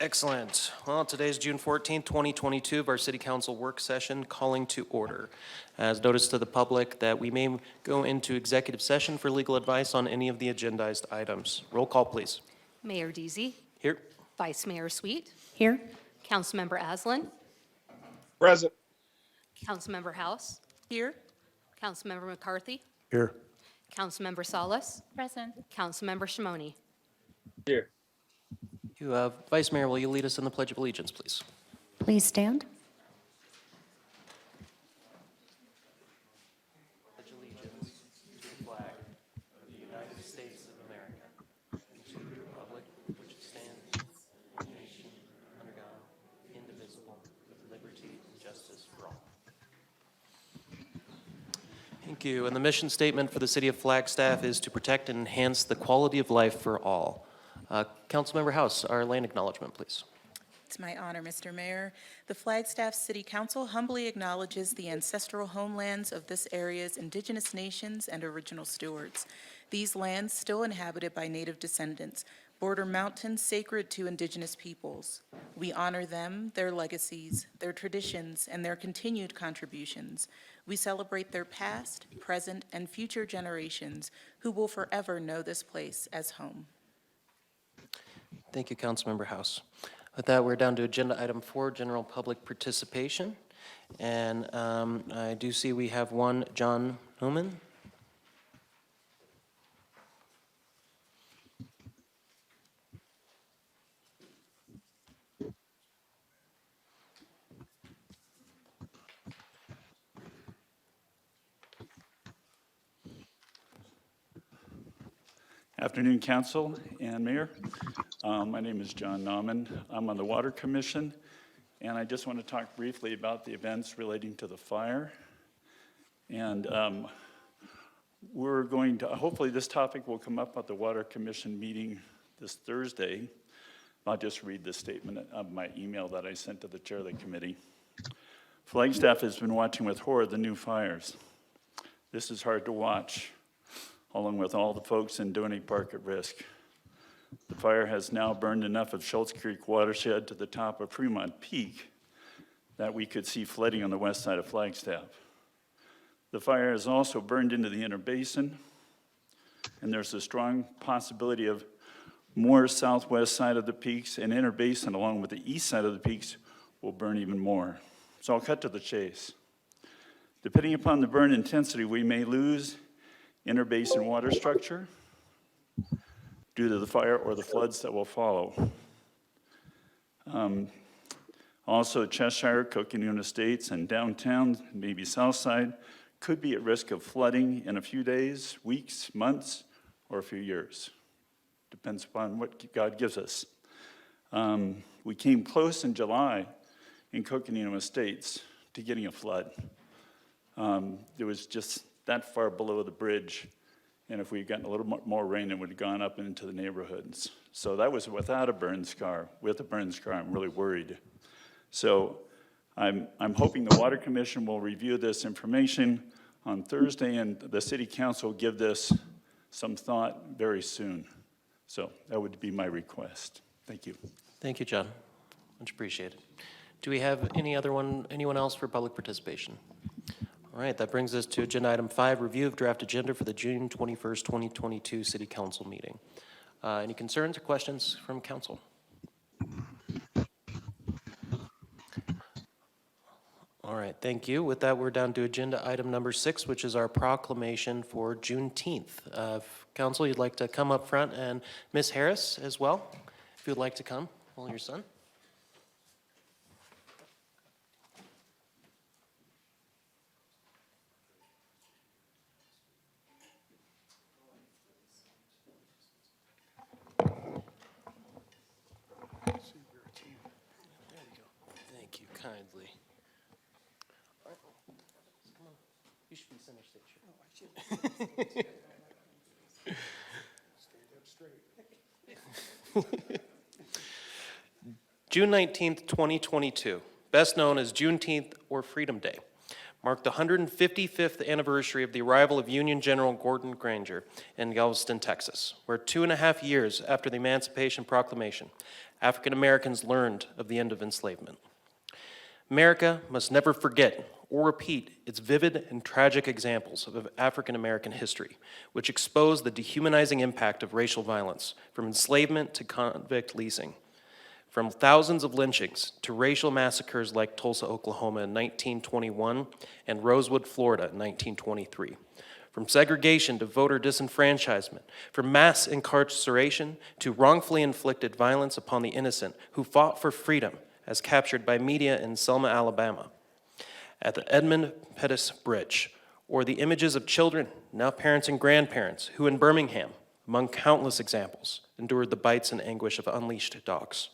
Excellent. Well, today's June 14th, 2022, of our City Council work session calling to order. As notice to the public that we may go into executive session for legal advice on any of the agendized items. Roll call, please. Mayor Deasy. Here. Vice Mayor Sweet. Here. Councilmember Aslan. Present. Councilmember House. Here. Councilmember McCarthy. Here. Councilmember Salas. Present. Councilmember Shimoni. Here. Vice Mayor, will you lead us in the Pledge of Allegiance, please? Please stand. Pledge allegiance to the flag of the United States of America and to the republic which stands one nation under God, indivisible, with liberty and justice for all. Thank you. And the mission statement for the City of Flagstaff is to protect and enhance the quality of life for all. Councilmember House, our land acknowledgement, please. It's my honor, Mr. Mayor. The Flagstaff City Council humbly acknowledges the ancestral homelands of this area's indigenous nations and original stewards. These lands, still inhabited by Native descendants, border mountains sacred to indigenous peoples. We honor them, their legacies, their traditions, and their continued contributions. We celebrate their past, present, and future generations who will forever know this place as home. Thank you, Councilmember House. With that, we're down to agenda item 4, general public participation. And I do see we have one, John Newman. Afternoon, Council and Mayor. My name is John Nauman. I'm on the Water Commission, and I just want to talk briefly about the events relating to the fire. And we're going to, hopefully this topic will come up at the Water Commission meeting this Thursday. I'll just read the statement of my email that I sent to the chair of the committee. Flagstaff has been watching with horror the new fires. This is hard to watch, along with all the folks in Dooney Park at risk. The fire has now burned enough of Schultz Creek watershed to the top of Fremont Peak that we could see flooding on the west side of Flagstaff. The fire has also burned into the inner basin, and there's a strong possibility of more southwest side of the peaks, and inner basin along with the east side of the peaks will burn even more. So I'll cut to the chase. Depending upon the burn intensity, we may lose inner basin water structure due to the fire or the floods that will follow. Also, Cheshire, Coconino Estates, and downtown, maybe south side, could be at risk of flooding in a few days, weeks, months, or a few years. Depends upon what God gives us. We came close in July in Coconino Estates to getting a flood. It was just that far below the bridge, and if we'd gotten a little more rain, it would have gone up into the neighborhoods. So that was without a burn scar. With a burn scar, I'm really worried. So I'm hoping the Water Commission will review this information on Thursday, and the City Council will give this some thought very soon. So that would be my request. Thank you. Thank you, John. Much appreciated. Do we have anyone else for public participation? All right, that brings us to agenda item 5, review of draft agenda for the June 21st, 2022 City Council meeting. Any concerns or questions from council? All right, thank you. With that, we're down to agenda item number 6, which is our proclamation for Juneteenth. If council, you'd like to come up front, and Ms. Harris as well, if you'd like to come, while your son. Thank you kindly. You should be center stage. Oh, I should. Stand up straight. June 19th, 2022, best known as Juneteenth or Freedom Day, marked the 155th anniversary of the arrival of Union General Gordon Granger in Galveston, Texas, where 2.5 years after the Emancipation Proclamation, African Americans learned of the end of enslavement. America must never forget or repeat its vivid and tragic examples of African American history, which expose the dehumanizing impact of racial violence, from enslavement to convict leasing, from thousands of lynchings to racial massacres like Tulsa, Oklahoma in 1921 and Rosewood, Florida in 1923. From segregation to voter disenfranchisement, from mass incarceration to wrongfully inflicted violence upon the innocent who fought for freedom, as captured by media in Selma, Alabama, at the Edmund Pettus Bridge, or the images of children, now parents and grandparents, who in Birmingham, among countless examples, endured the bites and anguish of unleashed dogs.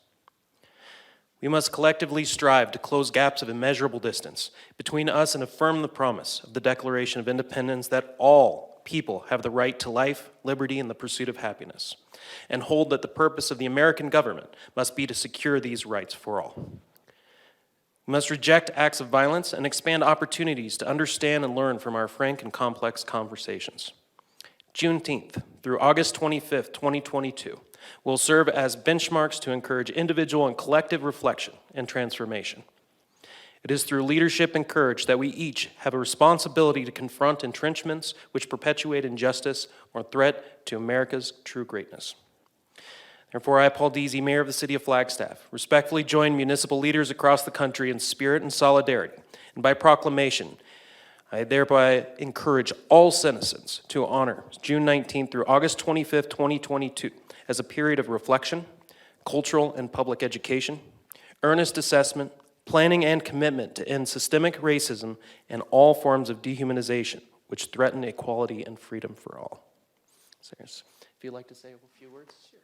We must collectively strive to close gaps of immeasurable distance between us and affirm the promise of the Declaration of Independence that all people have the right to life, liberty, and the pursuit of happiness, and hold that the purpose of the American government must be to secure these rights for all. We must reject acts of violence and expand opportunities to understand and learn from our frank and complex conversations. Juneteenth through August 25th, 2022, will serve as benchmarks to encourage individual and collective reflection and transformation. It is through leadership and courage that we each have a responsibility to confront entrenchments which perpetuate injustice or threat to America's true greatness. Therefore, I, Paul Deasy, Mayor of the City of Flagstaff, respectfully join municipal leaders across the country in spirit and solidarity, and by proclamation, I thereby encourage all citizens to honor June 19th through August 25th, 2022, as a period of reflection, cultural and public education, earnest assessment, planning, and commitment to end systemic racism and all forms of dehumanization which threaten equality and freedom for all. If you'd like to say a few words. Sure.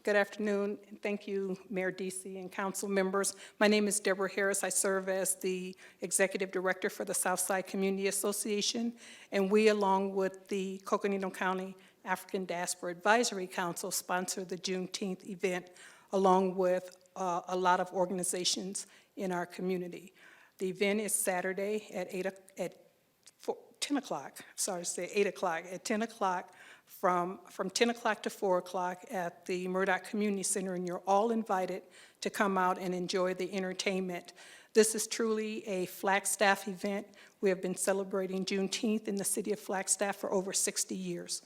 Good afternoon, and thank you, Mayor Deasy and council members. My name is Deborah Harris. I serve as the Executive Director for the Southside Community Association, and we, along with the Coconino County African Diaspora Advisory Council, sponsor the Juneteenth event, along with a lot of organizations in our community. The event is Saturday at 10 o'clock, sorry to say 8 o'clock, at 10 o'clock, from 10 o'clock to 4 o'clock at the Murdoch Community Center, and you're all invited to come out and enjoy the entertainment. This is truly a Flagstaff event. We have been celebrating Juneteenth in the city of Flagstaff for over 60 years.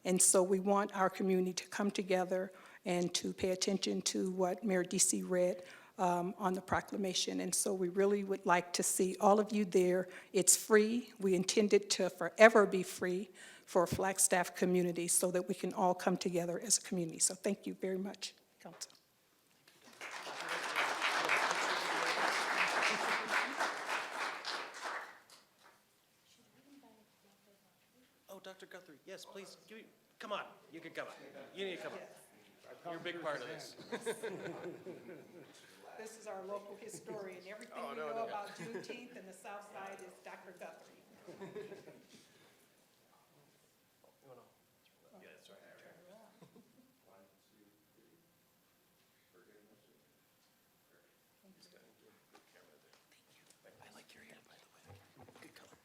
And so we want our community to come together and to pay attention to what Mayor Deasy read on the proclamation. And so we really would like to see all of you there. It's free. We intend it to forever be free for Flagstaff community so that we can all come together as a community. So thank you very much, Council. Oh, Dr. Guthrie, yes, please, come on, you can come on. You need to come on. You're a big part of this. This is our local historian. Everything we know about Juneteenth and the South Side is Dr. Guthrie. I like your hair, by the way. Good color.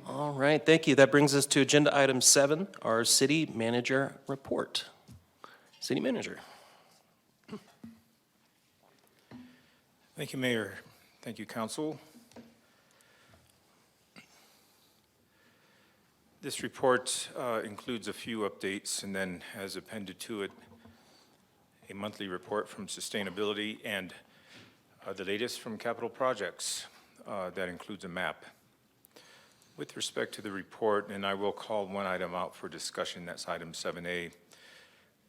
All right, thank you. That brings us to agenda item 7, our city manager report. City manager. Thank you, Mayor. Thank you, Council. This report includes a few updates and then has appended to it a monthly report from sustainability and the latest from capital projects. That includes a map. With respect to the report, and I will call one item out for discussion, that's item 7A,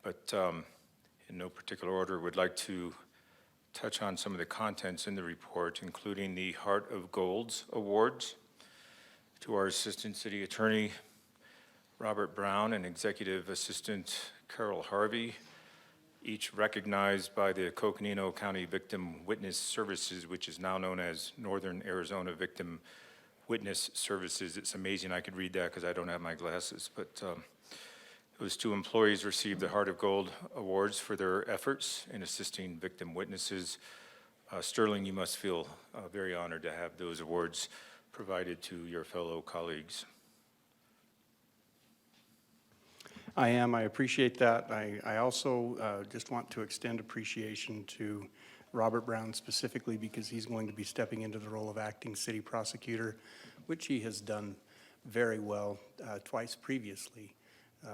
but in no particular order, would like to touch on some of the contents in the report, including the Heart of Gold's Awards to our Assistant City Attorney, Robert Brown, and Executive Assistant Carol Harvey, each recognized by the Coconino County Victim Witness Services, which is now known as Northern Arizona Victim Witness Services. It's amazing I could read that because I don't have my glasses, but those two employees received the Heart of Gold Awards for their efforts in assisting victim witnesses. Sterling, you must feel very honored to have those awards provided to your fellow colleagues. I am. I appreciate that. I also just want to extend appreciation to Robert Brown specifically because he's going to be stepping into the role of acting city prosecutor, which he has done very well twice previously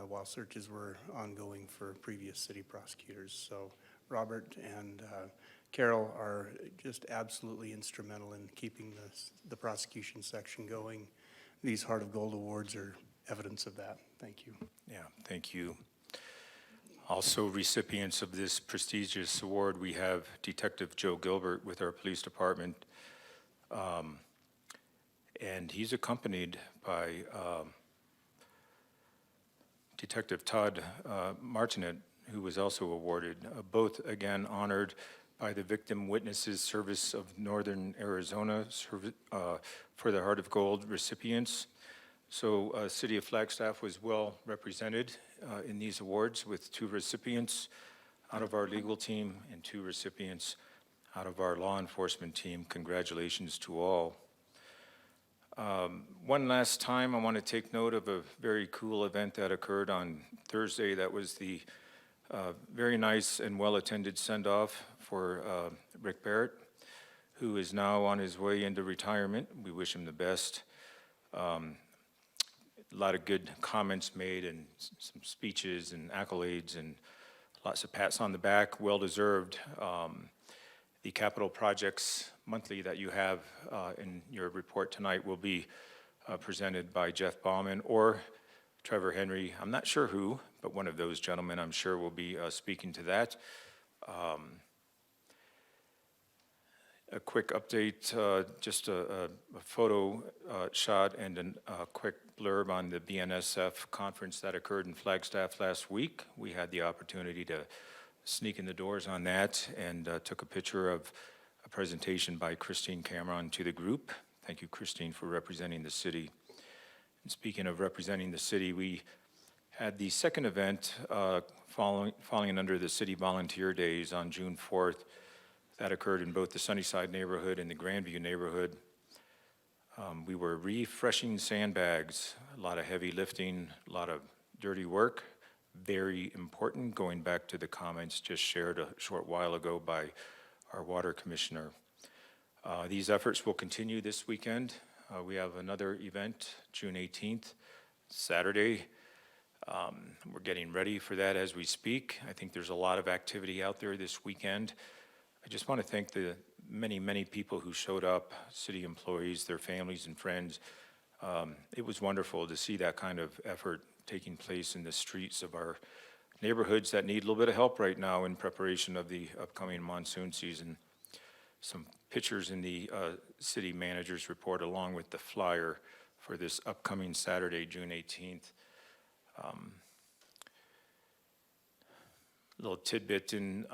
while searches were ongoing for previous city prosecutors. So Robert and Carol are just absolutely instrumental in keeping the prosecution section going. These Heart of Gold Awards are evidence of that. Thank you. Yeah, thank you. Also recipients of this prestigious award, we have Detective Joe Gilbert with our police department. And he's accompanied by Detective Todd Martinet, who was also awarded, both again honored by the Victim Witnesses Service of Northern Arizona for the Heart of Gold recipients. So City of Flagstaff was well represented in these awards with 2 recipients out of our legal team and 2 recipients out of our law enforcement team. Congratulations to all. One last time, I want to take note of a very cool event that occurred on Thursday. That was the very nice and well-attended send-off for Rick Barrett, who is now on his way into retirement. We wish him the best. A lot of good comments made and some speeches and accolades and lots of pats on the back, well-deserved. The capital projects monthly that you have in your report tonight will be presented by Jeff Bauman or Trevor Henry. I'm not sure who, but one of those gentlemen I'm sure will be speaking to that. A quick update, just a photo shot and a quick blurb on the BNSF conference that occurred in Flagstaff last week. We had the opportunity to sneak in the doors on that and took a picture of a presentation by Christine Cameron to the group. Thank you, Christine, for representing the city. And speaking of representing the city, we had the second event falling under the City Volunteer Days on June 4th. That occurred in both the Sunnyside neighborhood and the Grandview neighborhood. We were refreshing sandbags, a lot of heavy lifting, a lot of dirty work. Very important, going back to the comments just shared a short while ago by our water commissioner. These efforts will continue this weekend. We have another event, June 18th, Saturday. We're getting ready for that as we speak. I think there's a lot of activity out there this weekend. I just want to thank the many people who showed up, city employees, their families and friends. It was wonderful to see that kind of effort taking place in the streets of our neighborhoods that need a little bit of help right now in preparation of the upcoming monsoon season. Some pictures in the city manager's report along with the flyer for this upcoming Saturday, June 18th. Little tidbit in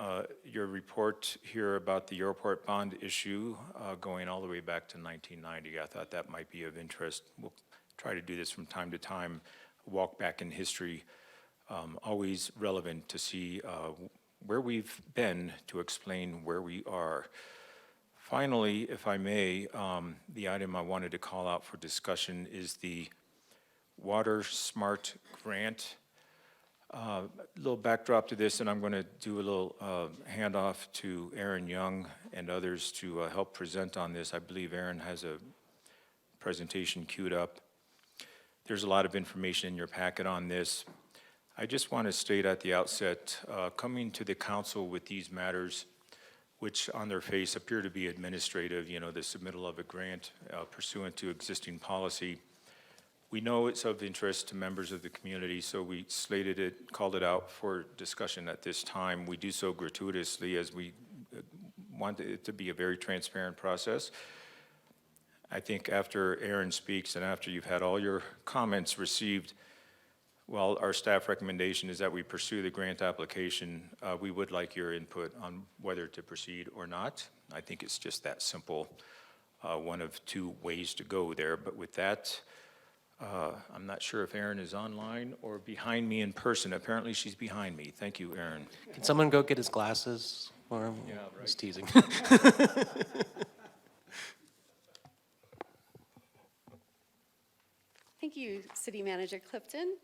your report here about the airport bond issue going all the way back to 1990. I thought that might be of interest. We'll try to do this from time to time, walk back in history, always relevant to see where we've been to explain where we are. Finally, if I may, the item I wanted to call out for discussion is the Water Smart Grant. A little backdrop to this, and I'm going to do a little handoff to Aaron Young and others to help present on this. I believe Aaron has a presentation queued up. There's a lot of information in your packet on this. I just want to state at the outset, coming to the council with these matters, which on their face appear to be administrative, you know, the submittal of a grant pursuant to existing policy. We know it's of interest to members of the community, so we slated it, called it out for discussion at this time. We do so gratuitously as we want it to be a very transparent process. I think after Aaron speaks and after you've had all your comments received, well, our staff recommendation is that we pursue the grant application. We would like your input on whether to proceed or not. I think it's just that simple. one of two ways to go there. But with that, I'm not sure if Erin is online or behind me in person. Apparently, she's behind me. Thank you, Erin. Can someone go get his glasses for him? Yeah, Just teasing. Thank you, City Manager Clifton.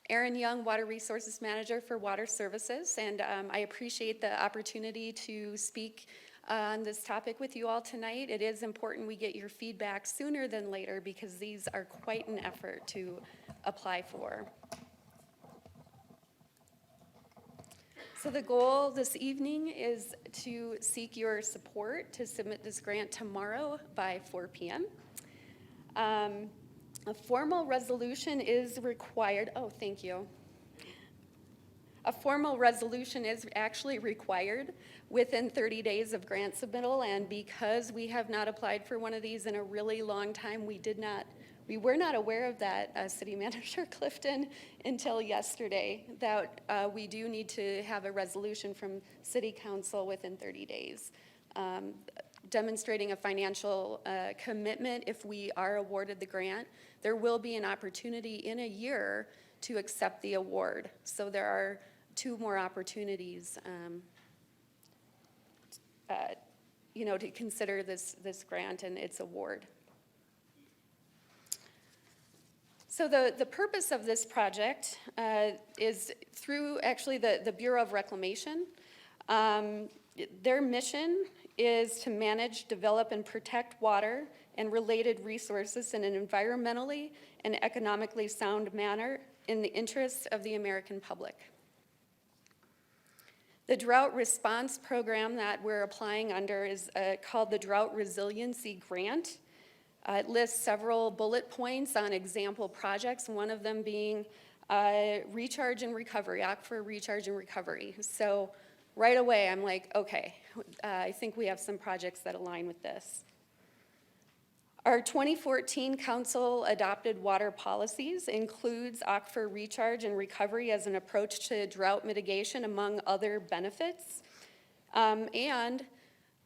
Erin Young, Water Resources Manager for Water Services, and I appreciate the opportunity to speak on this topic with you all tonight. It is important we get your feedback sooner than later because these are quite an effort to apply for. So the goal this evening is to seek your support to submit this grant tomorrow by 4 p.m. A formal resolution is required. Oh, thank you. A formal resolution is actually required within 30 days of grant submittal, and because we have not applied for one of these in a really long time, we were not aware of that, City Manager Clifton, until yesterday, that we do need to have a resolution from City Council within 30 days. Demonstrating a financial commitment if we are awarded the grant. There will be an opportunity in a year to accept the award. So there are 2 more opportunities, to consider this grant and its award. So the purpose of this project is through actually the Bureau of Reclamation. Their mission is to manage, develop, and protect water and related resources in an environmentally and economically sound manner in the interests of the American public. The drought response program that we're applying under is called the Drought Resiliency Grant. It lists several bullet points on example projects, one of them being recharge and recovery, aquifer recharge and recovery. So right away, I'm like, okay, I think we have some projects that align with this. Our 2014 council adopted water policies includes aquifer recharge and recovery as an approach to drought mitigation, among other benefits. And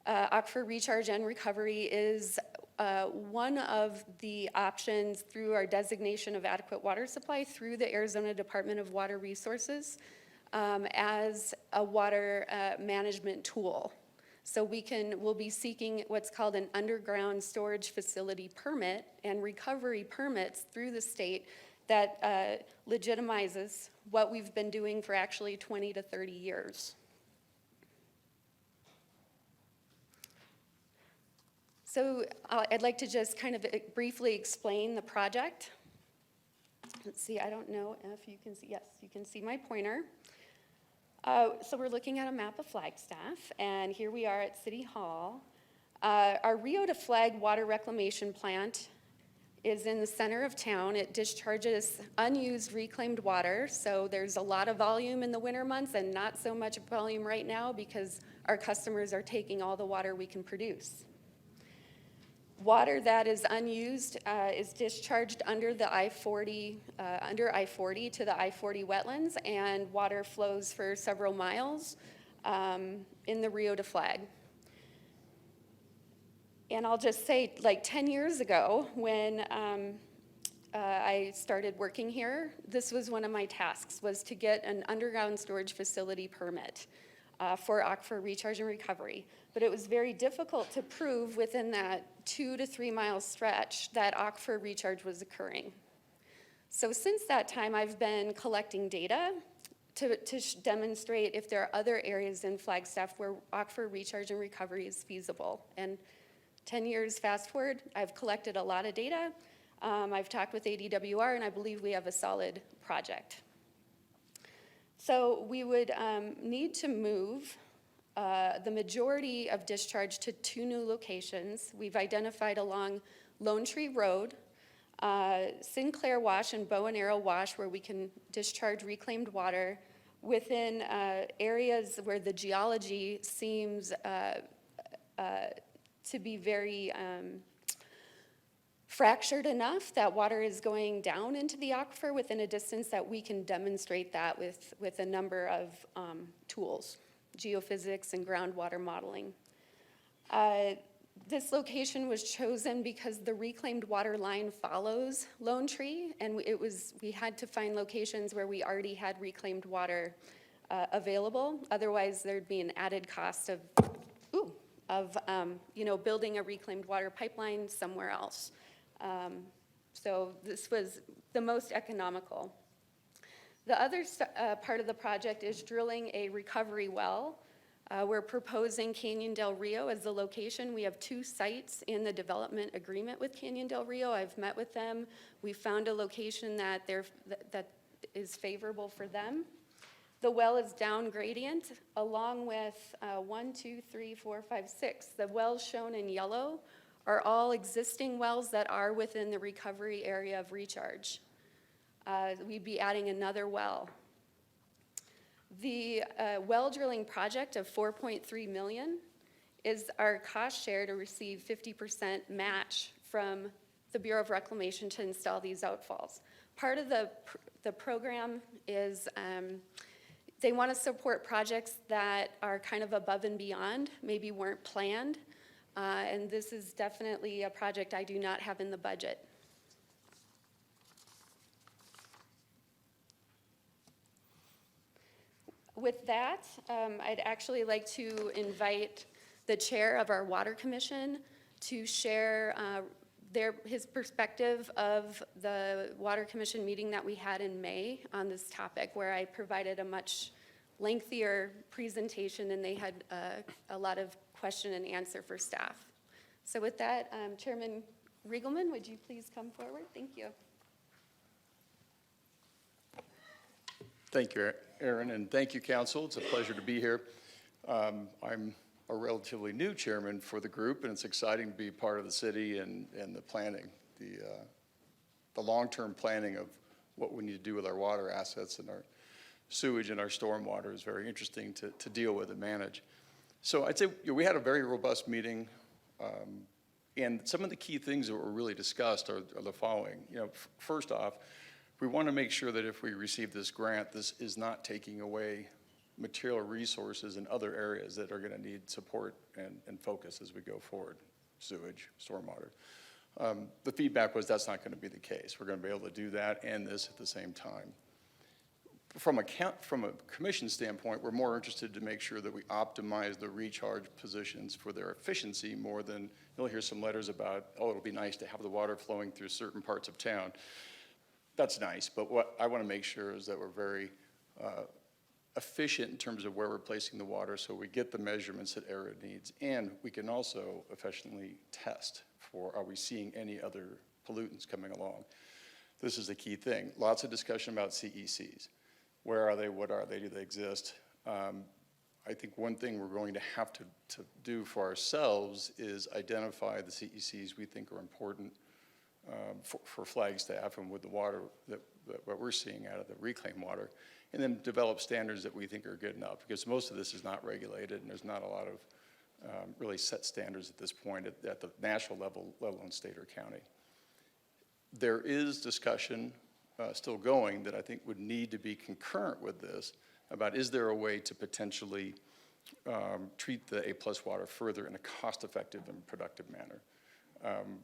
aquifer recharge and recovery is one of the options through our designation of adequate water supply through the Arizona Department of Water Resources as a water management tool. So we'll be seeking what's called an underground storage facility permit and recovery permits through the state that legitimizes what we've been doing for actually 20 to 30 years. So I'd like to just kind of briefly explain the project. Let's see, I don't know if you can see, yes, you can see my pointer. So we're looking at a map of Flagstaff, and here we are at City Hall. Our Rio to Flag water reclamation plant is in the center of town. It discharges unused reclaimed water, so there's a lot of volume in the winter months and not so much volume right now because our customers are taking all the water we can produce. Water that is unused is discharged under the I-40, to the I-40 wetlands, and water flows for several miles in the Rio to Flag. And I'll just say, like 10 years ago, when I started working here, this was one of my tasks, was to get an underground storage facility permit for aquifer recharge and recovery. But it was very difficult to prove within that 2 to 3 mile stretch that aquifer recharge was occurring. So since that time, I've been collecting data to demonstrate if there are other areas in Flagstaff where aquifer recharge and recovery is feasible. And 10 years fast forward, I've collected a lot of data. I've talked with ADWR, and I believe we have a solid project. So we would need to move the majority of discharge to 2 new locations. We've identified along Lone Tree Road, Sinclair Wash and Bow and Arrow Wash, where we can discharge reclaimed water within areas where the geology seems to be very fractured enough that water is going down into the aquifer within a distance that we can demonstrate that with a number of tools, geophysics and groundwater modeling. This location was chosen because the reclaimed water line follows Lone Tree, and we had to find locations where we already had reclaimed water available. Otherwise, there'd be an added cost of building a reclaimed water pipeline somewhere else. So this was the most economical. The other part of the project is drilling a recovery well. We're proposing Canyon Del Rio as the location. We have 2 sites in the development agreement with Canyon Del Rio. I've met with them. We found a location that is favorable for them. The well is down gradient along with 1, 2, 3, 4, 5, 6. The wells shown in yellow are all existing wells that are within the recovery area of recharge. We'd be adding another well. The well drilling project of $4.3 million is our cost share to receive 50% match from the Bureau of Reclamation to install these outfalls. Part of the program is they want to support projects that are kind of above and beyond, maybe weren't planned, and this is definitely a project I do not have in the budget. With that, I'd actually like to invite the chair of our Water Commission to share his perspective of the Water Commission meeting that we had in May on this topic, where I provided a much lengthier presentation and they had a lot of question and answer for staff. So with that, Chairman Riegelman, would you please come forward? Thank you. Thank you, Aaron, and thank you, Council. It's a pleasure to be here. I'm a relatively new chairman for the group, and it's exciting to be part of the city and the planning, the long-term planning of what we need to do with our water assets and our sewage and our stormwater is very interesting to deal with and manage. So I'd say we had a very robust meeting, and some of the key things that were really discussed are the following. First off, we want to make sure that if we receive this grant, this is not taking away material resources in other areas that are going to need support and focus as we go forward, sewage, stormwater. The feedback was that's not going to be the case. We're going to be able to do that and this at the same time. From a commission standpoint, we're more interested to make sure that we optimize the recharge positions for their efficiency more than, you'll hear some letters about, oh, it'll be nice to have the water flowing through certain parts of town. That's nice, but what I want to make sure is that we're very efficient in terms of where we're placing the water so we get the measurements that area needs, and we can also efficiently test for, are we seeing any other pollutants coming along? This is the key thing. Lots of discussion about CECs. Where are they? What are they? Do they exist? I think one thing we're going to have to do for ourselves is identify the CECs we think are important for Flagstaff and with the water that what we're seeing out of the reclaimed water, and then develop standards that we think are good enough, because most of this is not regulated and there's not a lot of really set standards at this point at the national level, let alone state or county. There is discussion still going that I think would need to be concurrent with this about, is there a way to potentially treat the A+ water further in a cost-effective and productive manner?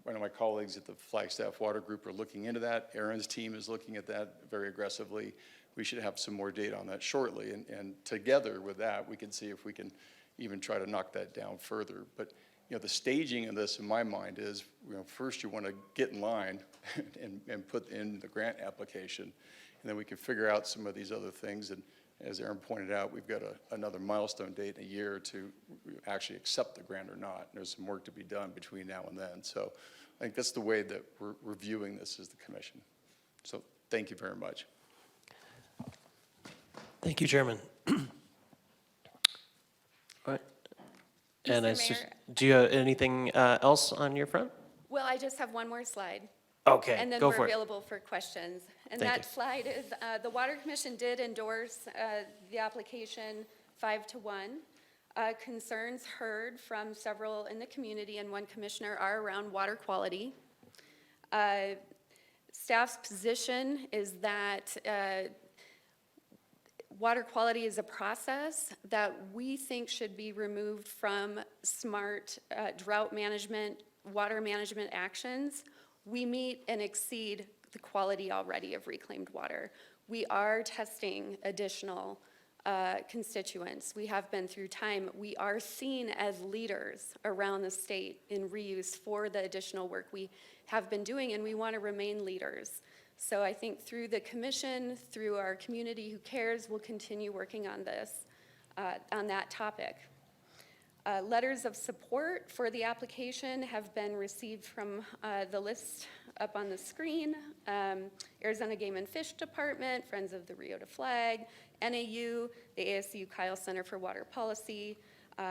One of my colleagues at the Flagstaff Water Group are looking into that. Aaron's team is looking at that very aggressively. We should have some more data on that shortly, and together with that, we can see if we can even try to knock that down further. But the staging of this in my mind is, first you want to get in line and put in the grant application, and then we can figure out some of these other things. And as Aaron pointed out, we've got another milestone date in a year to actually accept the grant or not. There's some work to be done between now and then. So I think that's the way that we're reviewing this as the commission. So thank you very much. Thank you, Chairman. All right. And Mr. Mayor. do you have anything else on your front? Well, I just have one more slide. Okay, And then go we're for it. available for questions. And Thank that you. slide is, the Water Commission did endorse the application 5-1. Concerns heard from several in the community and one commissioner are around water quality. Staff's position is that water quality is a process that we think should be removed from smart drought management, water management actions. We meet and exceed the quality already of reclaimed water. We are testing additional constituents. We have been through time. We are seen as leaders around the state in reuse for the additional work we have been doing, and we want to remain leaders. So I think through the commission, through our community who cares, we'll continue working on this, on that topic. Letters of support for the application have been received from the list up on the screen. Arizona Game and Fish Department, Friends of the Rio de Flag, NAU, the ASU Kyle Center for Water Policy,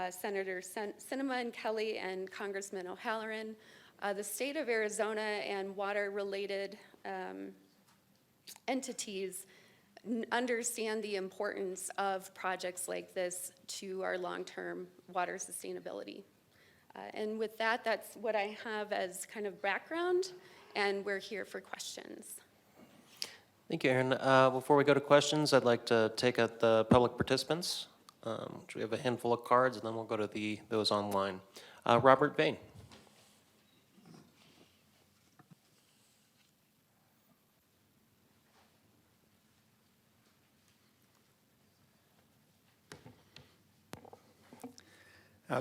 Senator Sinema and Kelly, and Congressman O'Halloran. The state of Arizona and water-related entities understand the importance of projects like this to our long-term water sustainability. And with that, that's what I have as kind of background, and we're here for questions. Thank you, Erin. Before we go to questions, I'd like to take out the public participants. We have a handful of cards, and then we'll go to those online. Robert Bain.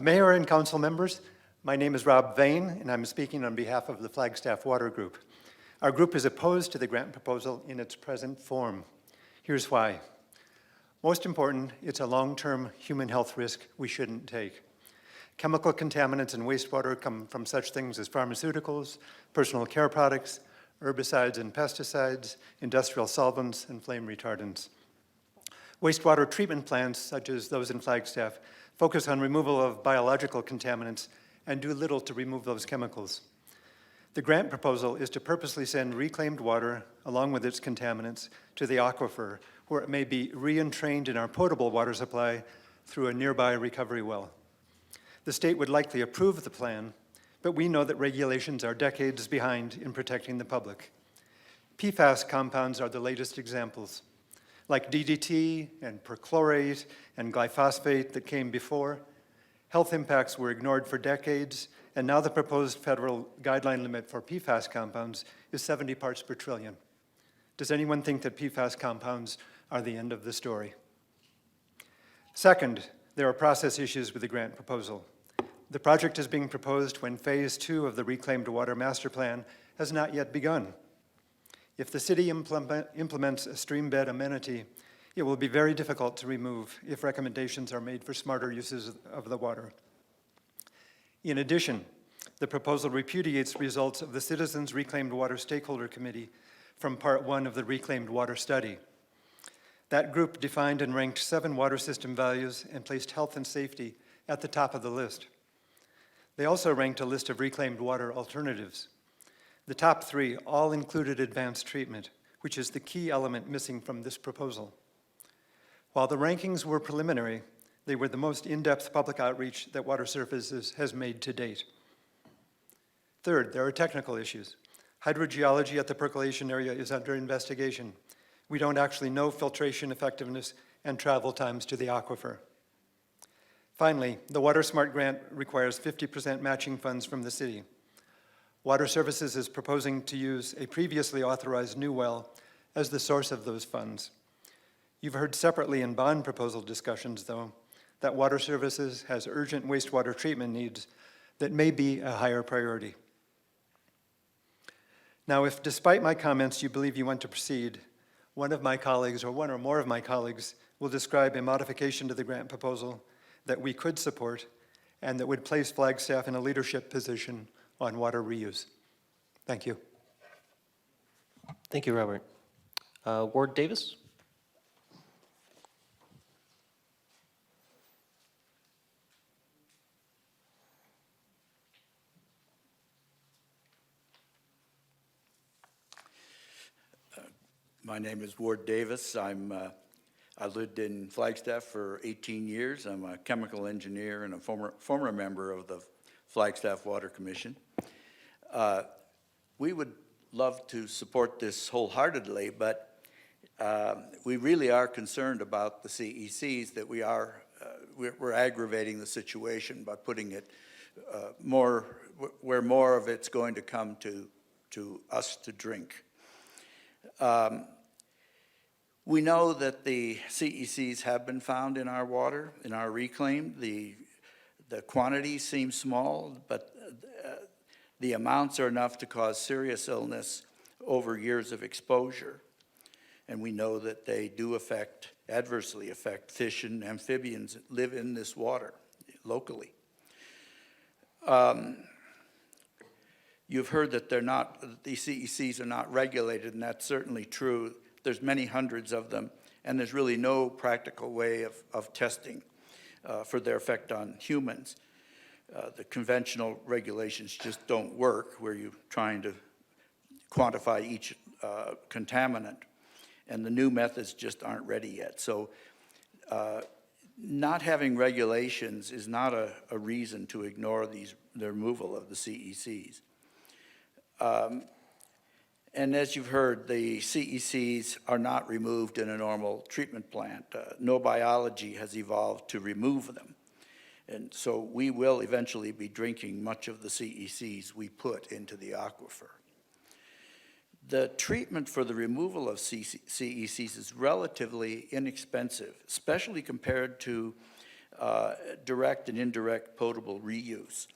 Mayor and council members, my name is Rob Vane, and I'm speaking on behalf of the Flagstaff Water Group. Our group is opposed to the grant proposal in its present form. Here's why. Most important, it's a long-term human health risk we shouldn't take. Chemical contaminants in wastewater come from such things as pharmaceuticals, personal care products, herbicides and pesticides, industrial solvents, and flame retardants. Wastewater treatment plants, such as those in Flagstaff, focus on removal of biological contaminants and do little to remove those chemicals. The grant proposal is to purposely send reclaimed water, along with its contaminants, to the aquifer, where it may be re-entrained in our potable water supply through a nearby recovery well. The state would likely approve the plan, but we know that regulations are decades behind in protecting the public. PFAS compounds are the latest examples. Like DDT and perchlorate and glyphosate that came before, health impacts were ignored for decades, and now the proposed federal guideline limit for PFAS compounds is 70 parts per trillion. Does anyone think that PFAS compounds are the end of the story? Second, there are process issues with the grant proposal. The project is being proposed when Phase 2 of the Reclaimed Water Master Plan has not yet begun. If the city implements a stream bed amenity, it will be very difficult to remove if recommendations are made for smarter uses of the water. In addition, the proposal repudiates results of the Citizens Reclaimed Water Stakeholder Committee from Part 1 of the Reclaimed Water Study. That group defined and ranked 7 water system values and placed health and safety at the top of the list. They also ranked a list of reclaimed water alternatives. The top 3 all included advanced treatment, which is the key element missing from this proposal. While the rankings were preliminary, they were the most in-depth public outreach that Water Services has made to date. Third, there are technical issues. Hydrogeology at the percolation area is under investigation. We don't actually know filtration effectiveness and travel times to the aquifer. Finally, the Water Smart Grant requires 50% matching funds from the city. Water Services is proposing to use a previously authorized new well as the source of those funds. You've heard separately in bond proposal discussions, though, that Water Services has urgent wastewater treatment needs that may be a higher priority. Now, if despite my comments you believe you want to proceed, one of my colleagues or one or more of my colleagues will describe a modification to the grant proposal that we could support and that would place Flagstaff in a leadership position on water reuse. Thank you. Thank you, Robert. Ward Davis? My name is Ward Davis. I lived in Flagstaff for 18 years. I'm a chemical engineer and a former member of the Flagstaff Water Commission. We would love to support this wholeheartedly, but we really are concerned about the CECs, that we're aggravating the situation by putting it where more of it's going to come to us to drink. We know that the CECs have been found in our water, in our reclaim. The quantities seem small, but the amounts are enough to cause serious illness over years of exposure. And we know that they do adversely affect fish and amphibians that live in this water locally. You've heard that these CECs are not regulated, and that's certainly true. There's many hundreds of them, and there's really no practical way of testing for their effect on humans. The conventional regulations just don't work, where you're trying to quantify each contaminant, and the new methods just aren't ready yet. So not having regulations is not a reason to ignore the removal of the CECs. And as you've heard, the CECs are not removed in a normal treatment plant. No biology has evolved to remove them. And so we will eventually be drinking much of the CECs we put into the aquifer. The treatment for the removal of CECs is relatively inexpensive, especially compared to direct and indirect potable reuse.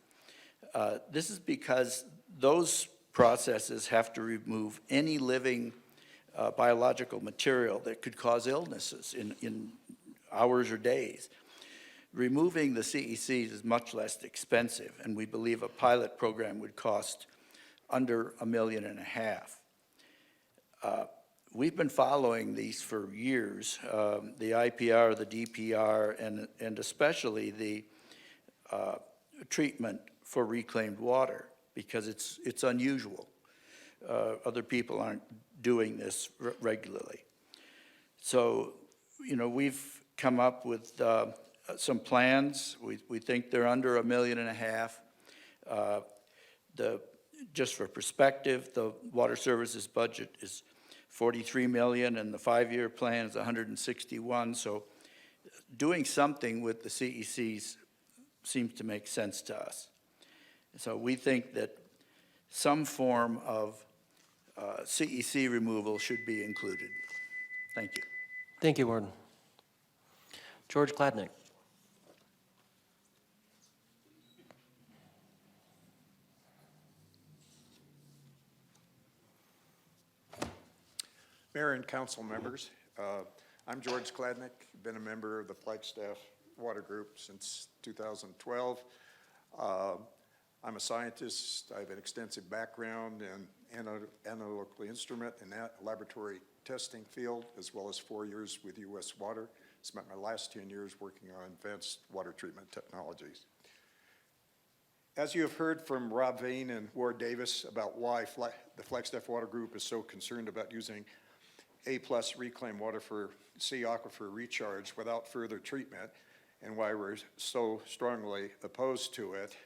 This is because those processes have to remove any living biological material that could cause illnesses in hours or days. Removing the CECs is much less expensive, and we believe a pilot program would cost under $1.5 million. We've been following these for years, the IPR, the DPR, and especially the treatment for reclaimed water, because it's unusual. Other people aren't doing this regularly. So, we've come up with some plans. We think they're under $1.5 million. Just for perspective, the Water Services budget is $43 million, and the 5-year plan is $161. So doing something with the CECs seems to make sense to us. So we think that some form of CEC removal should be included. Thank you. Thank you, Warden. George Kladnick. Mayor and council members, I'm George Kladnick, been a member of the Flagstaff Water Group since 2012. I'm a scientist. I have an extensive background in analytical instrument and laboratory testing field, as well as 4 years with U.S. Water. Spent my last 10 years working on advanced water treatment technologies. As you have heard from Rob Vane and Ward Davis about why the Flagstaff Water Group is so concerned about using A+ reclaimed water for sea aquifer recharge without further treatment, and why we're so strongly opposed to it,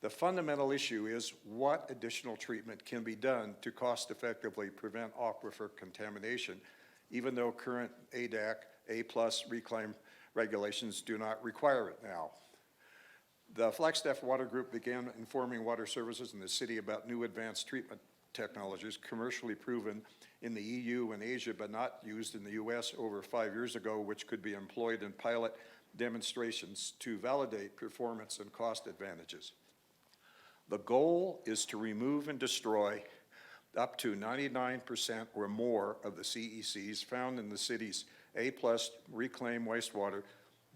the fundamental issue is what additional treatment can be done to cost-effectively prevent aquifer contamination, even though current ADAC, A+ reclaim regulations do not require it now. The Flagstaff Water Group began informing Water Services in the city about new advanced treatment technologies commercially proven in the EU and Asia, but not used in the US over 5 years ago, which could be employed in pilot demonstrations to validate performance and cost advantages. The goal is to remove and destroy up to 99% or more of the CECs found in the city's A+ reclaimed wastewater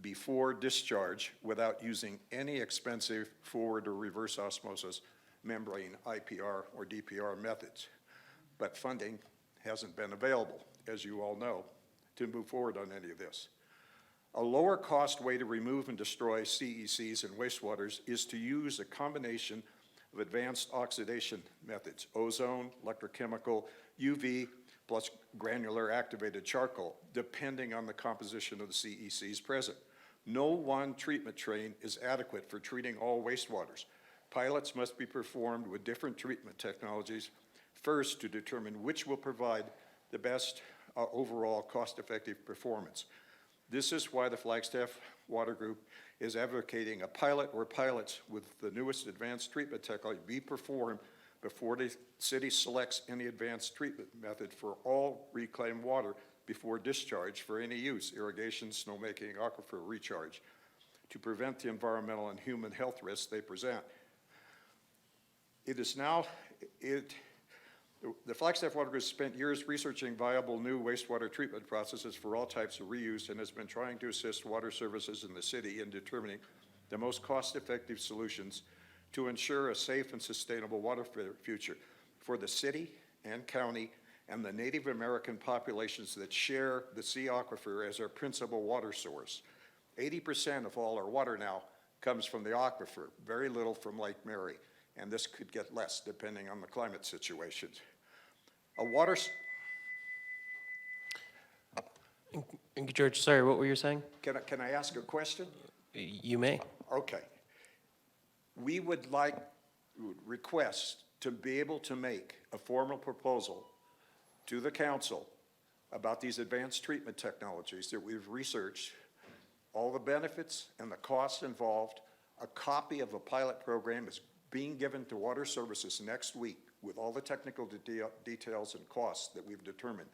before discharge without using any expensive forward or reverse osmosis membrane IPR or DPR methods. But funding hasn't been available, as you all know, to move forward on any of this. A lower cost way to remove and destroy CECs in wastewaters is to use a combination of advanced oxidation methods, ozone, electrochemical, UV, plus granular activated charcoal, depending on the composition of the CECs present. No one treatment train is adequate for treating all wastewaters. Pilots must be performed with different treatment technologies, first to determine which will provide the best overall cost-effective performance. This is why the Flagstaff Water Group is advocating a pilot or pilots with the newest advanced treatment technology be performed before the city selects any advanced treatment method for all reclaimed water before discharge for any use, irrigation, snowmaking, aquifer recharge, to prevent the environmental and human health risks they present. The Flagstaff Water Group spent years researching viable new wastewater treatment processes for all types of reuse and has been trying to assist water services in the city in determining the most cost-effective solutions to ensure a safe and sustainable water future for the city and county and the Native American populations that share the sea aquifer as our principal water source. 80% of all our water now comes from the aquifer, very little from Lake Mary, and this could get less depending on the climate situations. George, sorry, what were you saying? Can I ask a question? You may. Okay. We would request to be able to make a formal proposal to the council about these advanced treatment technologies that we've researched, all the benefits and the costs involved. A copy of a pilot program is being given to Water Services next week with all the technical details and costs that we've determined.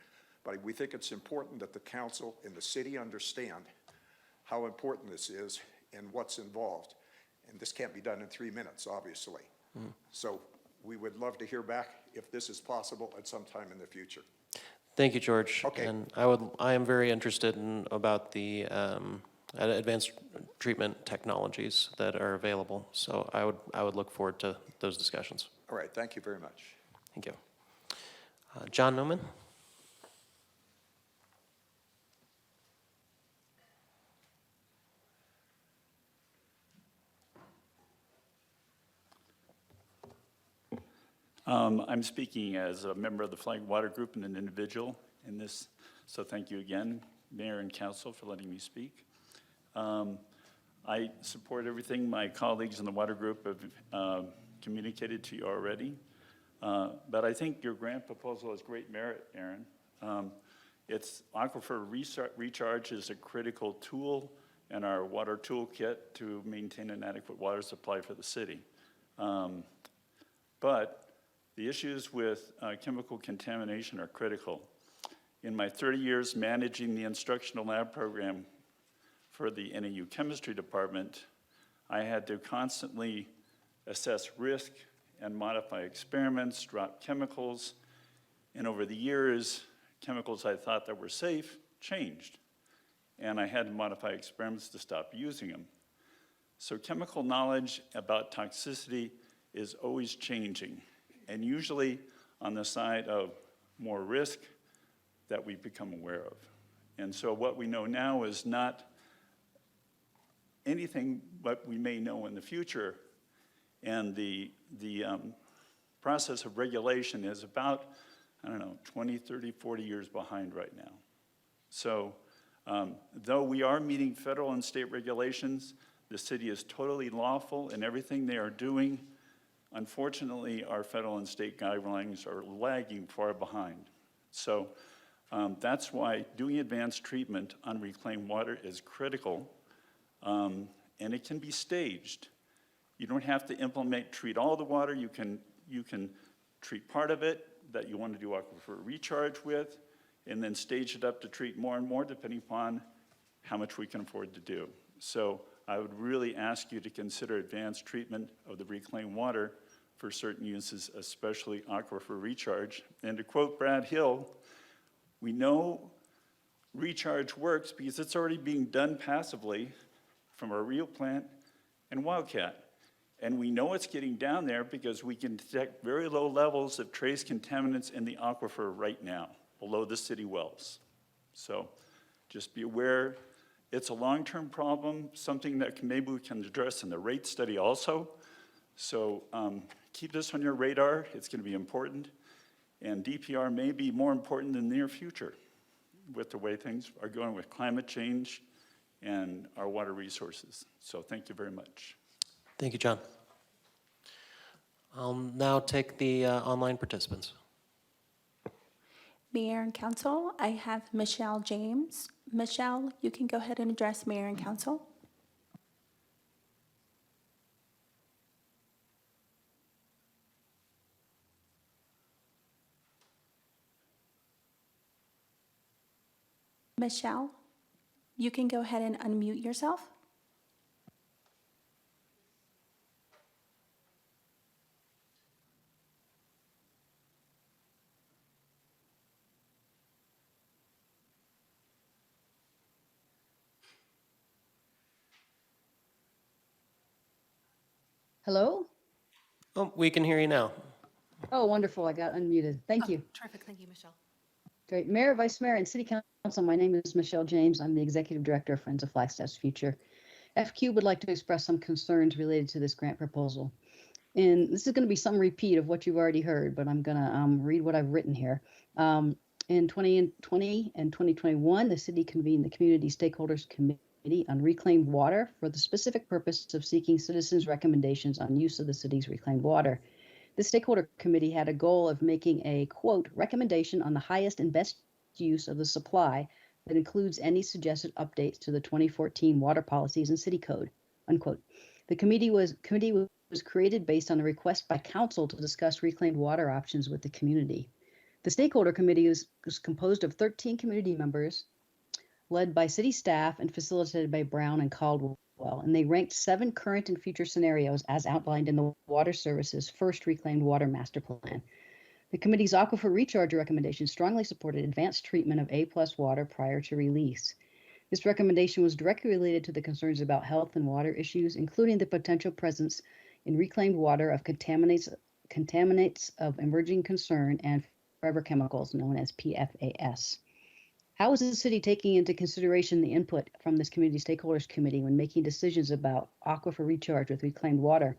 But we think it's important that the council and the city understand how important this is and what's involved. And this can't be done in 3 minutes, obviously. So we would love to hear back if this is possible at some time in the future. Thank you, George. Okay. And I am very interested about the advanced treatment technologies that are available. So I would look forward to those discussions. All right, thank you very much. Thank you. John Noman? I'm speaking as a member of the Flag Water Group and an individual in this, so thank you again, Mayor and Council, for letting me speak. I support everything my colleagues in the Water Group have communicated to you already, but I think your grant proposal has great merit, Aaron. It's aquifer recharge is a critical tool in our water toolkit to maintain an adequate water supply for the city. But the issues with chemical contamination are critical. In my 30 years managing the instructional lab program for the NAU chemistry department, I had to constantly assess risk and modify experiments, drop chemicals, and over the years, chemicals I thought that were safe changed, and I had to modify experiments to stop using them. So chemical knowledge about toxicity is always changing, and usually on the side of more risk that we become aware of. And so what we know now is not anything but we may know in the future, and the process of regulation is about, 20, 30, 40 years behind right now. So though we are meeting federal and state regulations, the city is totally lawful in everything they are doing. Unfortunately, our federal and state guidelines are lagging far behind. So that's why doing advanced treatment on reclaimed water is critical, and it can be staged. You don't have to treat all the water. You can treat part of it that you want to do aquifer recharge with, and then stage it up to treat more and more depending upon how much we can afford to do. So I would really ask you to consider advanced treatment of the reclaimed water for certain uses, especially aquifer recharge. And to quote Brad Hill, we know recharge works because it's already being done passively from our Rio plant and Wildcat. And we know it's getting down there because we can detect very low levels of trace contaminants in the aquifer right now, below the city wells. So just be aware, it's a long-term problem, something that maybe we can address in the rate study also. So keep this on your radar, it's gonna be important. And DPR may be more important in the near future with the way things are going with climate change and our water resources. So thank you very much. Thank you, John. I'll now take the online participants. Mayor and Council, I have Michelle James. Michelle, you can go ahead and address Mayor and Council. Michelle, you can go ahead and unmute yourself. Hello? Oh, we can hear you now. Oh, wonderful. I got unmuted. Thank you. Terrific, thank you, Michelle. Great. Mayor, Vice Mayor, and City Council, my name is Michelle James. I'm the Executive Director of Friends of Flagstaff's Future. FQ would like to express some concerns related to this grant proposal. And this is going to be some repeat of what you've already heard, but I'm going to read what I've written here. In 2020 and 2021, the city convened the Community Stakeholders Committee on Reclaimed Water for the specific purpose of seeking citizens' recommendations on use of the city's reclaimed water. The stakeholder committee had a goal of making a, quote, recommendation on the highest and best use of the supply that includes any suggested updates to the 2014 water policies and city code, unquote. The committee was created based on a request by council to discuss reclaimed water options with the community. The stakeholder committee was composed of 13 community members, led by city staff and facilitated by Brown and Caldwell, and they ranked 7 current and future scenarios as outlined in the Water Services first Reclaimed Water Master Plan. The committee's aquifer recharge recommendation strongly supported advanced treatment of A+ water prior to release. This recommendation was directly related to the concerns about health and water issues, including the potential presence in reclaimed water of contaminants of emerging concern and forever chemicals known as PFAS. How is the city taking into consideration the input from this community stakeholders committee when making decisions about aquifer recharge with reclaimed water?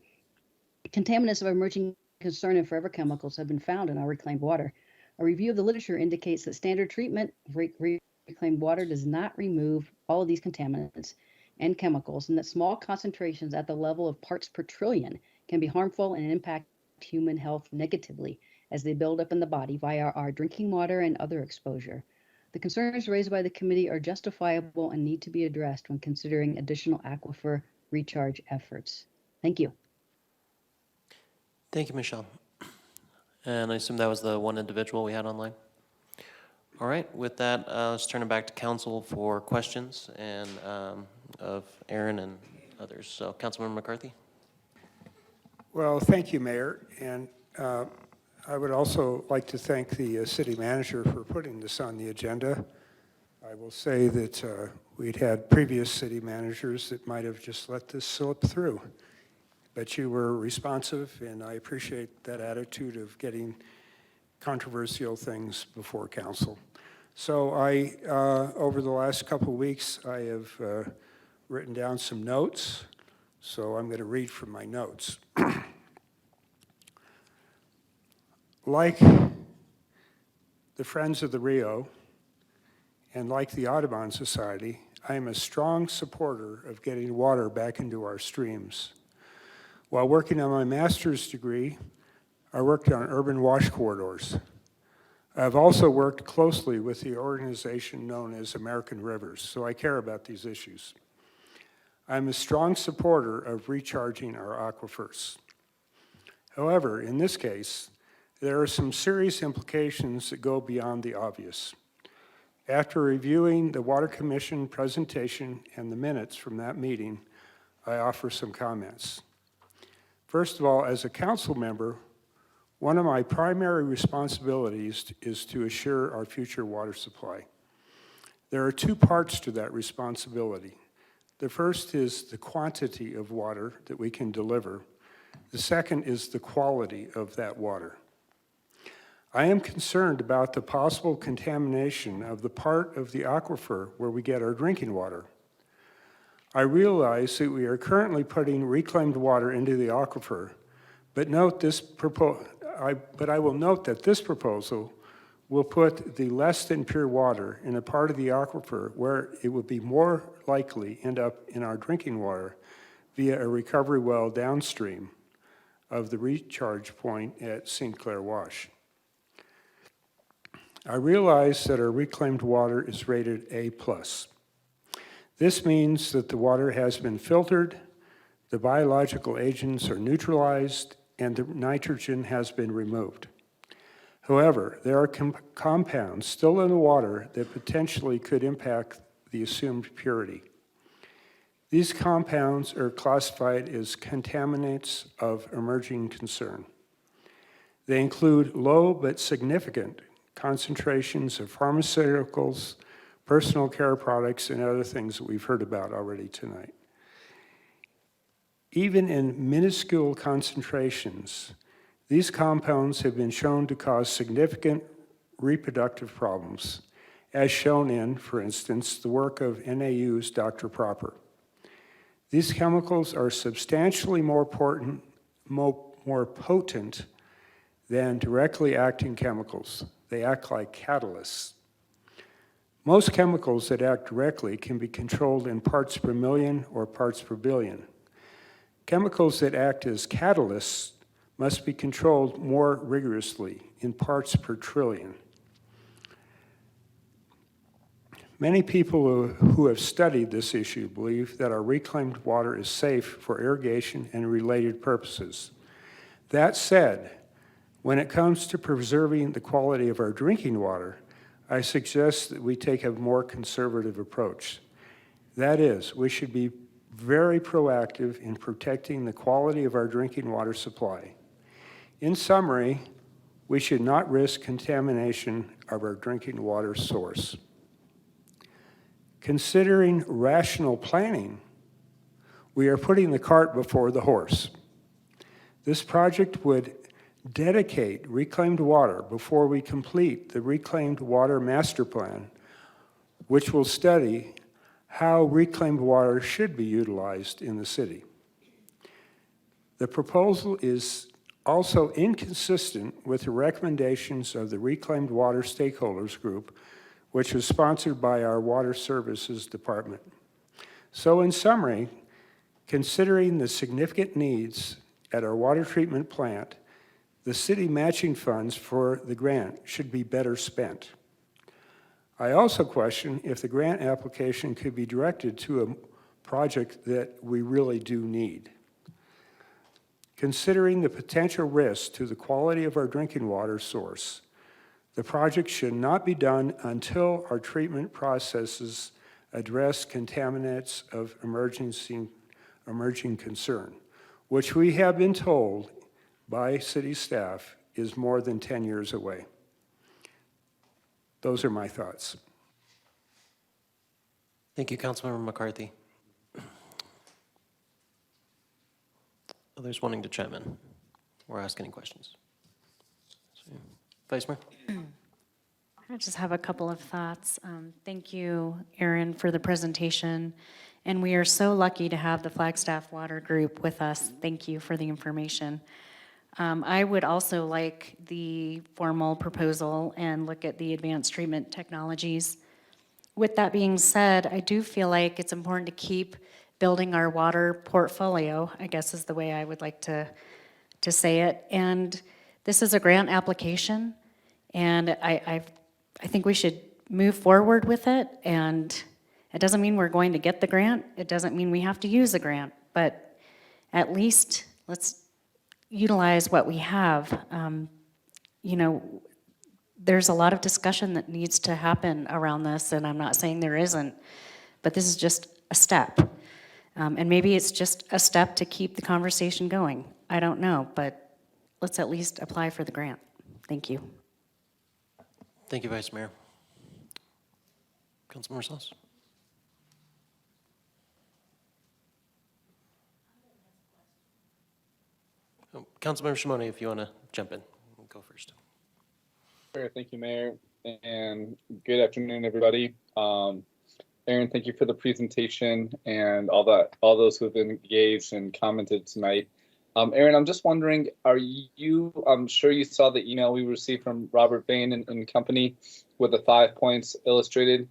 Contaminants of emerging concern and forever chemicals have been found in our reclaimed water. A review of the literature indicates that standard treatment of reclaimed water does not remove all of these contaminants and chemicals, and that small concentrations at the level of parts per trillion can be harmful and impact human health negatively as they build up in the body via our drinking water and other exposure. The concerns raised by the committee are justifiable and need to be addressed when considering additional aquifer recharge efforts. Thank you. Thank you, Michelle. And I assume that was the one individual we had online? All right, with that, let's turn it back to council for questions and of Aaron and others. So Councilmember McCarthy? Well, thank you, Mayor. And I would also like to thank the city manager for putting this on the agenda. I will say that we'd had previous city managers that might have just let this slip through. But you were responsive, and I appreciate that attitude of getting controversial things before council. So over the last couple of weeks, I have written down some notes. So I'm going to read from my notes. Like the Friends of the Rio and like the Audubon Society, I am a strong supporter of getting water back into our streams. While working on my master's degree, I worked on urban wash corridors. I've also worked closely with the organization known as American Rivers, so I care about these issues. I'm a strong supporter of recharging our aquifers. However, in this case, there are some serious implications that go beyond the obvious. After reviewing the Water Commission presentation and the minutes from that meeting, I offer some comments. First of all, as a council member, one of my primary responsibilities is to assure our future water supply. There are 2 parts to that responsibility. The first is the quantity of water that we can deliver. The second is the quality of that water. I am concerned about the possible contamination of the part of the aquifer where we get our drinking water. I realize that we are currently putting reclaimed water into the aquifer, but I will note that this proposal will put the less than pure water in a part of the aquifer where it would be more likely end up in our drinking water via a recovery well downstream of the recharge point at St. Clair Wash. I realize that our reclaimed water is rated A+. This means that the water has been filtered, the biological agents are neutralized, and the nitrogen has been removed. However, there are compounds still in the water that potentially could impact the assumed purity. These compounds are classified as contaminants of emerging concern. They include low but significant concentrations of pharmaceuticals, personal care products, and other things that we've heard about already tonight. Even in minuscule concentrations, these compounds have been shown to cause significant reproductive problems, as shown in, for instance, the work of NAU's Dr. Proper. These chemicals are substantially more potent than directly acting chemicals. They act like catalysts. Most chemicals that act directly can be controlled in parts per million or parts per billion. Chemicals that act as catalysts must be controlled more rigorously, in parts per trillion. Many people who have studied this issue believe that our reclaimed water is safe for irrigation and related purposes. That said, when it comes to preserving the quality of our drinking water, I suggest that we take a more conservative approach. That is, we should be very proactive in protecting the quality of our drinking water supply. In summary, we should not risk contamination of our drinking water source. Considering rational planning, we are putting the cart before the horse. This project would dedicate reclaimed water before we complete the Reclaimed Water Master Plan, which will study how reclaimed water should be utilized in the city. The proposal is also inconsistent with the recommendations of the Reclaimed Water Stakeholders Group, which was sponsored by our Water Services Department. So in summary, considering the significant needs at our water treatment plant, the city matching funds for the grant should be better spent. I also question if the grant application could be directed to a project that we really do need. Considering the potential risks to the quality of our drinking water source, the project should not be done until our treatment processes address contaminants of emerging concern, which we have been told by city staff is more than 10 years away. Those are my thoughts. Thank you, Councilmember McCarthy. Others wanting to chime in or ask any questions? Vice Mayor? I just have a couple of thoughts. Thank you, Aaron, for the presentation. And we are so lucky to have the Flagstaff Water Group with us. Thank you for the information. I would also like the formal proposal and look at the advanced treatment technologies. With that being said, I do feel like it's important to keep building our water portfolio, I guess is the way I would like to say it. And this is a grant application, and I think we should move forward with it. And it doesn't mean we're going to get the grant. It doesn't mean we have to use the grant, but at least let's utilize what we have. You know, there's a lot of discussion that needs to happen around this, and I'm not saying there isn't, but this is just a step. And maybe it's just a step to keep the conversation going. I don't know, but let's at least apply for the grant. Thank you. Thank you, Vice Mayor. Councilmember Salas? Councilmember Shimoni, if you want to jump in, go first. Sure, thank you, Mayor, and good afternoon, everybody. Aaron, thank you for the presentation and all those who have been engaged and commented tonight. Aaron, I'm just wondering, I'm sure you saw the email we received from Robert Bain and company with the 5 points illustrated.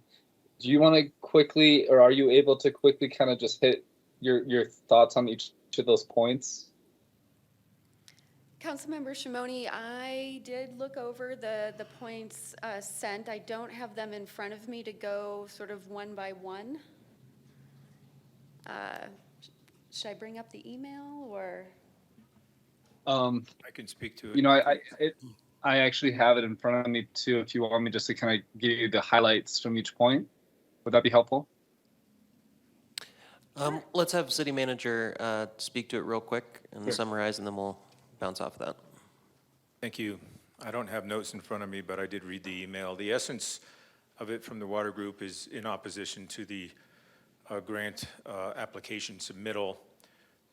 Do you want to quickly, or are you able to quickly kind of just hit your thoughts on each of those points? Councilmember Shimoni, I did look over the points sent. I don't have them in front of me to go sort of one by one. Should I bring up the email or? I can speak to it. You know, I actually have it in front of me too, if you want me just to kind of give you the highlights from each point. Would that be helpful? Let's have city manager speak to it real quick and Sure. summarize, and then we'll bounce off that. Thank you. I don't have notes in front of me, but I did read the email. The essence of it from the water group is in opposition to the grant application submittal.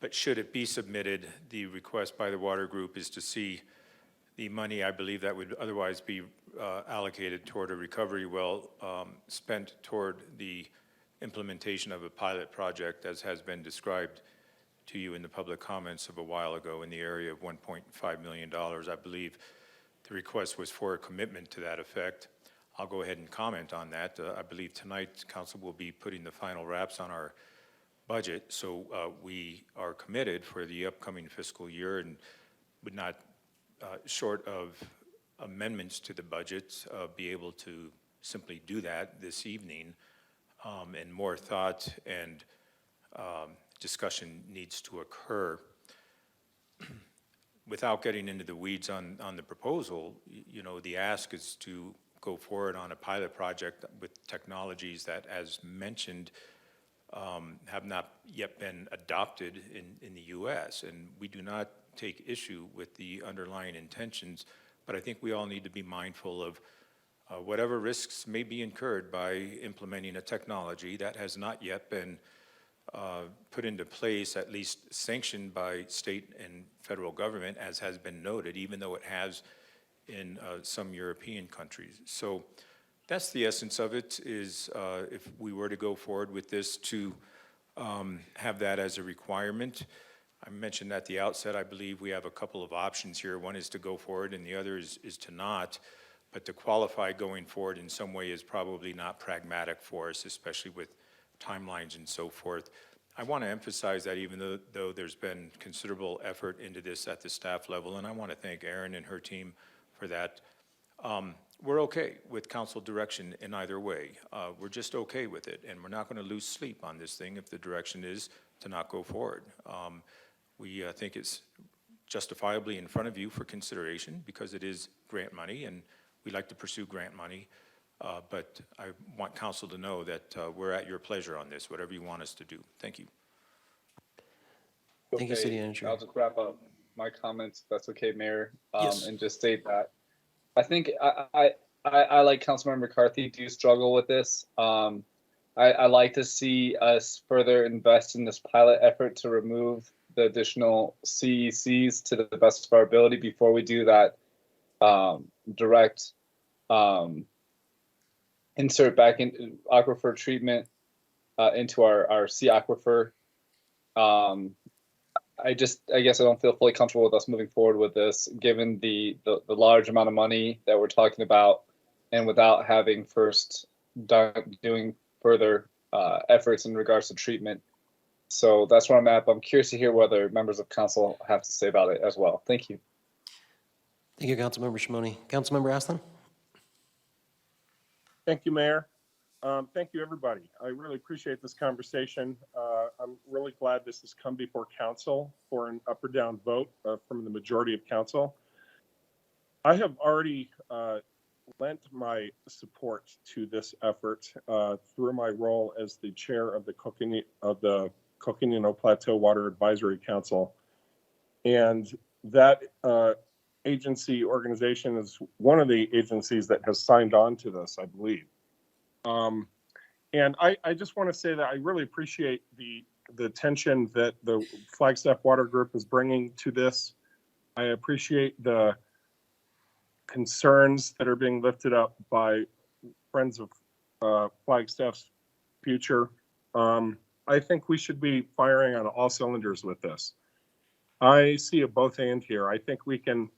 But should it be submitted, the request by the water group is to see the money, I believe, that would otherwise be allocated toward a recovery well spent toward the implementation of a pilot project, as has been described to you in the public comments of a while ago, in the area of $1.5 million. I believe the request was for a commitment to that effect. I'll go ahead and comment on that. I believe tonight council will be putting the final wraps on our budget, so we are committed for the upcoming fiscal year and would not, short of amendments to the budget, be able to simply do that this evening. And more thought and discussion needs to occur. Without getting into the weeds on the proposal, you know, the ask is to go forward on a pilot project with technologies that, as mentioned, have not yet been adopted in the U.S. And we do not take issue with the underlying intentions, but I think we all need to be mindful of whatever risks may be incurred by implementing a technology that has not yet been put into place, at least sanctioned by state and federal government, as has been noted, even though it has in some European countries. So that's the essence of it, is if we were to go forward with this, to have that as a requirement. I mentioned at the outset, I believe we have a couple of options here. One is to go forward and the other is to not. But to qualify going forward in some way is probably not pragmatic for us, especially with timelines and so forth. I want to emphasize that even though there's been considerable effort into this at the staff level, and I want to thank Erin and her team for that, we're okay with council direction in either way. We're just okay with it, and we're not going to lose sleep on this thing if the direction is to not go forward. We think it's justifiably in front of you for consideration because it is grant money, and we like to pursue grant money, but I want council to know that we're at your pleasure on this, whatever you want us to do. Thank you. Thank you, City Manager. I'll just wrap up my comments, if that's okay, Mayor, Yes. and just state that I think I like Councilmember McCarthy, do struggle with this. I like to see us further invest in this pilot effort to remove the additional CECs to the best of our ability before we do that direct insert back in aquifer treatment into our sea aquifer. I guess I don't feel fully comfortable with us moving forward with this, given the large amount of money that we're talking about, and without having first doing further efforts in regards to treatment. So that's where I'm at. But I'm curious to hear what other members of council have to say about it as well. Thank you. Thank you, Councilmember Shimoni. Councilmember Aslan? Thank you, Mayor. Thank you, everybody. I really appreciate this conversation. I'm really glad this has come before council for an up or down vote from the majority of council. I have already lent my support to this effort through my role as the chair of the Coconino Plateau Water Advisory Council. And that agency organization is one of the agencies that has signed on to this, I believe. And I just want to say that I really appreciate the attention that the Flagstaff Water Group is bringing to this. I appreciate the concerns that are being lifted up by Friends of Flagstaff's Future. I think we should be firing on all cylinders with this. I see a both and here. I think we can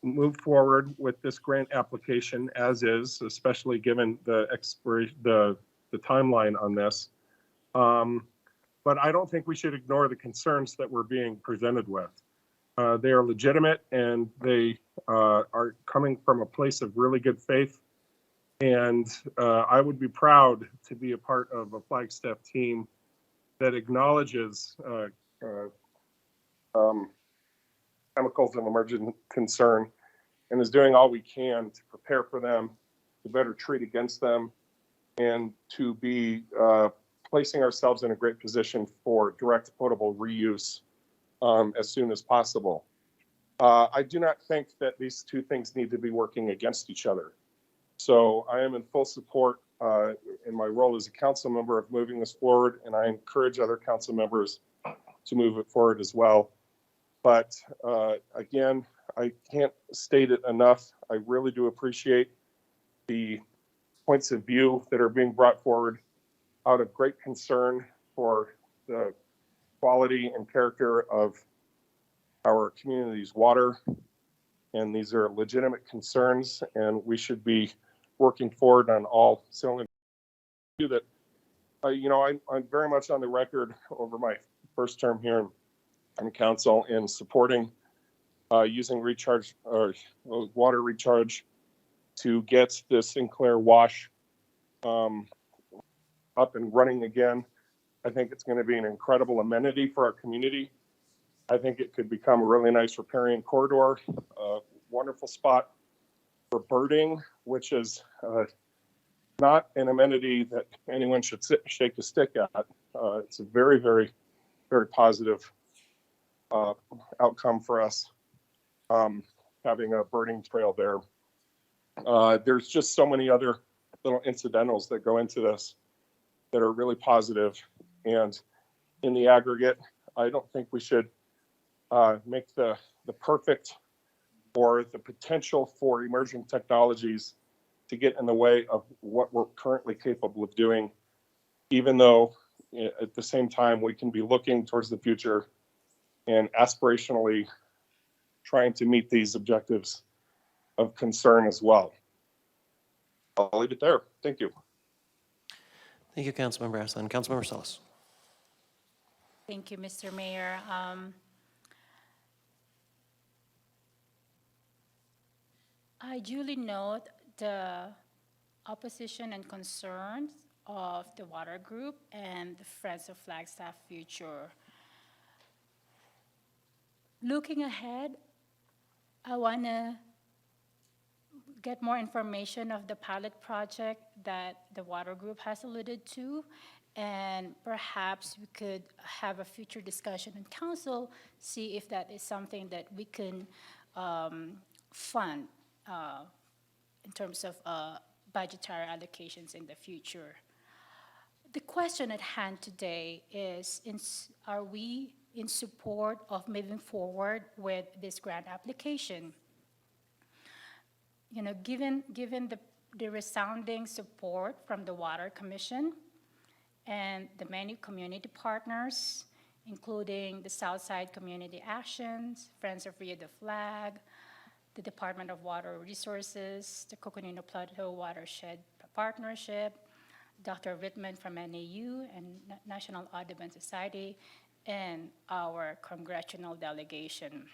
move forward with this grant application as is, especially given the timeline on this. But I don't think we should ignore the concerns that we're being presented with. They are legitimate, and they are coming from a place of really good faith. And I would be proud to be a part of a Flagstaff team that acknowledges chemicals of emergent concern and is doing all we can to prepare for them, to better treat against them, and to be placing ourselves in a great position for direct potable reuse as soon as possible. I do not think that these two things need to be working against each other. So I am in full support in my role as a council member of moving this forward, and I encourage other council members to move it forward as well. But again, I can't state it enough. I really do appreciate the points of view that are being brought forward out of great concern for the quality and character of our community's water. And these are legitimate concerns, and we should be working forward on all cylinders. That, I'm very much on the record over my first term here in council in supporting using recharge or water recharge to get the Sinclair wash up and running again. I think it's going to be an incredible amenity for our community. I think it could become a really nice riparian corridor, a wonderful spot for birding, which is not an amenity that anyone should shake a stick at. It's a very, very, very positive outcome for us having a birding trail there. There's just so many other little incidentals that go into this that are really positive. And in the aggregate, I don't think we should make the perfect or the potential for emerging technologies to get in the way of what we're currently capable of doing, even though at the same time we can be looking towards the future and aspirationally trying to meet these objectives of concern as well. I'll leave it there. Thank you. Thank you, Councilmember Aslan. Councilmember Salas. Thank you, Mr. Mayor. I duly note the opposition and concerns of the Water Group and the Friends of Flagstaff Future. Looking ahead, I want to get more information of the pilot project that the Water Group has alluded to, and perhaps we could have a future discussion in council, see if that is something that we can fund in terms of budgetary allocations in the future. The question at hand today is, are we in support of moving forward with this grant application? You know, given the resounding support from the Water Commission and the many community partners, including the Southside Community Actions, Friends of Rio de Flag, the Department of Water Resources, the Coconino Plateau Watershed Partnership, Dr. Rittman from NAU and National Audubon Society, and our congressional delegation.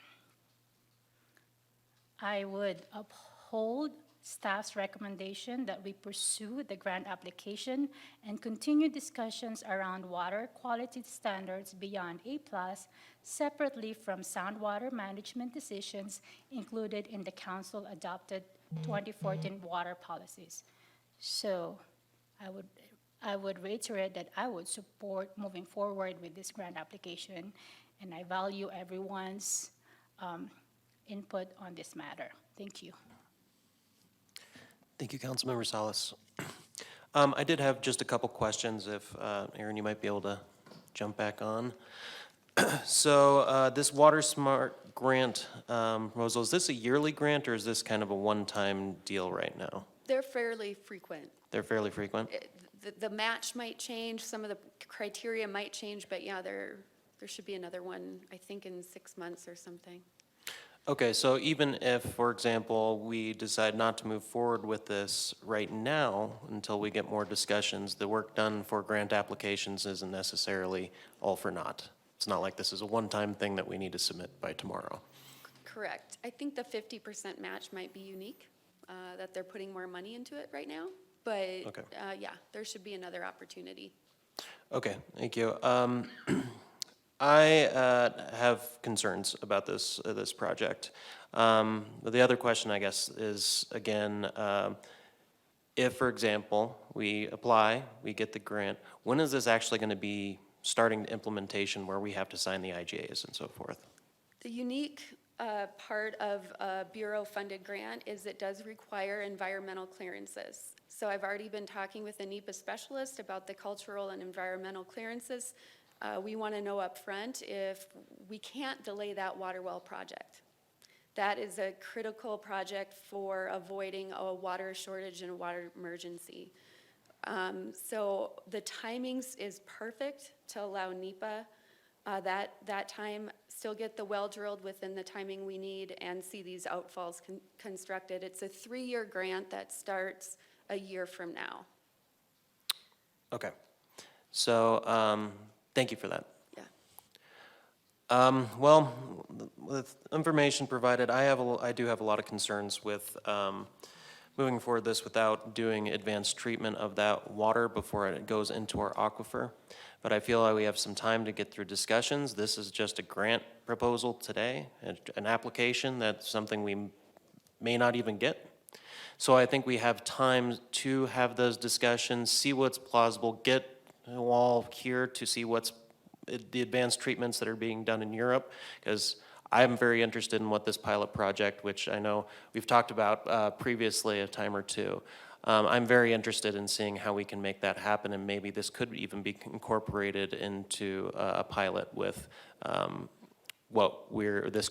I would uphold staff's recommendation that we pursue the grant application and continue discussions around water quality standards beyond A+, separately from sound water management decisions included in the council-adopted 2014 water policies. So I would reiterate that I would support moving forward with this grant application, and I value everyone's input on this matter. Thank you. Thank you, Councilmember Salas. I did have just a couple questions if, Aaron, you might be able to jump back on. So this Water Smart grant proposal, is this a yearly grant or is this kind of a one-time deal right now? They're fairly frequent. They're fairly frequent? The match might change, some of the criteria might change, but yeah, there should be another one, I think in 6 months or something. Okay, so even if, for example, we decide not to move forward with this right now until we get more discussions, the work done for grant applications isn't necessarily all for naught. It's not like this is a one-time thing that we need to submit by tomorrow. Correct. I think the 50% match might be unique, that they're putting more money into it right now. But, Okay. yeah, there should be another opportunity. Okay, thank you. I have concerns about this project. The other question, I guess, is, again, if, for example, we apply, we get the grant, when is this actually going to be starting the implementation where we have to sign the IGAs and so forth? The unique part of a Bureau-funded grant is it does require environmental clearances. So I've already been talking with a NEPA specialist about the cultural and environmental clearances. We want to know up front if we can't delay that water well project. That is a critical project for avoiding a water shortage and a water emergency. So the timings is perfect to allow NEPA that time, still get the well drilled within the timing we need and see these outfalls constructed. It's a 3-year grant that starts a year from now. Okay, so thank you for that. Yeah. Well, with information provided, I do have a lot of concerns with moving forward this without doing advanced treatment of that water before it goes into our aquifer. But I feel like we have some time to get through discussions. This is just a grant proposal today, an application that's something we may not even get. So I think we have time to have those discussions, see what's plausible, get all here to see what's the advanced treatments that are being done in Europe, because I'm very interested in what this pilot project, which I know we've talked about previously a time or two. I'm very interested in seeing how we can make that happen, and maybe this could even be incorporated into a pilot with this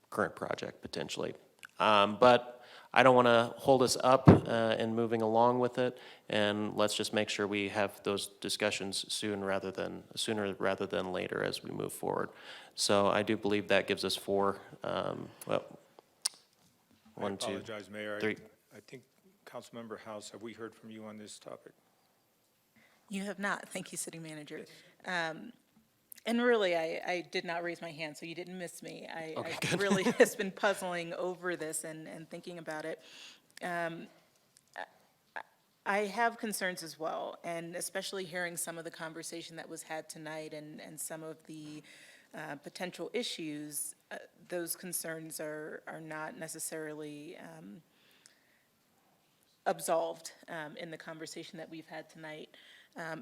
current project potentially. But I don't want to hold us up in moving along with it, and let's just make sure we have those discussions sooner rather than later as we move forward. So I do believe that gives us 4. One, two, I apologize, Mayor. 3. I think, Councilmember House, have we heard from you on this topic? You have not. Thank you, City Manager. And really, I did not raise my hand, so you didn't miss me. I really has been puzzling over this and thinking about it. I have concerns as well, and especially hearing some of the conversation that was had tonight and some of the potential issues, those concerns are not necessarily absolved in the conversation that we've had tonight.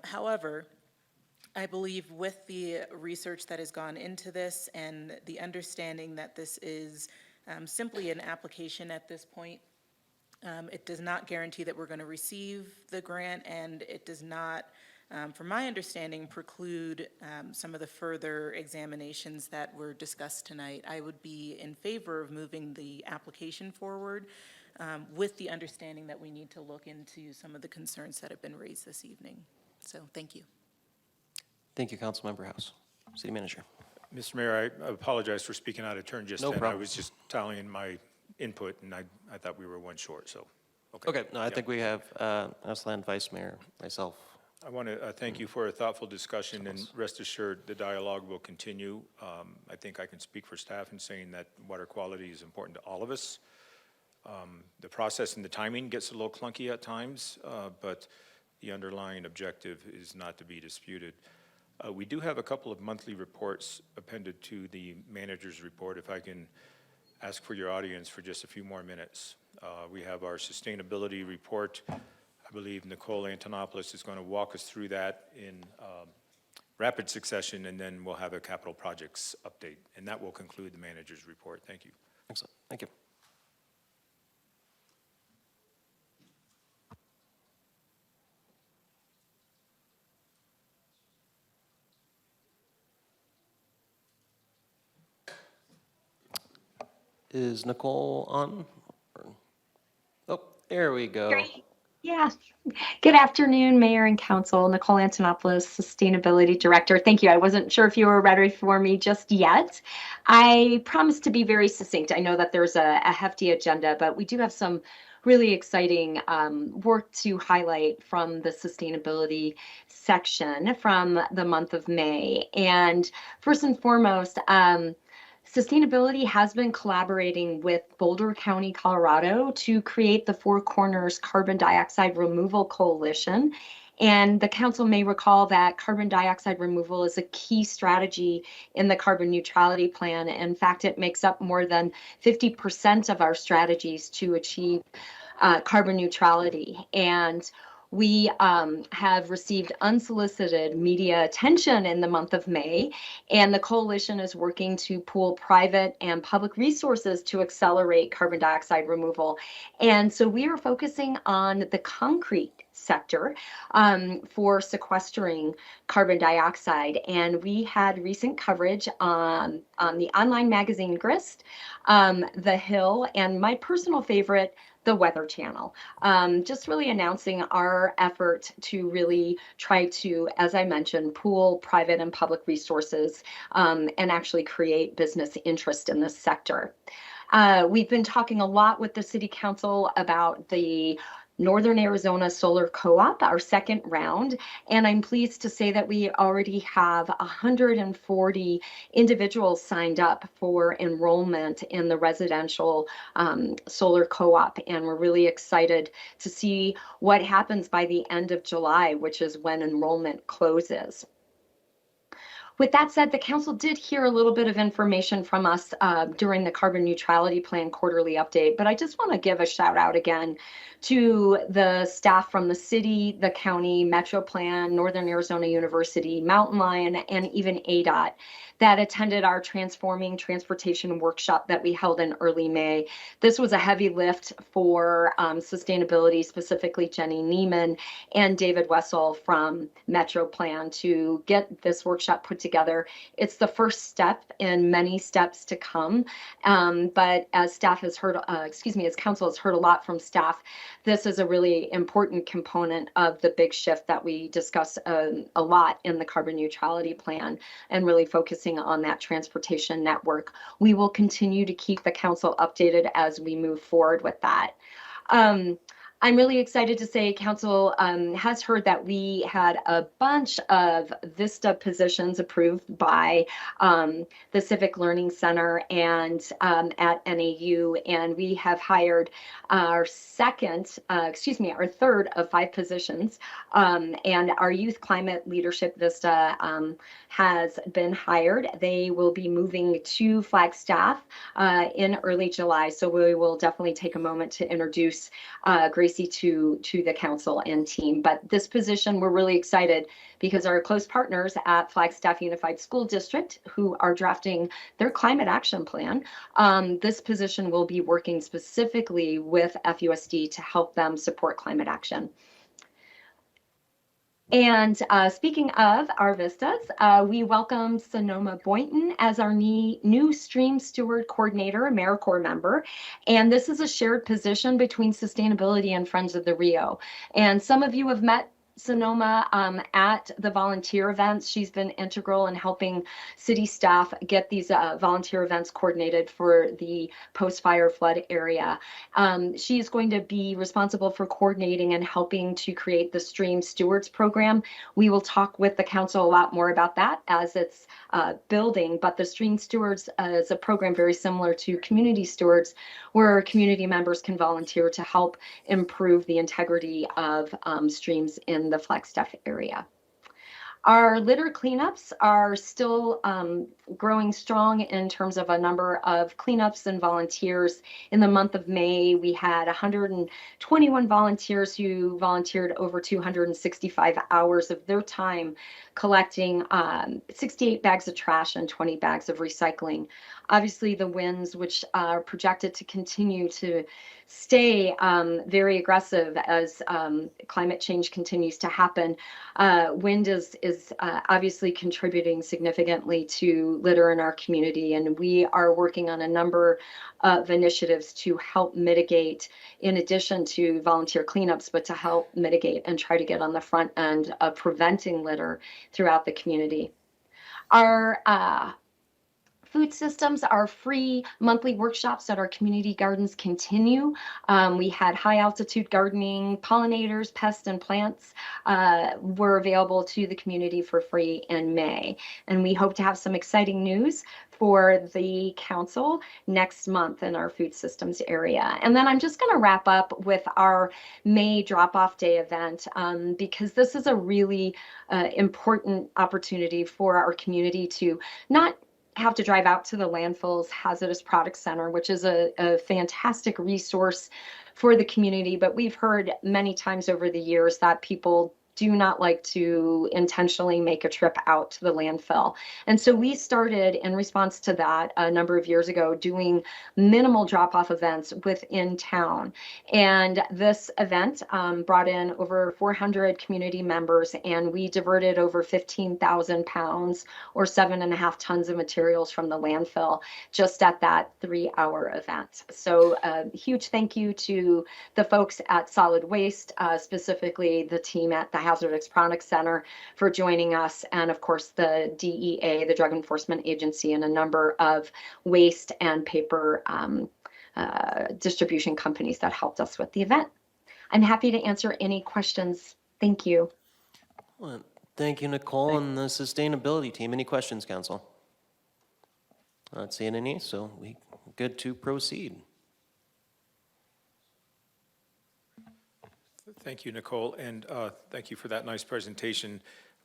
However, I believe with the research that has gone into this and the understanding that this is simply an application at this point, it does not guarantee that we're going to receive the grant, and it does not, from my understanding, preclude some of the further examinations that were discussed tonight. I would be in favor of moving the application forward with the understanding that we need to look into some of the concerns that have been raised this evening. So, thank you. Thank you, Councilmember House. City Manager. Mr. Mayor, I apologize for speaking out of turn just No then. problem. I was just tallying my input, and I thought we were one short, so. Okay, no, I think we have Aslan, Vice Mayor, myself. I want to thank you for a thoughtful discussion, and rest assured, the dialogue will continue. I think I can speak for staff in saying that water quality is important to all of us. The process and the timing gets a little clunky at times, but the underlying objective is not to be disputed. We do have a couple of monthly reports appended to the manager's report. If I can ask for your audience for just a few more minutes. We have our sustainability report. I believe Nicole Antonopoulos is going to walk us through that in rapid succession, and then we'll have a capital projects update. And that will conclude the manager's report. Thank you. Excellent. Thank you. Is Nicole on? Oh, there we go. Great. Yeah. Good afternoon, Mayor and Council. Nicole Antonopoulos, Sustainability Director. Thank you. I wasn't sure if you were ready for me just yet. I promise to be very succinct. I know that there's a hefty agenda, but we do have some really exciting work to highlight from the sustainability section from the month of May. And first and foremost, sustainability has been collaborating with Boulder County, Colorado to create the Four Corners Carbon Dioxide Removal Coalition. And the council may recall that carbon dioxide removal is a key strategy in the carbon neutrality plan. In fact, it makes up more than 50% of our strategies to achieve carbon neutrality. And we have received unsolicited media attention in the month of May, and the coalition is working to pool private and public resources to accelerate carbon dioxide removal. And so we are focusing on the concrete sector for sequestering carbon dioxide. And we had recent coverage on the online magazine Grist, The Hill, and my personal favorite, the Weather Channel, just really announcing our effort to really try to, as I mentioned, pool private and public resources and actually create business interest in this sector. We've been talking a lot with the City Council about the Northern Arizona Solar Co-op, our second round, and I'm pleased to say that we already have 140 individuals signed up for enrollment in the residential solar co-op, and we're really excited to see what happens by the end of July, which is when enrollment closes. With that said, the council did hear a little bit of information from us during the Carbon Neutrality Plan quarterly update, but I just want to give a shout out again to the staff from the city, the county, Metro Plan, Northern Arizona University, Mountain Lion, and even ADOT that attended our Transforming Transportation workshop that we held in early May. This was a heavy lift for sustainability, specifically Jenny Neiman and David Wessel from Metro Plan to get this workshop put together. It's the first step in many steps to come. But as staff has heard, as council has heard a lot from staff, this is a really important component of the big shift that we discuss a lot in the carbon neutrality plan and really focusing on that transportation network. We will continue to keep the council updated as we move forward with that. I'm really excited to say council has heard that we had a bunch of VISTA positions approved by the Civic Learning Center and at NAU, and we have hired our third of 5 positions, and our Youth Climate Leadership VISTA has been hired. They will be moving to Flagstaff in early July, so we will definitely take a moment to introduce Gracie to the council and team. But this position, we're really excited because our close partners at Flagstaff Unified School District, who are drafting their climate action plan, this position will be working specifically with FUSD to help them support climate action. And speaking of our vistas, we welcome Sonoma Boynton as our new Stream Steward Coordinator, AmeriCorps member. And this is a shared position between sustainability and Friends of the Rio. And some of you have met Sonoma at the volunteer events. She's been integral in helping city staff get these volunteer events coordinated for the post-fire flood area. She's going to be responsible for coordinating and helping to create the Stream Stewards program. We will talk with the council a lot more about that as it's building, but the Stream Stewards is a program very similar to Community Stewards, where community members can volunteer to help improve the integrity of streams in the Flagstaff area. Our litter cleanups are still growing strong in terms of a number of cleanups and volunteers. In the month of May, we had 121 volunteers who volunteered over 265 hours of their time collecting 68 bags of trash and 20 bags of recycling. Obviously, the winds, which are projected to continue to stay very aggressive as climate change continues to happen, wind is obviously contributing significantly to litter in our community, and we are working on a number of initiatives to help mitigate, in addition to volunteer cleanups, but to help mitigate and try to get on the front end of preventing litter throughout the community. Our food systems, our free monthly workshops at our community gardens continue. We had high altitude gardening, pollinators, pests, and plants were available to the community for free in May. And we hope to have some exciting news for the council next month in our food systems area. And then I'm just going to wrap up with our May drop-off day event because this is a really important opportunity for our community to not have to drive out to the landfill's hazardous products center, which is a fantastic resource for the community. But we've heard many times over the years that people do not like to intentionally make a trip out to the landfill. And so we started in response to that a number of years ago doing minimal drop-off events within town. And this event brought in over 400 community members, and we diverted over 15,000 pounds or 7.5 tons of materials from the landfill just at that 3-hour event. So a huge thank you to the folks at Solid Waste, specifically the team at the Hazardous Products Center for joining us, and of course the DEA, the Drug Enforcement Agency, and a number of waste and paper distribution companies that helped us with the event. I'm happy to answer any questions. Thank you. Well, thank you, Nicole, and the sustainability team. Any questions, council? Not seeing any, so we good to proceed. Thank you, Nicole, and thank you for that nice presentation.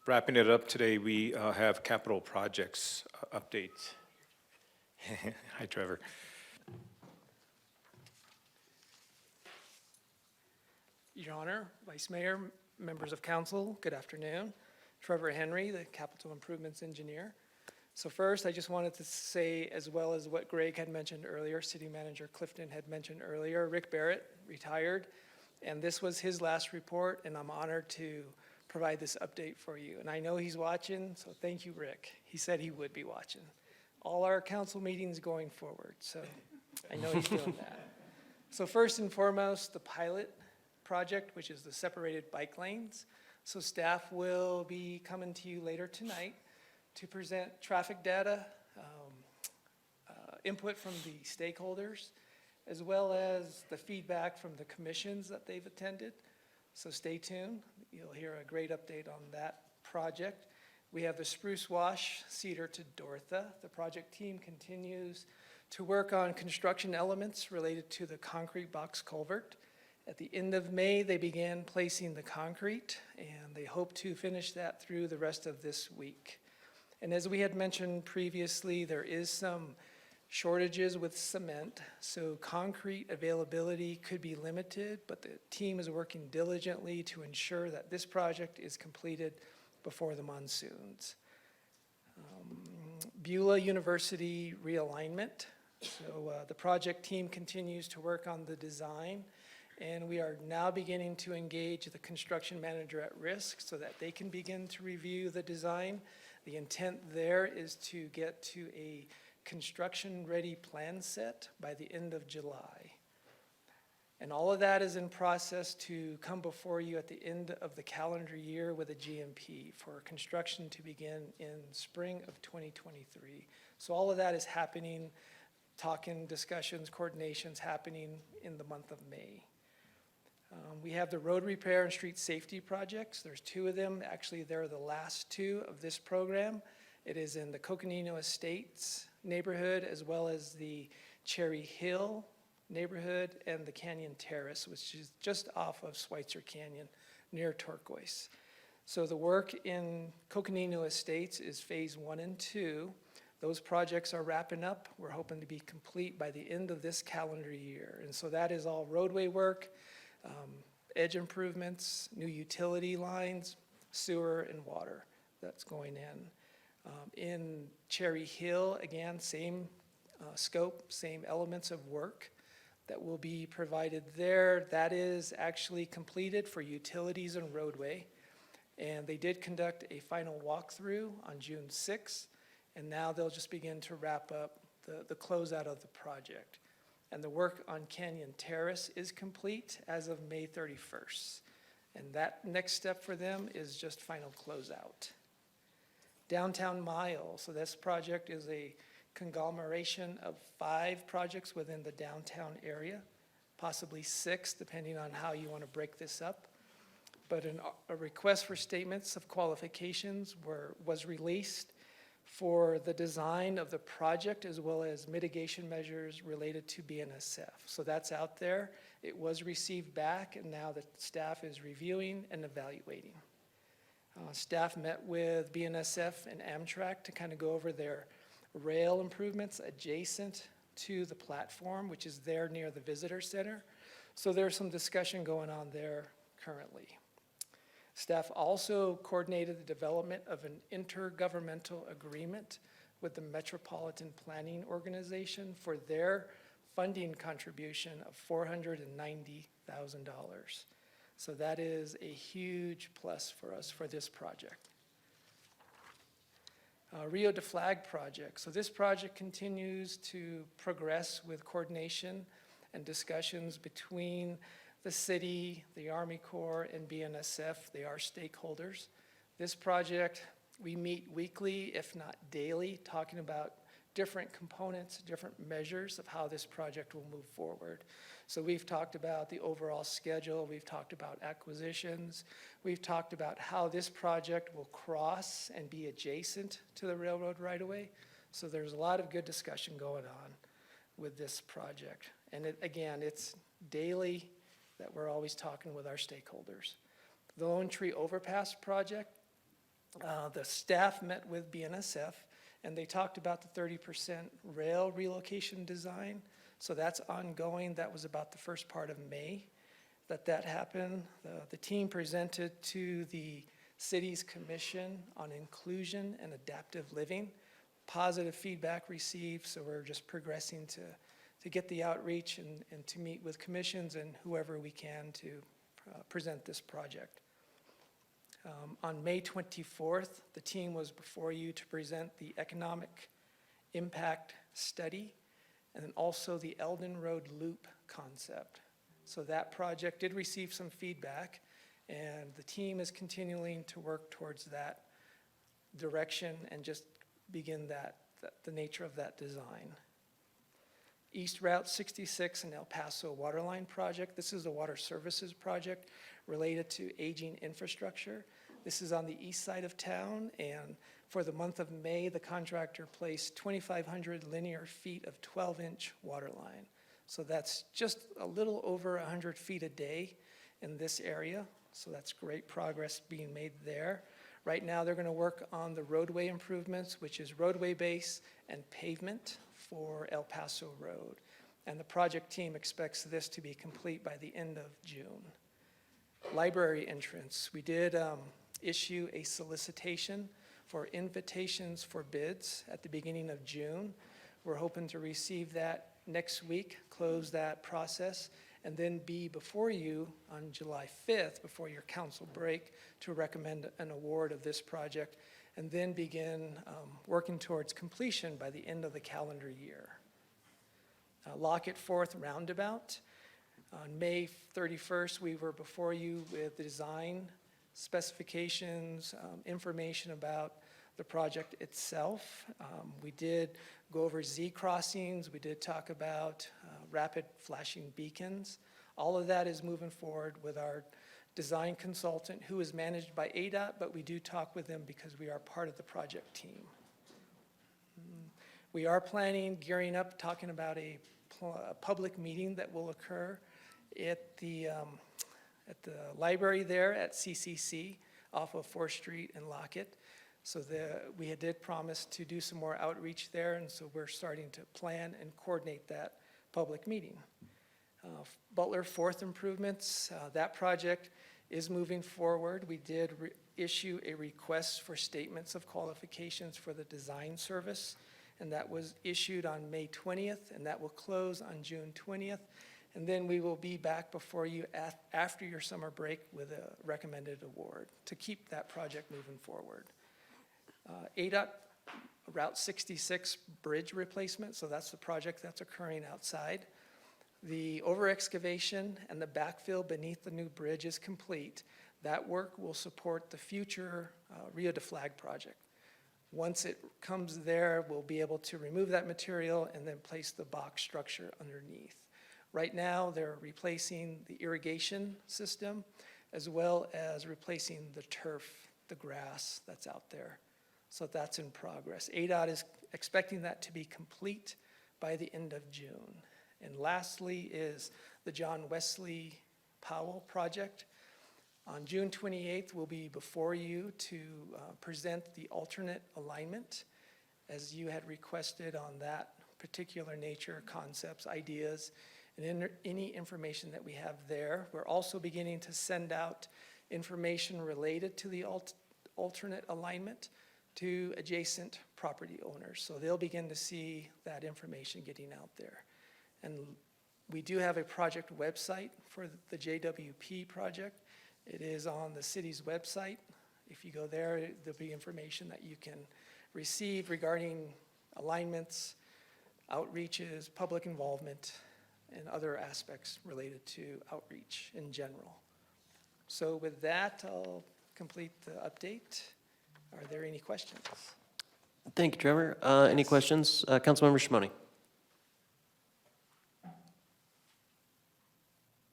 Wrapping it up today, we have capital projects updates. Hi, Trevor. Your Honor, Vice Mayor, members of council, good afternoon. Trevor Henry, the Capital Improvements Engineer. So first, I just wanted to say, as well as what Greg had mentioned earlier, City Manager Clifton had mentioned earlier, Rick Barrett retired, and this was his last report, and I'm honored to provide this update for you. And I know he's watching, so thank you, Rick. He said he would be watching all our council meetings going forward, so I know he's doing that. So first and foremost, the pilot project, which is the separated bike lanes. So staff will be coming to you later tonight to present traffic data, input from the stakeholders, as well as the feedback from the commissions that they've attended. So stay tuned. You'll hear a great update on that project. We have the Spruce Wash Cedar to Dortha. The project team continues to work on construction elements related to the concrete box culvert. At the end of May, they began placing the concrete, and they hope to finish that through the rest of this week. And as we had mentioned previously, there is some shortages with cement, so concrete availability could be limited, but the team is working diligently to ensure that this project is completed before the monsoons. Beulah University realignment. So the project team continues to work on the design, and we are now beginning to engage the construction manager at risk so that they can begin to review the design. The intent there is to get to a construction-ready plan set by the end of July. And all of that is in process to come before you at the end of the calendar year with a GMP for construction to begin in spring of 2023. So all of that is happening, talking, discussions, coordinations happening in the month of May. We have the road repair and street safety projects. There's 2 of them. Actually, they're the last 2 of this program. It is in the Coconino Estates neighborhood, as well as the Cherry Hill neighborhood and the Canyon Terrace, which is just off of Schweitzer Canyon near Turquoise. So the work in Coconino Estates is phase 1 and 2. Those projects are wrapping up. We're hoping to be complete by the end of this calendar year. And so that is all roadway work, edge improvements, new utility lines, sewer and water that's going in. In Cherry Hill, again, same scope, same elements of work that will be provided there. That is actually completed for utilities and roadway. And they did conduct a final walkthrough on June 6th, and now they'll just begin to wrap up the closeout of the project. And the work on Canyon Terrace is complete as of May 31st. And that next step for them is just final closeout. Downtown Mile, so this project is a conglomeration of 5 projects within the downtown area, possibly 6, depending on how you want to break this up. But a request for statements of qualifications was released for the design of the project as well as mitigation measures related to BNSF. So that's out there. It was received back, and now the staff is reviewing and evaluating. Staff met with BNSF and Amtrak to kind of go over their rail improvements adjacent to the platform, which is there near the visitor center. So there's some discussion going on there currently. Staff also coordinated the development of an intergovernmental agreement with the Metropolitan Planning Organization for their funding contribution of $490,000. So that is a huge plus for us for this project. Rio de Flag project. So this project continues to progress with coordination and discussions between the city, the Army Corps, and BNSF. They are stakeholders. This project, we meet weekly, if not daily, talking about different components, different measures of how this project will move forward. So we've talked about the overall schedule, we've talked about acquisitions, we've talked about how this project will cross and be adjacent to the railroad right-of-way. So there's a lot of good discussion going on with this project. And again, it's daily that we're always talking with our stakeholders. The Lone Tree Overpass project, the staff met with BNSF and they talked about the 30% rail relocation design. So that's ongoing. That was about the first part of May that happened. The team presented to the city's commission on inclusion and adaptive living. Positive feedback received, so we're just progressing to get the outreach and to meet with commissions and whoever we can to present this project. On May 24th, the team was before you to present the economic impact study and then also the Eldon Road Loop concept. So that project did receive some feedback, and the team is continuing to work towards that direction and just begin the nature of that design. East Route 66 and El Paso Waterline project. This is a water services project related to aging infrastructure. This is on the east side of town, and for the month of May, the contractor placed 2,500 linear feet of 12-inch water line. So that's just a little over 100 feet a day in this area. So that's great progress being made there. Right now, they're going to work on the roadway improvements, which is roadway base and pavement for El Paso Road. And the project team expects this to be complete by the end of June. Library entrance. We did issue a solicitation for invitations for bids at the beginning of June. We're hoping to receive that next week, close that process, and then be before you on July 5th, before your council break, to recommend an award of this project, and then begin working towards completion by the end of the calendar year. Lockett Fourth Roundabout. On May 31st, we were before you with the design specifications, information about the project itself. We did go over Z crossings. We did talk about rapid flashing beacons. All of that is moving forward with our design consultant, who is managed by ADOT, but we do talk with them because we are part of the project team. We are planning, gearing up, talking about a public meeting that will occur at the library there at CCC off of 4th Street in Lockett. So we did promise to do some more outreach there, and so we're starting to plan and coordinate that public meeting. Butler Fourth Improvements, that project is moving forward. We did issue a request for statements of qualifications for the design service, and that was issued on May 20th, and that will close on June 20th. And then we will be back before you after your summer break with a recommended award to keep that project moving forward. ADOT Route 66 bridge replacement, so that's the project that's occurring outside. The over-excavation and the backfill beneath the new bridge is complete. That work will support the future Rio de Flag project. Once it comes there, we'll be able to remove that material and then place the box structure underneath. Right now, they're replacing the irrigation system as well as replacing the turf, the grass that's out there. So that's in progress. ADOT is expecting that to be complete by the end of June. And lastly is the John Wesley Powell project. On June 28th, we'll be before you to present the alternate alignment as you had requested on that particular nature, concepts, ideas, and any information that we have there. We're also beginning to send out information related to the alternate alignment to adjacent property owners. So they'll begin to see that information getting out there. And we do have a project website for the JWP project. It is on the city's website. If you go there, there'll be information that you can receive regarding alignments, outreaches, public involvement, and other aspects related to outreach in general. So with that, I'll complete the update. Are there any questions? Thank you, Trevor. Any questions? Councilmember Shimoni.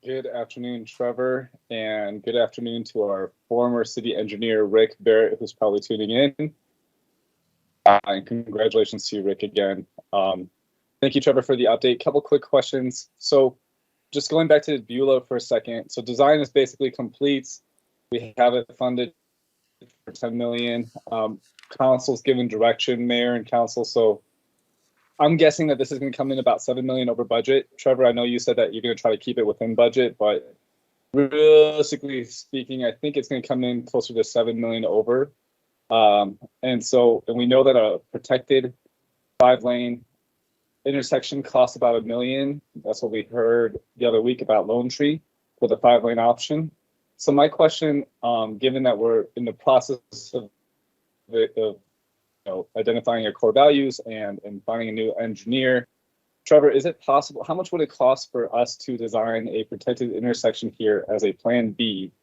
Good afternoon, Trevor, and good afternoon to our former city engineer, Rick Barrett, who's probably tuning in. And congratulations to you, Rick, again. Thank you, Trevor, for the update. Couple quick questions. So just going back to Beulah for a second. So design is basically complete. We have it funded for $10 million. Council's given direction, mayor and council. So I'm guessing that this is going to come in about $7 million over budget. Trevor, I know you said that you're going to try to keep it within budget, but realistically speaking, I think it's going to come in closer to $7 million over. And we know that a protected 5-lane intersection costs about $1 million. That's what we heard the other week about Lone Tree with a 5-lane option. So my question, given that we're in the process of identifying your core values and finding a new engineer, Trevor, is it possible, how much would it cost for us to design a protected intersection here as a plan B?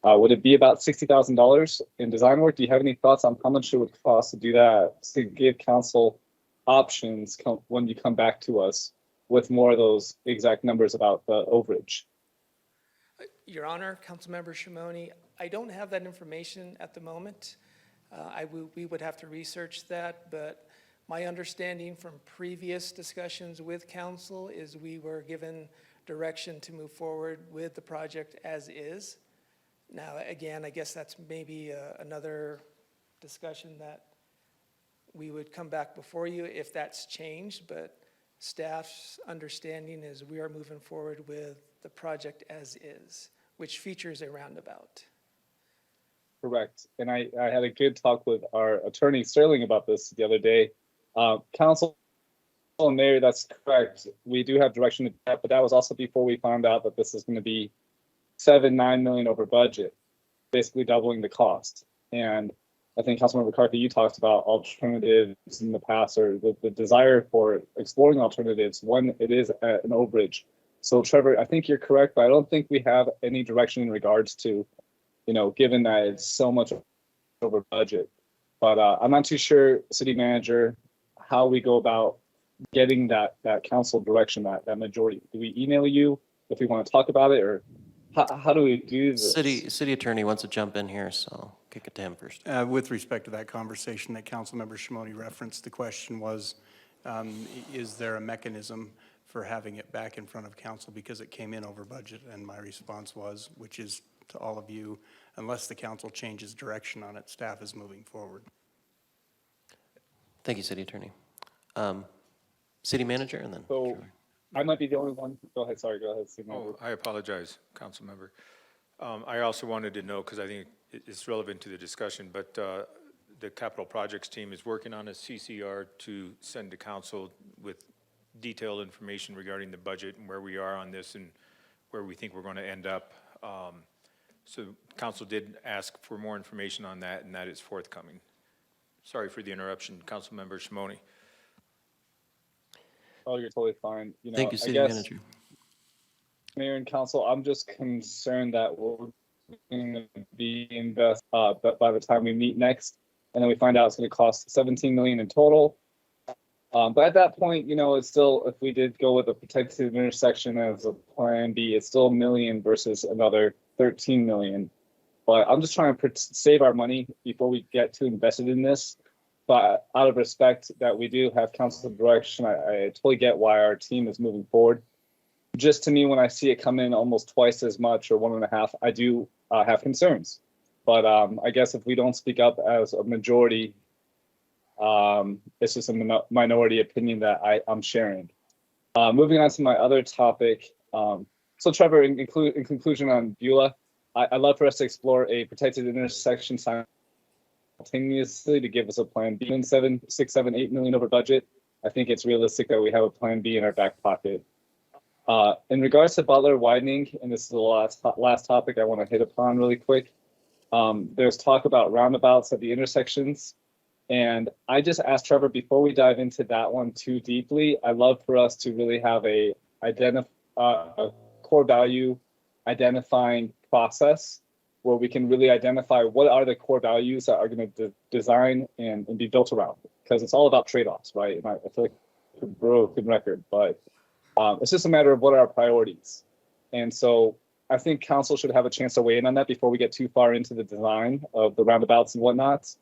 Would it be about $60,000 in design work? Do you have any thoughts on how much it would cost to do that, to give council options when you come back to us with more of those exact numbers about the overage? Your Honor, Councilmember Shimoni, I don't have that information at the moment. We would have to research that, but my understanding from previous discussions with council is we were given direction to move forward with the project as is. Now, again, I guess that's maybe another discussion that we would come back before you if that's changed, but staff's understanding is we are moving forward with the project as is, which features a roundabout. Correct. And I had a good talk with our attorney Sterling about this the other day. Council and Mayor, that's correct. We do have direction to that, but that was also before we found out that this is going to be $7-9 million over budget, basically doubling the cost. And I think Councilmember McCarthy, you talked about alternatives in the past, or the desire for exploring alternatives when it is an overage. So Trevor, I think you're correct, but I don't think we have any direction in regards to, given that it's so much over budget. But I'm not too sure, city manager, how we go about getting that council direction, that majority. Do we email you if we want to talk about it, or how do we do this? City attorney wants to jump in here, so I'll kick it to him first. With respect to that conversation that Councilmember Shimoni referenced, the question was, is there a mechanism for having it back in front of council because it came in over budget? And my response was, which is to all of you, unless the council changes direction on it, staff is moving forward. Thank you, city attorney. City manager, and then. So I might be the only one. Go ahead. Sorry. Go ahead. City manager. Oh, I apologize, council member. I also wanted to know, because I think it's relevant to the discussion, but the capital projects team is working on a CCR to send to council with detailed information regarding the budget and where we are on this and where we think we're going to end up. So council did ask for more information on that, and that is forthcoming. Sorry for the interruption, Councilmember Shimoni. Oh, you're totally fine. Thank you, city manager. Mayor and council, I'm just concerned that we're going to be invested by the time we meet next. and then we find out it's going to cost 17 million in total. But at that point, you know, it's still, if we did go with a protected intersection as a plan B, it's still $1 million versus another 13 million. But I'm just trying to save our money before we get too invested in this. But out of respect that we do have council direction, I totally get why our team is moving forward. Just to me, when I see it come in almost twice as much or 1.5, I do have concerns. But I guess if we don't speak up as a majority, it's just a minority opinion that I'm sharing. Moving on to my other topic. So Trevor, in conclusion on Beulah, I'd love for us to explore a protected intersection simultaneously to give us a plan B. 7, 6, 7, 8 million over budget. I think it's realistic that we have a plan B in our back pocket. In regards to Butler widening, and this is the last topic I want to hit upon really quick. There's talk about roundabouts at the intersections. And I just asked Trevor, before we dive into that one too deeply, I'd love for us to really have a core value identifying process where we can really identify what are the core values that are going to design and be built around. Because it's all about trade-offs, right? And I feel like a broken record, but it's just a matter of what are our priorities. And so I think council should have a chance to weigh in on that before we get too far into the design of the roundabouts and whatnot.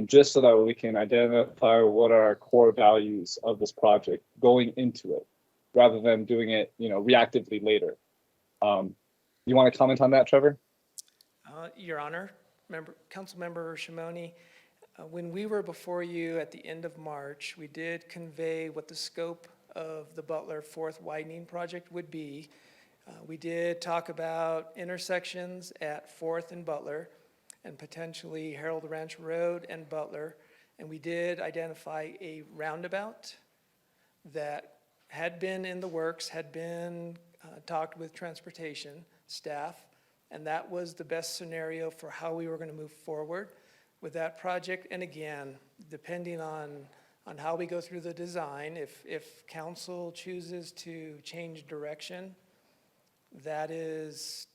Just so that we can identify what are our core values of this project going into it, rather than doing it, you know, reactively later. You want to comment on that, Trevor? Your Honor, Councilmember Shimoni, when we were before you at the end of March, we did convey what the scope of the Butler 4th widening project would be. We did talk about intersections at 4th and Butler, and potentially Harold Ranch Road and Butler. And we did identify a roundabout that had been in the works, had been talked with transportation staff, and that was the best scenario for how we were going to move forward with that project. And again, depending on how we go through the design, if council chooses to change direction, that is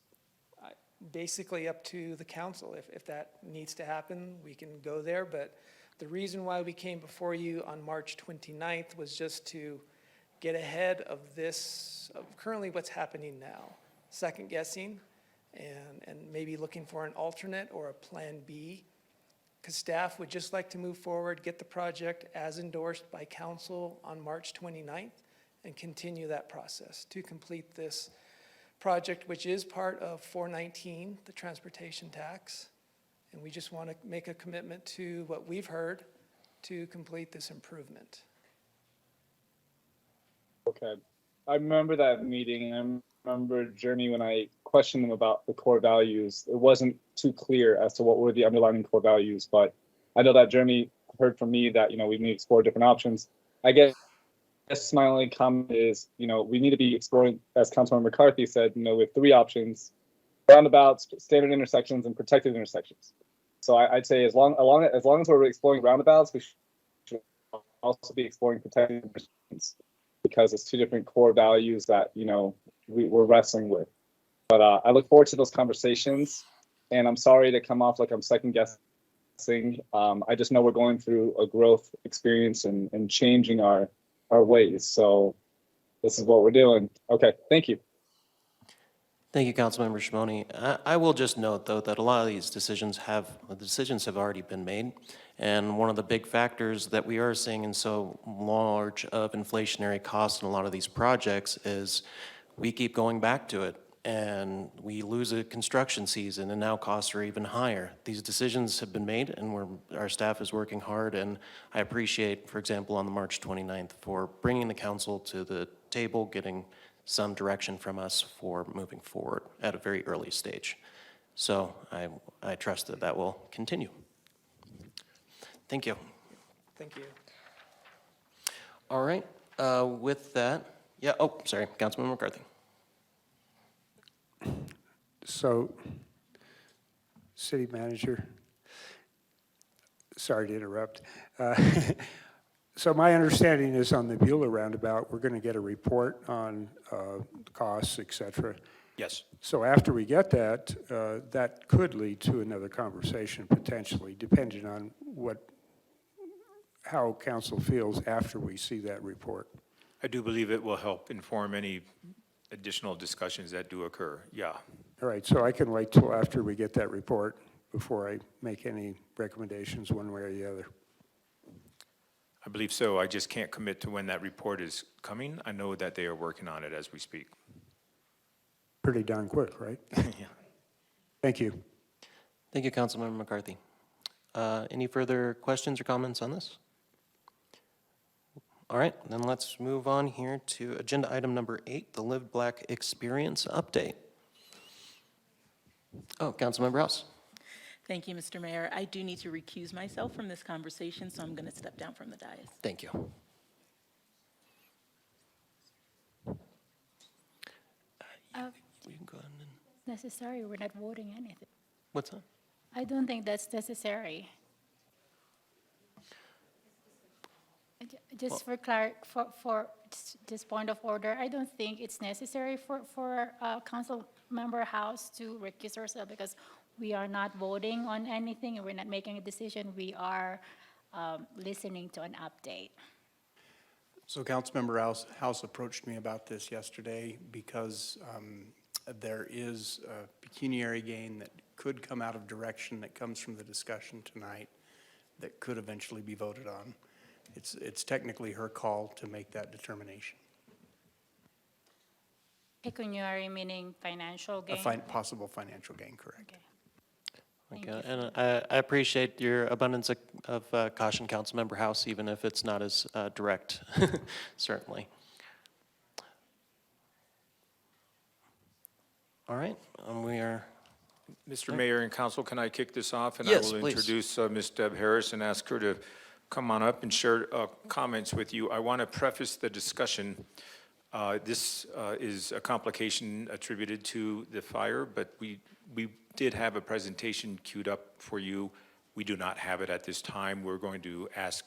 basically up to the council. If that needs to happen, we can go there. But the reason why we came before you on March 29th was just to get ahead of this, of currently what's happening now, second guessing and maybe looking for an alternate or a plan B, because staff would just like to move forward, get the project as endorsed by council on March 29th and continue that process to complete this project, which is part of 419, the transportation tax. And we just want to make a commitment to what we've heard to complete this improvement. Okay. I remember that meeting. I remember Jeremy, when I questioned him about the core values, it wasn't too clear as to what were the underlying core values, but I know that Jeremy heard from me that, you know, we need to explore different options. I guess my only comment is, you know, we need to be exploring, as Councilmember McCarthy said, you know, with 3 options: roundabouts, standard intersections, and protected intersections. So I'd say as long as we're exploring roundabouts, we should also be exploring protected intersections, because it's 2 different core values that, you know, we're wrestling with. But I look forward to those conversations, and I'm sorry to come off like I'm second guessing. I just know we're going through a growth experience and changing our ways. So this is what we're doing. Okay, thank you. Thank you, Councilmember Shimoni. I will just note, though, that a lot of these decisions have already been made. And one of the big factors that we are seeing in so large of inflationary costs in a lot of these projects is we keep going back to it. And we lose a construction season, and now costs are even higher. These decisions have been made, and our staff is working hard. And I appreciate, for example, on the March 29th, for bringing the council to the table, getting some direction from us for moving forward at a very early stage. So I trust that that will continue. Thank you. Thank you. All right. With that, sorry, Councilman McCarthy. So, City Manager, sorry to interrupt. So my understanding is on the Beulah roundabout, we're going to get a report on costs, et cetera, Yes. So after we get that, that could lead to another conversation potentially, depending on how council feels after we see that report. I do believe it will help inform any additional discussions that do occur, yeah. All right, so I can wait till after we get that report before I make any recommendations one way or the other. I believe so. I just can't commit to when that report is coming. I know that they are working on it as we speak. Pretty darn quick, right? Yeah. Thank you. Thank you, Councilmember McCarthy. Any further questions or comments on this? All right, then let's move on here to agenda item number 8, the Live Black Experience Update. Oh, Councilmember House. Thank you, Mr. Mayor. I do need to recuse myself from this conversation, so I'm going to step down from the dais. Thank you. You can go ahead and, Necessary, we're not voting anything. what's that? I don't think that's necessary. Just for this point of order, I don't think it's necessary for Council Member House to recuse herself because we are not voting on anything and we're not making a decision. We are listening to an update. So Councilmember House approached me about this yesterday because there is a pecuniary gain that could come out of direction that comes from the discussion tonight that could eventually be voted on. It's technically her call to make that determination. Pecuniary meaning financial gain? Possible financial gain, correct. Okay. Okay, and I appreciate your abundance of caution, Councilmember House, even if it's not as direct, certainly. All right, we are. Mr. Mayor and Council, can I kick this off? And Yes, I will please. introduce Ms. Deb Harris and ask her to come on up and share comments with you. I want to preface the discussion. This is a complication attributed to the fire, but we did have a presentation queued up for you. We do not have it at this time. We're going to ask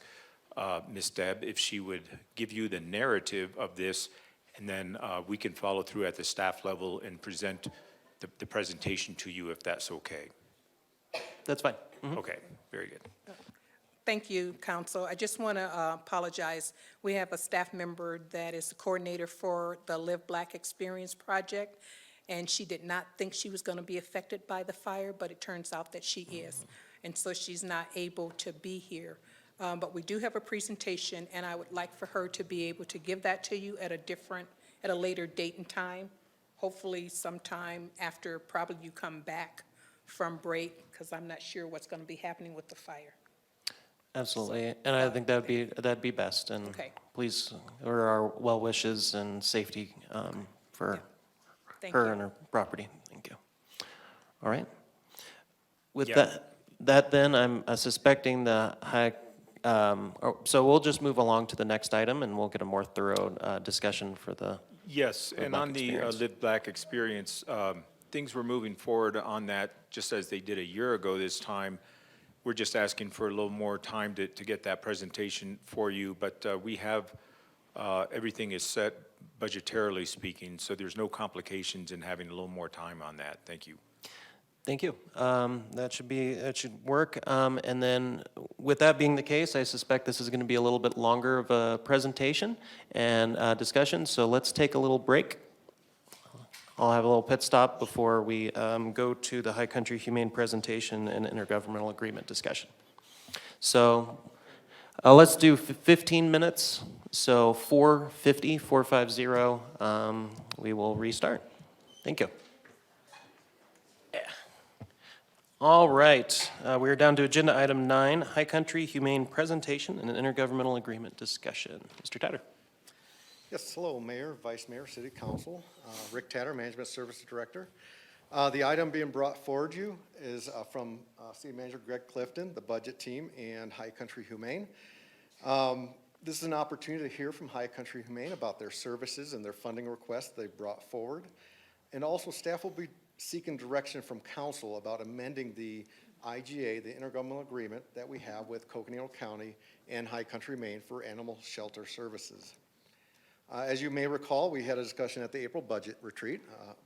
Ms. Deb if she would give you the narrative of this, and then we can follow through at the staff level and present the presentation to you if that's okay. That's fine. Mm-hmm. Okay, very good. Thank you, Council. I just want to apologize. We have a staff member that is the coordinator for the Live Black Experience Project, and she did not think she was going to be affected by the fire, but it turns out that she is. And so she's not able to be here. But we do have a presentation, and I would like for her to be able to give that to you at a later date and time, hopefully sometime after probably you come back from break, because I'm not sure what's going to be happening with the fire. Absolutely, and I think that'd be best, and Okay. please, or our well wishes and safety for Thank her you. and her property. Thank you. All right. With Yeah. that then, I'm suspecting the high, so we'll just move along to the next item, and we'll get a more thorough discussion for the. Yes, Live and Black on the experience. Live Black experience, things were moving forward on that, just as they did a year ago this time. We're just asking for a little more time to get that presentation for you, but we have, everything is set budgetarily speaking, so there's no complications in having a little more time on that. Thank you. Thank you. That should work. And then with that being the case, I suspect this is going to be a little bit longer of a presentation and discussion. So let's take a little break. I'll have a little pit stop before we go to the High Country Humane presentation and intergovernmental agreement discussion. So let's do 15 minutes. So 4:50, we will restart. Thank you. All right, we're down to agenda item 9, High Country Humane presentation and an intergovernmental agreement discussion. Mr. Tatter. Yes, hello, Mayor, Vice Mayor, City Council. Rick Tatter, Management Services Director. The item being brought forward you is from City Manager Greg Clifton, the budget team, and High Country Humane. This is an opportunity to hear from High Country Humane about their services and their funding requests they brought forward. And also, staff will be seeking direction from council about amending the IGA, the intergovernmental agreement that we have with Coconino County and High Country Humane for animal shelter services. As you may recall, we had a discussion at the April budget retreat,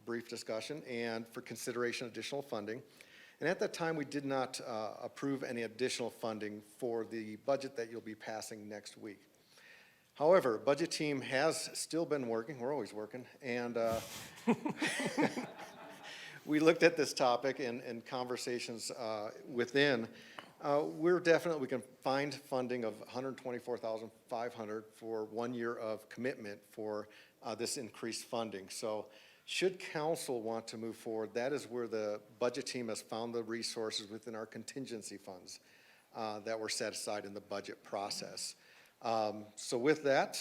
brief discussion, and for consideration additional funding. And at that time, we did not approve any additional funding for the budget that you'll be passing next week. However, budget team has still been working, we're always working, and we looked at this topic and conversations within. We can find funding of $124,500 for 1 year of commitment for this increased funding. So should council want to move forward, that is where the budget team has found the resources within our contingency funds that were set aside in the budget process. So with that,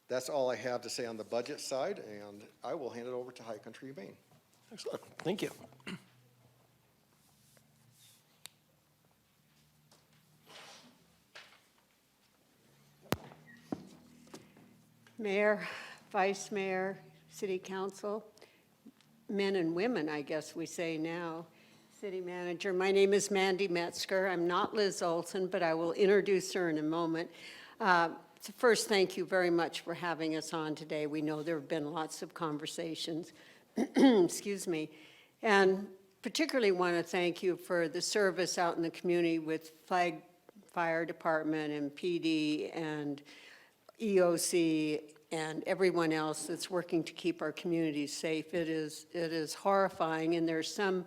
that's all I have to say on the budget side, and I will hand it over to High Country Humane. Excellent. Thank you. Mayor, Vice Mayor, City Council, men and women, I guess we say now, City Manager. My name is Mandy Metzger. I'm not Liz Olson, but I will introduce her in a moment. So first, thank you very much for having us on today. We know there have been lots of conversations, excuse me, and particularly want to thank you for the service out in the community with Fire Department and PD and EOC and everyone else that's working to keep our communities safe. It is horrifying, and there's some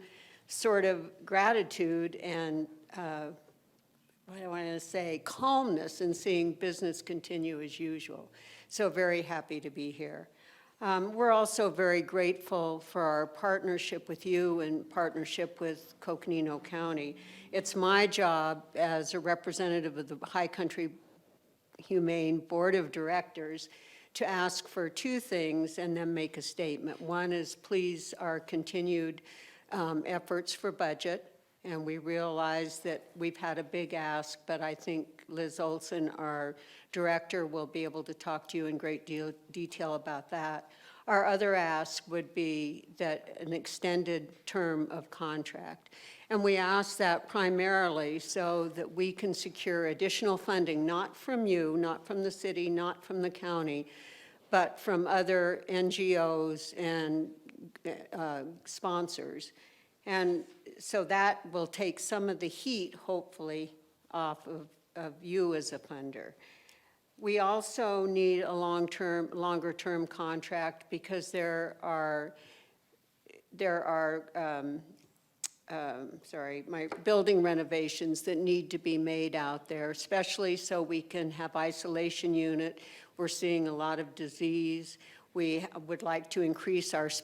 sort of gratitude and what do I want to say, calmness in seeing business continue as usual. So very happy to be here. We're also very grateful for our partnership with you and partnership with Coconino County. It's my job as a representative of the High Country Humane Board of Directors to ask for two things and then make a statement. One is please our continued efforts for budget, and we realize that we've had a big ask, but I think Liz Olson, our director, will be able to talk to you in great detail about that. Our other ask would be that an extended term of contract. And we ask that primarily so that we can secure additional funding, not from you, not from the city, not from the county, but from other NGOs and sponsors. And so that will take some of the heat, hopefully, off of you as a funder. We also need a longer-term contract because there are building renovations that need to be made out there, especially so we can have isolation unit. We're seeing a lot of disease. We would like to increase our space.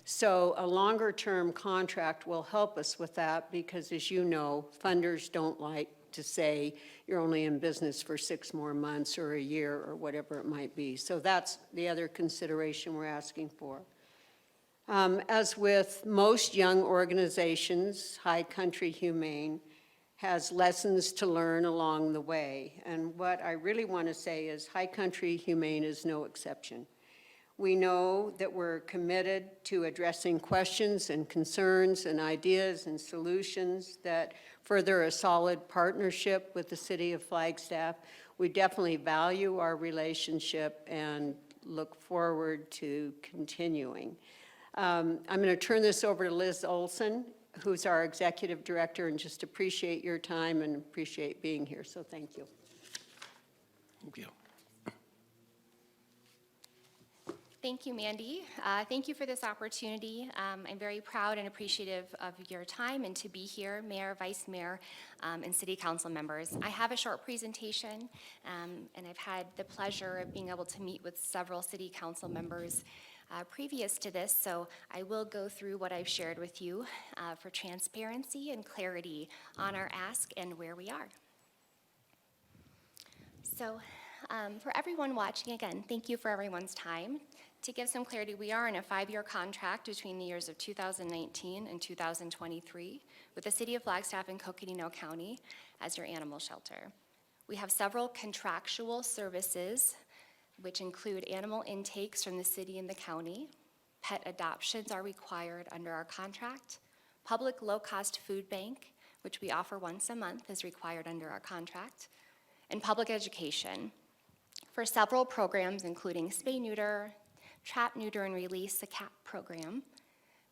So a longer-term contract will help us with that because, as you know, funders don't like to say you're only in business for 6 more months or a year or whatever it might be. So that's the other consideration we're asking for. As with most young organizations, High Country Humane has lessons to learn along the way. And what I really want to say is High Country Humane is no exception. We know that we're committed to addressing questions and concerns and ideas and solutions that further a solid partnership with the city of Flagstaff. We definitely value our relationship and look forward to continuing. I'm going to turn this over to Liz Olson, who's our executive director, and just appreciate your time and appreciate being here. So thank you. Thank you. Thank you, Mandy. Thank you for this opportunity. I'm very proud and appreciative of your time and to be here, Mayor, Vice Mayor, and City Council members. I have a short presentation, and I've had the pleasure of being able to meet with several City Council members previous to this, so I will go through what I've shared with you for transparency and clarity on our ask and where we are. So for everyone watching, again, thank you for everyone's time. To give some clarity, we are in a 5-year contract between the years of 2019 and 2023 with the City of Flagstaff and Coconino County as your animal shelter. We have several contractual services, which include animal intakes from the city and the county. Pet adoptions are required under our contract. Public low-cost food bank, which we offer once a month, is required under our contract. And public education. for several programs, including spay neuter, trap, neuter, and release, the CAP program,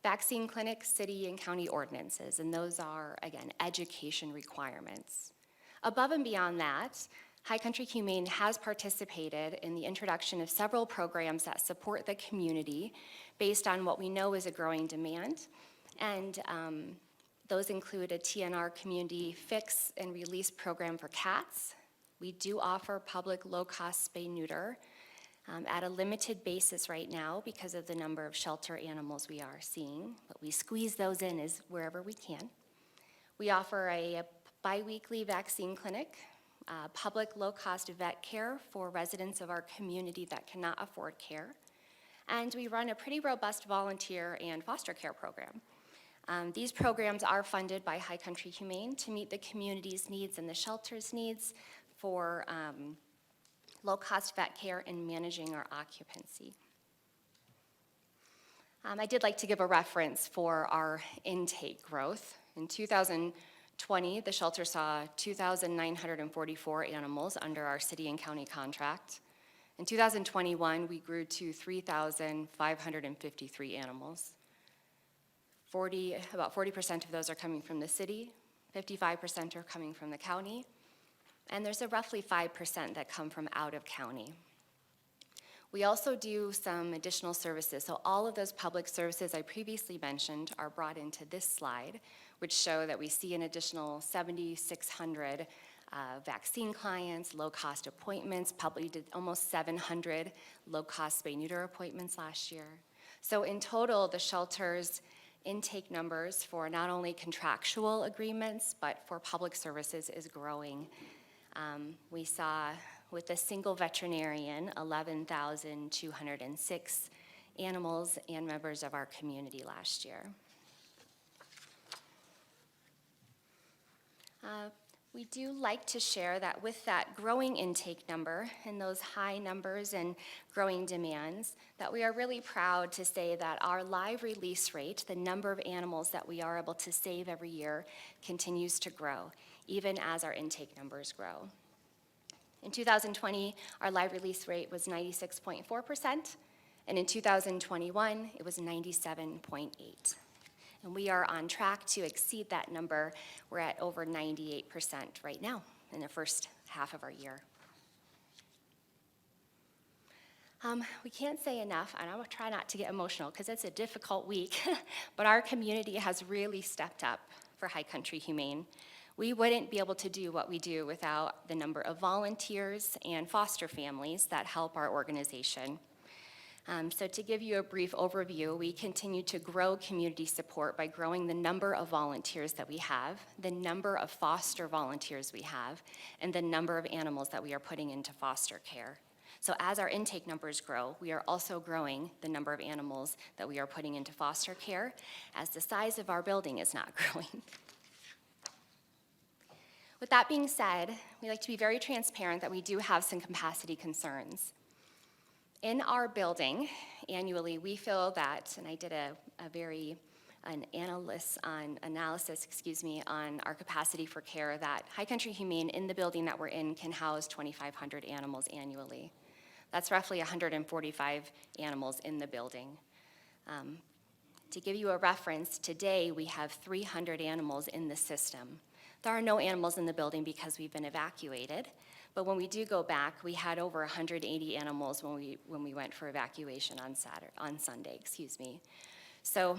vaccine clinics, city and county ordinances, and those are, again, education requirements. Above and beyond that, High Country Humane has participated in the introduction of several programs that support the community based on what we know is a growing demand, and those include a TNR community fix and release program for cats. We do offer public low-cost spay-neuter at a limited basis right now because of the number of shelter animals we are seeing, but we squeeze those in as wherever we can. We offer a biweekly vaccine clinic, public low-cost vet care for residents of our community that cannot afford care, and we run a pretty robust volunteer and foster care program. These programs are funded by High Country Humane to meet the community's needs and the shelter's needs for low-cost vet care and managing our occupancy. I did like to give a reference for our intake growth. In 2020, the shelter saw 2,944 animals under our city and county contract. In 2021, we grew to 3,553 animals. About 40% of those are coming from the city, 55% are coming from the county, and there's a roughly 5% that come from out of county. We also do some additional services. So all of those public services I previously mentioned are brought into this slide, which show that we see an additional 7,600 vaccine clients, low-cost appointments, probably did almost 700 low-cost spay-neuter appointments last year. So in total, the shelter's intake numbers for not only contractual agreements, but for public services is growing. We saw with a single veterinarian, 11,206 animals and members of our community last year. We do like to share that with that growing intake number and those high numbers and growing demands, that we are really proud to say that our live release rate, the number of animals that we are able to save every year, continues to grow, even as our intake numbers grow. In 2020, our live release rate was 96.4%, and in 2021, it was 97.8%. And we are on track to exceed that number. We're at over 98% right now in the first half of our year. We can't say enough, and I will try not to get emotional because it's a difficult week, but our community has really stepped up for High Country Humane. We wouldn't be able to do what we do without the number of volunteers and foster families that help our organization. So to give you a brief overview, we continue to grow community support by growing the number of volunteers that we have, the number of foster volunteers we have, and the number of animals that we are putting into foster care. So as our intake numbers grow, we are also growing the number of animals that we are putting into foster care, as the size of our building is not growing. With that being said, we like to be very transparent that we do have some capacity concerns. In our building, annually, we feel that, and I did an analysis on our capacity for care, that High Country Humane in the building that we're in can house 2,500 animals annually. That's roughly 145 animals in the building. To give you a reference, today we have 300 animals in the system. There are no animals in the building because we've been evacuated. But when we do go back, we had over 180 animals when we went for evacuation on Sunday. So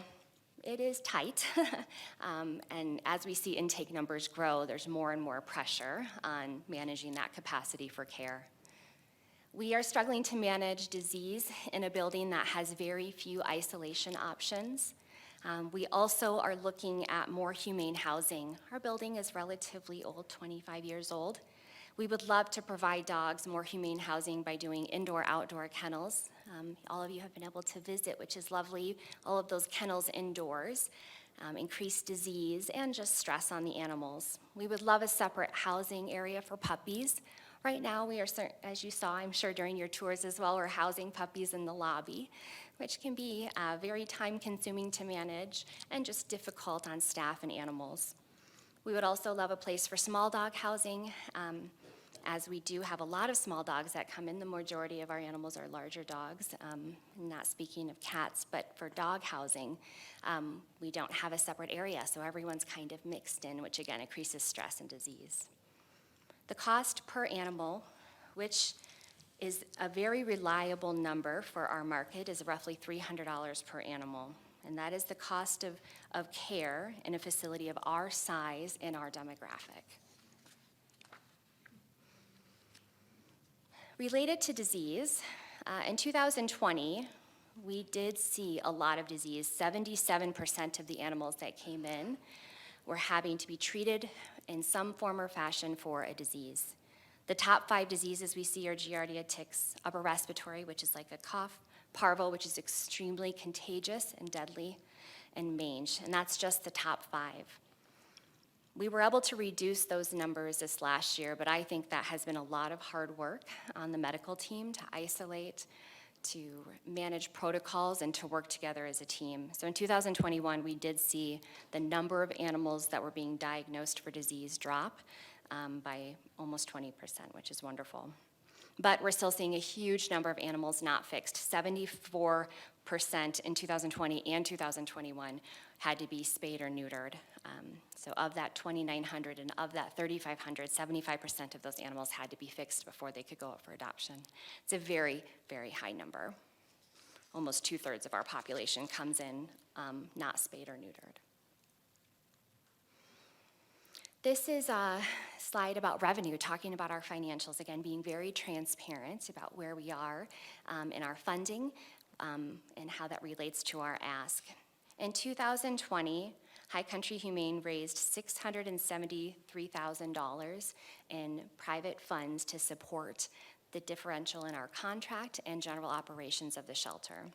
it is tight, and as we see intake numbers grow, there's more and more pressure on managing that capacity for care. We are struggling to manage disease in a building that has very few isolation options. We also are looking at more humane housing. Our building is relatively old, 25 years old. We would love to provide dogs more humane housing by doing indoor-outdoor kennels. All of you have been able to visit, which is lovely. All of those kennels indoors increase disease and just stress on the animals. We would love a separate housing area for puppies. Right now, we are, as you saw, I'm sure during your tours as well, we're housing puppies in the lobby, which can be very time-consuming to manage and just difficult on staff and animals. We would also love a place for small dog housing. as we do have a lot of small dogs that come in. The majority of our animals are larger dogs, not speaking of cats, but for dog housing, we don't have a separate area, so everyone's kind of mixed in, which again increases stress and disease. The cost per animal, which is a very reliable number for our market, is roughly $300 per animal. And that is the cost of care in a facility of our size and our demographic. Related to disease, in 2020, we did see a lot of disease. 77% of the animals that came in were having to be treated in some form or fashion for a disease. The top 5 diseases we see are Giardia, ticks, upper respiratory, which is like a cough, parvo, which is extremely contagious and deadly, and mange, and that's just the top 5. We were able to reduce those numbers this last year, but I think that has been a lot of hard work on the medical team to isolate, to manage protocols, and to work together as a team. So in 2021, we did see the number of animals that were being diagnosed for disease drop by almost 20%, which is wonderful. But we're still seeing a huge number of animals not fixed. 74% in 2020 and 2021 had to be spayed or neutered. So of that 2,900 and of that 3,500, 75% of those animals had to be fixed before they could go up for adoption. It's a very, very high number. Almost 2/3 of our population comes in not spayed or neutered. This is a slide about revenue, talking about our financials, again, being very transparent about where we are in our funding and how that relates to our ask. In 2020, High Country Humane raised $673,000 in private funds to support the differential in our contract and general operations of the shelter.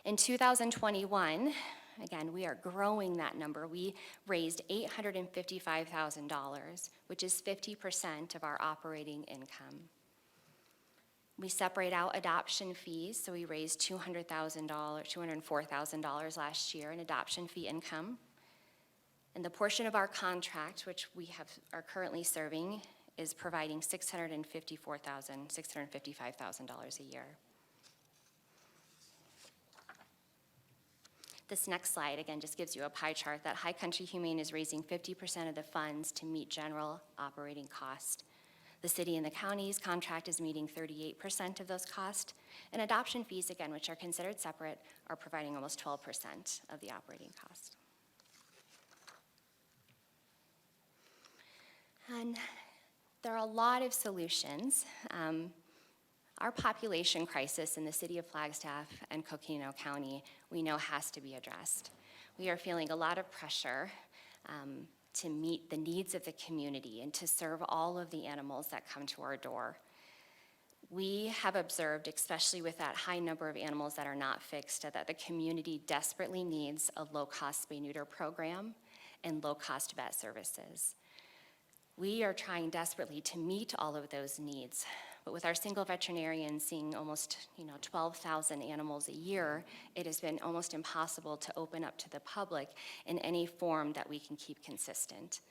In 2021, again, we are growing that number. We raised $855,000, which is 50% of our operating income. We separate out adoption fees, so we raised $204,000 last year in adoption fee income. And the portion of our contract, which we are currently serving, is providing $655,000 a year. This next slide, again, just gives you a pie chart that High Country Humane is raising 50% of the funds to meet general operating costs. The city and the county's contract is meeting 38% of those costs, and adoption fees, again, which are considered separate, are providing almost 12% of the operating cost. And there are a lot of solutions. Our population crisis in the city of Flagstaff and Coconino County, we know has to be addressed. We are feeling a lot of pressure to meet the needs of the community and to serve all of the animals that come to our door. We have observed, especially with that high number of animals that are not fixed, that the community desperately needs a low-cost spay-neuter program and low-cost vet services. We are trying desperately to meet all of those needs, but with our single veterinarian seeing almost 12,000 animals a year, it has been almost impossible to open up to the public in any form that we can keep consistent.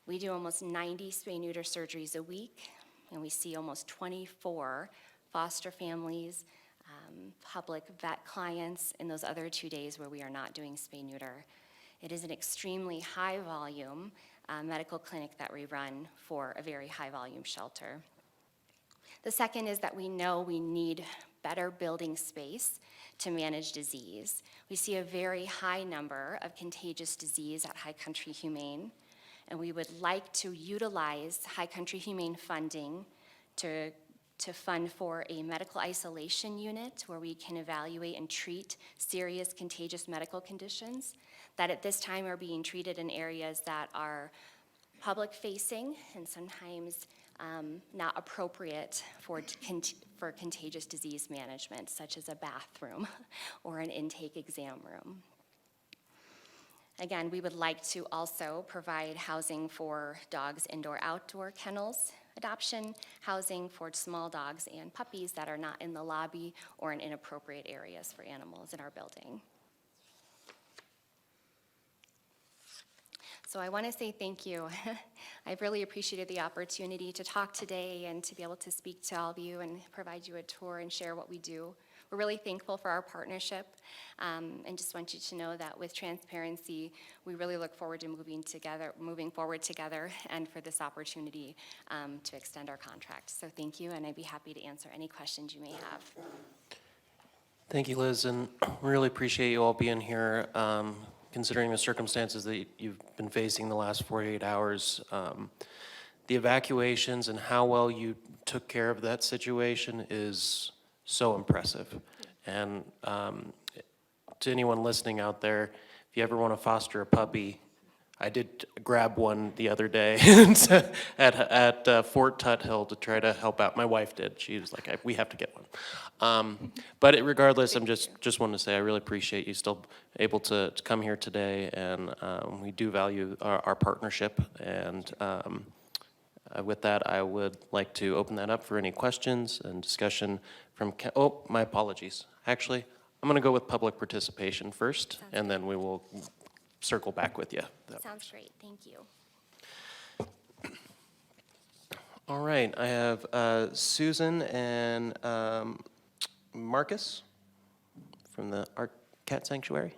We do almost 90 spay-neuter surgeries a week, and we see almost 24 foster families, public vet clients in those other 2 days where we are not doing spay-neuter. It is an extremely high volume medical clinic that we run for a very high volume shelter. The second is that we know we need better building space to manage disease. We see a very high number of contagious disease at High Country Humane, and we would like to utilize High Country Humane funding to fund for a medical isolation unit where we can evaluate and treat serious contagious medical conditions that at this time are being treated in areas that are public-facing and sometimes not appropriate for contagious disease management, such as a bathroom or an intake exam room. Again, we would like to also provide housing for dogs' indoor-outdoor kennels, adoption housing for small dogs and puppies that are not in the lobby or in inappropriate areas for animals in our building. So I want to say thank you. I've really appreciated the opportunity to talk today and to be able to speak to all of you and provide you a tour and share what we do. We're really thankful for our partnership, and just want you to know that with transparency, we really look forward to moving forward together, and for this opportunity to extend our contract. So thank you, and I'd be happy to answer any questions you may have. Thank you, Liz, and really appreciate you all being here. Considering the circumstances that you've been facing the last 48 hours, the evacuations and how well you took care of that situation is so impressive. And to anyone listening out there, if you ever want to foster a puppy, I did grab one the other day at Fort Tuthill to try to help out. My wife did. She was like, we have to get one. But regardless, I'm just wanted to say I really appreciate you still able to come here today, and we do value our partnership. And with that, I would like to open that up for any questions and discussion from, oh, my apologies. Actually, I'm going to go with public participation first, and then we will circle back with you. Sounds great. Thank you. All right, I have Susan and Marcus from the Art Cat Sanctuary.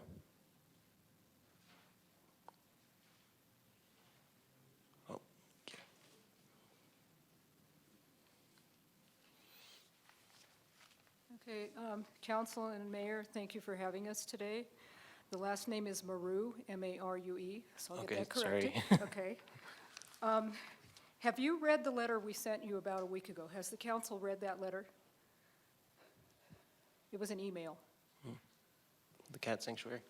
Okay, Council and Mayor, thank you for having us today. The last name is Marue, M-A-R-U-E, so I'll get that corrected. Sorry. Okay. Have you read the letter we sent you about a week ago? Has the council read that letter? It was an email. The Cat Sanctuary?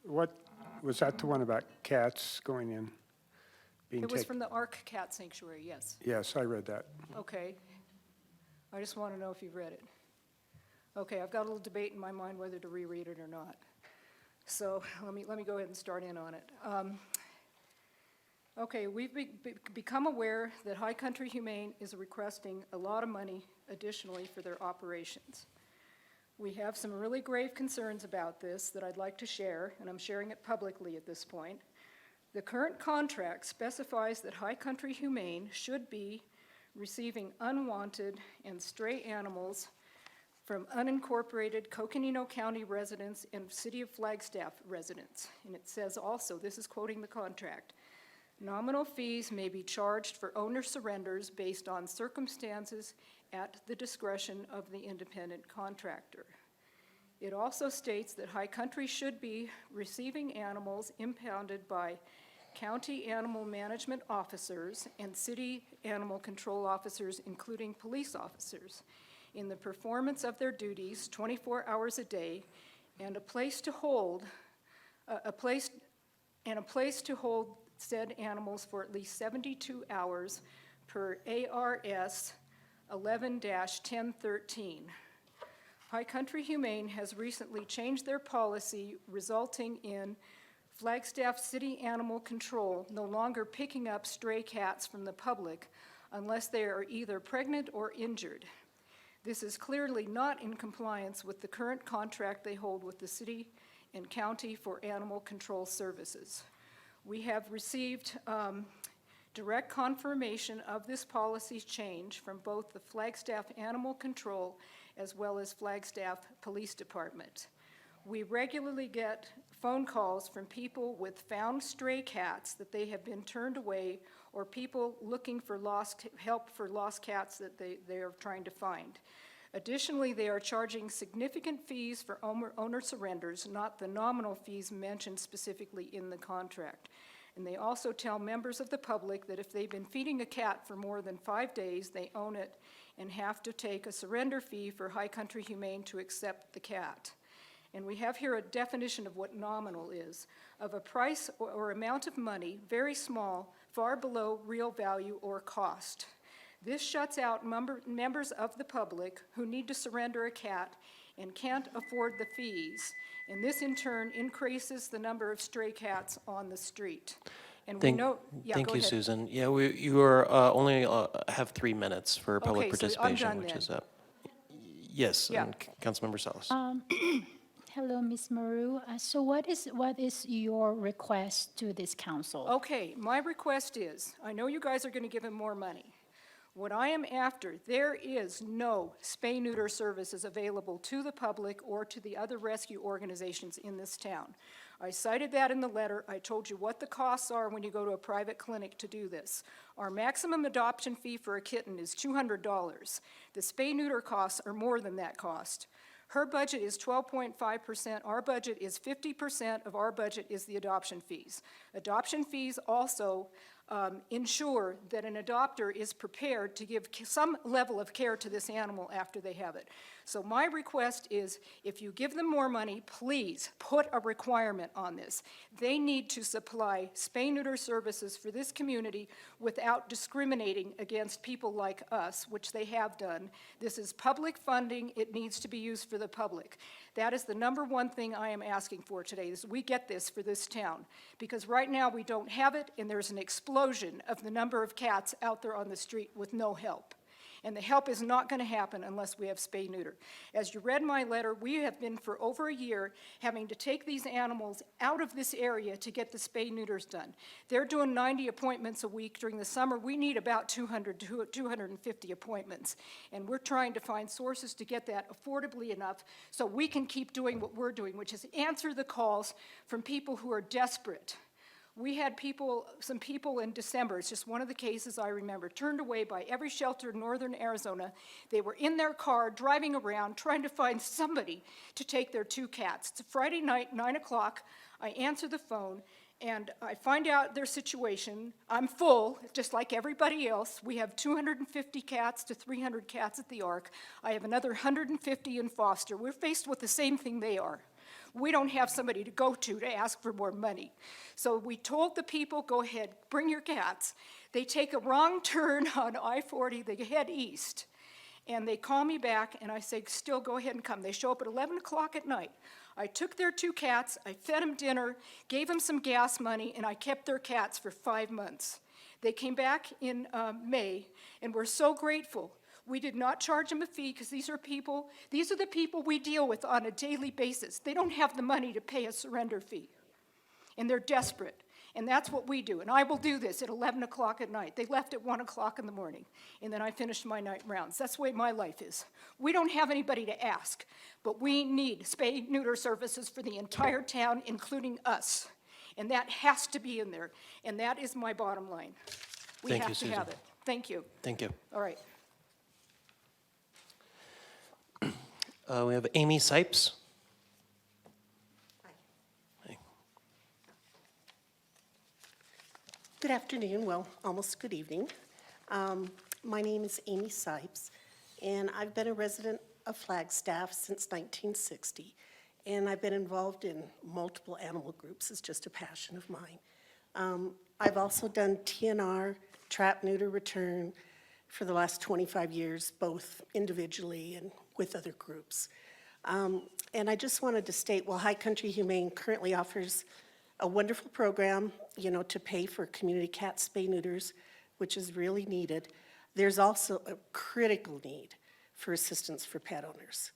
What, was that the one about cats going in? Being It was taken? from the Ark Cat Sanctuary, yes. Yes, I read that. Okay. I just want to know if you've read it. Okay, I've got a little debate in my mind whether to reread it or not. So let me go ahead and start in on it. Okay, we've become aware that High Country Humane is requesting a lot of money additionally for their operations. We have some really grave concerns about this that I'd like to share, and I'm sharing it publicly at this point. The current contract specifies that High Country Humane should be receiving unwanted and stray animals from unincorporated Coconino County residents and City of Flagstaff residents. And it says also, this is quoting the contract, nominal fees may be charged for owner surrenders based on circumstances at the discretion of the independent contractor. It also states that High Country should be receiving animals impounded by county animal management officers and city animal control officers, including police officers, in the performance of their duties 24 hours a day, and a place to hold said animals for at least 72 hours per ARS 11-1013. High Country Humane has recently changed their policy, resulting in Flagstaff City Animal Control no longer picking up stray cats from the public unless they are either pregnant or injured. This is clearly not in compliance with the current contract they hold with the city and county for animal control services. We have received direct confirmation of this policy change from both the Flagstaff Animal Control as well as Flagstaff Police Department. We regularly get phone calls from people with found stray cats that they have been turned away, or people looking for help for lost cats that they are trying to find. Additionally, they are charging significant fees for owner surrenders, not the nominal fees mentioned specifically in the contract. And they also tell members of the public that if they've been feeding a cat for more than 5 days, they own it and have to take a surrender fee for High Country Humane to accept the cat. And we have here a definition of what nominal is, of a price or amount of money, very small, far below real value or cost. This shuts out members of the public who need to surrender a cat and can't afford the fees, and this in turn increases the number of stray cats on the street. And we know, yeah, Thank go you, ahead. Susan. Yeah, you are only have 3 minutes for public Okay, so I'm participation, done which then. is up. Yes, Yeah. and Councilmember Salas. Hello, Ms. Maru. So what is your request to this council? Okay, my request is, I know you guys are going to give him more money. What I am after, there is no spay-neuter services available to the public or to the other rescue organizations in this town. I cited that in the letter. I told you what the costs are when you go to a private clinic to do this. Our maximum adoption fee for a kitten is $200. The spay-neuter costs are more than that cost. Her budget is 12.5%. Our budget is 50% of our budget is the adoption fees. Adoption fees also ensure that an adopter is prepared to give some level of care to this animal after they have it. So my request is, if you give them more money, please put a requirement on this. They need to supply spay-neuter services for this community without discriminating against people like us, which they have done. This is public funding. It needs to be used for the public. That is the number one thing I am asking for today, is we get this for this town. Because right now we don't have it, and there's an explosion of the number of cats out there on the street with no help. And the help is not going to happen unless we have spay-neuter. As you read my letter, we have been for over a year having to take these animals out of this area to get the spay-neuters done. They're doing 90 appointments a week. During the summer, we need about 200 to 250 appointments. And we're trying to find sources to get that affordably enough so we can keep doing what we're doing, which is answer the calls from people who are desperate. We had some people in December, it's just one of the cases I remember, turned away by every shelter in northern Arizona. They were in their car, driving around, trying to find somebody to take their 2 cats. It's a Friday night, 9 o'clock. I answer the phone, and I find out their situation. I'm full, just like everybody else. We have 250 cats to 300 cats at the Ark. I have another 150 in foster. We're faced with the same thing they are. We don't have somebody to go to ask for more money. So we told the people, go ahead, bring your cats. They take a wrong turn on I-40, they head east. And they call me back, and I say, still go ahead and come. They show up at 11 o'clock at night. I took their 2 cats, I fed them dinner, gave them some gas money, and I kept their cats for 5 months. They came back in May, and we're so grateful. We did not charge them a fee because these are the people we deal with on a daily basis. They don't have the money to pay a surrender fee, and they're desperate. And that's what we do. And I will do this at 11 o'clock at night. They left at 1 o'clock in the morning, and then I finished my night rounds. That's the way my life is. We don't have anybody to ask, but we need spay-neuter services for the entire town, including us. And that has to be in there, and that is my bottom line. We Thank you, have to Susan. have it. Thank you. Thank you. All right. We have Amy Sipes. Hi. Good afternoon, well, almost good evening. My name is Amy Sipes, and I've been a resident of Flagstaff since 1960, and I've been involved in multiple animal groups. It's just a passion of mine. I've also done TNR, trap, neuter, return for the last 25 years, both individually and with other groups. And I just wanted to state, well, High Country Humane currently offers a wonderful program, to pay for community cat spay neuters, which is really needed. There's also a critical need for assistance for pet owners.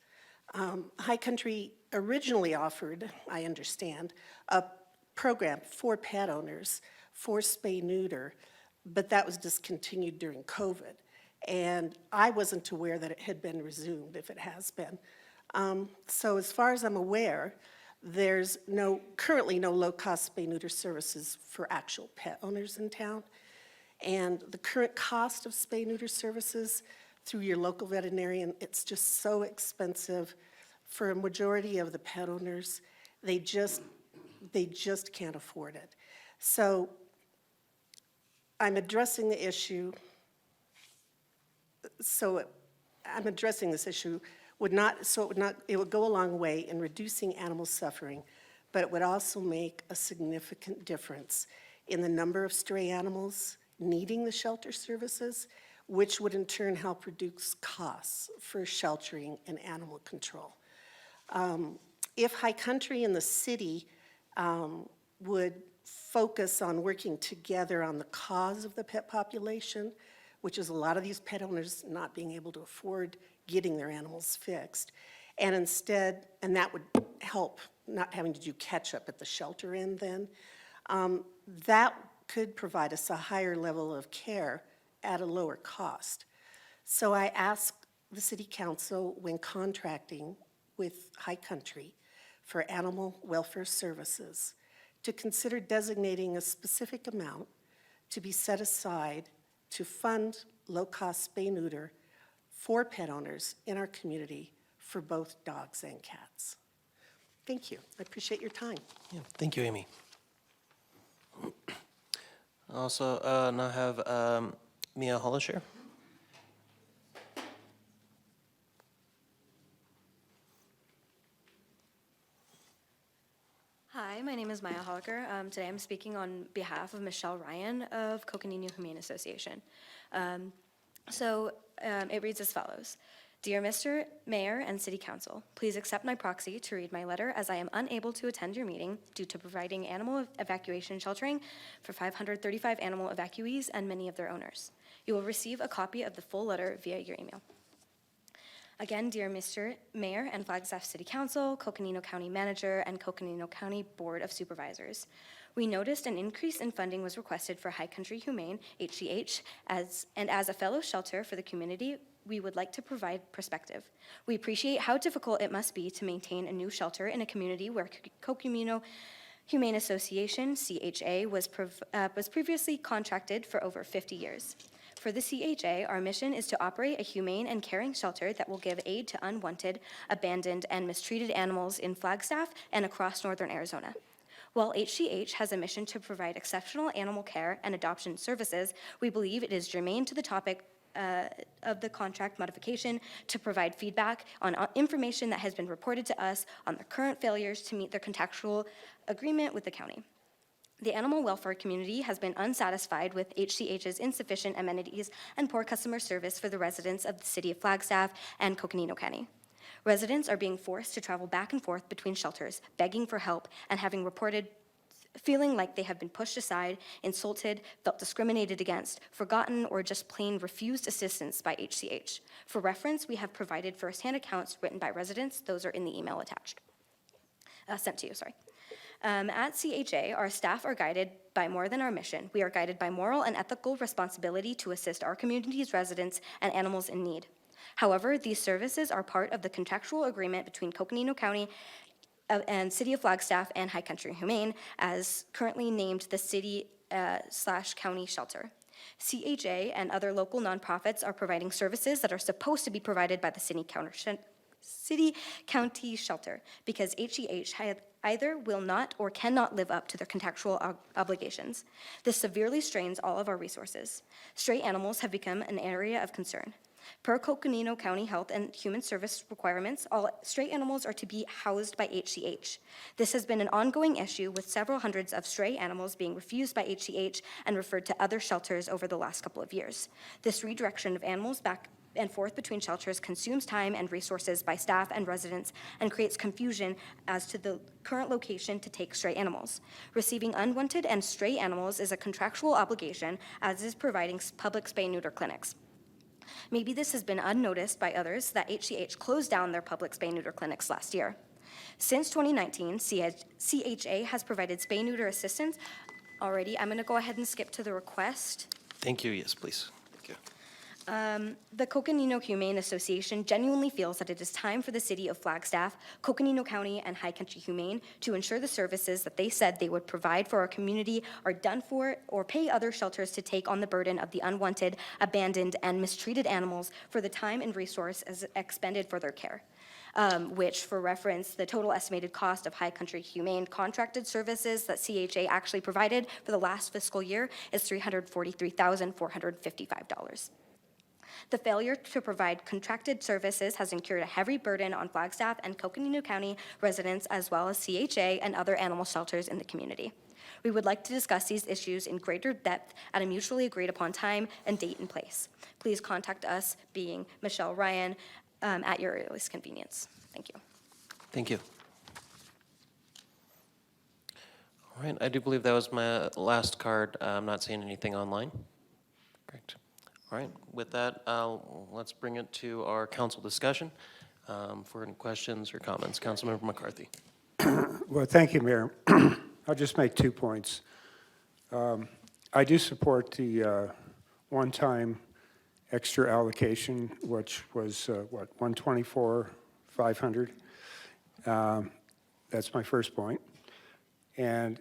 High Country originally offered, I understand, a program for pet owners for spay neuter, but that was discontinued during COVID. And I wasn't aware that it had been resumed, if it has been. So as far as I'm aware, there's currently no low-cost spay-neuter services for actual pet owners in town. And the current cost of spay-neuter services through your local veterinarian, it's just so expensive for a majority of the pet owners. They just can't afford it. So I'm addressing the issue. I'm addressing this issue it would go a long way in reducing animal suffering, but it would also make a significant difference in the number of stray animals needing the shelter services, which would in turn help reduce costs for sheltering and animal control. If High Country and the city would focus on working together on the cause of the pet population, which is a lot of these pet owners not being able to afford getting their animals fixed, And instead, and that would help not having to do catch-up at the shelter end then, that could provide us a higher level of care at a lower cost. So I asked the city council, when contracting with High Country for animal welfare services, to consider designating a specific amount to be set aside to fund low-cost spay-neuter for pet owners in our community for both dogs and cats. Thank you. I appreciate your time. Yeah, thank you, Amy. Also, now have Mia Hollisher. Hi, my name is Maya Holliker. Today I'm speaking on behalf of Michelle Ryan of Coconino Humane Association. It reads as follows. Dear Mr. Mayor and City Council, please accept my proxy to read my letter as I am unable to attend your meeting due to providing animal evacuation sheltering for 535 animal evacuees and many of their owners. You will receive a copy of the full letter via your email. Again, dear Mr. Mayor and Flagstaff City Council, Coconino County Manager, and Coconino County Board of Supervisors, we noticed an increase in funding was requested for High Country Humane, HCH, as a fellow shelter for the community, we would like to provide perspective. We appreciate how difficult it must be to maintain a new shelter in a community where Coconino Humane Association, CHA, was previously contracted for over 50 years. For the CHA, our mission is to operate a humane and caring shelter that will give aid to unwanted, abandoned, and mistreated animals in Flagstaff and across northern Arizona. While HCH has a mission to provide exceptional animal care and adoption services, we believe it is germane to the topic of the contract modification to provide feedback on information that has been reported to us on the current failures to meet their contractual agreement with the county. The animal welfare community has been unsatisfied with HCH's insufficient amenities and poor customer service for the residents of the city of Flagstaff and Coconino County. Residents are being forced to travel back and forth between shelters, begging for help, and having reported feeling like they have been pushed aside, insulted, felt discriminated against, forgotten, or just plain refused assistance by HCH. For reference, we have provided firsthand accounts written by residents. Those are in the email attached. Sent to you, sorry. At CHA, our staff are guided by more than our mission. We are guided by moral and ethical responsibility to assist our community's residents and animals in need. However, these services are part of the contractual agreement between Coconino County and City of Flagstaff and High Country Humane, as currently named the city/county shelter. CHA and other local nonprofits are providing services that are supposed to be provided by the city-county shelter because HCH either will not or cannot live up to their contractual obligations. This severely strains all of our resources. Stray animals have become an area of concern. Per Coconino County Health and Human Service requirements, all stray animals are to be housed by HCH. This has been an ongoing issue with several hundreds of stray animals being refused by HCH and referred to other shelters over the last couple of years. This redirection of animals back and forth between shelters consumes time and resources by staff and residents and creates confusion as to the current location to take stray animals. Receiving unwanted and stray animals is a contractual obligation, as is providing public spay-neuter clinics. Maybe this has been unnoticed by others that HCH closed down their public spay-neuter clinics last year. Since 2019, CHA has provided spay-neuter assistance already. I'm going to go ahead and skip to the request. Thank you. Yes, please. Thank you. The Coconino Humane Association genuinely feels that it is time for the city of Flagstaff, Coconino County, and High Country Humane to ensure the services that they said they would provide for our community are done for, or pay other shelters to take on the burden of the unwanted, abandoned, and mistreated animals for the time and resources expended for their care. Which, for reference, the total estimated cost of High Country Humane contracted services that CHA actually provided for the last fiscal year is $343,455. The failure to provide contracted services has incurred a heavy burden on Flagstaff and Coconino County residents, as well as CHA and other animal shelters in the community. We would like to discuss these issues in greater depth at a mutually agreed upon time and date and place. Please contact us, being Michelle Ryan, at your earliest convenience. Thank you. Thank you. All right, I do believe that was my last card. I'm not seeing anything online. Great. All right, with that, let's bring it to our council discussion. for any questions or comments. Councilmember McCarthy. Well, thank you, Mayor. I'll just make 2 points. I do support the one-time extra allocation, which was, 124,500. That's my first point. And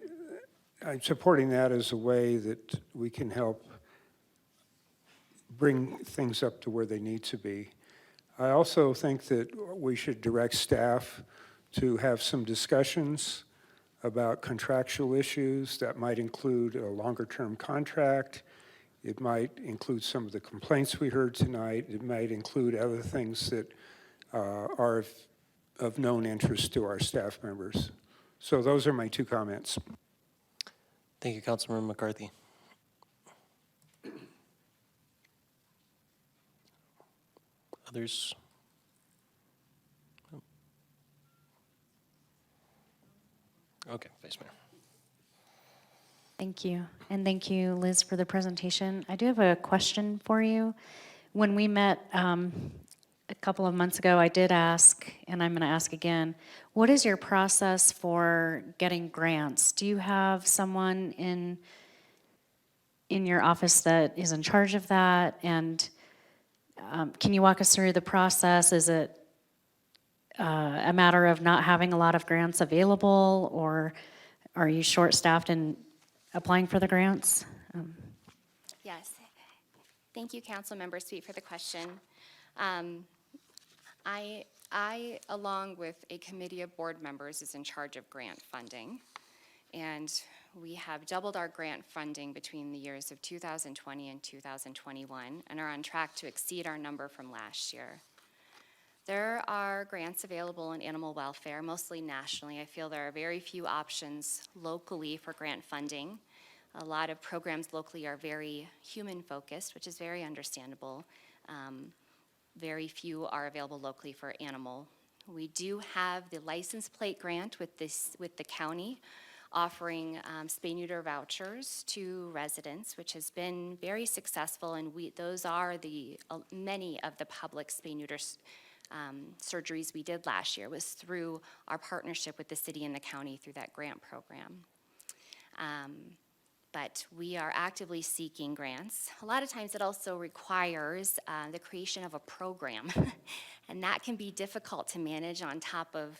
I'm supporting that as a way that we can help bring things up to where they need to be. I also think that we should direct staff to have some discussions about contractual issues. That might include a longer-term contract. It might include some of the complaints we heard tonight. It might include other things that are of known interest to our staff members. So those are my 2 comments. Thank you, Councilmember McCarthy. Others? Okay, Vice Mayor. Thank you. And thank you, Liz, for the presentation. I do have a question for you. When we met a couple of months ago, I did ask, and I'm going to ask again, what is your process for getting grants? Do you have someone in your office that is in charge of that? And can you walk us through the process? Is it a matter of not having a lot of grants available, or are you short-staffed in applying for the grants? Yes. Thank you, Councilmember Sweet, for the question. I, along with a committee of board members, is in charge of grant funding. And we have doubled our grant funding between the years of 2020 and 2021 and are on track to exceed our number from last year. There are grants available in animal welfare, mostly nationally. I feel there are very few options locally for grant funding. A lot of programs locally are very human-focused, which is very understandable. Very few are available locally for animal. We do have the license plate grant with the county, offering spay-neuter vouchers to residents, which has been very successful, and those are many of the public spay-neuter surgeries we did last year was through our partnership with the city and the county through that grant program. But we are actively seeking grants. A lot of times it also requires the creation of a program, and that can be difficult to manage on top of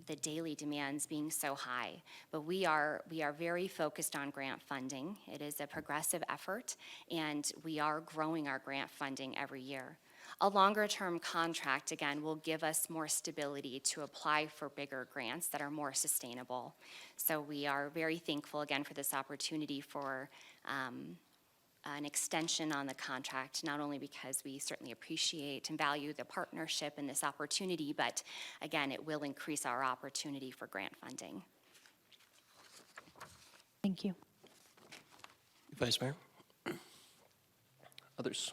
the daily demands being so high. But we are very focused on grant funding. It is a progressive effort, and we are growing our grant funding every year. A longer-term contract, again, will give us more stability to apply for bigger grants that are more sustainable. So we are very thankful, again, for this opportunity for an extension on the contract, not only because we certainly appreciate and value the partnership and this opportunity, but, again, it will increase our opportunity for grant funding. Thank you. Vice Mayor? Others?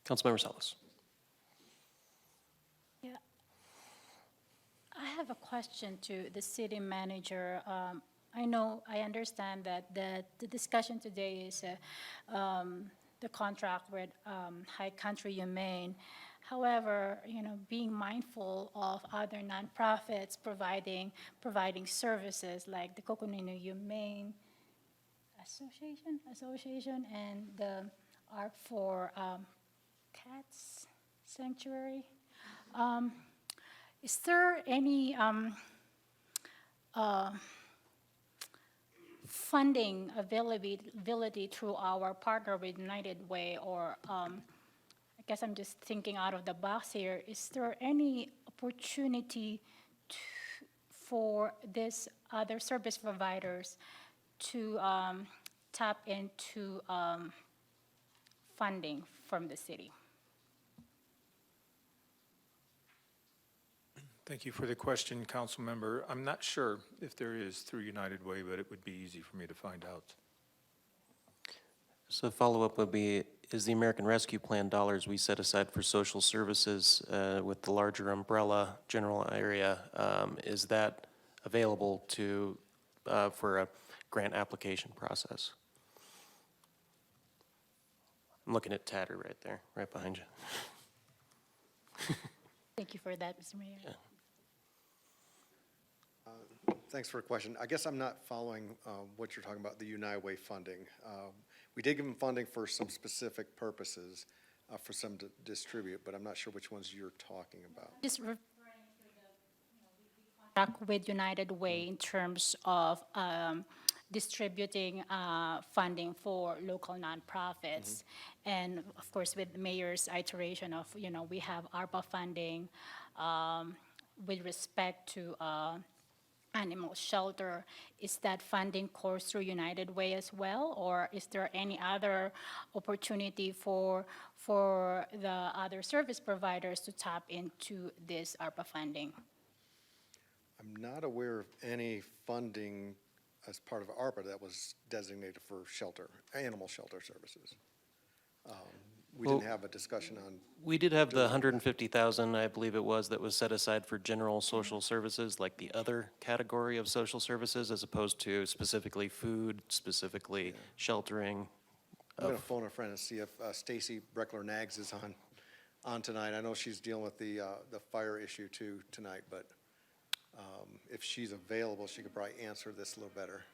Councilmember Salas. Yeah. I have a question to the city manager. I understand that the discussion today is the contract with High Country Humane. However, being mindful of other nonprofits providing services like the Coconino Humane Association and the Arc for Cats Sanctuary. Is there any funding availability through our partner with United Way, or I guess I'm just thinking out of the box here. Is there any opportunity for these other service providers to tap into funding from the city? Thank you for the question, Council Member. I'm not sure if there is through United Way, but it would be easy for me to find out. So the follow-up would be, is the American Rescue Plan dollars we set aside for social services with the larger umbrella general area, is that available for a grant application process? I'm looking at Tatter right there, right behind you. Thank you for that, Mr. Mayor. Yeah. Thanks for the question. I guess I'm not following what you're talking about, the United Way funding. We did give them funding for some specific purposes, for some to distribute, but I'm not sure which ones you're talking about. Just referring to the contract with United Way in terms of distributing funding for local nonprofits. And of course, with the mayor's iteration of, we have ARPA funding with respect to animal shelter. Is that funding course through United Way as well? Or is there any other opportunity for the other service providers to tap into this ARPA funding? I'm not aware of any funding as part of ARPA that was designated for shelter, animal shelter services. We didn't have a discussion on. We did have the 150,000, I believe it was, that was set aside for general social services, like the other category of social services, as opposed to specifically food, specifically sheltering. I'm going to phone a friend and see if Stacy Breckler-Nags is on tonight. I know she's dealing with the fire issue too tonight, but if she's available, she could probably answer this a little better.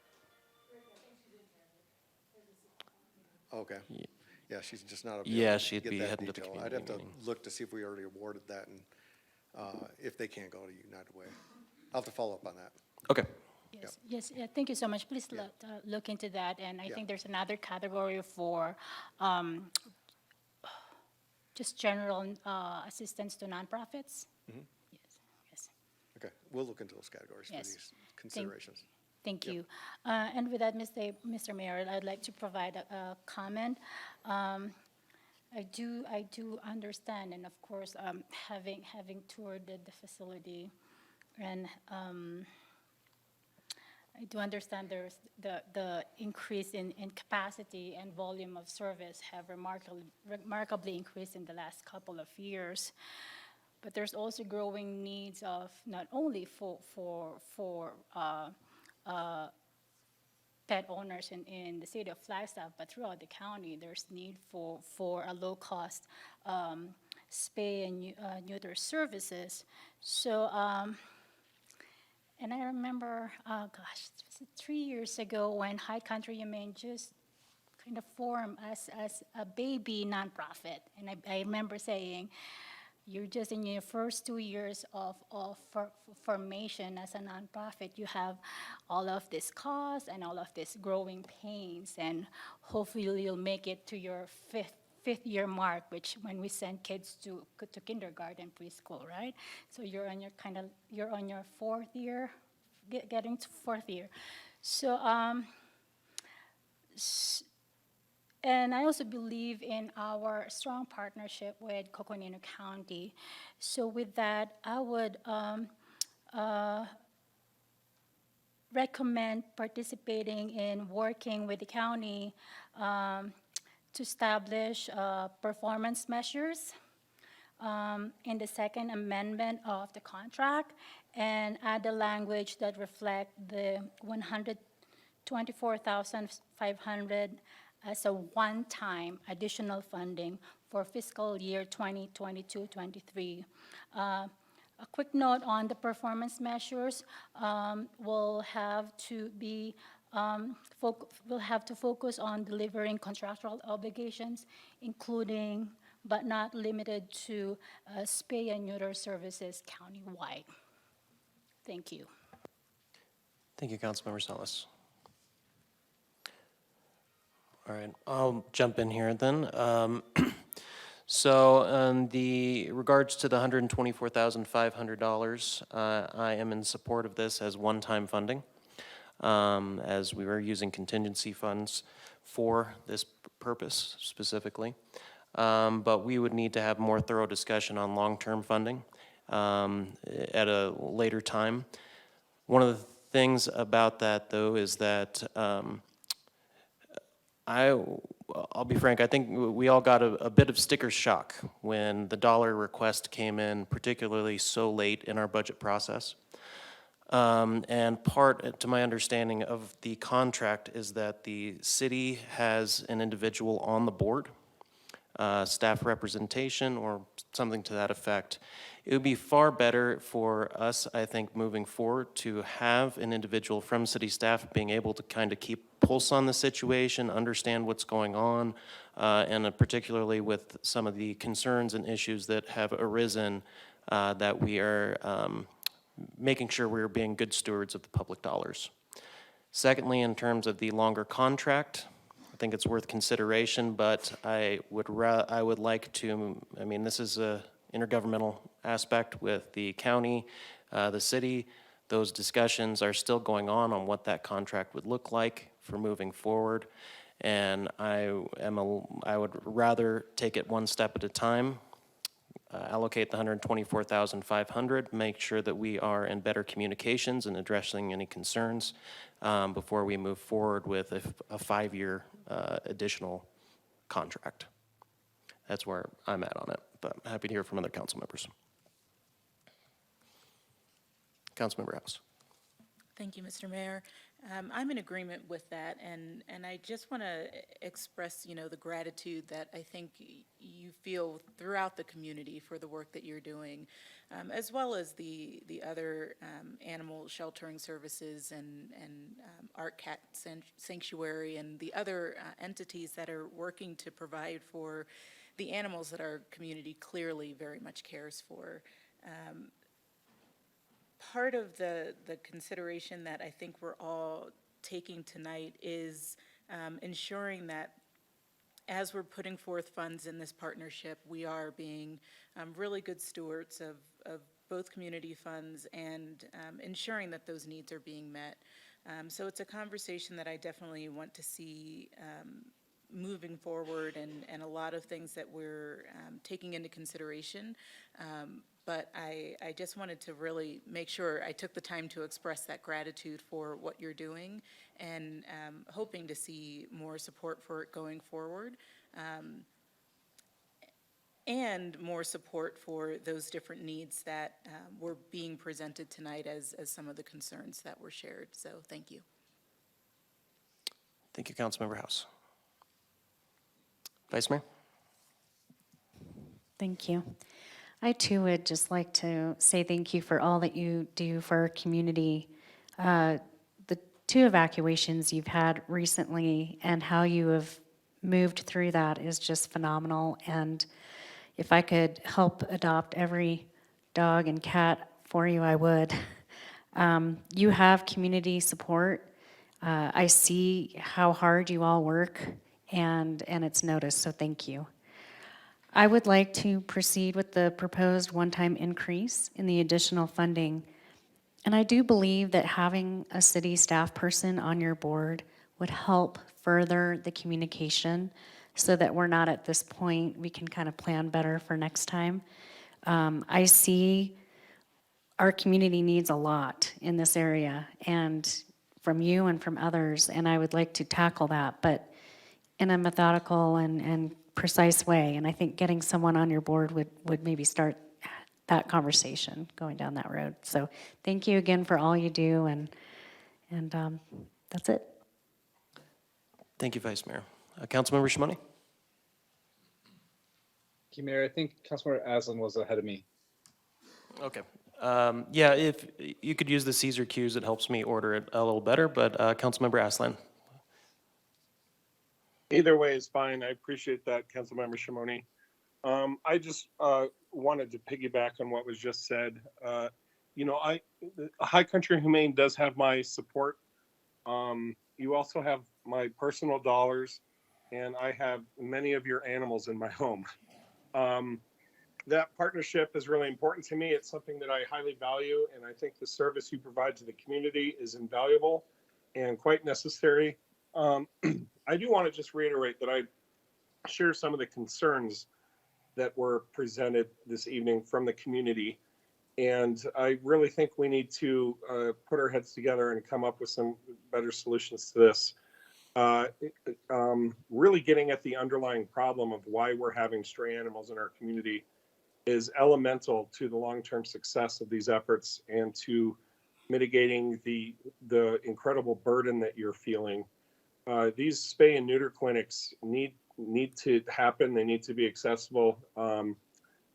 Okay. Yeah, she's just not available. Yeah, to she'd get be that heading to the detail. community I'd have to meeting. look to see if we already awarded that and if they can't go to United Way. I'll have to follow up on that. Okay. Yes, yeah, thank you so much. Please look into that. And I Yeah. think there's another category for just general assistance to nonprofits. Yes. Okay, we'll look into those categories for Yes. these considerations. Thank Yep. you. And with that, Mr. Mayor, I'd like to provide a comment. I do understand, and of course, having toured the facility, and I do understand there's the increase in capacity and volume of service have remarkably increased in the last couple of years. But there's also growing needs of not only for pet owners in the city of Flagstaff, but throughout the county, there's need for a low-cost spay and neuter services. So, and I remember, was it 3 years ago when High Country Humane just kind of formed as a baby nonprofit, and I remember saying, you're just in your first 2 years of formation as a nonprofit. You have all of this cost and all of this growing pains, and hopefully you'll make it to your fifth year mark, which when we send kids to kindergarten, preschool, right? So you're on your fourth year, getting to fourth year. So and I also believe in our strong partnership with Coconino County. So with that, I would recommend participating in working with the county to establish performance measures in the second amendment of the contract and add the language that reflect the $124,500 as a one-time additional funding for fiscal year 2022-23. A quick note on the performance measures will have to be we'll have to focus on delivering contractual obligations, including but not limited to spay and neuter services countywide. Thank you. Thank you, Councilmember Salas. All right, I'll jump in here then. So in the regards to the $124,500, I am in support of this as one-time funding, as we were using contingency funds for this purpose specifically. But we would need to have more thorough discussion on long-term funding at a later time. One of the things about that, though, is that I'll be frank, I think we all got a bit of sticker shock when the dollar request came in, particularly so late in our budget process. And part, to my understanding of the contract, is that the city has an individual on the board staff representation or something to that effect. It would be far better for us, I think, moving forward to have an individual from city staff being able to kind of keep pulse on the situation, understand what's going on, and particularly with some of the concerns and issues that have arisen, that we are making sure we're being good stewards of the public dollars. Secondly, in terms of the longer contract, I think it's worth consideration, but I would like to, I mean, this is a intergovernmental aspect with the county, the city. Those discussions are still going on what that contract would look like for moving forward. And I would rather take it one step at a time, allocate the $124,500, make sure that we are in better communications and addressing any concerns before we move forward with a 5-year additional contract. That's where I'm at on it, but I'm happy to hear from other council members. Councilmember House. Thank you, Mr. Mayor. I'm in agreement with that, and I just want to express, the gratitude that I think you feel throughout the community for the work that you're doing, as well as the other animal sheltering services and Art Cat Sanctuary and the other entities that are working to provide for the animals that our community clearly very much cares for. Part of the consideration that I think we're all taking tonight is ensuring that as we're putting forth funds in this partnership, we are being really good stewards of both community funds and ensuring that those needs are being met. So it's a conversation that I definitely want to see moving forward, and a lot of things that we're taking into consideration. But I just wanted to really make sure I took the time to express that gratitude for what you're doing, and hoping to see more support for it going forward, and more support for those different needs that were being presented tonight as some of the concerns that were shared. So thank you. Thank you, Councilmember House. Vice Mayor? Thank you. I too would just like to say thank you for all that you do for our community. The 2 evacuations you've had recently and how you have moved through that is just phenomenal. And if I could help adopt every dog and cat for you, I would. You have community support. I see how hard you all work, and it's noticed, so thank you. I would like to proceed with the proposed one-time increase in the additional funding. And I do believe that having a city staff person on your board would help further the communication so that we're not at this point, we can kind of plan better for next time. I see our community needs a lot in this area, and from you and from others, and I would like to tackle that, but in a methodical and precise way. And I think getting someone on your board would maybe start that conversation going down that road. So thank you again for all you do, and that's it. Thank you, Vice Mayor. Councilmember Shimoni? Thank you, Mayor. I think Councilmember Aslan was ahead of me. Okay. Yeah, if you could use the Caesar cues, it helps me order it a little better, but Councilmember Aslan. Either way is fine. I appreciate that, Councilmember Shimoni. I just wanted to piggyback on what was just said. High Country Humane does have my support. You also have my personal dollars, and I have many of your animals in my home. That partnership is really important to me. It's something that I highly value, and I think the service you provide to the community is invaluable and quite necessary. I do want to just reiterate that I share some of the concerns that were presented this evening from the community. And I really think we need to put our heads together and come up with some better solutions to this. Really getting at the underlying problem of why we're having stray animals in our community is elemental to the long-term success of these efforts and to mitigating the incredible burden that you're feeling. These spay and neuter clinics need need to happen. They need to be accessible.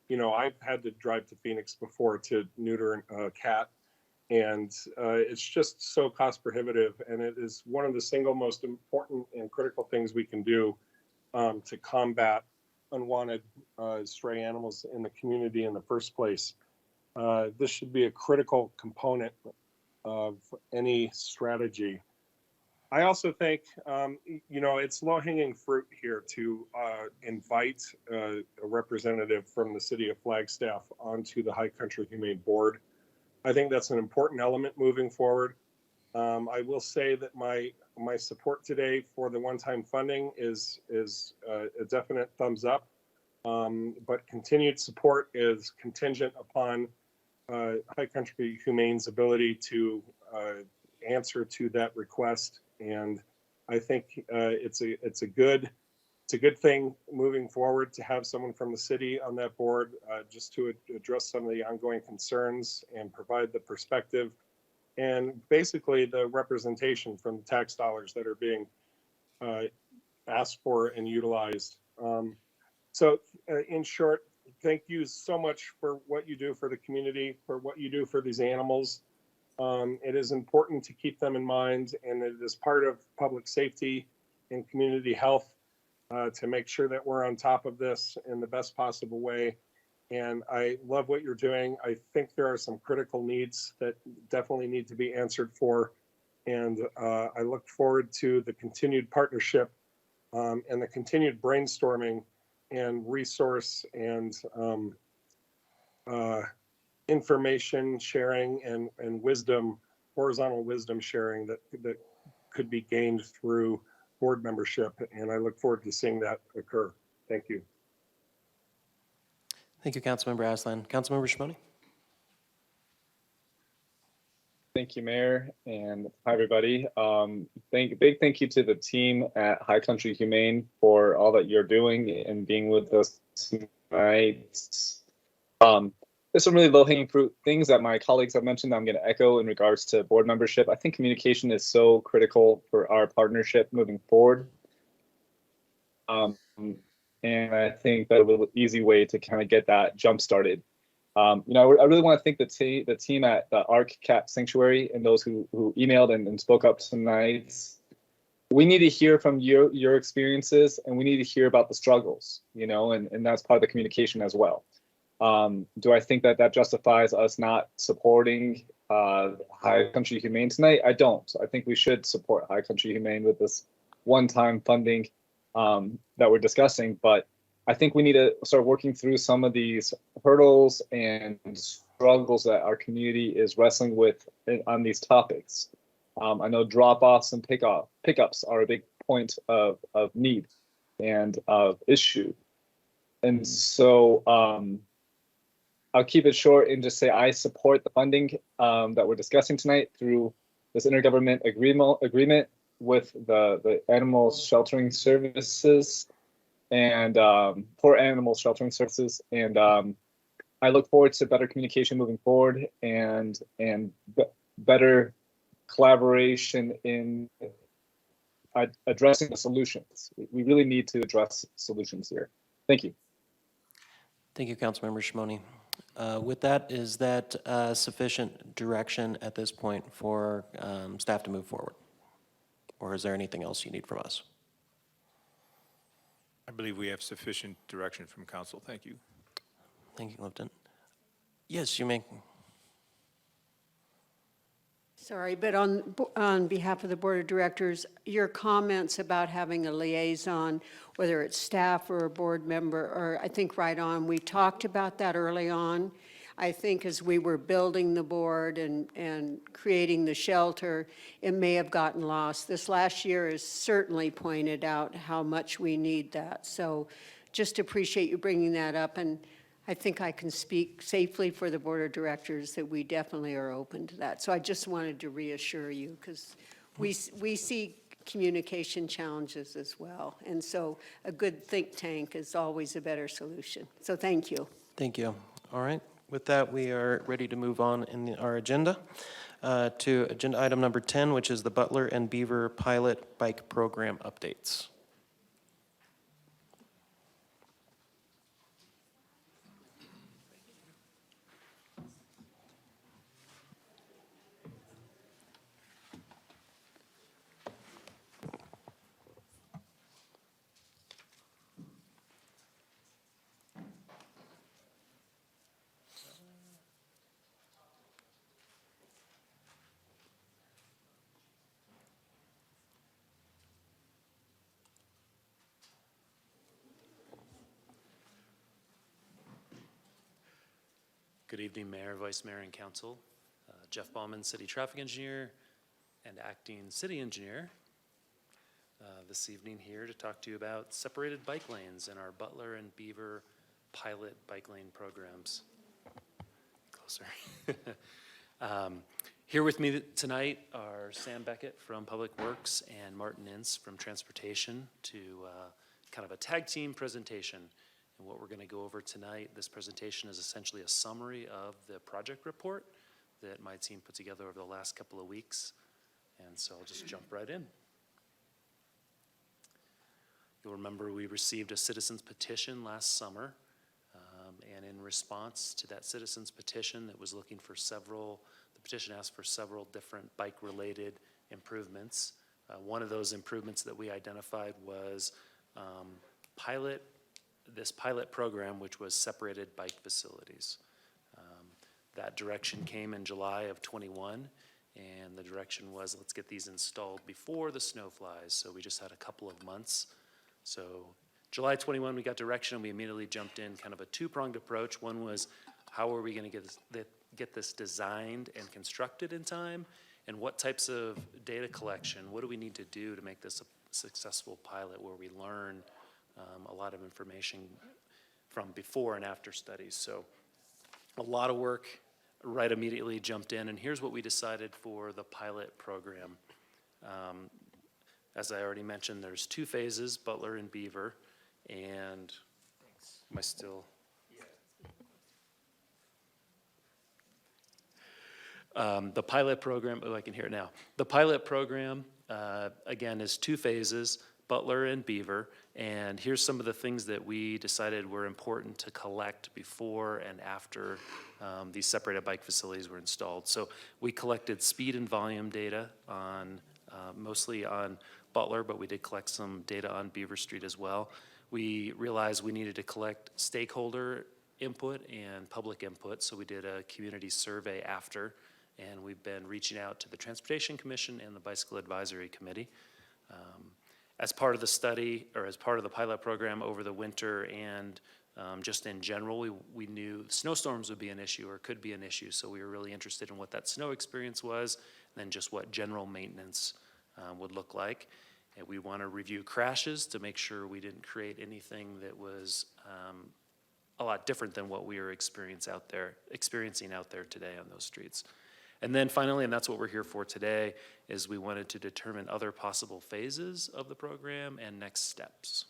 You know, I've had to drive to Phoenix before to neuter a cat, and it's just so cost prohibitive. And it is one of the single most important and critical things we can do to combat unwanted stray animals in the community in the first place. This should be a critical component of any strategy. I also think, you know, it's low-hanging fruit here to invite a representative from the city of Flagstaff onto the High Country Humane Board. I think that's an important element moving forward. I will say that my support today for the one-time funding is a definite thumbs up, but continued support is contingent upon High Country Humane's ability to answer to that request. And I think it's a good thing moving forward to have someone from the city on that board, just to address some of the ongoing concerns and provide the perspective and basically the representation from the tax dollars that are being asked for and utilized. So in short, thank you so much for what you do for the community, for what you do for these animals. It is important to keep them in mind, and it is part of public safety and community health to make sure that we're on top of this in the best possible way. And I love what you're doing. I think there are some critical needs that definitely need to be answered for. And I look forward to the continued partnership and the continued brainstorming and resource and information sharing and wisdom, horizontal wisdom sharing that could be gained through board membership. And I look forward to seeing that occur. Thank you. Thank you, Councilmember Aslan. Councilmember Shimoni? Thank you, Mayor, and hi, everybody. Big thank you to the team at High Country Humane for all that you're doing and being with us tonight. There's some really low-hanging fruit things that my colleagues have mentioned that I'm going to echo in regards to board membership. I think communication is so critical for our partnership moving forward. And I think that's a easy way to kind of get that jump started. You know, I really want to thank the team at the ARC Cat Sanctuary and those who emailed and spoke up tonight. We need to hear from your experiences, and we need to hear about the struggles, you know, and that's part of the communication as well. Do I think that justifies us not supporting High Country Humane tonight? I don't. I think we should support High Country Humane with this one-time funding that we're discussing, but I think we need to start working through some of these hurdles and struggles that our community is wrestling with on these topics. I know drop-offs and pickups are a big point of need and of issue. And so I'll keep it short and just say I support the funding that we're discussing tonight through this intergovernment agreement with the animal sheltering services and for animal sheltering services. And I look forward to better communication moving forward and better collaboration in addressing the solutions. We really need to address solutions here. Thank you. Thank you, Councilmember Shimoni. With that, is that sufficient direction at this point for staff to move forward? Or is there anything else you need from us? I believe we have sufficient direction from council. Thank you. Thank you, Lieutenant. Yes, you may. Sorry, but on behalf of the Board of Directors, your comments about having a liaison, whether it's staff or a board member, or I think right on, we talked about that early on. I think as we were building the board and creating the shelter, it may have gotten lost. This last year has certainly pointed out how much we need that. So just appreciate you bringing that up. And I think I can speak safely for the Board of Directors that we definitely are open to that. So I just wanted to reassure you because we see communication challenges as well. And so a good think tank is always a better solution. So thank you. Thank you. All right. With that, we are ready to move on in our agenda to agenda item number 10, which is the Butler and Beaver Pilot Bike Program updates. Good evening, Mayor, Vice Mayor, and Council. Jeff Bauman, City Traffic Engineer and Acting City Engineer. This evening here to talk to you about separated bike lanes in our Butler and Beaver pilot bike lane programs. Closer. Here with me tonight are Sam Beckett from Public Works and Martin Ince from Transportation to kind of a tag team presentation. And what we're going to go over tonight, this presentation is essentially a summary of the project report that my team put together over the last couple of weeks. And so I'll just jump right in. You'll remember we received a citizen's petition last summer. And in response to that citizen's petition that was looking for the petition asked for several different bike-related improvements. One of those improvements that we identified was this pilot program, which was separated bike facilities. That direction came in July of 21, and the direction was, let's get these installed before the snow flies. So we just had a couple of months. So July 21, we got direction, and we immediately jumped in kind of a two-pronged approach. One was, how are we going to get this designed and constructed in time? And what types of data collection, what do we need to do to make this a successful pilot where we learn a lot of information from before and after studies? So a lot of work right immediately jumped in, and here's what we decided for the pilot program. As I already mentioned, there's two phases, Butler and Beaver, and am I still? The pilot program, oh, I can hear it now. The pilot program, again, is two phases, Butler and Beaver, and here's some of the things that we decided were important to collect before and after these separated bike facilities were installed. So we collected speed and volume data on, mostly on Butler, but we did collect some data on Beaver Street as well. We realized we needed to collect stakeholder input and public input, so we did a community survey after, and we've been reaching out to the Transportation Commission and the Bicycle Advisory Committee. As part of the study, or as part of the pilot program over the winter and just in general, we knew snowstorms would be an issue or could be an issue, so we were really interested in what that snow experience was, and then just what general maintenance would look like. And we want to review crashes to make sure we didn't create anything that was a lot different than what we were experiencing out there today on those streets. And then finally, and that's what we're here for today, is we wanted to determine other possible phases of the program and next steps.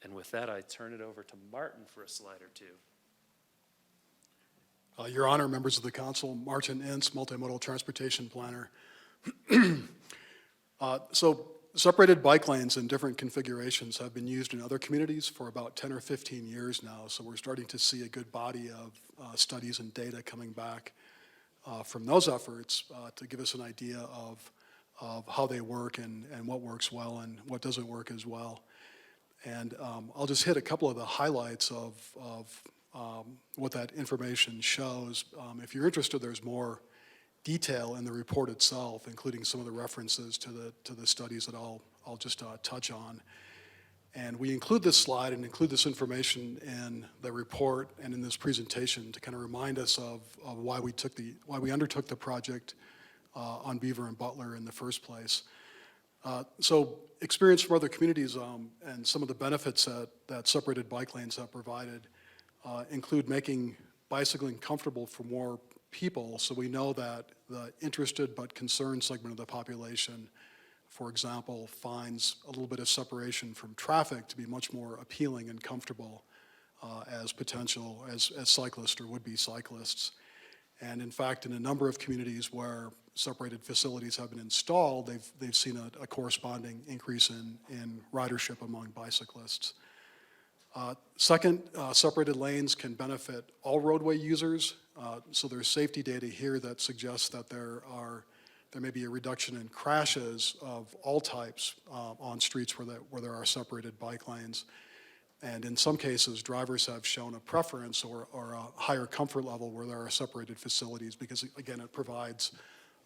And with that, I turn it over to Martin for a slide or two. Your Honor, members of the council, Martin Ince, Multimodal Transportation Planner. So separated bike lanes in different configurations have been used in other communities for about 10 or 15 years now, so we're starting to see a good body of studies and data coming back from those efforts to give us an idea of how they work and what works well and what doesn't work as well. And I'll just hit a couple of the highlights of what that information shows. If you're interested, there's more detail in the report itself, including some of the references to the studies that I'll just touch on. And we include this slide and include this information in the report and in this presentation to kind of remind us of why we undertook the project on Beaver and Butler in the first place. So experience from other communities and some of the benefits that separated bike lanes have provided include making bicycling comfortable for more people. So we know that the interested but concerned segment of the population, for example, finds a little bit of separation from traffic to be much more appealing and comfortable as cyclists or would-be cyclists. And in fact, in a number of communities where separated facilities have been installed, they've seen a corresponding increase in ridership among bicyclists. Second, separated lanes can benefit all roadway users. So there's safety data here that suggests that there may be a reduction in crashes of all types on streets where there are separated bike lanes. And in some cases, drivers have shown a preference or a higher comfort level where there are separated facilities because, again, it provides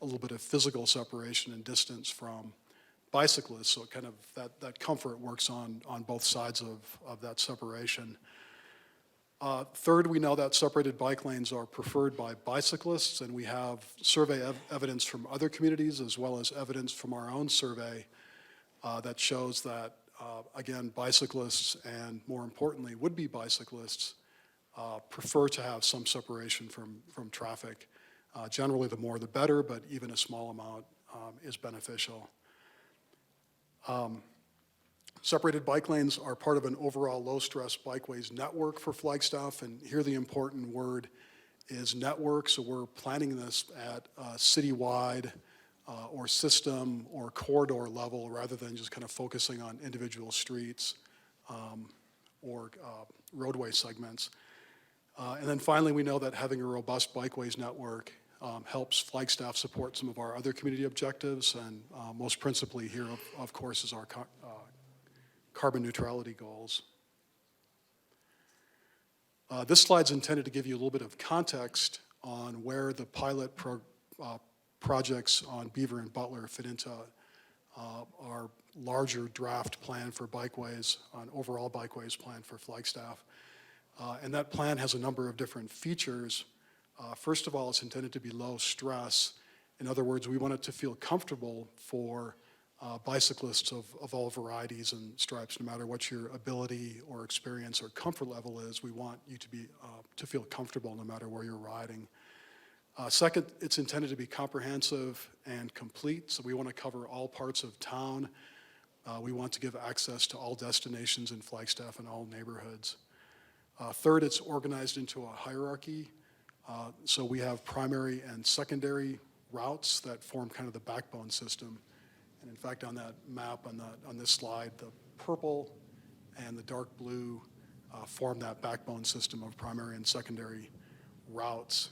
a little bit of physical separation and distance from bicyclists. So kind of that comfort works on both sides of that separation. Third, we know that separated bike lanes are preferred by bicyclists, and we have survey evidence from other communities as well as evidence from our own survey that shows that, again, bicyclists and, more importantly, would-be bicyclists prefer to have some separation from traffic. Generally, the more the better, but even a small amount is beneficial. Separated bike lanes are part of an overall low-stress bikeways network for Flagstaff, and here the important word is network, so we're planning this at a citywide or system or corridor level rather than just kind of focusing on individual streets or roadway segments. And then finally, we know that having a robust bikeways network helps Flagstaff support some of our other community objectives, and most principally here, of course, is our carbon neutrality goals. This slide's intended to give you a little bit of context on where the pilot projects on Beaver and Butler fit into our larger draft plan for bikeways, an overall bikeways plan for Flagstaff. And that plan has a number of different features. First of all, it's intended to be low stress. In other words, we want it to feel comfortable for bicyclists of all varieties and stripes. No matter what your ability or experience or comfort level is, we want you to feel comfortable no matter where you're riding. Second, it's intended to be comprehensive and complete, so we want to cover all parts of town. We want to give access to all destinations in Flagstaff and all neighborhoods. Third, it's organized into a hierarchy, so we have primary and secondary routes that form kind of the backbone system. And in fact, on that map, on this slide, the purple and the dark blue form that backbone system of primary and secondary routes.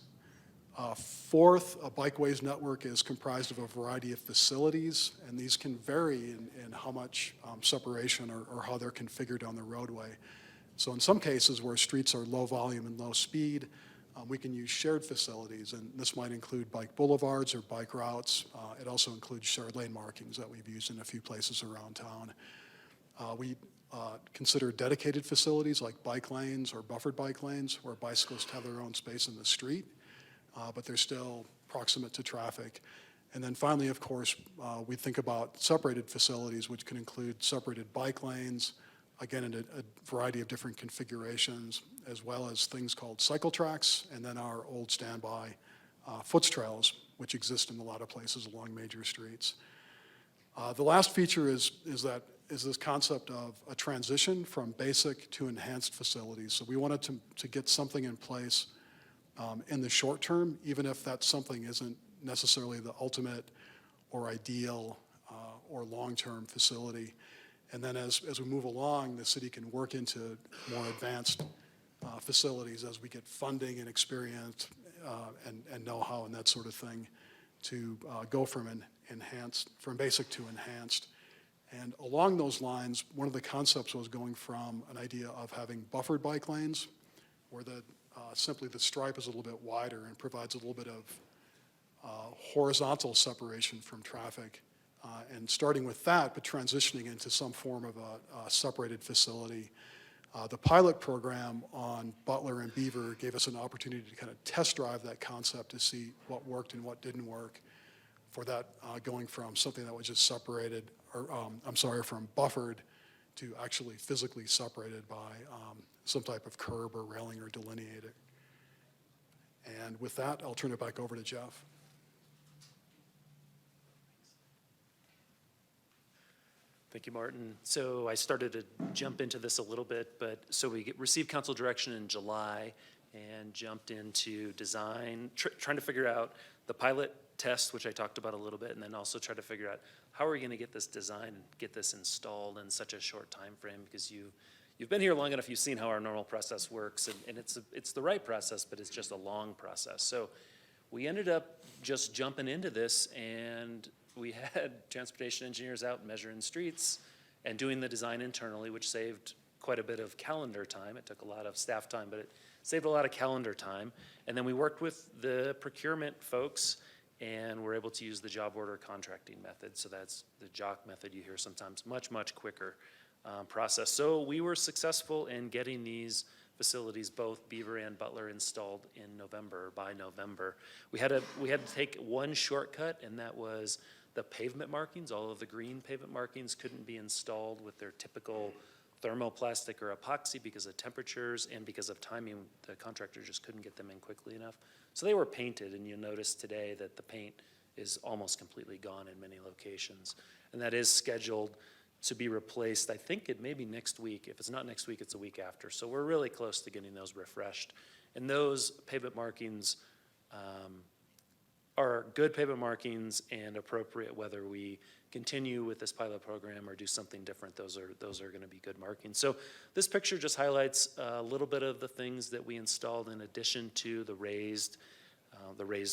Fourth, a bikeways network is comprised of a variety of facilities, and these can vary in how much separation or how they're configured on the roadway. So in some cases where streets are low volume and low speed, we can use shared facilities, and this might include bike boulevards or bike routes. It also includes shared lane markings that we've used in a few places around town. We consider dedicated facilities like bike lanes or buffered bike lanes where bicyclists have their own space in the street, but they're still proximate to traffic. And then finally, of course, we think about separated facilities, which can include separated bike lanes, again, in a variety of different configurations, as well as things called cycle tracks, and then our old standby foots trails, which exist in a lot of places along major streets. The last feature is this concept of a transition from basic to enhanced facilities. So we wanted to get something in place in the short term, even if that something isn't necessarily the ultimate or ideal or long-term facility. And then as we move along, the city can work into more advanced facilities as we get funding and experience and know-how and that sort of thing to go from basic to enhanced. And along those lines, one of the concepts was going from an idea of having buffered bike lanes, where simply the stripe is a little bit wider and provides a little bit of horizontal separation from traffic. And starting with that, but transitioning into some form of a separated facility. The pilot program on Butler and Beaver gave us an opportunity to kind of test drive that concept to see what worked and what didn't work for that going from something that was just separated, from buffered to actually physically separated by some type of curb or railing or delineated. And with that, I'll turn it back over to Jeff. Thank you, Martin. So I started to jump into this a little bit, but so we received council direction in July and jumped into design, trying to figure out the pilot test, which I talked about a little bit, and then also try to figure out how are we going to get this design, get this installed in such a short time frame, because you've been here long enough, you've seen how our normal process works, and it's the right process, but it's just a long process. So we ended up just jumping into this, and we had transportation engineers out measuring streets and doing the design internally, which saved quite a bit of calendar time. It took a lot of staff time, but it saved a lot of calendar time. And then we worked with the procurement folks and were able to use the job order contracting method. So that's the JOC method you hear sometimes, much, much quicker process. So we were successful in getting these facilities, both Beaver and Butler, installed in November, by November. We had to take one shortcut, and that was the pavement markings. All of the green pavement markings couldn't be installed with their typical thermoplastic or epoxy because of temperatures and because of timing. The contractor just couldn't get them in quickly enough. So they were painted, and you'll notice today that the paint is almost completely gone in many locations. And that is scheduled to be replaced, I think it may be next week. If it's not next week, it's a week after. So we're really close to getting those refreshed. And those pavement markings are good pavement markings and appropriate whether we continue with this pilot program or do something different. Those are going to be good markings. So this picture just highlights a little bit of the things that we installed in addition to the raised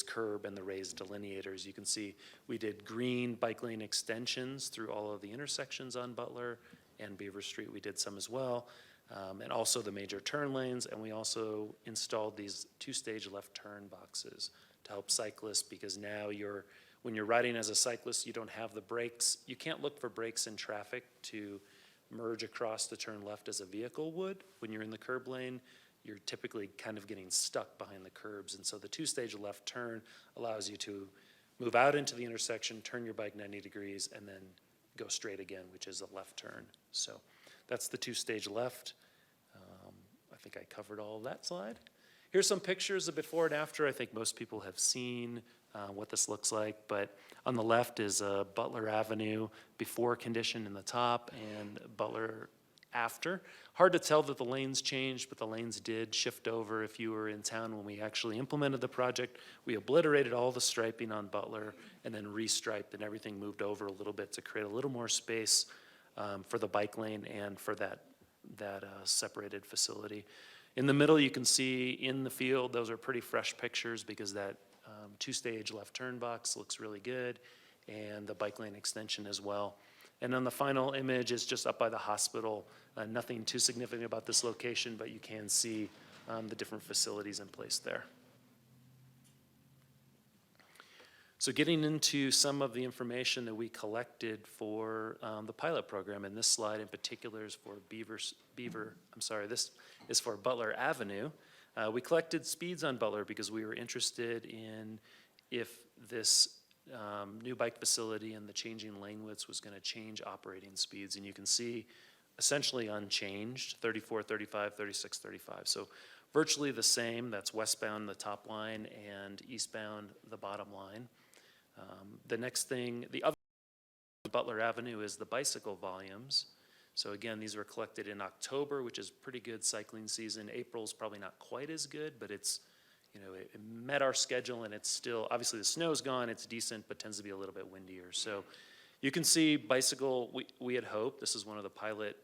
curb and the raised delineators. You can see we did green bike lane extensions through all of the intersections on Butler and Beaver Street. We did some as well, and also the major turn lanes. And we also installed these two-stage left turn boxes to help cyclists, because now when you're riding as a cyclist, you don't have the brakes. You can't look for brakes in traffic to merge across to turn left as a vehicle would. When you're in the curb lane, you're typically kind of getting stuck behind the curbs. And so the two-stage left turn allows you to move out into the intersection, turn your bike 90 degrees, and then go straight again, which is a left turn. So that's the two-stage left. I think I covered all of that slide. Here's some pictures of before and after. I think most people have seen what this looks like, but on the left is Butler Avenue before condition in the top and Butler after. Hard to tell that the lanes changed, but the lanes did shift over. If you were in town when we actually implemented the project, we obliterated all the striping on Butler and then restriped, and everything moved over a little bit to create a little more space for the bike lane and for that separated facility. In the middle, you can see in the field, those are pretty fresh pictures because that two-stage left turn box looks really good, and the bike lane extension as well. And then the final image is just up by the hospital. Nothing too significant about this location, but you can see the different facilities in place there. So getting into some of the information that we collected for the pilot program, and this slide in particular is for this is for Butler Avenue. We collected speeds on Butler because we were interested in if this new bike facility and the changing lane widths was going to change operating speeds. And you can see essentially unchanged, 34, 35, 36, 35. So virtually the same. That's westbound, the top line, and eastbound, the bottom line. The next thing, the other Butler Avenue is the bicycle volumes. So again, these were collected in October, which is pretty good cycling season. April's probably not quite as good, but it's, it met our schedule, and it's still, obviously the snow's gone, it's decent, but tends to be a little bit windier. So you can see bicycle, we had hoped, this is one of the pilot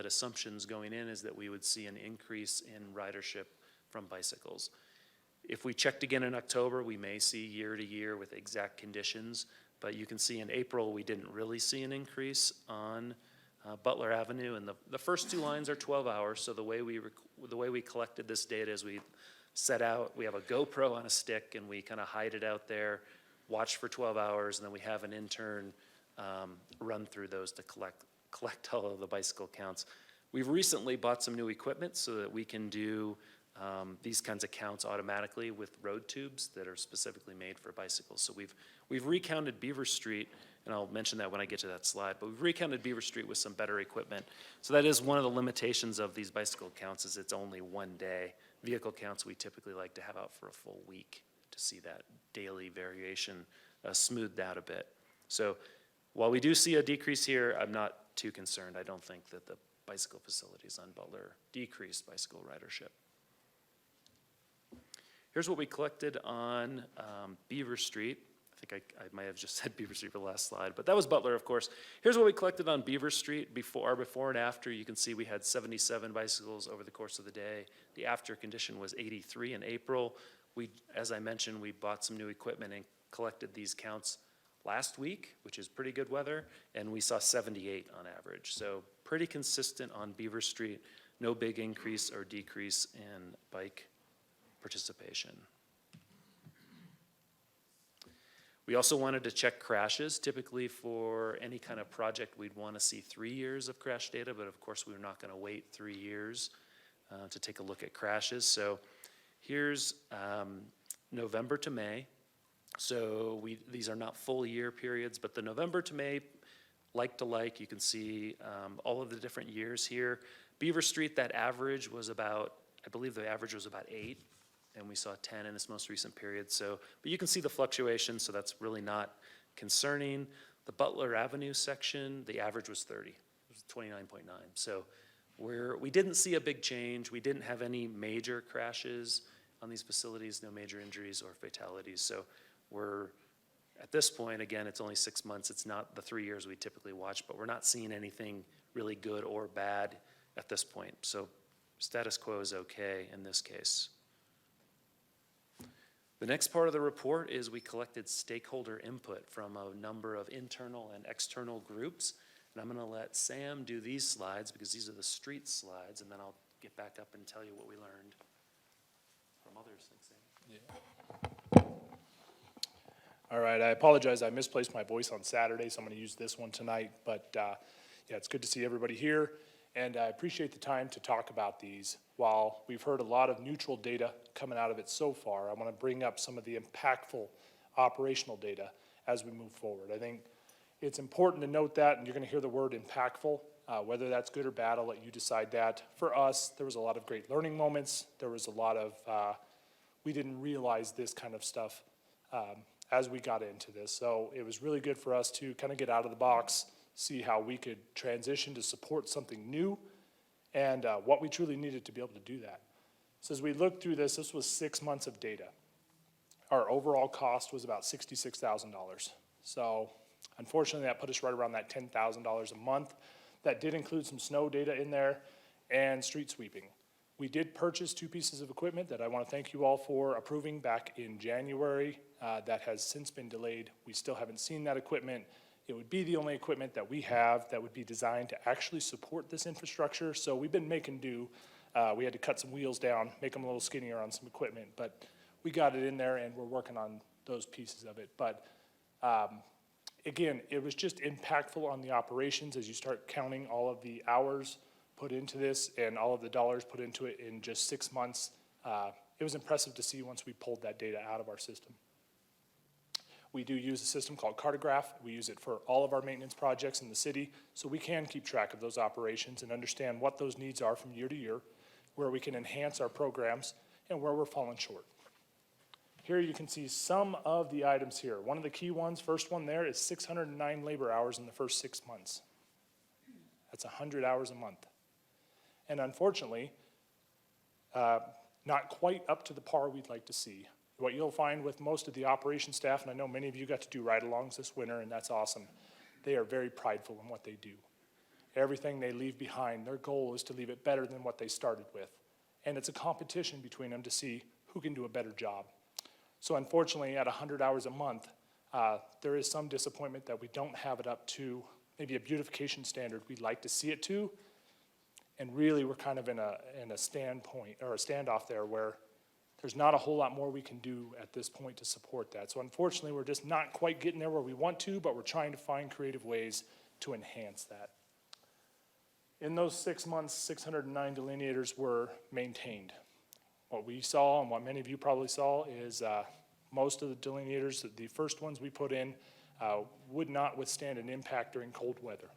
assumptions going in, is that we would see an increase in ridership from bicycles. If we checked again in October, we may see year to year with exact conditions, but you can see in April, we didn't really see an increase on Butler Avenue, and the first two lines are 12 hours, so the way we collected this data is we set out, we have a GoPro on a stick, and we kind of hide it out there, watch for 12 hours, and then we have an intern run through those to collect all of the bicycle counts. We've recently bought some new equipment so that we can do these kinds of counts automatically with road tubes that are specifically made for bicycles. So we've recounted Beaver Street, and I'll mention that when I get to that slide, but we've recounted Beaver Street with some better equipment. So that is one of the limitations of these bicycle counts, is it's only one day. Vehicle counts we typically like to have out for a full week to see that daily variation smoothed out a bit. So while we do see a decrease here, I'm not too concerned. I don't think that the bicycle facilities on Butler decreased bicycle ridership. Here's what we collected on Beaver Street. I think I might have just said Beaver Street for the last slide, but that was Butler, of course. Here's what we collected on Beaver Street before and after. You can see we had 77 bicycles over the course of the day. The after condition was 83 in April. As I mentioned, we bought some new equipment and collected these counts last week, which is pretty good weather, and we saw 78 on average. So pretty consistent on Beaver Street. No big increase or decrease in bike participation. We also wanted to check crashes. Typically for any kind of project, we'd want to see 3 years of crash data, but of course we're not going to wait 3 years to take a look at crashes. So here's November to May. So these are not full year periods, but the November to May, like to like, you can see all of the different years here. Beaver Street, that average was about, I believe the average was about 8, and we saw 10 in this most recent period. So, but you can see the fluctuation, so that's really not concerning. The Butler Avenue section, the average was 30. It was 29.9. So we didn't see a big change. We didn't have any major crashes on these facilities, no major injuries or fatalities. So we're, at this point, again, it's only 6 months. It's not the 3 years we typically watch, but we're not seeing anything really good or bad at this point. So status quo is okay in this case. The next part of the report is we collected stakeholder input from a number of internal and external groups. And I'm going to let Sam do these slides because these are the street slides, and then I'll get back up and tell you what we learned from others. Thanks, Sam. Yeah. All right, I apologize. I misplaced my voice on Saturday, so I'm going to use this one tonight. But yeah, it's good to see everybody here. And I appreciate the time to talk about these. While we've heard a lot of neutral data coming out of it so far, I want to bring up some of the impactful operational data as we move forward. I think it's important to note that, and you're going to hear the word impactful. Whether that's good or bad, I'll let you decide that. For us, there was a lot of great learning moments. There was a lot of, we didn't realize this kind of stuff as we got into this. So it was really good for us to kind of get out of the box, see how we could transition to support something new, and what we truly needed to be able to do that. So as we looked through this, this was 6 months of data. Our overall cost was about $66,000. So unfortunately, that put us right around that $10,000 a month. That did include some snow data in there and street sweeping. We did purchase 2 pieces of equipment that I want to thank you all for approving back in January. That has since been delayed. We still haven't seen that equipment. It would be the only equipment that we have that would be designed to actually support this infrastructure. So we've been making do. We had to cut some wheels down, make them a little skinnier on some equipment, but we got it in there and we're working on those pieces of it. But again, it was just impactful on the operations as you start counting all of the hours put into this and all of the dollars put into it in just 6 months. It was impressive to see once we pulled that data out of our system. We do use a system called Cartograph. We use it for all of our maintenance projects in the city, so we can keep track of those operations and understand what those needs are from year to year, where we can enhance our programs, and where we're falling short. Here you can see some of the items here. One of the key ones, first one there, is 609 labor hours in the first 6 months. That's 100 hours a month. And unfortunately, not quite up to the par we'd like to see. What you'll find with most of the operations staff, and I know many of you got to do ride-alongs this winter, and that's awesome, they are very prideful in what they do. Everything they leave behind, their goal is to leave it better than what they started with. And it's a competition between them to see who can do a better job. So unfortunately, at 100 hours a month, there is some disappointment that we don't have it up to maybe a beautification standard we'd like to see it to. And really, we're kind of in a standpoint or a standoff there where there's not a whole lot more we can do at this point to support that. So unfortunately, we're just not quite getting there where we want to, but we're trying to find creative ways to enhance that. In those 6 months, 609 delineators were maintained. What we saw, and what many of you probably saw, is most of the delineators, the first ones we put in, would not withstand an impact during cold weather.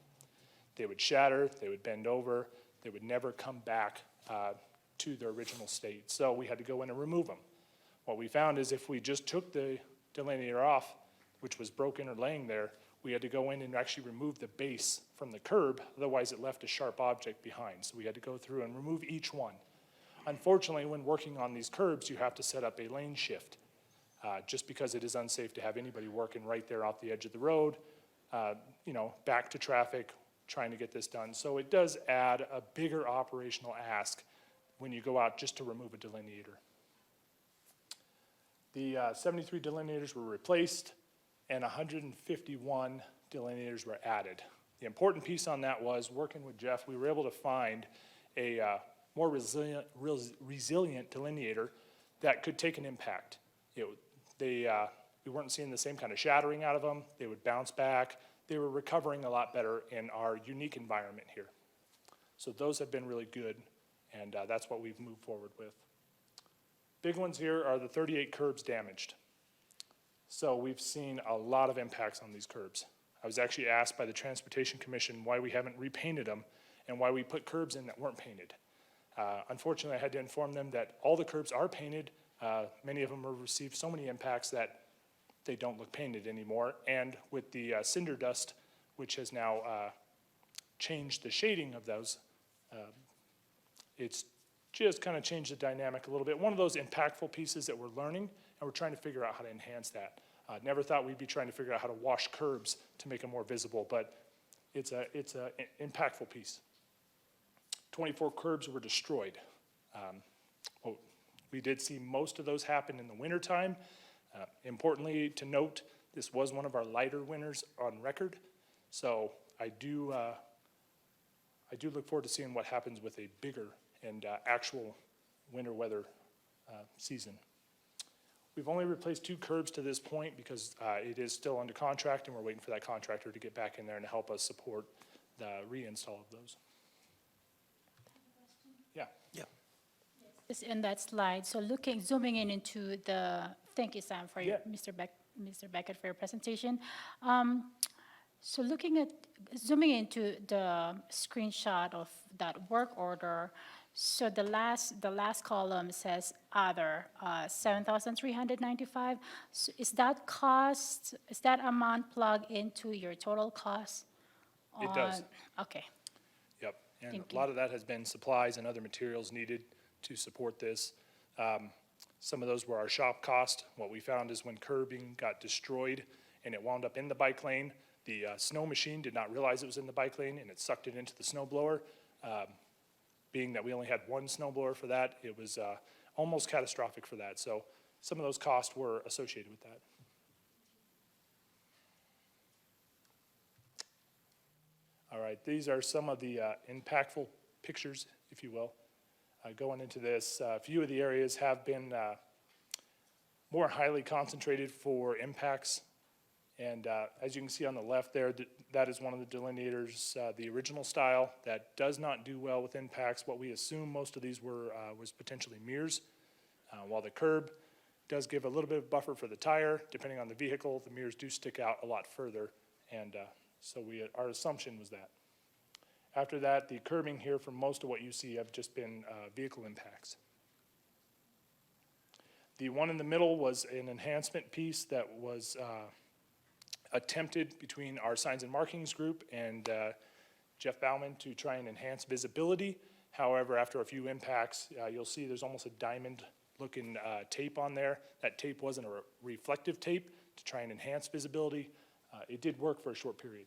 They would shatter, they would bend over, they would never come back to their original state. So we had to go in and remove them. What we found is if we just took the delineator off, which was broken or laying there, we had to go in and actually remove the base from the curb, otherwise it left a sharp object behind. So we had to go through and remove each one. Unfortunately, when working on these curbs, you have to set up a lane shift, just because it is unsafe to have anybody working right there off the edge of the road, back to traffic, trying to get this done. So it does add a bigger operational ask when you go out just to remove a delineator. The 73 delineators were replaced and 151 delineators were added. The important piece on that was working with Jeff, we were able to find a more resilient delineator that could take an impact. We weren't seeing the same kind of shattering out of them. They would bounce back. They were recovering a lot better in our unique environment here. So those have been really good. And that's what we've moved forward with. Big ones here are the 38 curbs damaged. So we've seen a lot of impacts on these curbs. I was actually asked by the Transportation Commission why we haven't repainted them and why we put curbs in that weren't painted. Unfortunately, I had to inform them that all the curbs are painted. Many of them have received so many impacts that they don't look painted anymore. And with the cinder dust, which has now changed the shading of those, it's just kind of changed the dynamic a little bit. One of those impactful pieces that we're learning, and we're trying to figure out how to enhance that. Never thought we'd be trying to figure out how to wash curbs to make them more visible, but it's an impactful piece. 24 curbs were destroyed. We did see most of those happen in the wintertime. Importantly to note, this was one of our lighter winters on record, so I do look forward to seeing what happens with a bigger and actual winter weather season. We've only replaced 2 curbs to this point because it is still under contract and we're waiting for that contractor to get back in there and help us support the reinstall of those. Yeah. Yeah. It's in that slide. So zooming in into the, thank you, Sam, for Mr. Beckett for your presentation. So zooming into the screenshot of that work order, so the last column says other, 7,395. So is that amount plugged into your total cost? It does. Okay. Yep, and Thank a lot of that has been supplies and other materials needed to support this. Some of those were our shop cost. What we found is when curbing got destroyed and it wound up in the bike lane, the snow machine did not realize it was in the bike lane and it sucked it into the snow blower. Being that we only had one snow blower for that, it was almost catastrophic for that. So some of those costs were associated with that. All right, these are some of the impactful pictures, if you will. Going into this, a few of the areas have been more highly concentrated for impacts. And as you can see on the left there, that is one of the delineators, the original style, that does not do well with impacts. What we assume most of these were was potentially mirrors, while the curb does give a little bit of buffer for the tire. Depending on the vehicle, the mirrors do stick out a lot further, and so our assumption was that. After that, the curbing here for most of what you see have just been vehicle impacts. The one in the middle was an enhancement piece that was attempted between our signs and markings group and Jeff Bauman to try and enhance visibility. However, after a few impacts, you'll see there's almost a diamond looking tape on there. That tape wasn't a reflective tape to try and enhance visibility. It did work for a short period.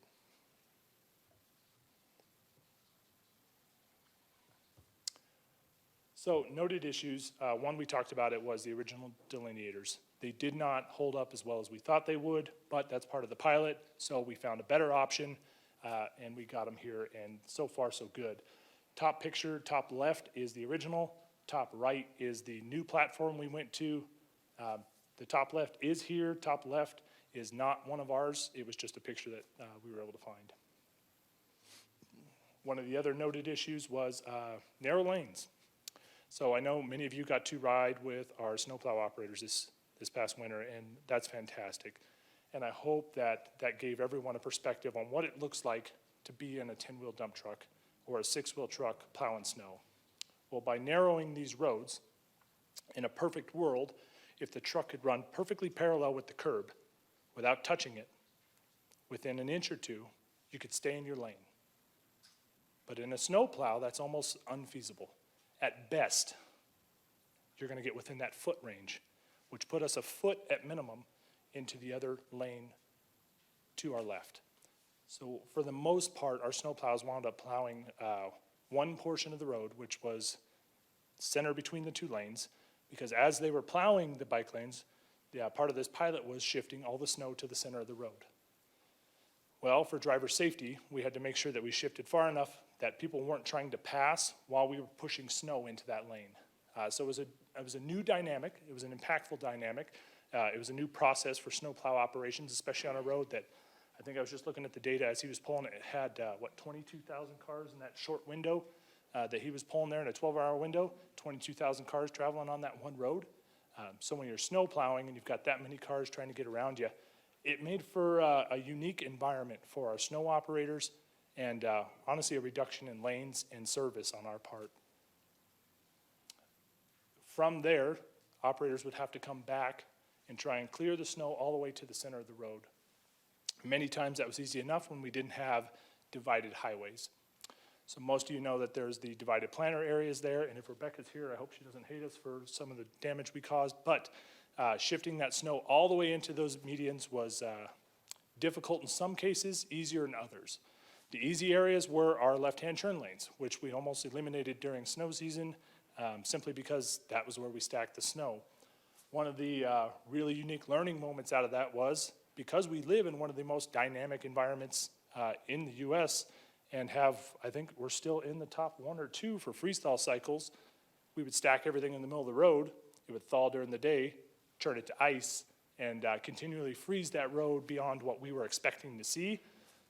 So noted issues, one we talked about it was the original delineators. They did not hold up as well as we thought they would, but that's part of the pilot, so we found a better option, and we got them here, and so far so good. Top picture, top left is the original, top right is the new platform we went to. The top left is here, top left is not one of ours. It was just a picture that we were able to find. One of the other noted issues was narrow lanes. So I know many of you got to ride with our snowplow operators this past winter, and that's fantastic. And I hope that that gave everyone a perspective on what it looks like to be in a 10-wheel dump truck or a 6-wheel truck plowing snow. Well, by narrowing these roads, in a perfect world, if the truck could run perfectly parallel with the curb without touching it, within an inch or two, you could stay in your lane. But in a snowplow, that's almost unfeasible. At best, you're going to get within that foot range, which put us a foot at minimum into the other lane to our left. So for the most part, our snowplows wound up plowing one portion of the road, which was center between the two lanes, because as they were plowing the bike lanes, part of this pilot was shifting all the snow to the center of the road. Well, for driver safety, we had to make sure that we shifted far enough that people weren't trying to pass while we were pushing snow into that lane. So it was a new dynamic. It was an impactful dynamic. It was a new process for snowplow operations, especially on a road that, I think I was just looking at the data as he was pulling it, had, 22,000 cars in that short window. that he was pulling there in a 12-hour window, 22,000 cars traveling on that one road. So when you're snow plowing and you've got that many cars trying to get around you, it made for a unique environment for our snow operators and honestly a reduction in lanes and service on our part. From there, operators would have to come back and try and clear the snow all the way to the center of the road. Many times that was easy enough when we didn't have divided highways. So most of you know that there's the divided planter areas there, and if Rebecca's here, I hope she doesn't hate us for some of the damage we caused, but shifting that snow all the way into those medians was difficult in some cases, easier in others. The easy areas were our left-hand turn lanes, which we almost eliminated during snow season, simply because that was where we stacked the snow. One of the really unique learning moments out of that was, because we live in one of the most dynamic environments in the US and have, I think we're still in the top 1 or 2 for freeze-thaw cycles, we would stack everything in the middle of the road, it would thaw during the day, turn it to ice, and continually freeze that road beyond what we were expecting to see.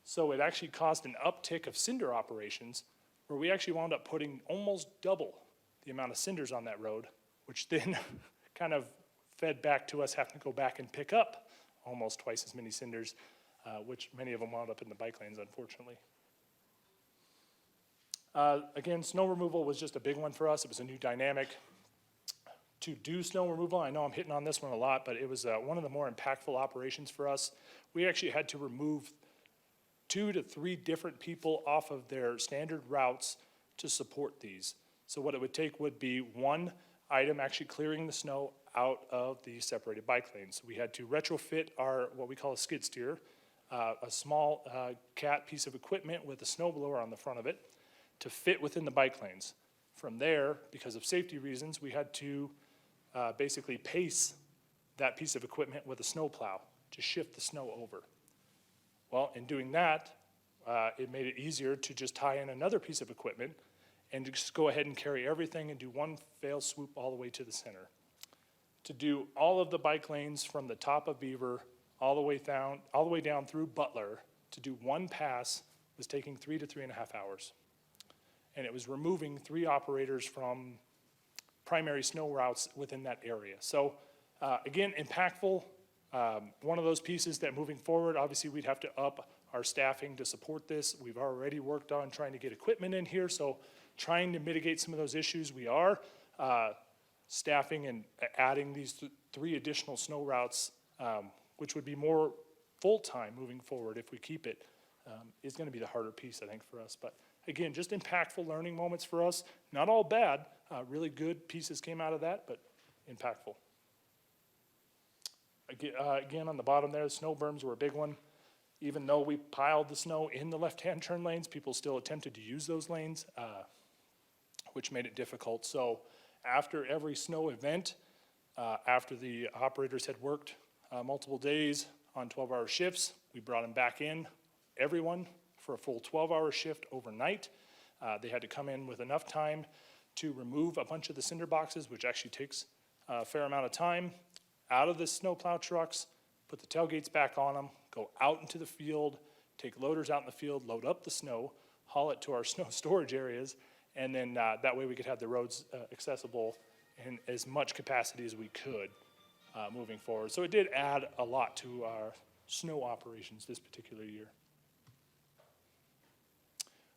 So it actually caused an uptick of cinder operations where we actually wound up putting almost double the amount of cinders on that road, which then kind of fed back to us having to go back and pick up almost twice as many cinders, which many of them wound up in the bike lanes, unfortunately. Again, snow removal was just a big one for us. It was a new dynamic. To do snow removal, I know I'm hitting on this one a lot, but it was one of the more impactful operations for us. We actually had to remove 2 to 3 different people off of their standard routes to support these. So what it would take would be one item actually clearing the snow out of the separated bike lanes. We had to retrofit our, what we call a skid steer, a small cat piece of equipment with a snowblower on the front of it to fit within the bike lanes. From there, because of safety reasons, we had to basically pace that piece of equipment with a snowplow to shift the snow over. Well, in doing that, it made it easier to just tie in another piece of equipment and just go ahead and carry everything and do one fail swoop all the way to the center. To do all of the bike lanes from the top of Beaver all the way down through Butler, to do one pass was taking 3 to 3.5 hours. And it was removing 3 operators from primary snow routes within that area. So again, impactful. One of those pieces that moving forward, obviously we'd have to up our staffing to support this. We've already worked on trying to get equipment in here, so trying to mitigate some of those issues. We are staffing and adding these 3 additional snow routes, which would be more full-time moving forward if we keep it, is gonna be the harder piece, I think, for us. But again, just impactful learning moments for us. Not all bad, really good pieces came out of that, but impactful. Again, on the bottom there, the snow berms were a big one. Even though we piled the snow in the left-hand turn lanes, people still attempted to use those lanes, which made it difficult. So after every snow event, after the operators had worked multiple days on 12-hour shifts, we brought them back in, everyone, for a full 12-hour shift overnight. They had to come in with enough time to remove a bunch of the cinder boxes, which actually takes a fair amount of time, out of the snowplow trucks, put the tailgates back on them, go out into the field, take loaders out in the field, load up the snow, haul it to our snow storage areas, and then that way we could have the roads accessible in as much capacity as we could moving forward. So it did add a lot to our snow operations this particular year.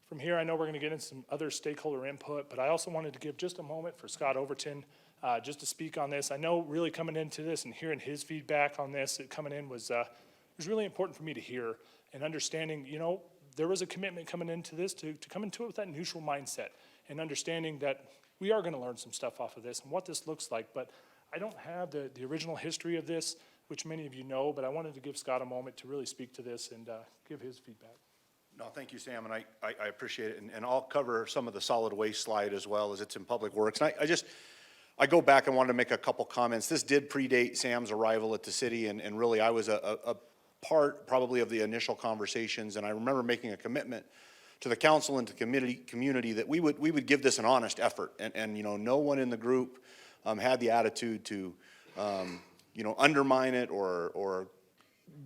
From here, I know we're going to get into some other stakeholder input, but I also wanted to give just a moment for Scott Overton just to speak on this. I know really coming into this and hearing his feedback on this, coming in was really important for me to hear, and understanding, you know, there was a commitment coming into this to come into it with that neutral mindset and understanding that we are going to learn some stuff off of this and what this looks like. But I don't have the original history of this, which many of you know, but I wanted to give Scott a moment to really speak to this and give his feedback. No, thank you, Sam, and I appreciate it. And I'll cover some of the solid waste slide as well, as it's in Public Works. And I go back and wanted to make a couple comments. This did predate Sam's arrival at the city, and really I was a part probably of the initial conversations, and I remember making a commitment to the council and to the community that we would give this an honest effort. And you know, no one in the group had the attitude to you know, undermine it or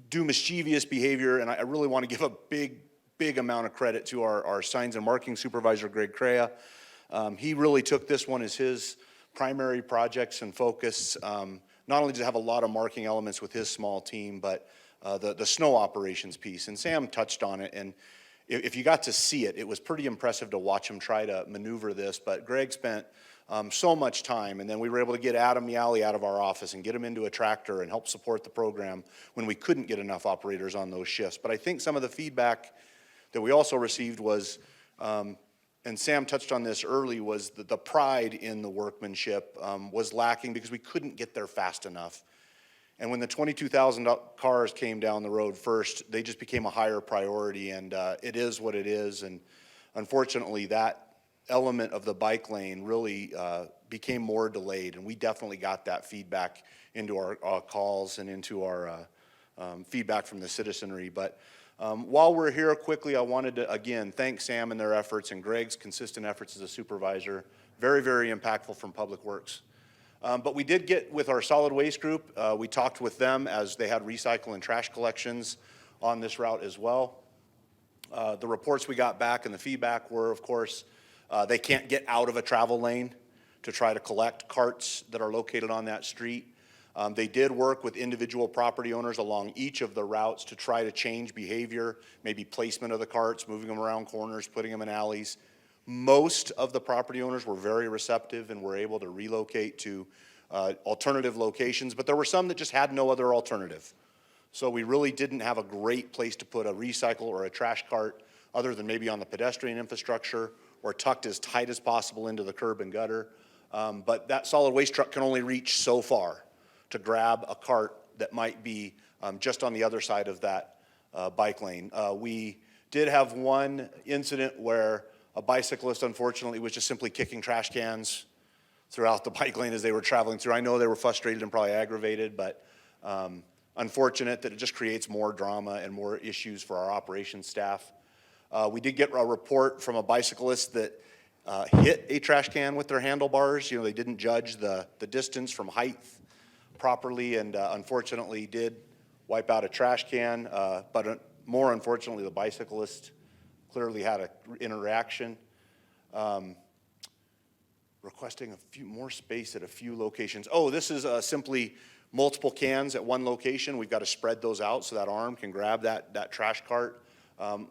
do mischievous behavior. And I really want to give a big amount of credit to our signs and marking supervisor, Greg Crea, He really took this one as his primary projects and focus. Not only did it have a lot of marking elements with his small team, but the snow operations piece. And Sam touched on it, and if you got to see it, it was pretty impressive to watch him try to maneuver this. But Greg spent so much time, and then we were able to get Adam Miali out of our office and get him into a tractor and help support the program when we couldn't get enough operators on those shifts. But I think some of the feedback that we also received was, and Sam touched on this early, was that the pride in the workmanship was lacking because we couldn't get there fast enough. And when the 22,000 cars came down the road first, they just became a higher priority, and it is what it is. And unfortunately, that element of the bike lane really became more delayed, and we definitely got that feedback into our calls and into our feedback from the citizenry. But while we're here quickly, I wanted to, again, thank Sam and their efforts and Greg's consistent efforts as a supervisor. Very, very impactful from Public Works. But we did get with our solid waste group. We talked with them as they had recycle and trash collections on this route as well. The reports we got back and the feedback were, of course, they can't get out of a travel lane to try to collect carts that are located on that street. They did work with individual property owners along each of the routes to try to change behavior, maybe placement of the carts, moving them around corners, putting them in alleys. Most of the property owners were very receptive and were able to relocate to alternative locations, but there were some that just had no other alternative. So we really didn't have a great place to put a recycle or a trash cart other than maybe on the pedestrian infrastructure or tucked as tight as possible into the curb and gutter. But that solid waste truck can only reach so far to grab a cart that might be just on the other side of that bike lane. We did have one incident where a bicyclist, unfortunately, was just simply kicking trash cans throughout the bike lane as they were traveling through. I know they were frustrated and probably aggravated, but unfortunate that it just creates more drama and more issues for our operations staff. We did get a report from a bicyclist that hit a trash can with their handlebars. You know, they didn't judge the distance from height properly, and unfortunately did wipe out a trash can. But more unfortunately, the bicyclist clearly had an interaction. Requesting a few more space at a few locations. Oh, this is simply multiple cans at one location. We've got to spread those out so that arm can grab that trash cart.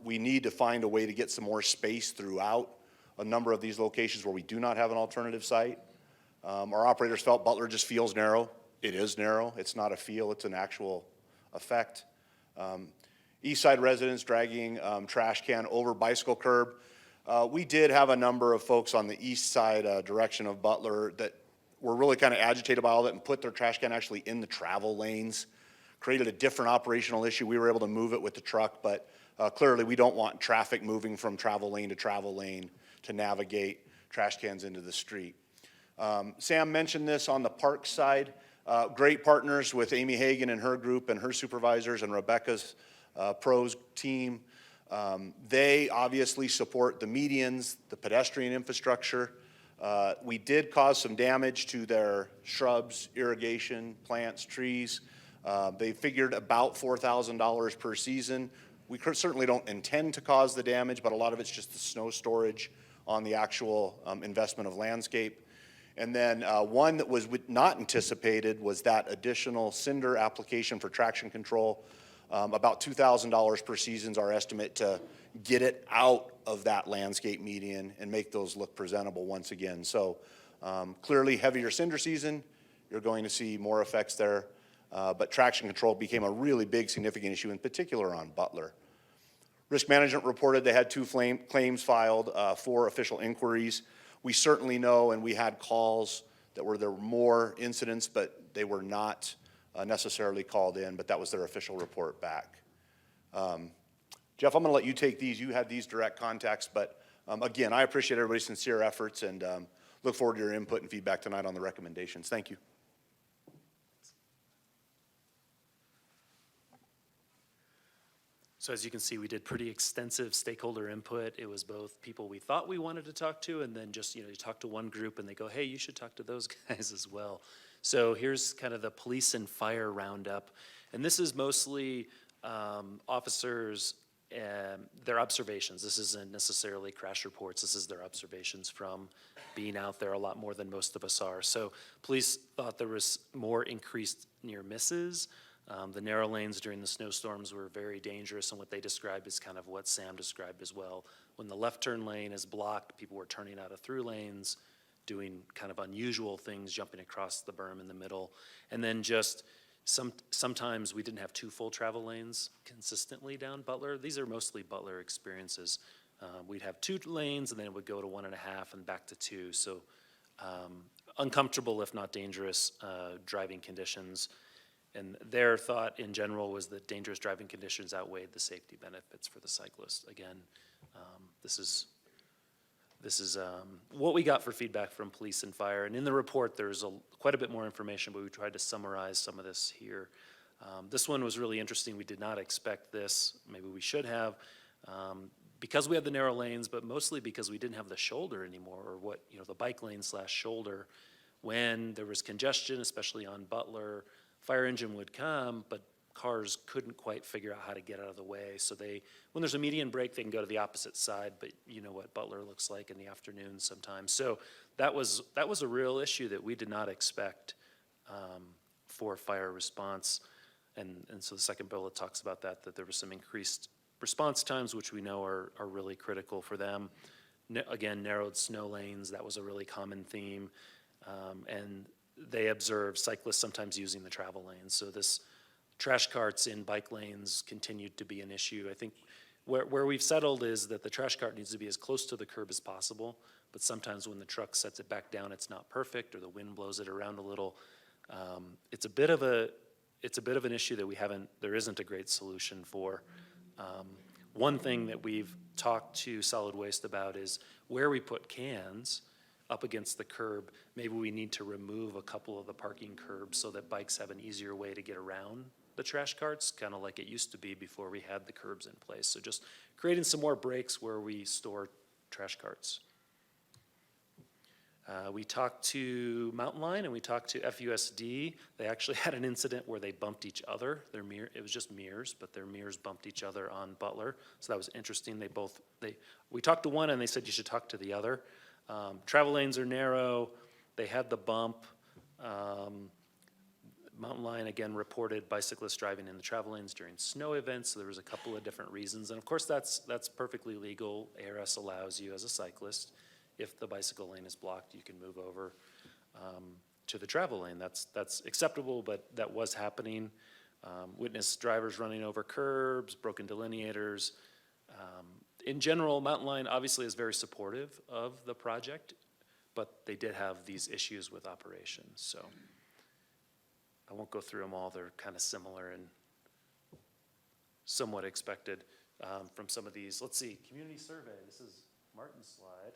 We need to find a way to get some more space throughout a number of these locations where we do not have an alternative site. Our operators felt Butler just feels narrow. It is narrow. It's not a feel, it's an actual effect. East Side residents dragging trash can over bicycle curb. We did have a number of folks on the east side direction of Butler that were really kind of agitated by all that and put their trash can actually in the travel lanes. Created a different operational issue. We were able to move it with the truck, but clearly we don't want traffic moving from travel lane to navigate trash cans into the street. Sam mentioned this on the park side. Great partners with Amy Hagan and her group and her supervisors and Rebecca's pros team. They obviously support the medians, the pedestrian infrastructure. We did cause some damage to their shrubs, irrigation, plants, trees. They figured about $4,000 per season. We certainly don't intend to cause the damage, but a lot of it's just the snow storage on the actual investment of landscape. And then one that was not anticipated was that additional cinder application for traction control. About $2,000 per season is our estimate to get it out of that landscape median and make those look presentable once again. So clearly heavier cinder season, you're going to see more effects there. But traction control became a really big significant issue, in particular on Butler. Risk management reported they had 2 claims filed, 4 official inquiries. We certainly know, and we had calls that there were more incidents, but they were not necessarily called in, but that was their official report back. Jeff, I'm going to let you take these. You had these direct contacts, but again, I appreciate everybody's sincere efforts and look forward to your input and feedback tonight on the recommendations. Thank you. So as you can see, we did pretty extensive stakeholder input. It was both people we thought we wanted to talk to, and then just, you talk to one group and they go, hey, you should talk to those guys as well. So here's kind of the police and fire roundup. And this is mostly officers their observations. This isn't necessarily crash reports. This is their observations from being out there a lot more than most of us are. So police thought there was more increased near misses. The narrow lanes during the snowstorms were very dangerous, and what they described is kind of what Sam described as well. When the left turn lane is blocked, people were turning out of through lanes, doing kind of unusual things, jumping across the berm in the middle. And then just sometimes we didn't have two full travel lanes consistently down Butler. These are mostly Butler experiences. We'd have 2 lanes, and then it would go to 1.5 and back to 2. So uncomfortable, if not dangerous, driving conditions. And their thought in general was that dangerous driving conditions outweighed the safety benefits for the cyclist. Again, this is what we got for feedback from police and fire. And in the report, there's quite a bit more information, but we tried to summarize some of this here. This one was really interesting. We did not expect this. Maybe we should have. Because we had the narrow lanes, but mostly because we didn't have the shoulder anymore, or what, the bike lane / shoulder. When there was congestion, especially on Butler, fire engine would come, but cars couldn't quite figure out how to get out of the way. So when there's a median break, they can go to the opposite side, but you know what Butler looks like in the afternoon sometimes. So that was a real issue that we did not expect for fire response. And so the second bullet talks about that there was some increased response times, which we know are really critical for them. Again, narrowed snow lanes, that was a really common theme. And they observed cyclists sometimes using the travel lanes. So this trash carts in bike lanes continued to be an issue. I think where we've settled is that the trash cart needs to be as close to the curb as possible, but sometimes when the truck sets it back down, it's not perfect, or the wind blows it around a little. It's a bit of an issue that there isn't a great solution for. One thing that we've talked to solid waste about is where we put cans up against the curb, maybe we need to remove a couple of the parking curbs so that bikes have an easier way to get around the trash carts, kind of like it used to be before we had the curbs in place. So just creating some more breaks where we store trash carts. We talked to Mountain Line and we talked to FUSD. They actually had an incident where they bumped each other. It was just mirrors, but their mirrors bumped each other on Butler. So that was interesting. We talked to one and they said you should talk to the other. Travel lanes are narrow. They had the bump. Mountain Line, again, reported bicyclists driving in the travel lanes during snow events. So there was a couple of different reasons. And of course, that's perfectly legal. ARS allows you as a cyclist, if the bicycle lane is blocked, you can move over to the travel lane. That's acceptable, but that was happening. Witnessed drivers running over curbs, broken delineators. In general, Mountain Line obviously is very supportive of the project, but they did have these issues with operations. So I won't go through them all. They're kind of similar and somewhat expected from some of these. Let's see, community survey. This is Martin's slide.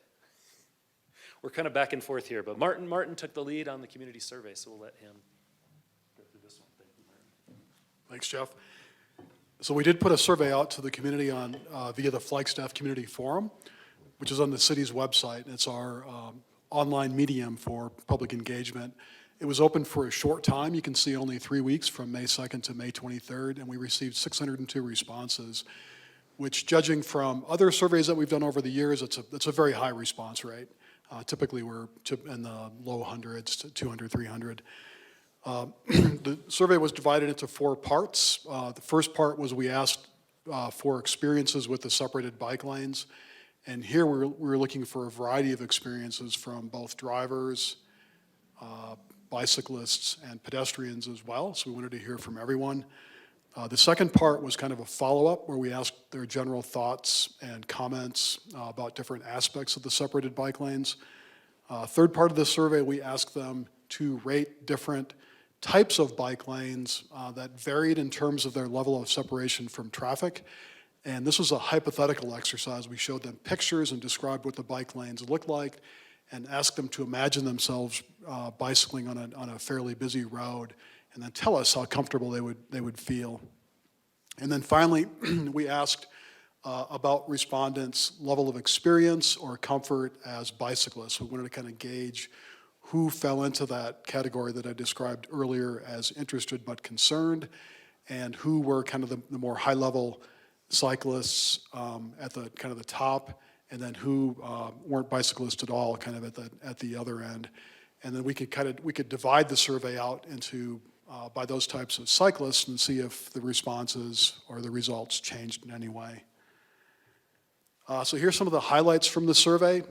We're kind of back and forth here, but Martin took the lead on the community survey, so we'll let him go through this one. Thank you, Martin. Thanks, Jeff. So we did put a survey out to the community via the Flagstaff Community Forum, which is on the city's website. It's our online medium for public engagement. It was open for a short time. You can see only 3 weeks, from May 2nd to May 23rd, and we received 602 responses, which, judging from other surveys that we've done over the years, it's a very high response rate. Typically, we're in the low hundreds to 200, 300. The survey was divided into 4 parts. The first part was we asked for experiences with the separated bike lanes. And here we were looking for a variety of experiences from both drivers, bicyclists, and pedestrians as well. So we wanted to hear from everyone. The second part was kind of a follow-up where we asked their general thoughts and comments about different aspects of the separated bike lanes. Third part of the survey, we asked them to rate different types of bike lanes that varied in terms of their level of separation from traffic. And this was a hypothetical exercise. We showed them pictures and described what the bike lanes looked like and asked them to imagine themselves bicycling on a fairly busy road, and then tell us how comfortable they would feel. And then finally, we asked about respondents' level of experience or comfort as bicyclists. We wanted to kind of gauge who fell into that category that I described earlier as interested but concerned, and who were kind of the more high-level cyclists at the kind of the top, and then who weren't bicyclists at all, kind of at the other end. And then we could divide the survey out into by those types of cyclists and see if the responses or the results changed in any way. So here's some of the highlights from the survey.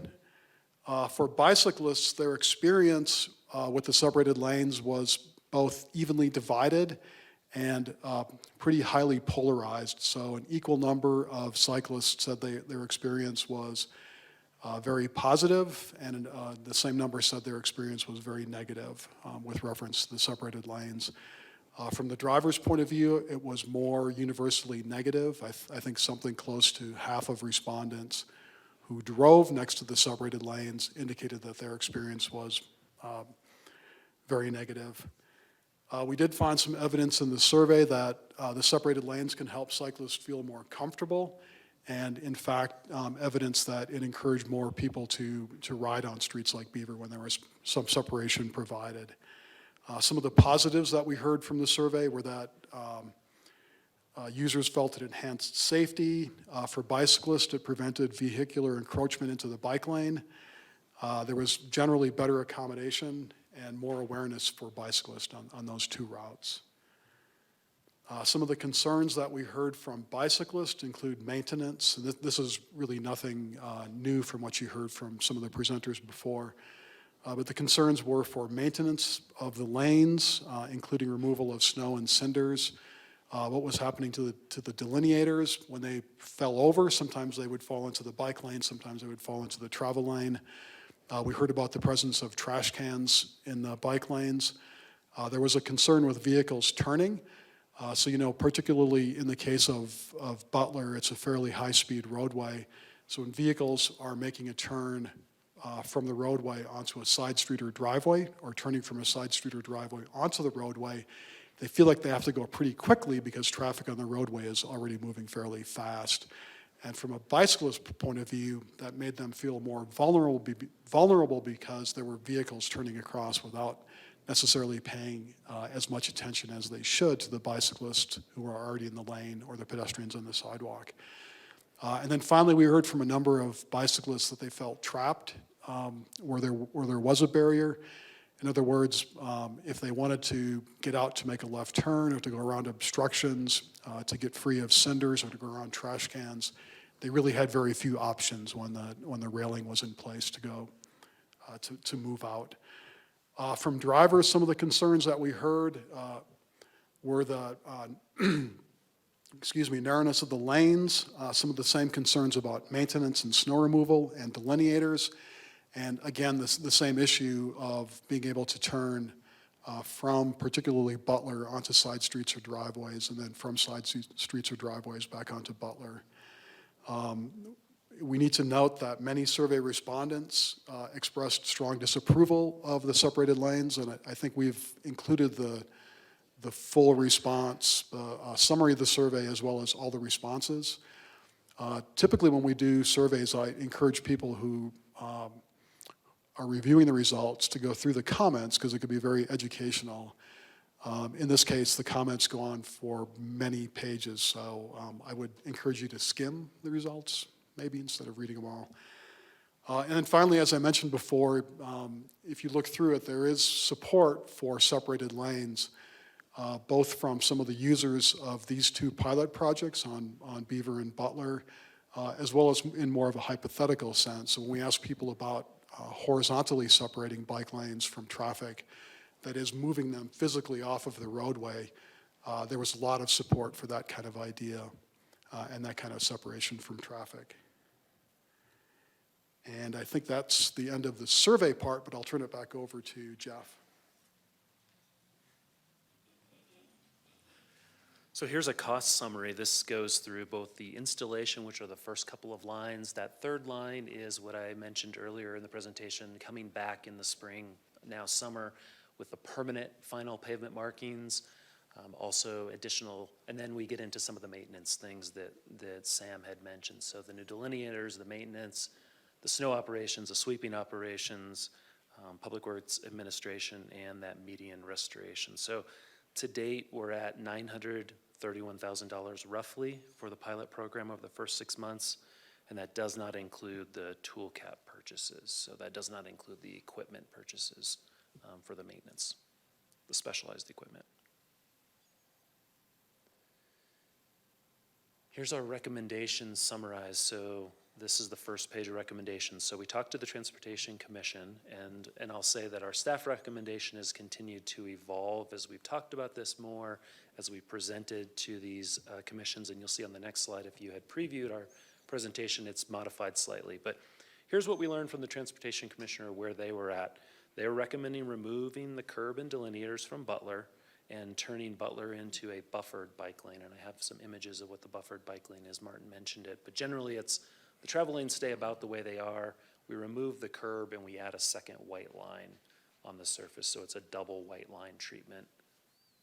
For bicyclists, their experience with the separated lanes was both evenly divided and pretty highly polarized. So an equal number of cyclists said their experience was very positive, and the same number said their experience was very negative with reference to the separated lanes. From the driver's point of view, it was more universally negative. I think something close to half of respondents who drove next to the separated lanes indicated that their experience was very negative. We did find some evidence in the survey that the separated lanes can help cyclists feel more comfortable, and in fact, evidence that it encouraged more people to ride on streets like Beaver when there was some separation provided. Some of the positives that we heard from the survey were that users felt it enhanced safety. For bicyclists, it prevented vehicular encroachment into the bike lane. There was generally better accommodation and more awareness for bicyclists on those two routes. Some of the concerns that we heard from bicyclists include maintenance. This is really nothing new from what you heard from some of the presenters before. But the concerns were for maintenance of the lanes, including removal of snow and cinders. What was happening to the delineators when they fell over. Sometimes they would fall into the bike lane, sometimes they would fall into the travel lane. We heard about the presence of trash cans in the bike lanes. There was a concern with vehicles turning. So, particularly in the case of Butler, it's a fairly high-speed roadway. So when vehicles are making a turn from the roadway onto a side street or driveway, or turning from a side street or driveway onto the roadway, they feel like they have to go pretty quickly because traffic on the roadway is already moving fairly fast. And from a bicyclist point of view, that made them feel more vulnerable because there were vehicles turning across without necessarily paying as much attention as they should to the bicyclists who are already in the lane or the pedestrians on the sidewalk. And then finally, we heard from a number of bicyclists that they felt trapped where there was a barrier. In other words, if they wanted to get out to make a left turn or to go around obstructions, to get free of cinders or to go around trash cans, they really had very few options when the railing was in place to go to move out. From drivers, some of the concerns that we heard were the narrowness of the lanes, some of the same concerns about maintenance and snow removal and delineators, and again, the same issue of being able to turn from particularly Butler onto side streets or driveways, and then from side streets or driveways back onto Butler. We need to note that many survey respondents expressed strong disapproval of the separated lanes, and I think we've included the full response, summary of the survey, as well as all the responses. Typically, when we do surveys, I encourage people who are reviewing the results to go through the comments because it could be very educational. In this case, the comments go on for many pages, so I would encourage you to skim the results, maybe instead of reading them all. And then finally, as I mentioned before, if you look through it, there is support for separated lanes, both from some of the users of these two pilot projects on Beaver and Butler, as well as in more of a hypothetical sense. So when we ask people about horizontally separating bike lanes from traffic, that is moving them physically off of the roadway, there was a lot of support for that kind of idea and that kind of separation from traffic. And I think that's the end of the survey part, but I'll turn it back over to Jeff. So here's a cost summary. This goes through both the installation, which are the first couple of lines. That third line is what I mentioned earlier in the presentation, coming back in the spring, now summer, with the permanent final pavement markings, also additional, and then we get into some of the maintenance things that Sam had mentioned. So the new delineators, the maintenance, the snow operations, the sweeping operations, Public Works Administration, and that median restoration. So To date, we're at $931,000 roughly for the pilot program over the first 6 months, and that does not include the tool cap purchases. So that does not include the equipment purchases for the maintenance, the specialized equipment. Here's our recommendations summarized. So this is the first page of recommendations. So we talked to the Transportation Commission, and I'll say that our staff recommendation has continued to evolve as we've talked about this more, as we presented to these commissions, and you'll see on the next slide, if you had previewed our presentation, it's modified slightly. But here's what we learned from the Transportation Commissioner where they were at. They were recommending removing the curb and delineators from Butler and turning Butler into a buffered bike lane. And I have some images of what the buffered bike lane is. Martin mentioned it. But generally, it's the travel lanes stay about the way they are. We remove the curb and we add a second white line on the surface. So it's a double white line treatment.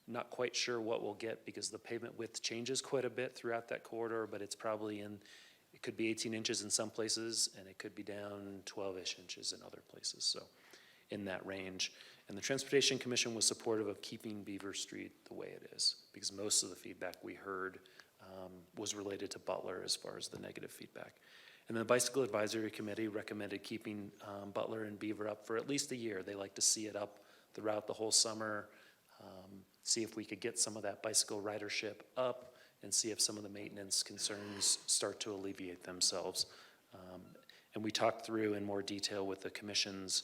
Not quite sure what we'll get because the pavement width changes quite a bit throughout that corridor, but it's probably it could be 18 inches in some places and it could be down 12-ish inches in other places. So in that range. And the Transportation Commission was supportive of keeping Beaver Street the way it is because most of the feedback we heard was related to Butler as far as the negative feedback. And the Bicycle Advisory Committee recommended keeping Butler and Beaver up for at least a year. They like to see it up throughout the whole summer, see if we could get some of that bicycle ridership up and see if some of the maintenance concerns start to alleviate themselves. And we talked through in more detail with the commission's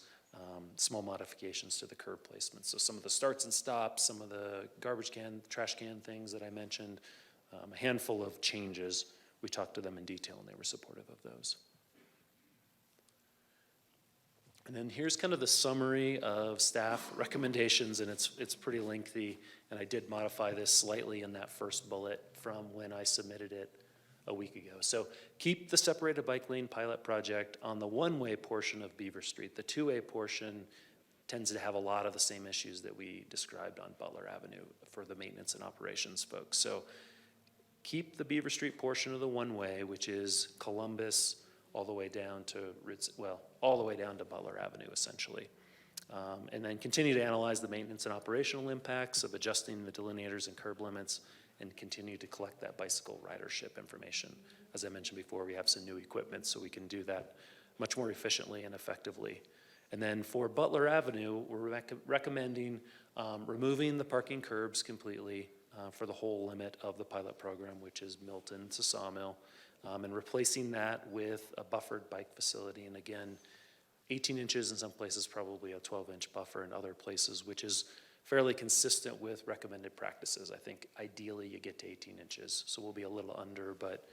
small modifications to the curb placement. So some of the starts and stops, some of the garbage can, trash can things that I mentioned, a handful of changes. We talked to them in detail and they were supportive of those. And then here's kind of the summary of staff recommendations, and it's pretty lengthy, and I did modify this slightly in that first bullet from when I submitted it a week ago. So keep the separated bike lane pilot project on the one-way portion of Beaver Street. The two-way portion tends to have a lot of the same issues that we described on Butler Avenue for the maintenance and operations folks. So keep the Beaver Street portion of the one-way, which is Columbus all the way down to all the way down to Butler Avenue, essentially. And then continue to analyze the maintenance and operational impacts of adjusting the delineators and curb limits and continue to collect that bicycle ridership information. As I mentioned before, we have some new equipment so we can do that much more efficiently and effectively. And then for Butler Avenue, we're recommending removing the parking curbs completely for the whole limit of the pilot program, which is Milton to Sawmill, and replacing that with a buffered bike facility. And again, 18 inches in some places, probably a 12-inch buffer in other places, which is fairly consistent with recommended practices. I think ideally you get to 18 inches, so we'll be a little under, but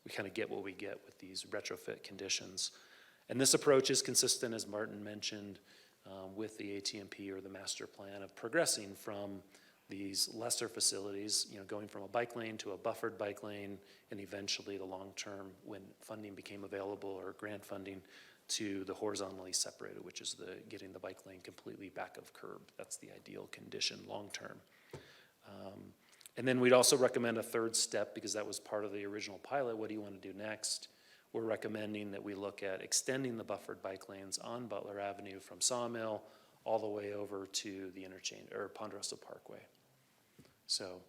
we kind of get what we get with these retrofit conditions. And this approach is consistent, as Martin mentioned, with the AT&P or the master plan of progressing from these lesser facilities, going from a bike lane to a buffered bike lane, and eventually the long term, when funding became available or grant funding, to the horizontally separated, which is getting the bike lane completely back of curb. That's the ideal condition long term. And then we'd also recommend a third step because that was part of the original pilot. What do you want to do next? We're recommending that we look at extending the buffered bike lanes on Butler Avenue from Sawmill all the way over to the interchange or Ponderosa Parkway. So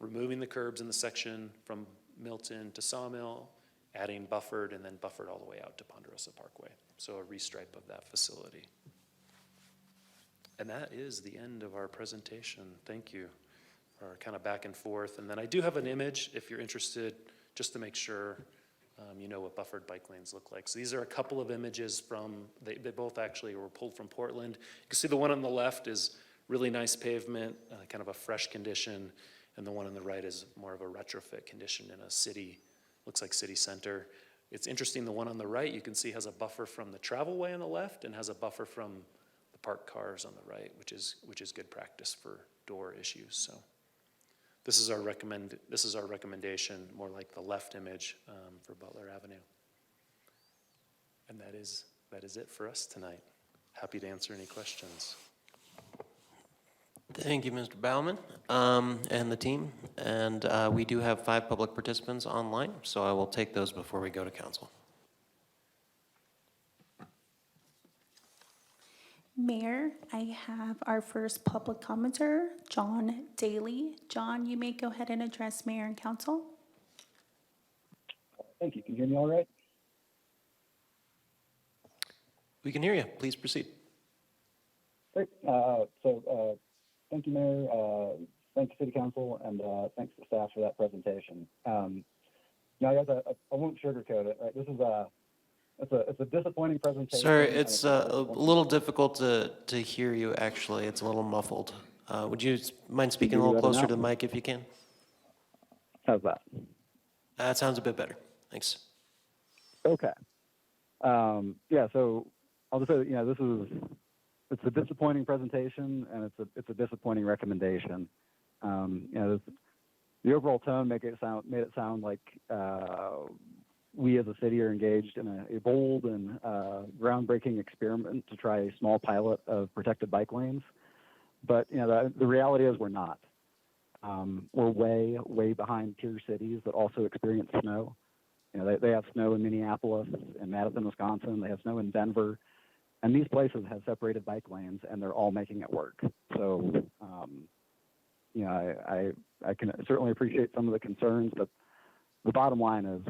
removing the curbs in the section from Milton to Sawmill, adding buffered, and then buffered all the way out to Ponderosa Parkway. So a restripe of that facility. And that is the end of our presentation. Thank you for our kind of back and forth. And then I do have an image if you're interested, just to make sure you know what buffered bike lanes look like. So these are a couple of images they both actually were pulled from Portland. You can see the one on the left is really nice pavement, kind of a fresh condition, and the one on the right is more of a retrofit condition in a city, looks like city center. It's interesting, the one on the right you can see has a buffer from the travelway on the left and has a buffer from the parked cars on the right, which is good practice for door issues. So this is our recommendation, more like the left image for Butler Avenue. And that is it for us tonight. Happy to answer any questions. Thank you, Mr. Baumann, and the team. And we do have 5 public participants online, so I will take those before we go to council. Mayor, I have our first public commenter, John Daly. John, you may go ahead and address Mayor and Council. Thank you. Can you hear me all right? We can hear you. Please proceed. Great. Thank you, Mayor. Thank you, City Council, and thanks to staff for that presentation. Guys, I won't sugarcoat it. Right? This is it's a disappointing presentation. Sir, it's a little difficult to hear you, actually. It's a little muffled. Would you mind speaking a little closer to the mic if you can? How's that? That sounds a bit better. Thanks. Okay. So I'll just say that, it's a disappointing presentation and it's a disappointing recommendation. The overall tone made it sound like we as a city are engaged in a bold and groundbreaking experiment to try a small pilot of protected bike lanes. But the reality is we're not. We're way behind peer cities that also experience snow. They have snow in Minneapolis and Madison, Wisconsin. They have snow in Denver. And these places have separated bike lanes, and they're all making it work. So, I can certainly appreciate some of the concerns, but the bottom line is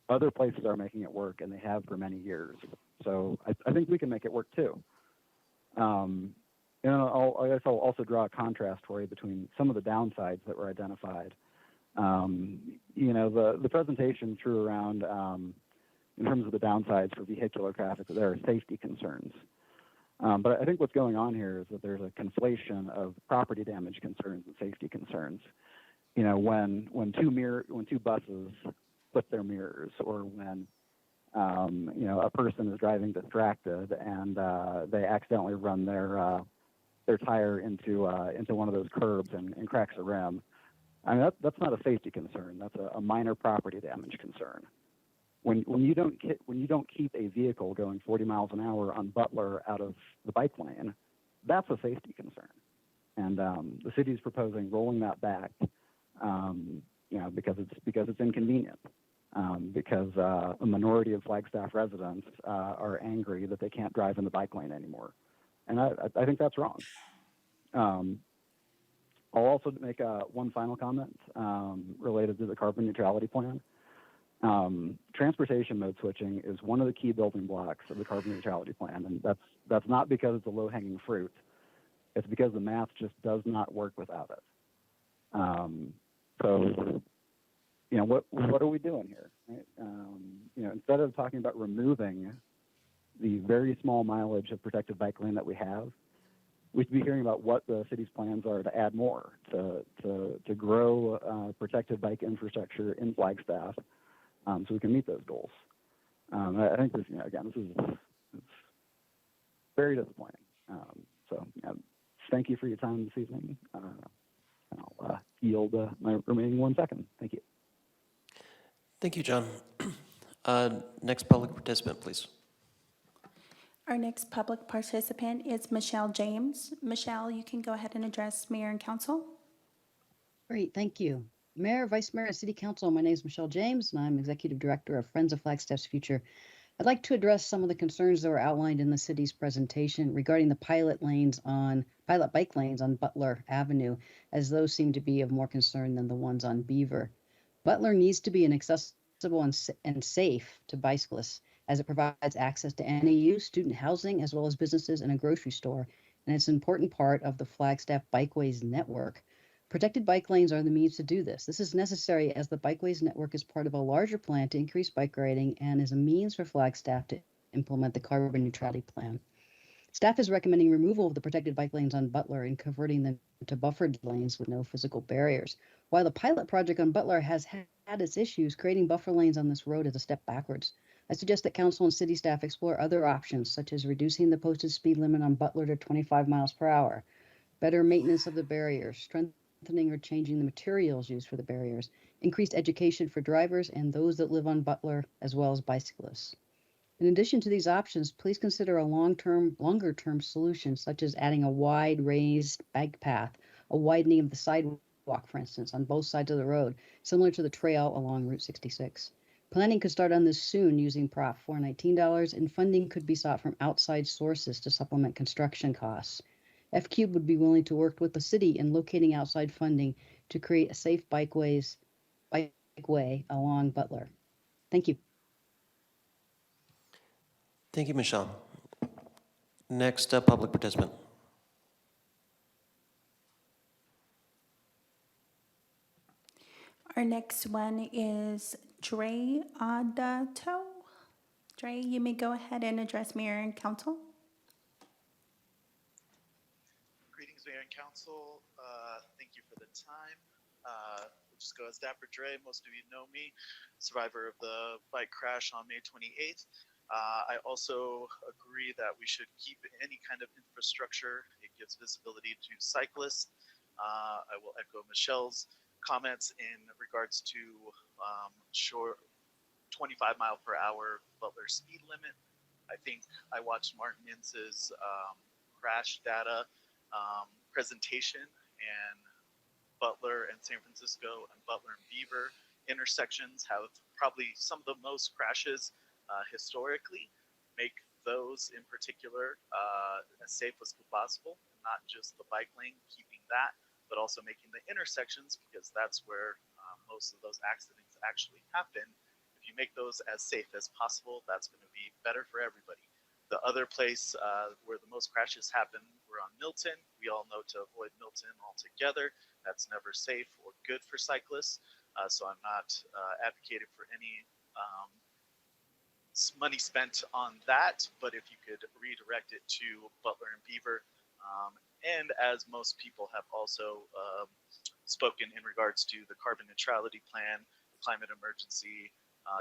other places are making it work, and they have for many years. So I think we can make it work too. I guess I'll also draw a contrast for you between some of the downsides that were identified. The presentation threw around, in terms of the downsides for vehicular traffic, that there are safety concerns. But I think what's going on here is that there's a conflation of property damage concerns and safety concerns. When two buses flip their mirrors, or when a person is driving distracted and they accidentally run their tire into one of those curbs and cracks a rim. I mean, that's not a safety concern. That's a minor property damage concern. When you don't keep a vehicle going 40 miles an hour on Butler out of the bike lane, that's a safety concern. And the city is proposing rolling that back, because it's inconvenient. Because a minority of Flagstaff residents are angry that they can't drive in the bike lane anymore, and I think that's wrong. I'll also make one final comment related to the carbon neutrality plan. Transportation mode switching is one of the key building blocks of the carbon neutrality plan, and that's not because it's a low-hanging fruit. It's because the math just does not work without it. What are we doing here? Right? Instead of talking about removing the very small mileage of protected bike lane that we have, we should be hearing about what the city's plans are to add more, to grow protected bike infrastructure in Flagstaff, so we can meet those goals. I think this is very disappointing. Thank you for your time this evening. I'll yield my remaining 1 second. Thank you. Thank you, John. Next public participant, please. Our next public participant is Michelle James. Michelle, you can go ahead and address Mayor and Council. Great, thank you. Mayor, Vice Mayor, and City Council, my name is Michelle James, and I'm Executive Director of Friends of Flagstaff's Future. I'd like to address some of the concerns that were outlined in the city's presentation regarding the pilot bike lanes on Butler Avenue, as those seem to be of more concern than the ones on Beaver. Butler needs to be accessible and safe to bicyclists, as it provides access to NAU, student housing, as well as businesses and a grocery store, and it's an important part of the Flagstaff Bikeways network. Protected bike lanes are the means to do this. This is necessary as the Bikeways network is part of a larger plan to increase bike riding and is a means for Flagstaff to implement the carbon neutrality plan. Staff is recommending removal of the protected bike lanes on Butler and converting them to buffered lanes with no physical barriers. While the pilot project on Butler has had its issues, creating buffer lanes on this road is a step backwards. I suggest that council and city staff explore other options, such as reducing the posted speed limit on Butler to 25 miles per hour, better maintenance of the barriers, strengthening or changing the materials used for the barriers, increased education for drivers and those that live on Butler, as well as bicyclists. In addition to these options, please consider a longer-term solution, such as adding a wide raised bike path, a widening of the sidewalk, for instance, on both sides of the road, similar to the trail along Route 66. Planning could start on this soon using Prop 419, and funding could be sought from outside sources to supplement construction costs. F-Cube would be willing to work with the city in locating outside funding to create a safe bikeway along Butler. Thank you. Thank you, Michelle. Next up, public participant. Our next one is Dre Adato. Dre, you may go ahead and address Mayor and Council. Greetings, Mayor and Council. Thank you for the time. We'll just go as Dapper Dre. Most of you know me, survivor of the bike crash on May 28th. I also agree that we should keep any kind of infrastructure. It gives visibility to cyclists. I will echo Michelle's comments in regards to short 25 mile per hour Butler speed limit. I think I watched Martin Ince's crash data presentation, and Butler and San Francisco and Butler and Beaver intersections have probably some of the most crashes historically. Make those in particular as safe as possible, not just the bike lane, keeping that, but also making the intersections, because that's where most of those accidents actually happen. If you make those as safe as possible, that's going to be better for everybody. The other place where the most crashes happen, we're on Milton. We all know to avoid Milton altogether. That's never safe or good for cyclists. So I'm not advocating for any money spent on that, but if you could redirect it to Butler and Beaver. And as most people have also spoken in regards to the carbon neutrality plan, the climate emergency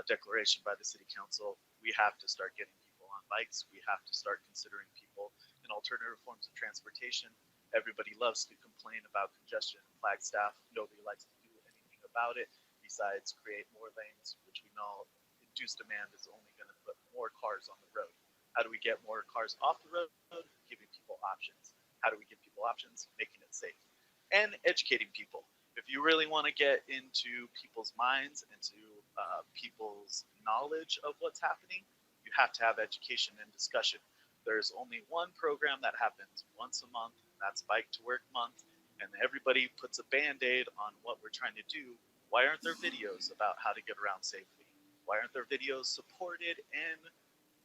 declaration by the City Council, we have to start getting people on bikes. We have to start considering people in alternative forms of transportation. Everybody loves to complain about congestion in Flagstaff. Nobody likes to do anything about it besides create more lanes, which we know induced demand is only going to put more cars on the road. How do we get more cars off the road? Giving people options. How do we give people options? Making it safe. And educating people. If you really want to get into people's minds, into people's knowledge of what's happening, you have to have education and discussion. There's only one program that happens once a month, and that's Bike to Work Month, and everybody puts a Band-Aid on what we're trying to do. Why aren't there videos about how to get around safely? Why aren't there videos supported and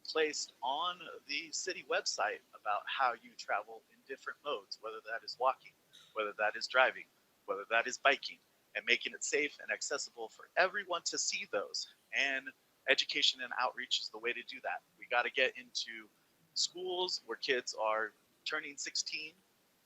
placed on the city website about how you travel in different modes, whether that is walking, whether that is driving, whether that is biking, and making it safe and accessible for everyone to see those. And education and outreach is the way to do that. We got to get into schools where kids are turning 16,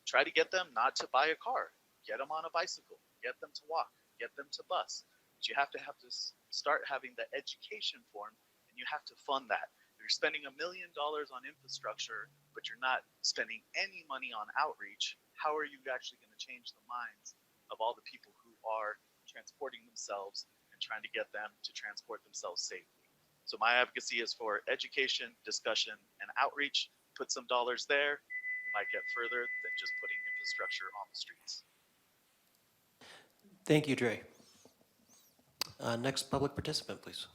try to get them not to buy a car, get them on a bicycle, get them to walk, get them to bus. But you have to start having the education form, and you have to fund that. If you're spending $1 million on infrastructure, but you're not spending any money on outreach, how are you actually going to change the minds of all the people who are transporting themselves and trying to get them to transport themselves safely? So my advocacy is for education, discussion, and outreach. Put some dollars there. We might get further than just putting infrastructure on the streets. Thank you, Dre. Next public participant, please.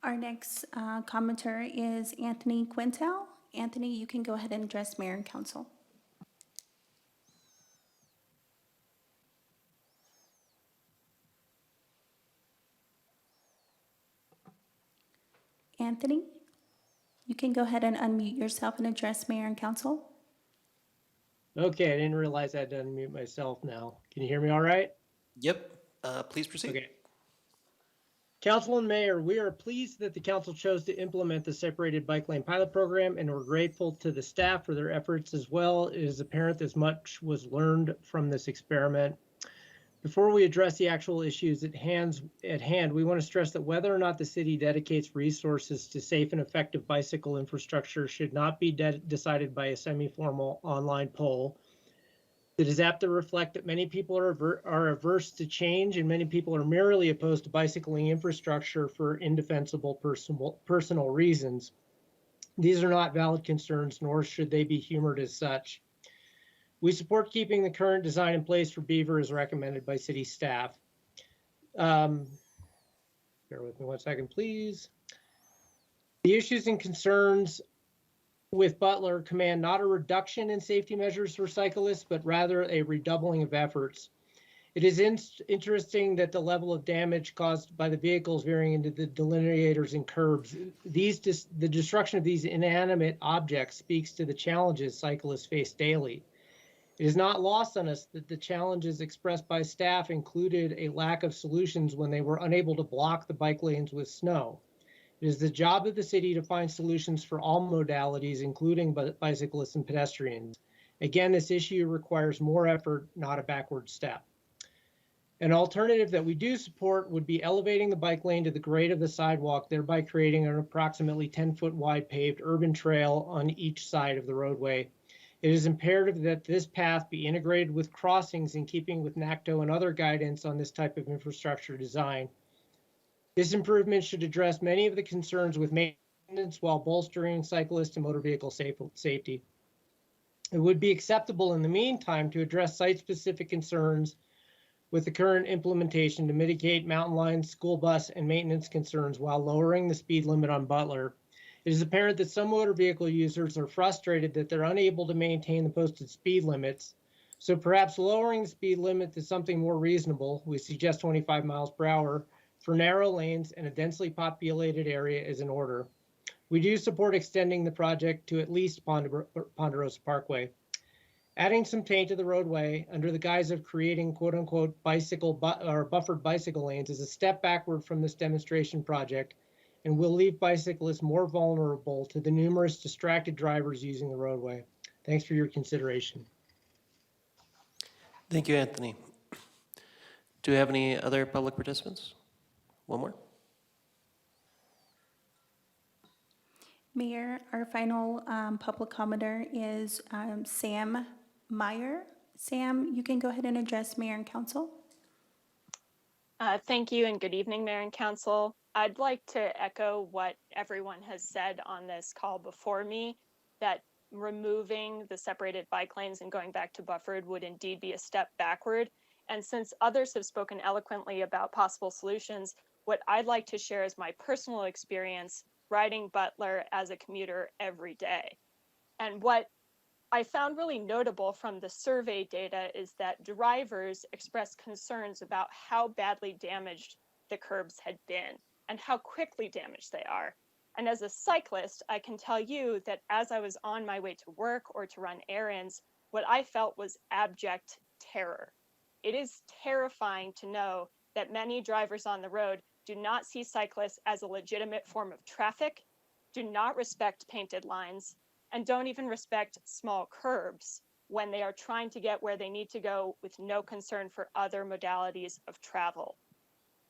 Our next commenter is Anthony Quintel. Anthony, you can go ahead and address Mayor and Council. Anthony, you can go ahead and unmute yourself and address Mayor and Council. Okay, I didn't realize I had to unmute myself now. Can you hear me all right? Yep. Please proceed. Okay. Council and Mayor, we are pleased that the council chose to implement the separated bike lane pilot program, and we're grateful to the staff for their efforts as well. It is apparent as much was learned from this experiment. Before we address the actual issues at hand, we want to stress that whether or not the city dedicates resources to safe and effective bicycle infrastructure should not be decided by a semi-formal online poll. It is apt to reflect that many people are averse to change, and many people are merely opposed to bicycling infrastructure for indefensible personal reasons. These are not valid concerns, nor should they be humored as such. We support keeping the current design in place for Beaver as recommended by city staff. Bear with me 1 second, please. The issues and concerns with Butler command not a reduction in safety measures for cyclists, but rather a redoubling of efforts. It is interesting that the level of damage caused by the vehicles veering into the delineators and curbs. The destruction of these inanimate objects speaks to the challenges cyclists face daily. It is not lost on us that the challenges expressed by staff included a lack of solutions when they were unable to block the bike lanes with snow. It is the job of the city to find solutions for all modalities, including bicyclists and pedestrians. Again, this issue requires more effort, not a backward step. An alternative that we do support would be elevating the bike lane to the grade of the sidewalk, thereby creating an approximately 10-foot wide paved urban trail on each side of the roadway. It is imperative that this path be integrated with crossings in keeping with NACTO and other guidance on this type of infrastructure design. This improvement should address many of the concerns with maintenance while bolstering cyclist and motor vehicle safety. It would be acceptable in the meantime to address site-specific concerns with the current implementation to mitigate mountain lion, school bus, and maintenance concerns while lowering the speed limit on Butler. It is apparent that some motor vehicle users are frustrated that they're unable to maintain the posted speed limits. So perhaps lowering the speed limit to something more reasonable, we suggest 25 miles per hour, for narrow lanes and a densely populated area is in order. We do support extending the project to at least Ponderosa Parkway. Adding some taint to the roadway under the guise of creating quote unquote buffered bicycle lanes is a step backward from this demonstration project and will leave bicyclists more vulnerable to the numerous distracted drivers using the roadway. Thanks for your consideration. Thank you, Anthony. Do we have any other public participants? One more. Mayor, our final public commenter is Sam Meyer. Sam, you can go ahead and address Mayor and Council. Thank you and good evening, Mayor and Council. I'd like to echo what everyone has said on this call before me, that removing the separated bike lanes and going back to buffered would indeed be a step backward. And since others have spoken eloquently about possible solutions, what I'd like to share is my personal experience riding Butler as a commuter every day. And what I found really notable from the survey data is that drivers expressed concerns about how badly damaged the curbs had been and how quickly damaged they are. And as a cyclist, I can tell you that as I was on my way to work or to run errands, what I felt was abject terror. It is terrifying to know that many drivers on the road do not see cyclists as a legitimate form of traffic, do not respect painted lines, and don't even respect small curbs when they are trying to get where they need to go with no concern for other modalities of travel.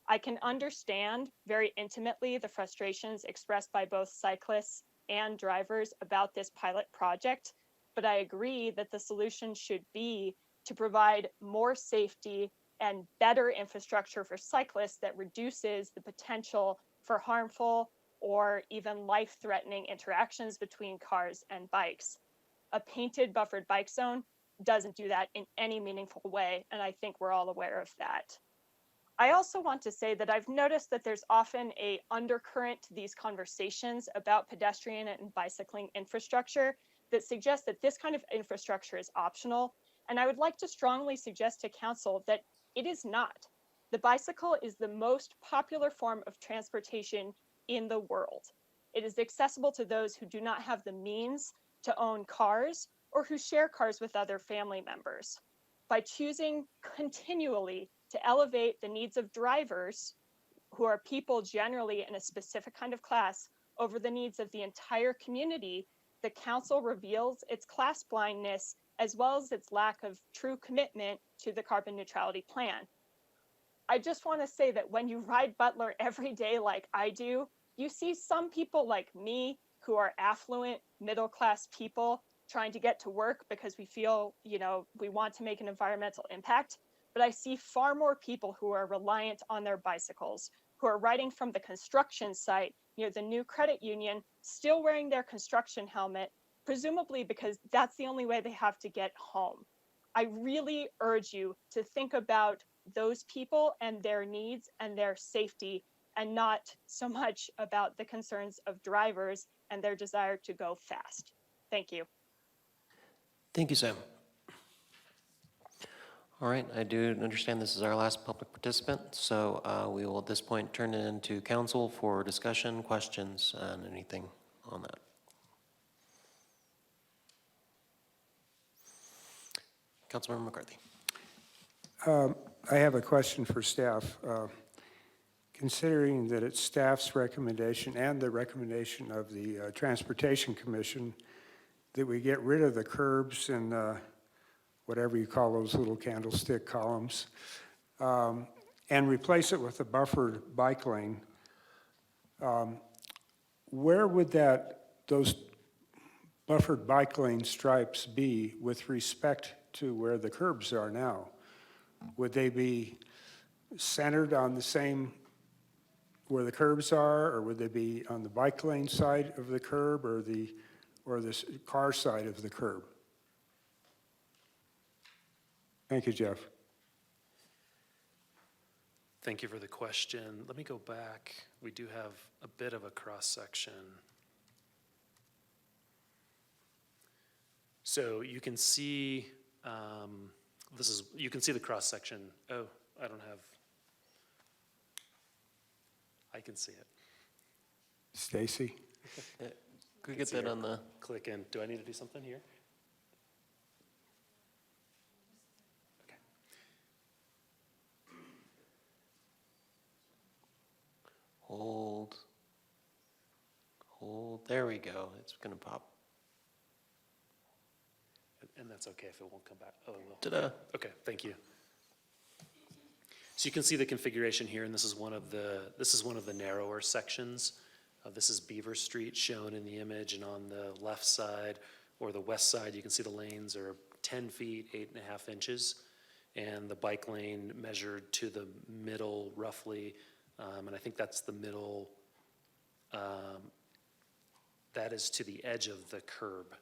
I can understand very intimately the frustrations expressed by both cyclists and drivers about this pilot project, but I agree that the solution should be to provide more safety and better infrastructure for cyclists that reduces the potential for harmful or even life-threatening interactions between cars and bikes. A painted buffered bike zone doesn't do that in any meaningful way, and I think we're all aware of that. I also want to say that I've noticed that there's often an undercurrent to these conversations about pedestrian and bicycling infrastructure that suggests that this kind of infrastructure is optional, and I would like to strongly suggest to Council that it is not. The bicycle is the most popular form of transportation in the world. It is accessible to those who do not have the means to own cars or who share cars with other family members. By choosing continually to elevate the needs of drivers, who are people generally in a specific kind of class, over the needs of the entire community, the Council reveals its class blindness as well as its lack of true commitment to the carbon neutrality plan. I just want to say that when you ride Butler every day like I do, you see some people like me who are affluent, middle-class people trying to get to work because we feel, we want to make an environmental impact. But I see far more people who are reliant on their bicycles, who are riding from the construction site near the new credit union, still wearing their construction helmet, presumably because that's the only way they have to get home. I really urge you to think about those people and their needs and their safety, and not so much about the concerns of drivers and their desire to go fast. Thank you. Thank you, Sam. All right, I do understand this is our last public participant, so we will at this point turn it into council for discussion, questions, and anything on that. Councilmember McCarthy. I have a question for staff. Considering that it's staff's recommendation and the recommendation of the Transportation Commission that we get rid of the curbs and whatever you call those little candlestick columns, and replace it with a buffered bike lane, where would those buffered bike lane stripes be with respect to where the curbs are now? Would they be centered on the same where the curbs are, or would they be on the bike lane side of the curb or the car side of the curb? Thank you, Jeff. Thank you for the question. Let me go back. We do have a bit of a cross-section. So you can see, you can see the cross-section. Oh, I can see it. Stacy? Could we get that on the? Click in. Do I need to do something here? Okay. Hold. There we go. It's gonna pop. And that's okay if it won't come back. Oh, it will. Ta-da. Okay, thank you. So you can see the configuration here, and this is one of the narrower sections. This is Beaver Street shown in the image, and on the left side or the west side, you can see the lanes are 10 feet, 8.5 inches, and the bike lane measured to the middle roughly, and I think that's the middle, that is to the edge of the curb.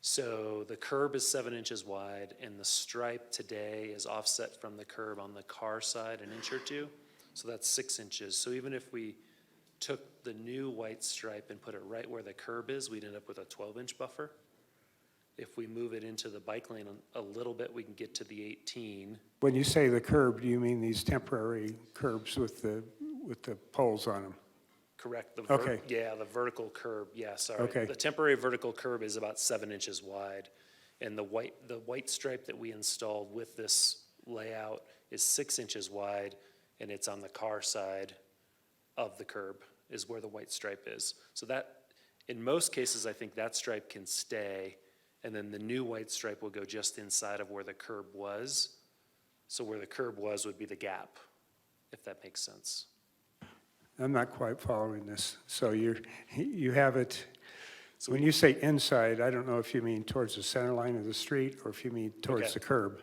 So the curb is 7 inches wide, and the stripe today is offset from the curb on the car side an inch or two. So that's 6 inches. So even if we took the new white stripe and put it right where the curb is, we'd end up with a 12-inch buffer. If we move it into the bike lane a little bit, we can get to the 18. When you say the curb, do you mean these temporary curbs with the poles on them? Correct. Okay. Yeah, the vertical curb. Yeah, sorry. Okay. The temporary vertical curb is about 7 inches wide, and the white stripe that we installed with this layout is 6 inches wide, and it's on the car side of the curb is where the white stripe is. So that, in most cases, I think that stripe can stay, and then the new white stripe will go just inside of where the curb was. So where the curb was would be the gap, if that makes sense. I'm not quite following this. So you have it, so when you say inside, I don't know if you mean towards the center line of the street or if you mean towards the curb.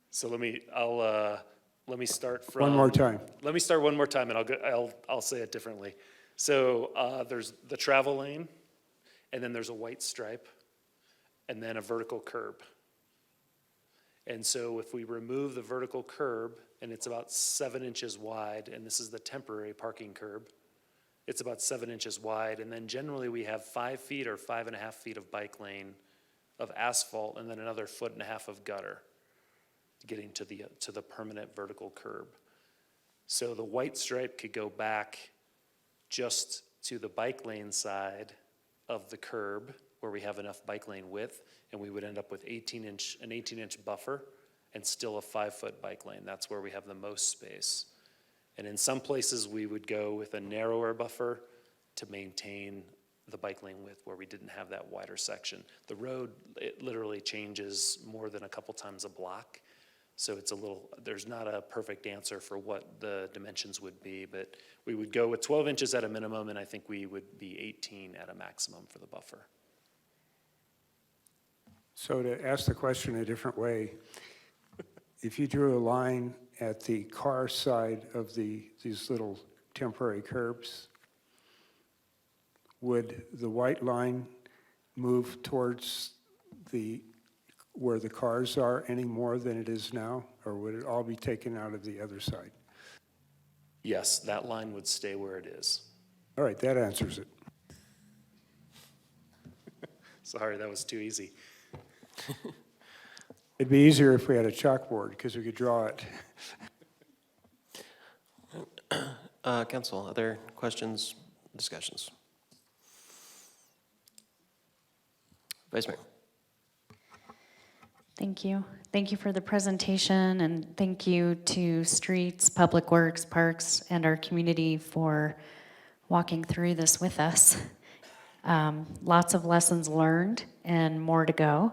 So let me start from. One more time. Let me start one more time, and I'll say it differently. So there's the travel lane, and then there's a white stripe, and then a vertical curb. And so if we remove the vertical curb, and it's about 7 inches wide, and this is the temporary parking curb, it's about 7 inches wide, and then generally we have 5 feet or 5.5 feet of bike lane of asphalt, and then another 1.5 feet of gutter, getting to the permanent vertical curb. So the white stripe could go back just to the bike lane side of the curb, where we have enough bike lane width, and we would end up with an 18-inch buffer and still a 5-foot bike lane. That's where we have the most space. And in some places, we would go with a narrower buffer to maintain the bike lane width where we didn't have that wider section. The road, it literally changes more than a couple times a block. So there's not a perfect answer for what the dimensions would be, but we would go with 12 inches at a minimum, and I think we would be 18 at a maximum for the buffer. So to ask the question a different way, if you drew a line at the car side of these little temporary curbs, would the white line move towards the where the cars are any more than it is now? Or would it all be taken out of the other side? Yes, that line would stay where it is. All right, that answers it. Sorry, that was too easy. It'd be easier if we had a chalkboard because we could draw it. Council, other questions, discussions? Vice Mayor. Thank you. Thank you for the presentation, and thank you to Streets, Public Works, Parks, and our community for walking through this with us. Lots of lessons learned and more to go.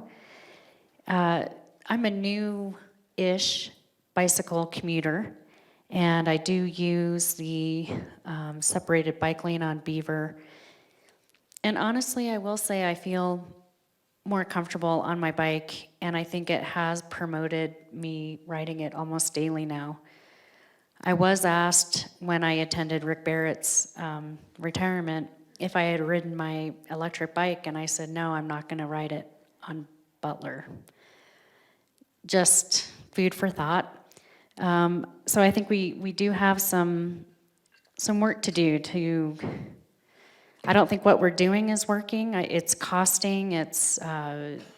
I'm a new-ish bicycle commuter, and I do use the separated bike lane on Beaver. And honestly, I will say I feel more comfortable on my bike, and I think it has promoted me riding it almost daily now. I was asked when I attended Rick Barrett's retirement if I had ridden my electric bike, and I said, no, I'm not gonna ride it on Butler. Just food for thought. So I think we do have some work to do to, I don't think what we're doing is working. It's costing, it's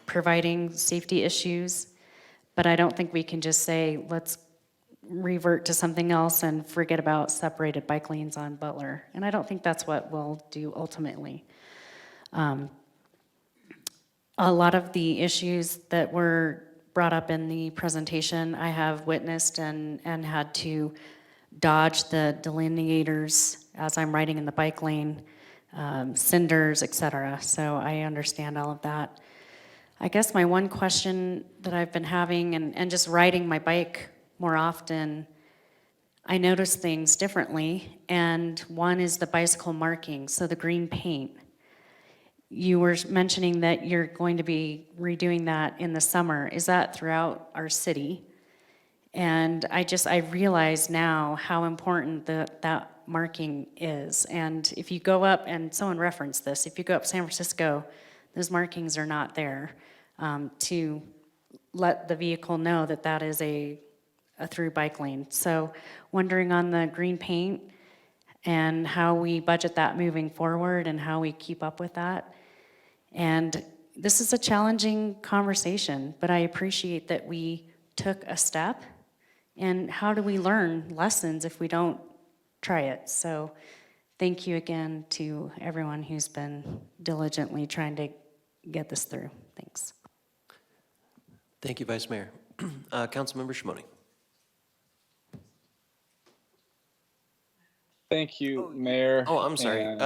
providing safety issues, but I don't think we can just say, let's revert to something else and forget about separated bike lanes on Butler. And I don't think that's what we'll do ultimately. A lot of the issues that were brought up in the presentation, I have witnessed and had to dodge the delineators as I'm riding in the bike lane, cinders, etc. So I understand all of that. I guess my one question that I've been having, and just riding my bike more often, I notice things differently, and one is the bicycle markings, so the green paint. You were mentioning that you're going to be redoing that in the summer. Is that throughout our city? And I realize now how important that marking is. And if you go up, and someone referenced this, if you go up San Francisco, those markings are not there to let the vehicle know that that is a through bike lane. So wondering on the green paint and how we budget that moving forward and how we keep up with that. And this is a challenging conversation, but I appreciate that we took a step. And how do we learn lessons if we don't try it? So thank you again to everyone who's been diligently trying to get this through. Thanks. Thank you, Vice Mayor. Councilmember Shimoni. Thank you, Mayor. Oh, I'm sorry. and-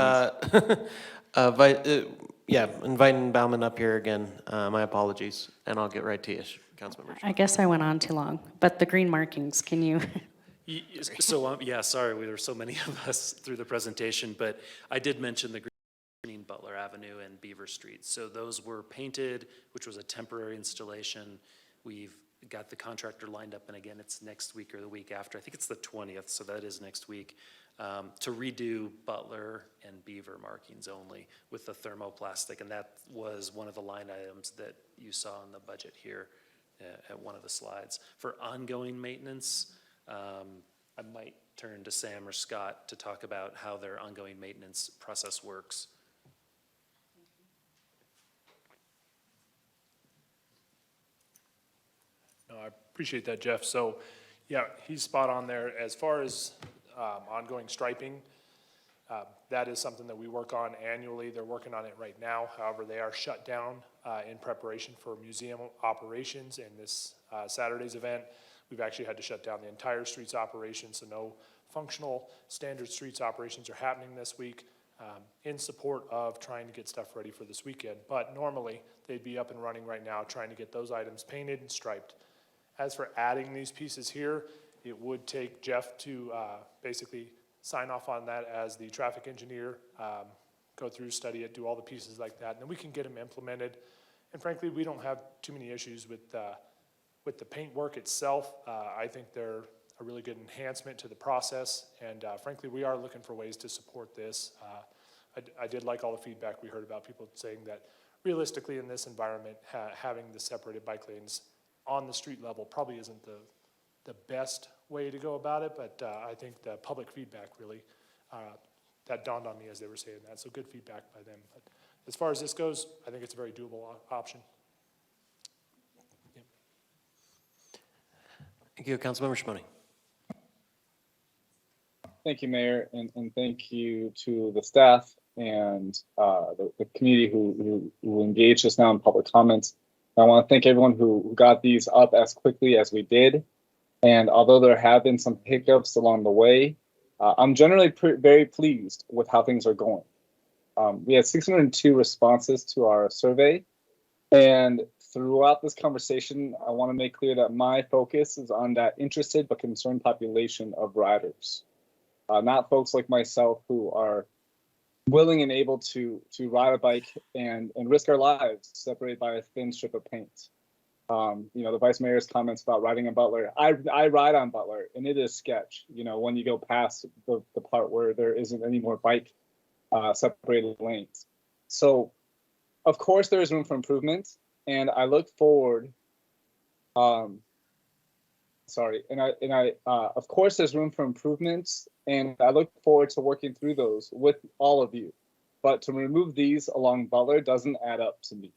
Yeah, inviting Bauman up here again. My apologies, and I'll get right to you, Councilmember. I guess I went on too long, but the green markings, can you? So, yeah, sorry, there were so many of us through the presentation, but I did mention the green Butler Avenue and Beaver Street. So those were painted, which was a temporary installation. We've got the contractor lined up, and again, it's next week or the week after. I think it's the 20th, so that is next week, to redo Butler and Beaver markings only with the thermoplastic, and that was one of the line items that you saw in the budget here at one of the slides. For ongoing maintenance, I might turn to Sam or Scott to talk about how their ongoing maintenance process works. No, I appreciate that, Jeff. So, yeah, he's spot on there. As far as ongoing striping, that is something that we work on annually. They're working on it right now. However, they are shut down in preparation for museum operations. And this Saturday's event, we've actually had to shut down the entire streets operation, so no functional standard streets operations are happening this week in support of trying to get stuff ready for this weekend. But normally, they'd be up and running right now trying to get those items painted and striped. As for adding these pieces here, it would take Jeff to basically sign off on that as the traffic engineer, go through, study it, do all the pieces like that, and then we can get them implemented. And frankly, we don't have too many issues with the paint work itself. I think they're a really good enhancement to the process, and frankly, we are looking for ways to support this. I did like all the feedback we heard about people saying that realistically, in this environment, having the separated bike lanes on the street level probably isn't the best way to go about it, but I think the public feedback really, that dawned on me as they were saying that, so good feedback by them. But as far as this goes, I think it's a very doable option. Yep. Thank you, Councilmember Shimoni. Thank you, Mayor, and thank you to the staff and the community who engaged just now in public comments. I want to thank everyone who got these up as quickly as we did. And although there have been some hiccups along the way, I'm generally very pleased with how things are going. We had 602 responses to our survey. And throughout this conversation, I want to make clear that my focus is on that interested but concerned population of riders. Not folks like myself who are willing and able to ride a bike and risk our lives separated by a thin strip of paint. The Vice Mayor's comments about riding on Butler. I ride on Butler, and it is sketch. When you go past the part where there isn't any more bike separated lanes. So, of course, there is room for improvement, and I look forward. Of course, there's room for improvements, and I look forward to working through those with all of you. But to remove these along Butler doesn't add up to me.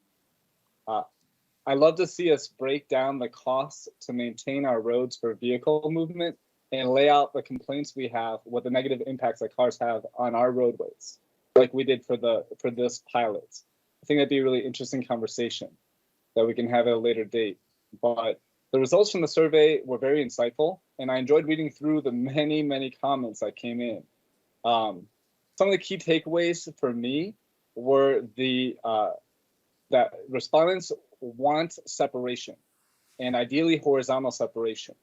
I love to see us break down the costs to maintain our roads for vehicle movement and lay out the complaints we have, what the negative impacts that cars have on our roadways, like we did for this pilot. I think that'd be a really interesting conversation that we can have at a later date. But the results from the survey were very insightful, and I enjoyed reading through the many, many comments that came in. Some of the key takeaways for me were that respondents want separation, and ideally horizontal separation.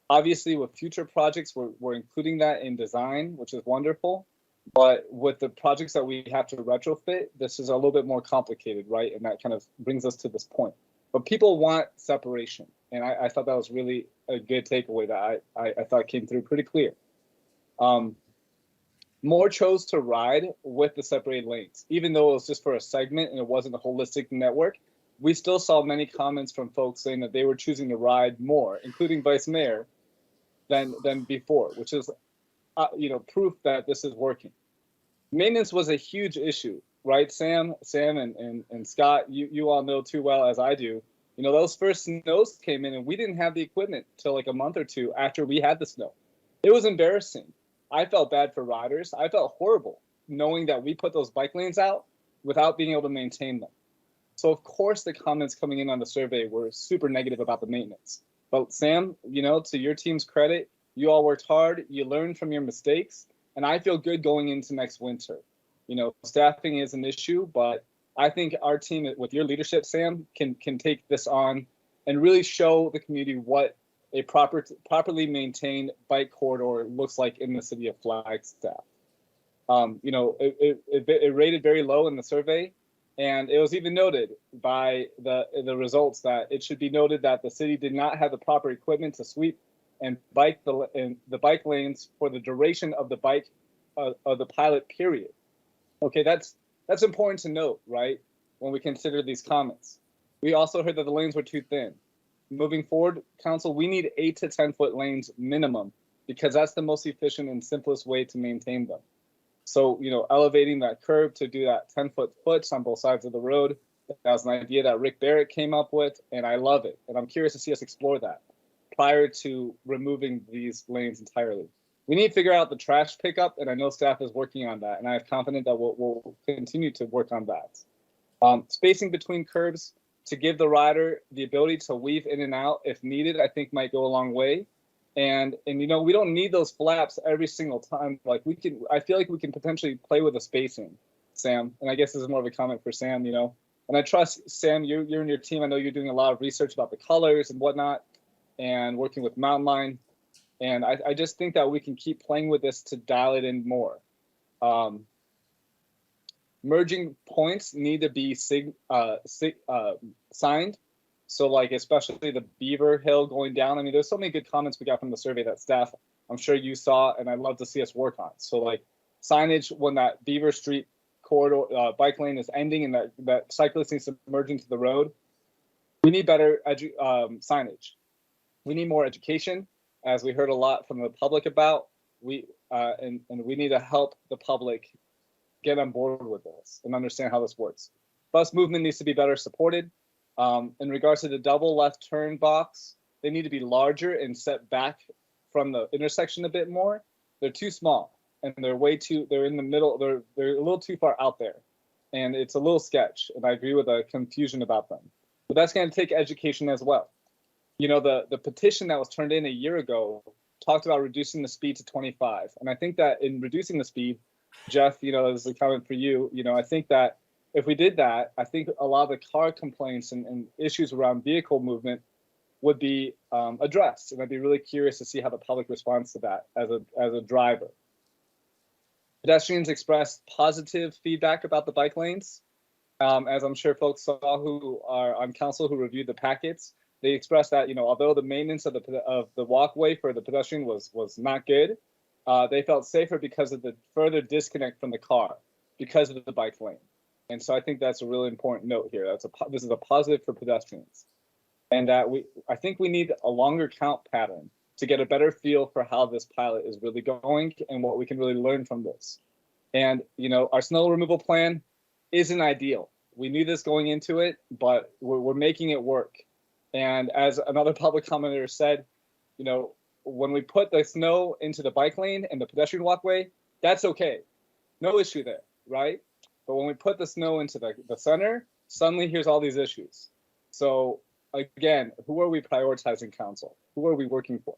Obviously, with future projects, we're including that in design, which is wonderful. But with the projects that we have to retrofit, this is a little bit more complicated, right? And that kind of brings us to this point. But people want separation, and I thought that was really a good takeaway that I thought came through pretty clear. More chose to ride with the separated lanes, even though it was just for a segment and it wasn't a holistic network. We still saw many comments from folks saying that they were choosing to ride more, including Vice Mayor, than before, which is, proof that this is working. Maintenance was a huge issue, right? Sam, and Scott, you all know too well as I do. Those first snows came in and we didn't have the equipment till like a month or two after we had the snow. It was embarrassing. I felt bad for riders. I felt horrible knowing that we put those bike lanes out without being able to maintain them. So of course the comments coming in on the survey were super negative about the maintenance. But Sam, to your team's credit, you all worked hard, you learned from your mistakes, and I feel good going into next winter. Staffing is an issue, but I think our team with your leadership, Sam, can take this on and really show the community what a properly maintained bike corridor looks like in the city of Flagstaff. It rated very low in the survey, and it was even noted by the results that it should be noted that the city did not have the proper equipment to sweep and the bike lanes for the duration of the pilot period. Okay, that's important to note, right? When we consider these comments. We also heard that the lanes were too thin. Moving forward, council, we need 8 to 10 foot lanes minimum because that's the most efficient and simplest way to maintain them. So, elevating that curb to do that 10-foot foots on both sides of the road, that was an idea that Rick Barrett came up with, and I love it. And I'm curious to see us explore that prior to removing these lanes entirely. We need to figure out the trash pickup, and I know staff is working on that, and I am confident that we'll continue to work on that. Spacing between curbs to give the rider the ability to weave in and out if needed, I think might go a long way. And we don't need those flaps every single time. I feel like we can potentially play with the spacing, Sam. And I guess this is more of a comment for Sam, And I trust, Sam, you're in your team. I know you're doing a lot of research about the colors and whatnot and working with Mountain Line. And I just think that we can keep playing with this to dial it in more. Merging points need to be signed. So especially the Beaver Hill going down. There's so many good comments we got from the survey that staff, I'm sure you saw, and I'd love to see us work on. So signage when that Beaver Street corridor, bike lane is ending and that cyclist needs to merge into the road. We need better signage. We need more education, as we heard a lot from the public about. And we need to help the public get on board with this and understand how this works. Bus movement needs to be better supported. In regards to the double left turn box, they need to be larger and set back from the intersection a bit more. They're too small and they're in the middle. They're a little too far out there, and it's a little sketch. And I agree with the confusion about them. But that's going to take education as well. You know, the petition that was turned in a year ago talked about reducing the speed to 25. And I think that in reducing the speed, Jeff, you know, as a comment for you, you know, I think that if we did that, I think a lot of the car complaints and issues around vehicle movement would be addressed. And I'd be really curious to see how the public responds to that as a driver. Pedestrians expressed positive feedback about the bike lanes. As I'm sure folks saw who are on council who reviewed the packets, they expressed that, you know, although the maintenance of the walkway for the pedestrian was not good, they felt safer because of the further disconnect from the car because of the bike lane. And so I think that's a really important note here. This is a positive for pedestrians. And that I think we need a longer count pattern to get a better feel for how this pilot is really going and what we can really learn from this. And, you know, our snow removal plan isn't ideal. We knew this going into it, but we're making it work. And as another public commenter said, you know, when we put the snow into the bike lane and the pedestrian walkway, that's okay. No issue there, right? But when we put the snow into the center, suddenly here's all these issues. So again, who are we prioritizing, council? Who are we working for?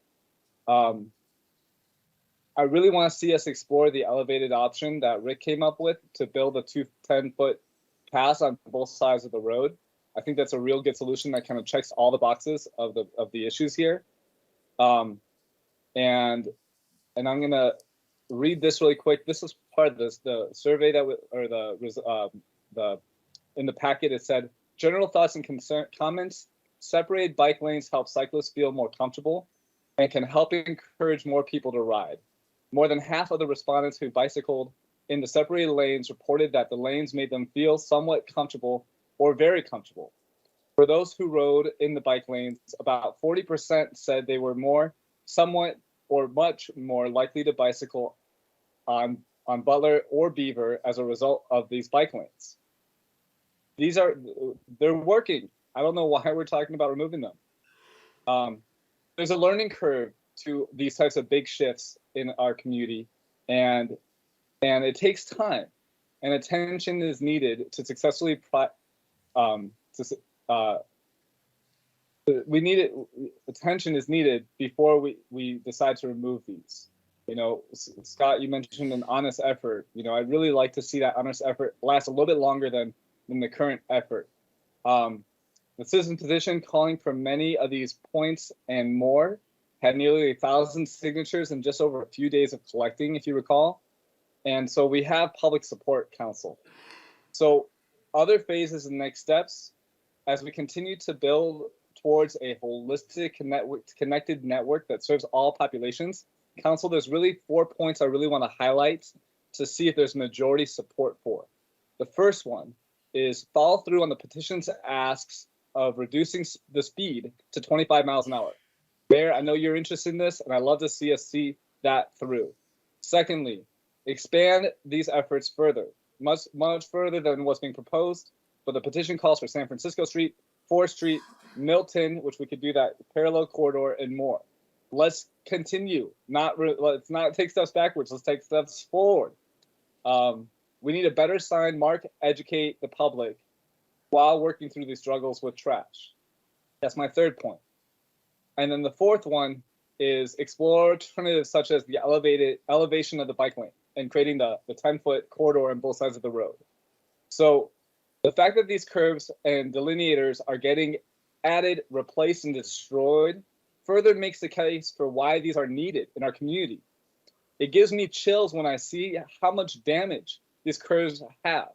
I really want to see us explore the elevated option that Rick came up with to build a 10-foot pass on both sides of the road. I think that's a real good solution that kind of checks all the boxes of the issues here. And I'm gonna read this really quick. This was part of the survey in the packet. It said, general thoughts and comments. Separated bike lanes help cyclists feel more comfortable and can help encourage more people to ride. More than half of the respondents who bicycled in the separated lanes reported that the lanes made them feel somewhat comfortable or very comfortable. For those who rode in the bike lanes, about 40% said they were somewhat or much more likely to bicycle on Butler or Beaver as a result of these bike lanes. They're working. I don't know why we're talking about removing them. There's a learning curve to these types of big shifts in our community, and it takes time and attention is needed to successfully attention is needed before we decide to remove these. You know, Scott, you mentioned an honest effort. You know, I'd really like to see that honest effort last a little bit longer than the current effort. The citizen petition calling for many of these points and more had nearly 1,000 signatures in just over a few days of collecting, if you recall. And so we have public support, council. So other phases and next steps, as we continue to build towards a holistic connected network that serves all populations, council, there's really 4 points I really want to highlight to see if there's majority support for. The first one is follow through on the petition's asks of reducing the speed to 25 miles an hour. Mayor, I know you're interested in this, and I'd love to see us see that through. Secondly, expand these efforts further, much further than what's being proposed, but the petition calls for San Francisco Street, 4th Street, Milton, which we could do that parallel corridor, and more. Let's continue. Let's not take steps backwards. Let's take steps forward. We need a better sign, mark, educate the public while working through these struggles with trash. That's my third point. And then the fourth one is explore alternatives such as the elevation of the bike lane and creating the 10-foot corridor on both sides of the road. So the fact that these curves and delineators are getting added, replaced, and destroyed further makes the case for why these are needed in our community. It gives me chills when I see how much damage these curves have.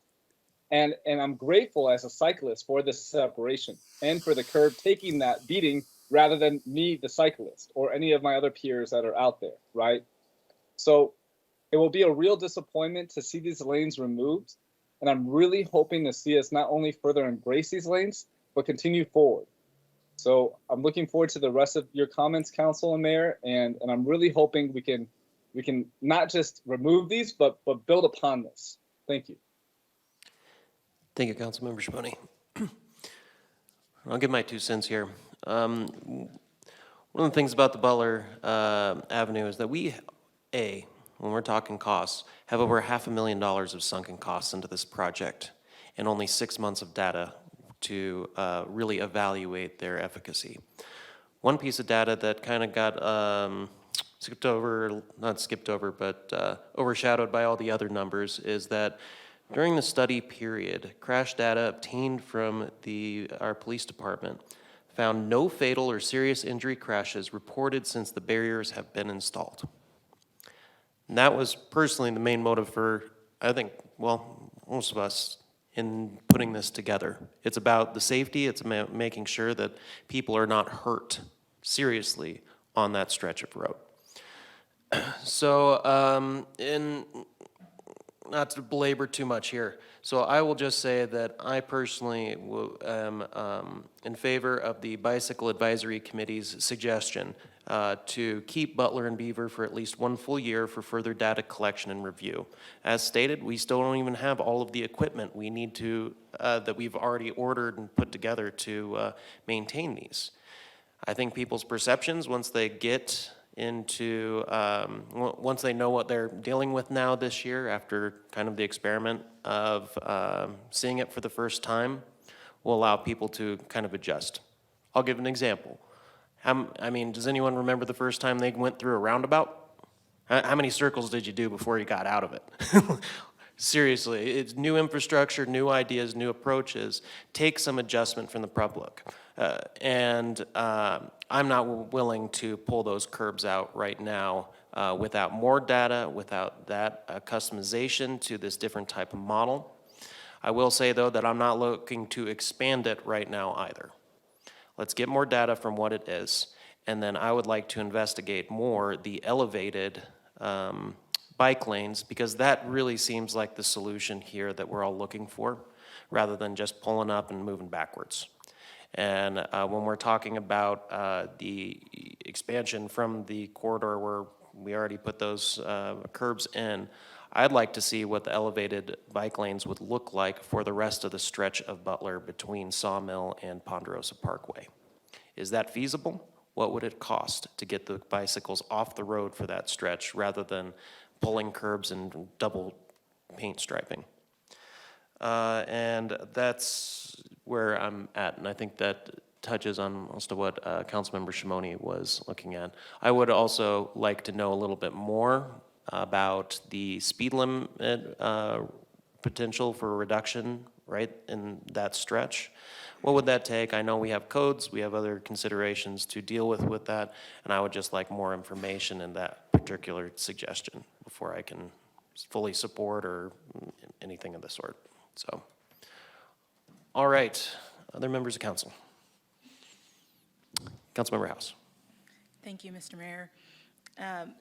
And I'm grateful as a cyclist for this separation and for the curve taking that beating rather than me, the cyclist, or any of my other peers that are out there, right? So it will be a real disappointment to see these lanes removed. And I'm really hoping to see us not only further embrace these lanes, but continue forward. So I'm looking forward to the rest of your comments, Council and Mayor, and I'm really hoping we can not just remove these, but build upon this. Thank you. Thank you, Councilmember Shimoni. I'll give my 2 cents here. One of the things about the Butler Avenue is that we, when we're talking costs, have over $500,000 of sunken costs into this project and only 6 months of data to really evaluate their efficacy. One piece of data that kind of got overshadowed by all the other numbers is that during the study period, crash data obtained from our police department found no fatal or serious injury crashes reported since the barriers have been installed. And that was personally the main motive for, I think, well, most of us in putting this together. It's about the safety, it's making sure that people are not hurt seriously on that stretch of road. So, not to belabor too much here, so I will just say that I personally am in favor of the Bicycle Advisory Committee's suggestion to keep Butler and Beaver for at least 1 full year for further data collection and review. As stated, we still don't even have all of the equipment we need to, that we've already ordered and put together to maintain these. I think people's perceptions, once they get into, once they know what they're dealing with now this year, after kind of the experiment of seeing it for the first time, will allow people to kind of adjust. I'll give an example. I mean, does anyone remember the first time they went through a roundabout? How many circles did you do before you got out of it? Seriously, it's new infrastructure, new ideas, new approaches. Take some adjustment from the public. I'm not willing to pull those curbs out right now without more data, without that customization to this different type of model. I will say, though, that I'm not looking to expand it right now either. Let's get more data from what it is, and then I would like to investigate more the elevated bike lanes, because that really seems like the solution here that we're all looking for, rather than just pulling up and moving backwards. And when we're talking about the expansion from the corridor where we already put those curbs in, I'd like to see what the elevated bike lanes would look like for the rest of the stretch of Butler between Sawmill and Ponderosa Parkway. Is that feasible? What would it cost to get the bicycles off the road for that stretch rather than pulling curbs and double paint striping? And that's where I'm at, and I think that touches on most of what Councilmember Shimoni was looking at. I would also like to know a little bit more about the speed limit potential for reduction, right, in that stretch. What would that take? I know we have codes, we have other considerations to deal with that, and I would just like more information in that particular suggestion before I can fully support or anything of the sort. So, all right, other members of council. Councilmember House. Thank you, Mr. Mayor.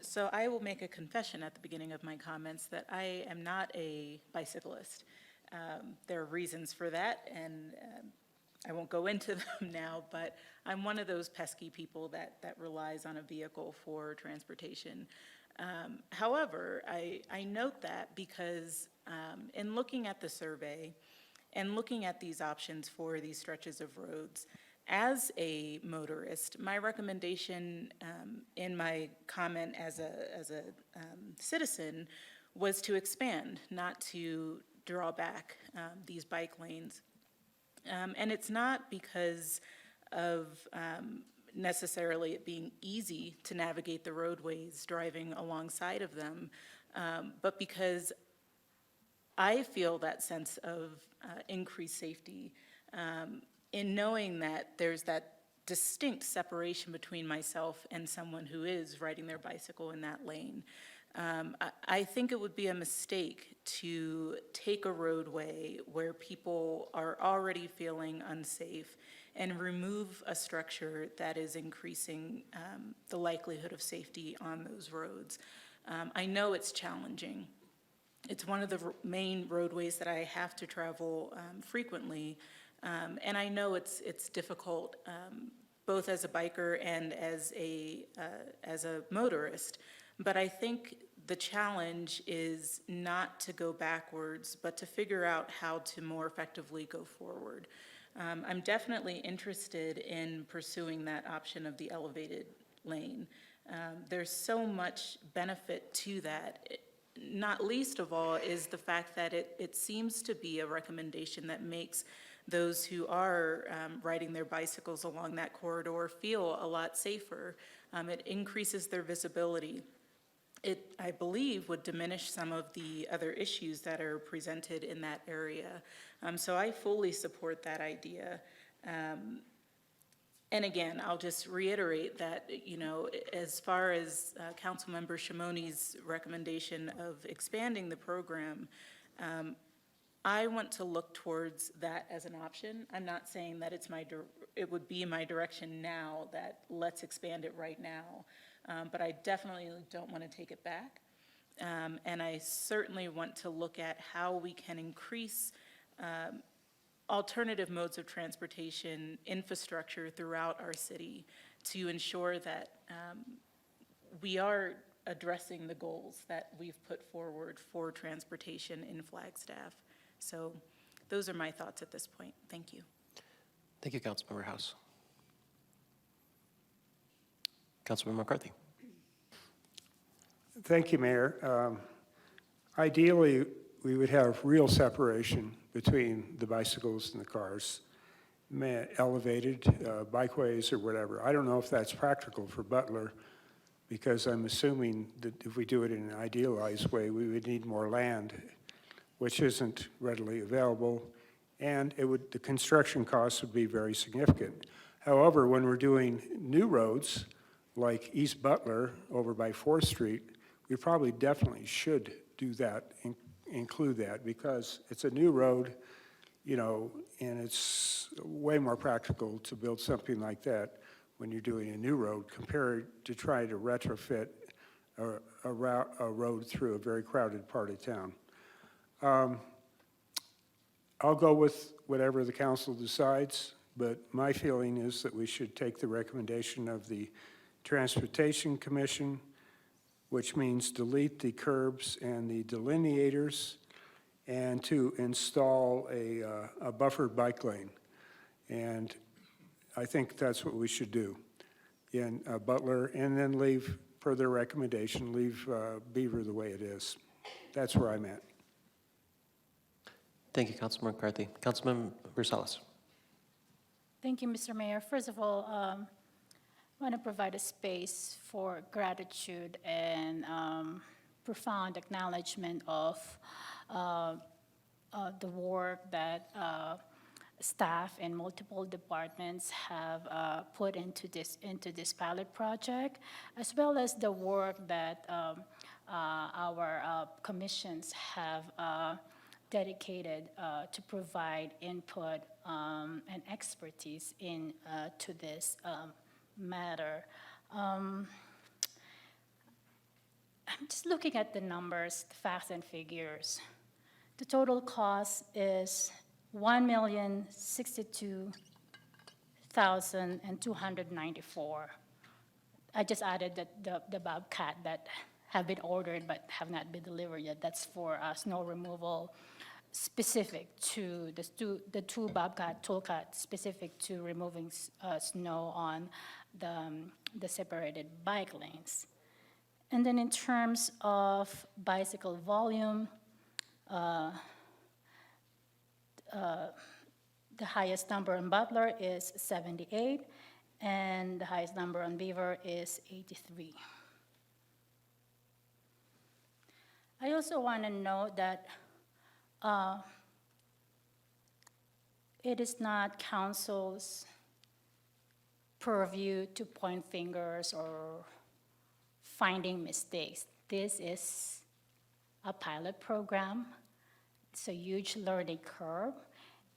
So I will make a confession at the beginning of my comments that I am not a bicyclist. There are reasons for that, and I won't go into them now, but I'm one of those pesky people that relies on a vehicle for transportation. However, I note that because in looking at the survey and looking at these options for these stretches of roads, as a motorist, my recommendation in my comment as a citizen was to expand, not to draw back these bike lanes. And it's not because of necessarily it being easy to navigate the roadways driving alongside of them, but because I feel that sense of increased safety in knowing that there's that distinct separation between myself and someone who is riding their bicycle in that lane. I think it would be a mistake to take a roadway where people are already feeling unsafe and remove a structure that is increasing the likelihood of safety on those roads. I know it's challenging, It's one of the main roadways that I have to travel frequently. And I know it's difficult, both as a biker and as a motorist. But I think the challenge is not to go backwards, but to figure out how to more effectively go forward. I'm definitely interested in pursuing that option of the elevated lane. There's so much benefit to that. Not least of all is the fact that it seems to be a recommendation that makes those who are riding their bicycles along that corridor feel a lot safer. It increases their visibility. It, I believe, would diminish some of the other issues that are presented in that area. So I fully support that idea. And again, I'll just reiterate that, you know, as far as Councilmember Shimoni's recommendation of expanding the program, I want to look towards that as an option. I'm not saying that it would be my direction now that let's expand it right now, but I definitely don't want to take it back. And I certainly want to look at how we can increase alternative modes of transportation infrastructure throughout our city to ensure that we are addressing the goals that we've put forward for transportation in Flagstaff. So those are my thoughts at this point. Thank you. Thank you, Councilmember House. Councilmember McCarthy. Thank you, Mayor. Ideally, we would have real separation between the bicycles and the cars, elevated bikeways or whatever. I don't know if that's practical for Butler, because I'm assuming that if we do it in an idealized way, we would need more land, which isn't readily available, and the construction costs would be very significant. However, when we're doing new roads, like East Butler over by 4th Street, we probably definitely should do that, include that, because it's a new road, you know, and it's way more practical to build something like that when you're doing a new road compared to trying to retrofit a road through a very crowded part of town. I'll go with whatever the council decides, but my feeling is that we should take the recommendation of the Transportation Commission, which means delete the curbs and the delineators, and to install a buffered bike lane. And I think that's what we should do in Butler, and then leave, per their recommendation, leave Beaver the way it is. That's where I'm at. Thank you, Councilmember McCarthy. Councilmember Salas. Thank you, Mr. Mayor. First of all, I want to provide a space for gratitude and profound acknowledgement of the work that staff in multiple departments have put into this pilot project, as well as the work that our commissions have dedicated to provide input and expertise to this matter. I'm just looking at the numbers, the facts and figures. The total cost is $1,062,294. I just added the Bobcat that have been ordered but have not been delivered yet. That's for snow removal specific to the two Bobcat toolcat specific to removing snow on the separated bike lanes. And then in terms of bicycle volume, the highest number in Butler is 78, and the highest number on Beaver is 83. I also want to note that it is not council's purview to point fingers or finding mistakes. This is a pilot program. It's a huge learning curve,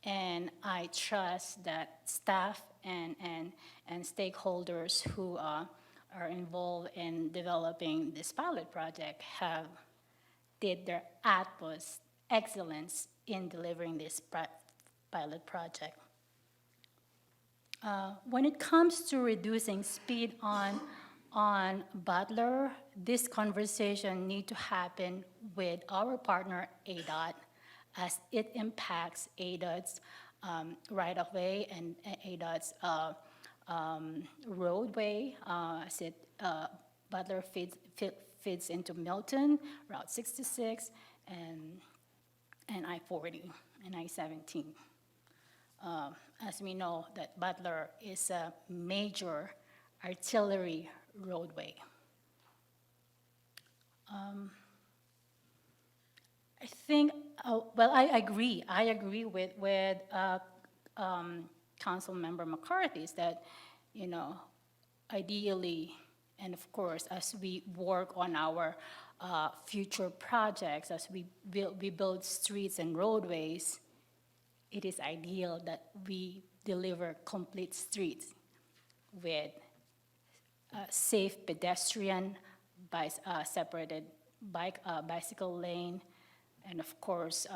and I trust that staff and stakeholders who are involved in developing this pilot project have did their utmost excellence in delivering this pilot project. When it comes to reducing speed on Butler, this conversation need to happen with our partner ADOT, as it impacts ADOT's right-of-way and ADOT's roadway, as Butler fits into Milton, Route 66, and I-40 and I-17. As we know, that Butler is a major artillery roadway. I think, well, I agree with Councilmember McCarthy, is that, you know, ideally, and of course, as we work on our future projects, as we build streets and roadways, it is ideal that we deliver complete streets with safe pedestrian, separated bicycle lane, and of course,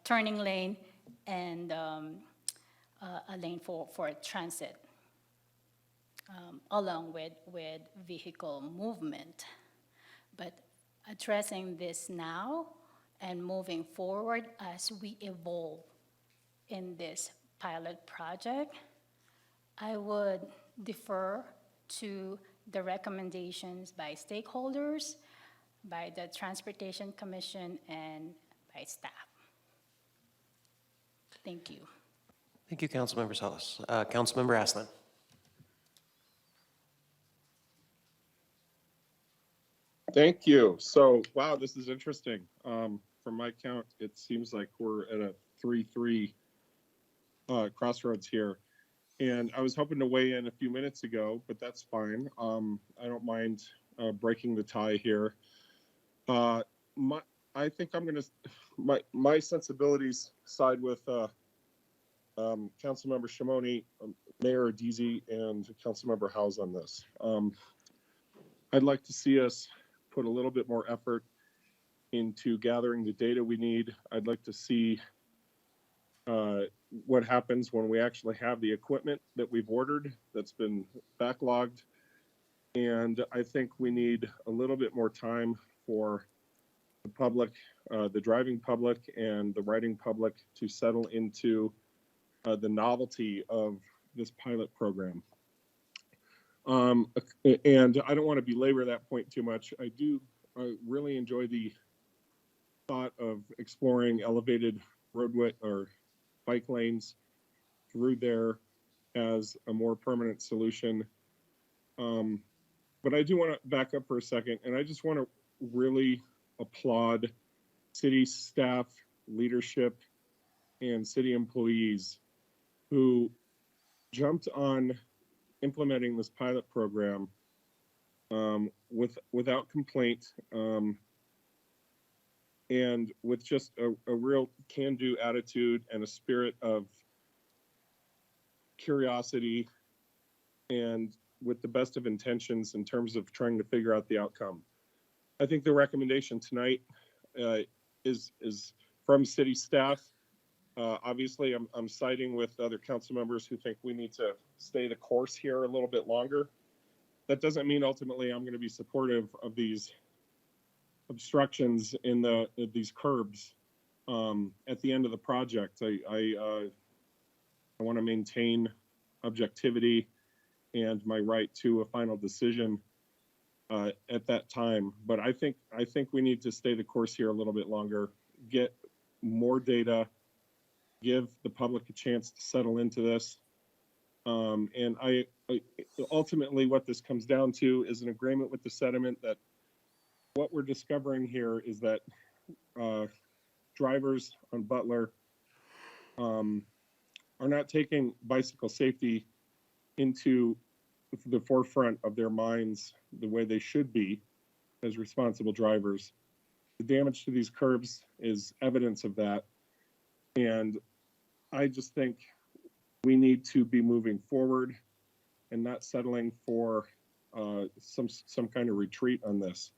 turning lane, and a lane for transit, along with vehicle movement. But addressing this now and moving forward as we evolve in this pilot project, I would defer to the recommendations by stakeholders, by the Transportation Commission, and by staff. Thank you. Thank you, Councilmember Salas. Councilmember Aslan. Thank you. So, wow, this is interesting. From my count, it seems like we're at a 3-3 crossroads here. And I was hoping to weigh in a few minutes ago, but that's fine. I don't mind breaking the tie here. I think I'm gonna, my sensibilities side with Councilmember Shimoni, Mayor Deasy, and Councilmember Howes on this. I'd like to see us put a little bit more effort into gathering the data we need. I'd like to see what happens when we actually have the equipment that we've ordered that's been backlogged. And I think we need a little bit more time for the public, the driving public and the riding public to settle into the novelty of this pilot program. And I don't want to belabor that point too much. I really enjoy the thought of exploring elevated roadway or bike lanes through there as a more permanent solution. But I do want to back up for a second, and I just want to really applaud city staff, leadership, and city employees who jumped on implementing this pilot program without complaint, and with just a real can-do attitude and a spirit of curiosity, and with the best of intentions in terms of trying to figure out the outcome. I think the recommendation tonight is from city staff. Obviously, I'm siding with other council members who think we need to stay the course here a little bit longer. That doesn't mean ultimately I'm going to be supportive of these obstructions in these curbs at the end of the project. I want to maintain objectivity and my right to a final decision at that time. But I think we need to stay the course here a little bit longer, get more data, give the public a chance to settle into this. And I ultimately what this comes down to is an agreement with the sentiment that what we're discovering here is that drivers on Butler are not taking bicycle safety into the forefront of their minds the way they should be as responsible drivers. The damage to these curbs is evidence of that. And I just think we need to be moving forward and not settling for some kind of retreat on this.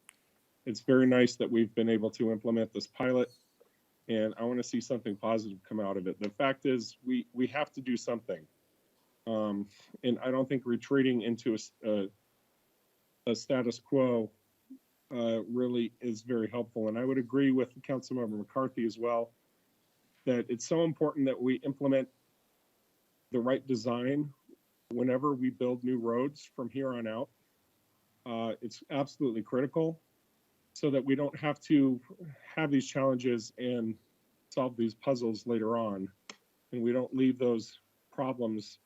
It's very nice that we've been able to implement this pilot, and I want to see something positive come out of it. The fact is, we have to do something. And I don't think retreating into a status quo really is very helpful. And I would agree with Councilmember McCarthy as well, that it's so important that we implement the right design whenever we build new roads from here on out. It's absolutely critical so that we don't have to have these challenges and solve these puzzles later on, and we don't leave those problems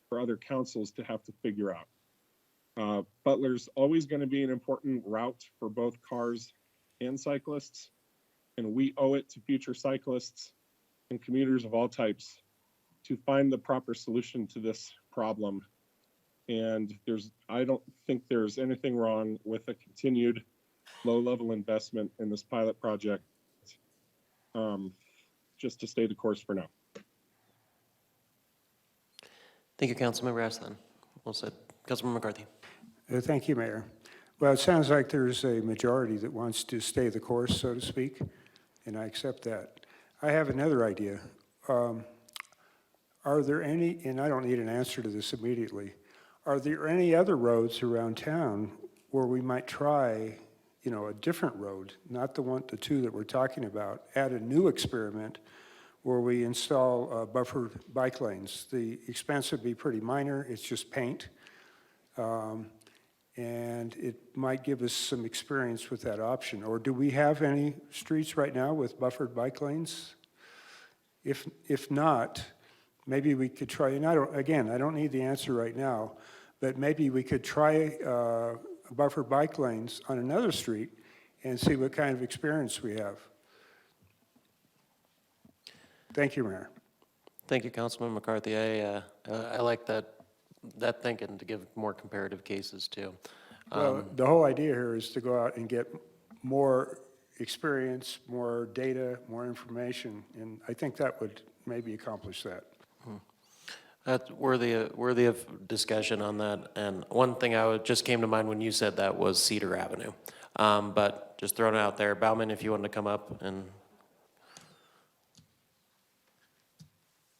for other councils to have to figure out. Butler's always going to be an important route for both cars and cyclists, and we owe it to future cyclists and commuters of all types to find the proper solution to this problem. And I don't think there's anything wrong with a continued low-level investment in this pilot project, just to stay the course for now. Thank you, Councilmember Aslan. Well said. Councilmember McCarthy. Thank you, Mayor. Well, it sounds like there's a majority that wants to stay the course, so to speak, and I accept that. I have another idea. Are there any, and I don't need an answer to this immediately, are there any other roads around town where we might try, a different road, not the two that we're talking about, add a new experiment where we install buffered bike lanes? The expense would be pretty minor, it's just paint. And it might give us some experience with that option. Or do we have any streets right now with buffered bike lanes? If not, maybe we could try, and I don't need the answer right now, but maybe we could try buffered bike lanes on another street and see what kind of experience we have. Thank you, Mayor. Thank you, Councilman McCarthy. I like that thinking to give more comparative cases too. Well, the whole idea here is to go out and get more experience, more data, more information, and I think that would maybe accomplish that. That's worthy of discussion on that. And one thing just came to mind when you said that was Cedar Avenue. But just throwing it out there, Bauman, if you wanted to come up and.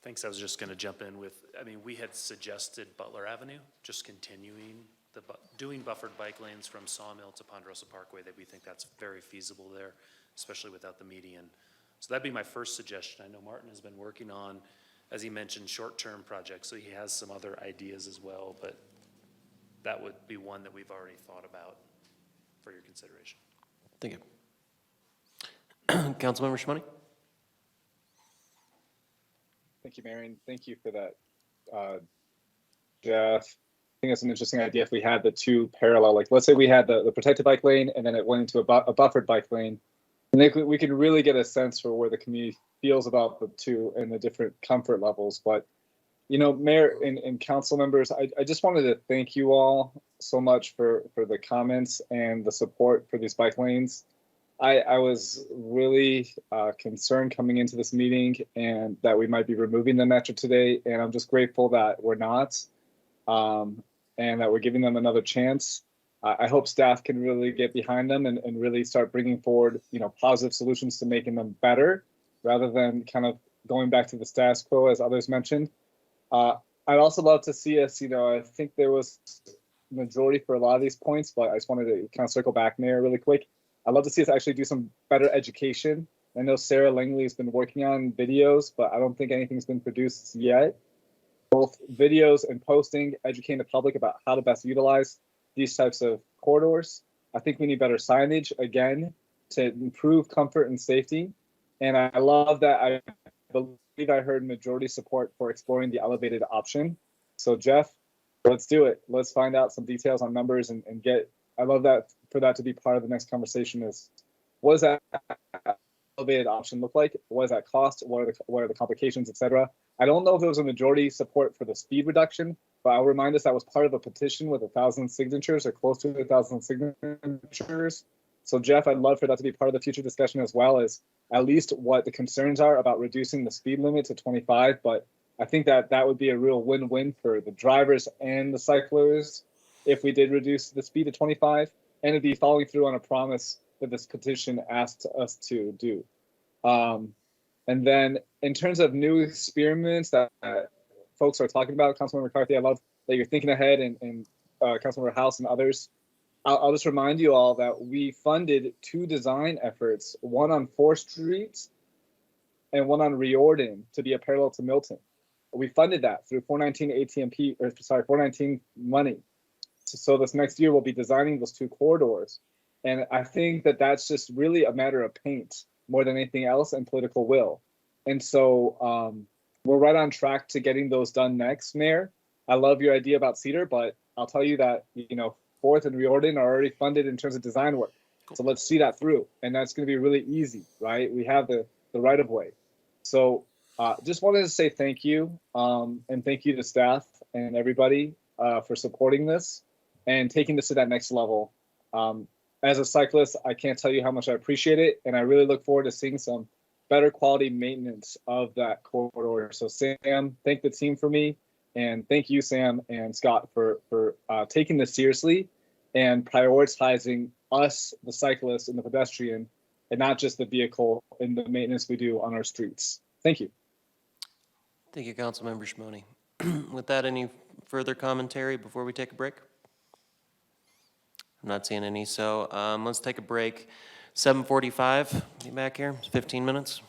Thanks, I was just gonna jump in with, we had suggested Butler Avenue, just continuing doing buffered bike lanes from Sawmill to Ponderosa Parkway, that we think that's very feasible there, especially without the median. So that'd be my first suggestion. I know Martin has been working on, as he mentioned, short-term projects, so he has some other ideas as well, but that would be one that we've already thought about for your consideration. Thank you. Councilmember Shimoni? Thank you, Marion. Thank you for that, Jeff. I think it's an interesting idea if we had the two parallel, like let's say we had the protected bike lane and then it went into a buffered bike lane. And then we could really get a sense for where the community feels about the two and the different comfort levels. But, Mayor and council members, I just wanted to thank you all so much for the comments and the support for these bike lanes. I was really concerned coming into this meeting and that we might be removing them after today. And I'm just grateful that we're not, and that we're giving them another chance. I hope staff can really get behind them and really start bringing forward, positive solutions to making them better rather than kind of going back to the status quo, as others mentioned. I'd also love to see us, I think there was majority for a lot of these points, but I just wanted to kind of circle back, Mayor, really quick. I'd love to see us actually do some better education. I know Sarah Langley has been working on videos, but I don't think anything's been produced yet. Both videos and posting, educating the public about how to best utilize these types of corridors. I think we need better signage, again, to improve comfort and safety. And I love that I believe I heard majority support for exploring the elevated option. So Jeff, let's do it. Let's find out some details on numbers and I love that for that to be part of the next conversation is what does that elevated option look like? What does that cost? What are the complications, et cetera? I don't know if there was a majority support for the speed reduction, but I'll remind us that was part of a petition with 1,000 signatures or close to 1,000 signatures. So Jeff, I'd love for that to be part of the future discussion as well as at least what the concerns are about reducing the speed limit to 25. But I think that would be a real win-win for the drivers and the cyclists if we did reduce the speed to 25, and it'd be following through on a promise that this petition asks us to do. And then in terms of new experiments that folks are talking about, Councilmember McCarthy, I love that you're thinking ahead, and Councilmember House and others. I'll just remind you all that we funded 2 design efforts, one on 4th Street and one on Riordan, to be a parallel to Milton. We funded that through 419 ATMP, or sorry, 419 money. So this next year we'll be designing those 2 corridors. And I think that that's just really a matter of paint more than anything else, and political will. And so we're right on track to getting those done next, Mayor. I love your idea about Cedar, but I'll tell you that, 4th and Riordan are already funded in terms of design work. So let's see that through. And that's going to be really easy, right? We have the right of way. So just wanted to say thank you, and thank you to staff and everybody for supporting this and taking this to that next level. As a cyclist, I can't tell you how much I appreciate it, and I really look forward to seeing some better quality maintenance of that corridor. So Sam, thank the team for me, and thank you, Sam and Scott, for taking this seriously and prioritizing us, the cyclist and the pedestrian, and not just the vehicle and the maintenance we do on our streets. Thank you. Thank you, Councilmember Shimoni. With that, any further commentary before we take a break? I'm not seeing any, so let's take a break. 7:45, be back here, 15 minutes.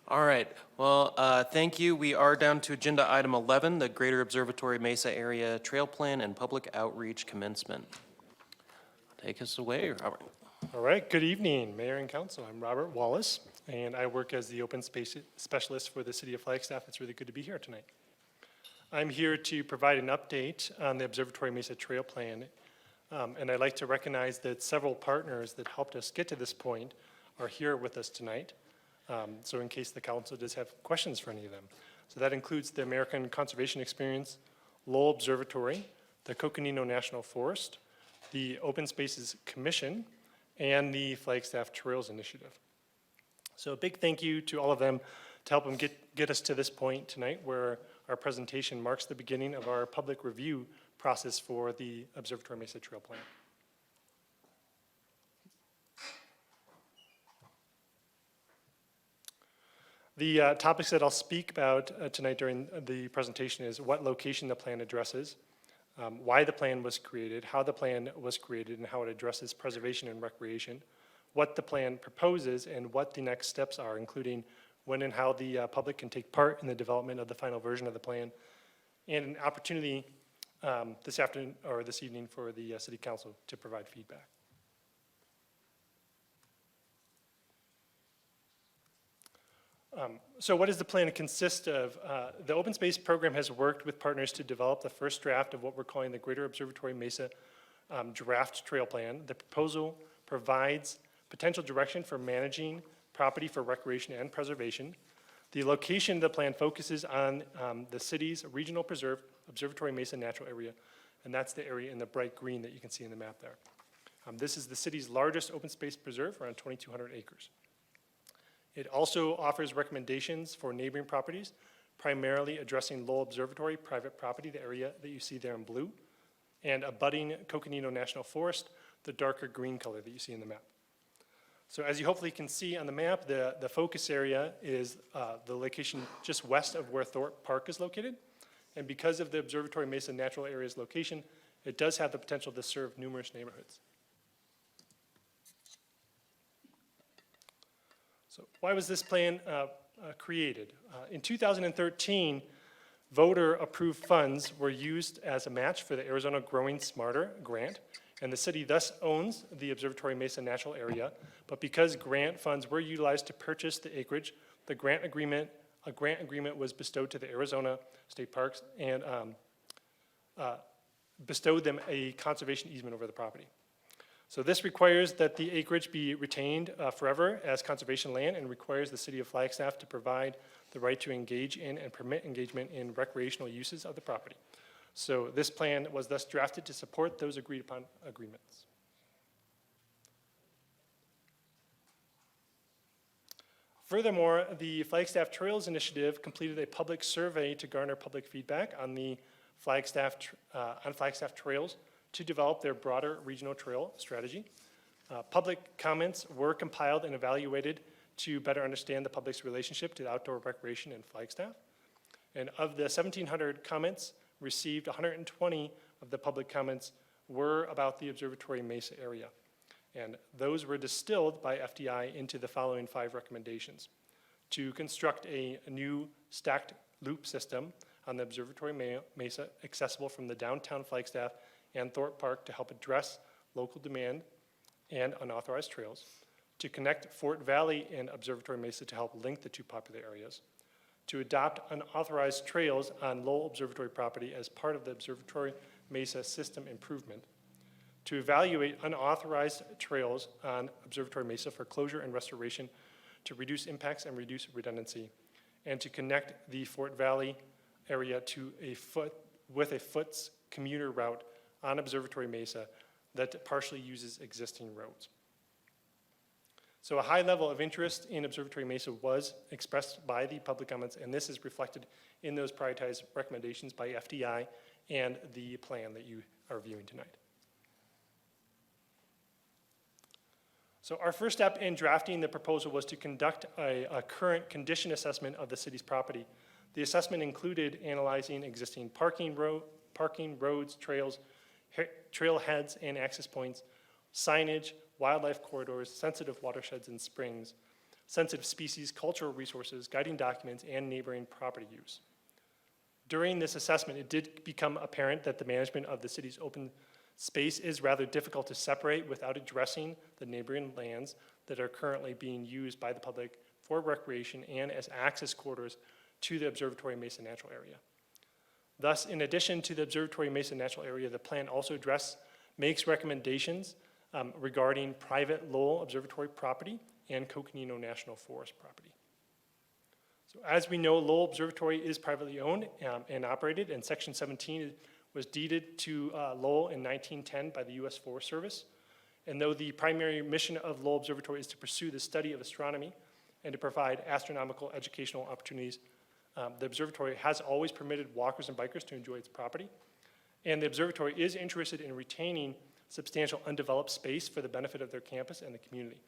All right, well, thank you. We are down to agenda item 11, the Greater Observatory Mesa Area Trail Plan and Public Outreach Commencement. Take us away, Robert. All right, good evening, Mayor and Council. I'm Robert Wallace, and I work as the Open Space Specialist for the City of Flagstaff. It's really good to be here tonight. I'm here to provide an update on the Observatory Mesa Trail Plan, and I'd like to recognize that several partners that helped us get to this point are here with us tonight, so in case the council does have questions for any of them. So that includes the American Conservation Experience, Lowell Observatory, the Coconino National Forest, the Open Spaces Commission, and the Flagstaff Trails Initiative. So a big thank you to all of them to help them get us to this point tonight, where our presentation marks the beginning of our public review process for the Observatory Mesa Trail Plan. The topics that I'll speak about tonight during the presentation is what location the plan addresses, why the plan was created, how the plan was created, and how it addresses preservation and recreation, what the plan proposes, and what the next steps are, including when and how the public can take part in the development of the final version of the plan, and an opportunity this afternoon or this evening for the City Council to provide feedback. So what does the plan consist of? The Open Space Program has worked with partners to develop the first draft of what we're calling the Greater Observatory Mesa Draft Trail Plan. The proposal provides potential direction for managing property for recreation and preservation. The location of the plan focuses on the city's regional preserve, Observatory Mesa Natural Area, and that's the area in the bright green that you can see in the map there. This is the city's largest open space preserve, around 2,200 acres. It also offers recommendations for neighboring properties, primarily addressing Lowell Observatory, private property, the area that you see there in blue, and abutting Coconino National Forest, the darker green color that you see in the map. So as you hopefully can see on the map, the focus area is the location just west of where Thorpe Park is located. And because of the Observatory Mesa Natural Area's location, it does have the potential to serve numerous neighborhoods. So why was this plan created? In 2013, voter-approved funds were used as a match for the Arizona Growing Smarter grant, and the city thus owns the Observatory Mesa Natural Area. But because grant funds were utilized to purchase the acreage, a grant agreement was bestowed to the Arizona State Parks and bestowed them a conservation easement over the property. So this requires that the acreage be retained forever as conservation land, and requires the city of Flagstaff to provide the right to engage in and permit engagement in recreational uses of the property. So this plan was thus drafted to support those agreed upon agreements. Furthermore, the Flagstaff Trails Initiative completed a public survey to garner public feedback on the Flagstaff trails to develop their broader regional trail strategy. Public comments were compiled and evaluated to better understand the public's relationship to outdoor recreation in Flagstaff. And of the 1,700 comments received, 120 of the public comments were about the Observatory Mesa area. And those were distilled by FDI into the following 5 recommendations: to construct a new stacked loop system on the Observatory Mesa accessible from the downtown Flagstaff and Thorpe Park to help address local demand and unauthorized trails, to connect Fort Valley and Observatory Mesa to help link the 2 popular areas, to adopt unauthorized trails on Lowell Observatory property as part of the Observatory Mesa system improvement, to evaluate unauthorized trails on Observatory Mesa for closure and restoration to reduce impacts and reduce redundancy, and to connect the Fort Valley area to with a Foots commuter route on Observatory Mesa that partially uses existing roads. So a high level of interest in Observatory Mesa was expressed by the public comments, and this is reflected in those prioritized recommendations by FDI and the plan that you are viewing tonight. So our first step in drafting the proposal was to conduct a current condition assessment of the city's property. The assessment included analyzing existing parking, roads, trails, trailheads and access points, signage, wildlife corridors, sensitive watersheds and springs, sensitive species, cultural resources, guiding documents, and neighboring property use. During this assessment, it did become apparent that the management of the city's open space is rather difficult to separate without addressing the neighboring lands that are currently being used by the public for recreation and as access corridors to the Observatory Mesa Natural Area. Thus, in addition to the Observatory Mesa Natural Area, the plan also makes recommendations regarding private Lowell Observatory property and Coconino National Forest property. So as we know, Lowell Observatory is privately owned and operated, and Section 17 was deeded to Lowell in 1910 by the U.S. Forest Service. And though the primary mission of Lowell Observatory is to pursue the study of astronomy and to provide astronomical educational opportunities, the observatory has always permitted walkers and bikers to enjoy its property. And the observatory is interested in retaining substantial undeveloped space for the benefit of their campus and the community.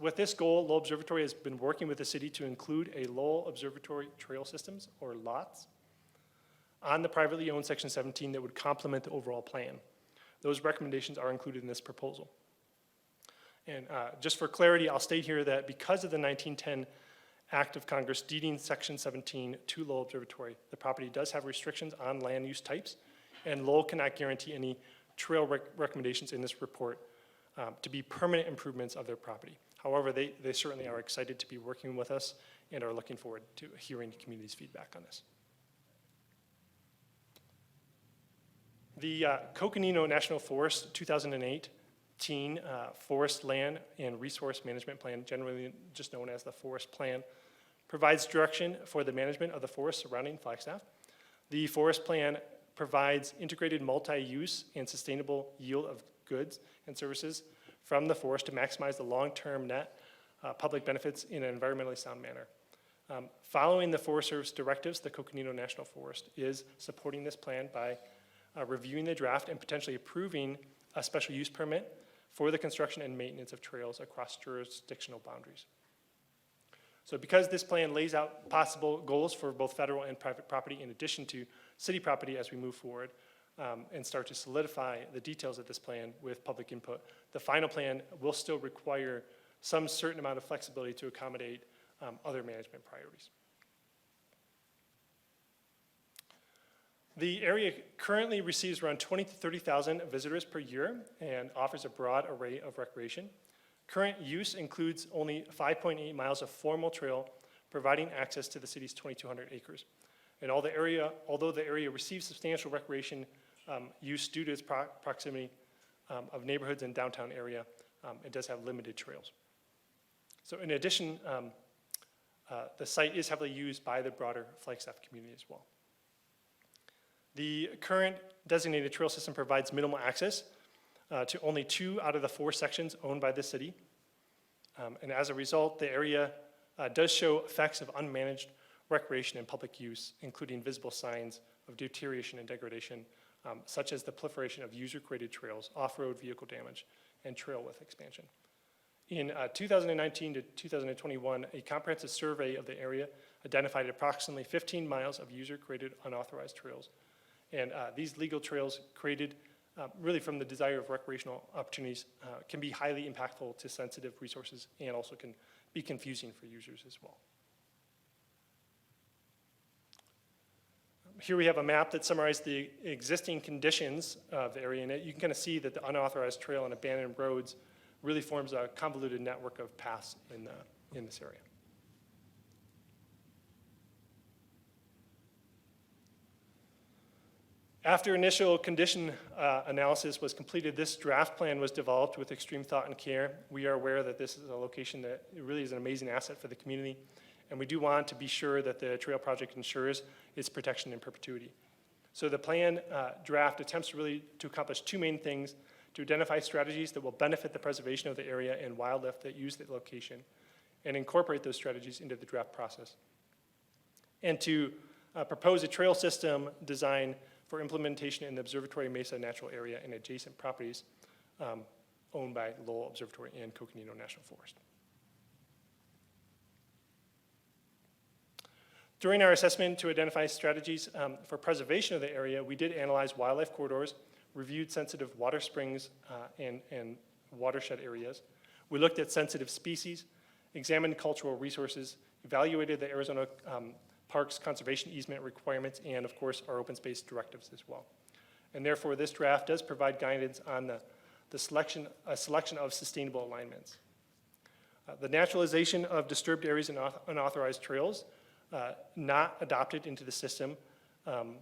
With this goal, Lowell Observatory has been working with the city to include a Lowell Observatory Trail Systems, or LOTS, on the privately owned Section 17 that would complement the overall plan. Those recommendations are included in this proposal. And just for clarity, I'll state here that because of the 1910 Act of Congress deeding Section 17 to Lowell Observatory, the property does have restrictions on land use types, and Lowell cannot guarantee any trail recommendations in this report to be permanent improvements of their property. However, they certainly are excited to be working with us and are looking forward to hearing the community's feedback on this. The Coconino National Forest 2018 Forest Land and Resource Management Plan, generally just known as the Forest Plan, provides direction for the management of the forest surrounding Flagstaff. The Forest Plan provides integrated multi-use and sustainable yield of goods and services from the forest to maximize the long-term net public benefits in an environmentally sound manner. Following the Forest Service directives, the Coconino National Forest is supporting this plan by reviewing the draft and potentially approving a special use permit for the construction and maintenance of trails across jurisdictional boundaries. So because this plan lays out possible goals for both federal and private property in addition to city property as we move forward and start to solidify the details of this plan with public input, the final plan will still require some certain amount of flexibility to accommodate other management priorities. The area currently receives around 20,000 to 30,000 visitors per year and offers a broad array of recreation. Current use includes only 5.8 miles of formal trail, providing access to the city's 2,200 acres. And although the area receives substantial recreation use due to its proximity of neighborhoods and downtown area, it does have limited trails. So in addition, the site is heavily used by the broader Flagstaff community as well. The current designated trail system provides minimal access to only 2 out of the 4 sections owned by the city. And as a result, the area does show effects of unmanaged recreation and public use, including visible signs of deterioration and degradation such as the proliferation of user-created trails, off-road vehicle damage, and trail width expansion. In 2019 to 2021, a comprehensive survey of the area identified approximately 15 miles of user-created unauthorized trails. And these legal trails created really from the desire of recreational opportunities can be highly impactful to sensitive resources and also can be confusing for users as well. Here we have a map that summarizes the existing conditions of the area, and you can kind of see that the unauthorized trail and abandoned roads really forms a convoluted network of paths in this area. After initial condition analysis was completed, this draft plan was developed with extreme thought and care. We are aware that this is a location that really is an amazing asset for the community, and we do want to be sure that the trail project ensures its protection in perpetuity. So the plan draft attempts really to accomplish two main things: to identify strategies that will benefit the preservation of the area and wildlife that use the location, and incorporate those strategies into the draft process, and to propose a trail system design for implementation in the Observatory Mesa Natural Area and adjacent properties owned by Lowell Observatory and Coconino National Forest. During our assessment to identify strategies for preservation of the area, we did analyze wildlife corridors, reviewed sensitive water springs and watershed areas. We looked at sensitive species, examined cultural resources, evaluated the Arizona Parks conservation easement requirements, and of course our open space directives as well. And therefore this draft does provide guidance on a selection of sustainable alignments. The naturalization of disturbed areas and unauthorized trails not adopted into the system that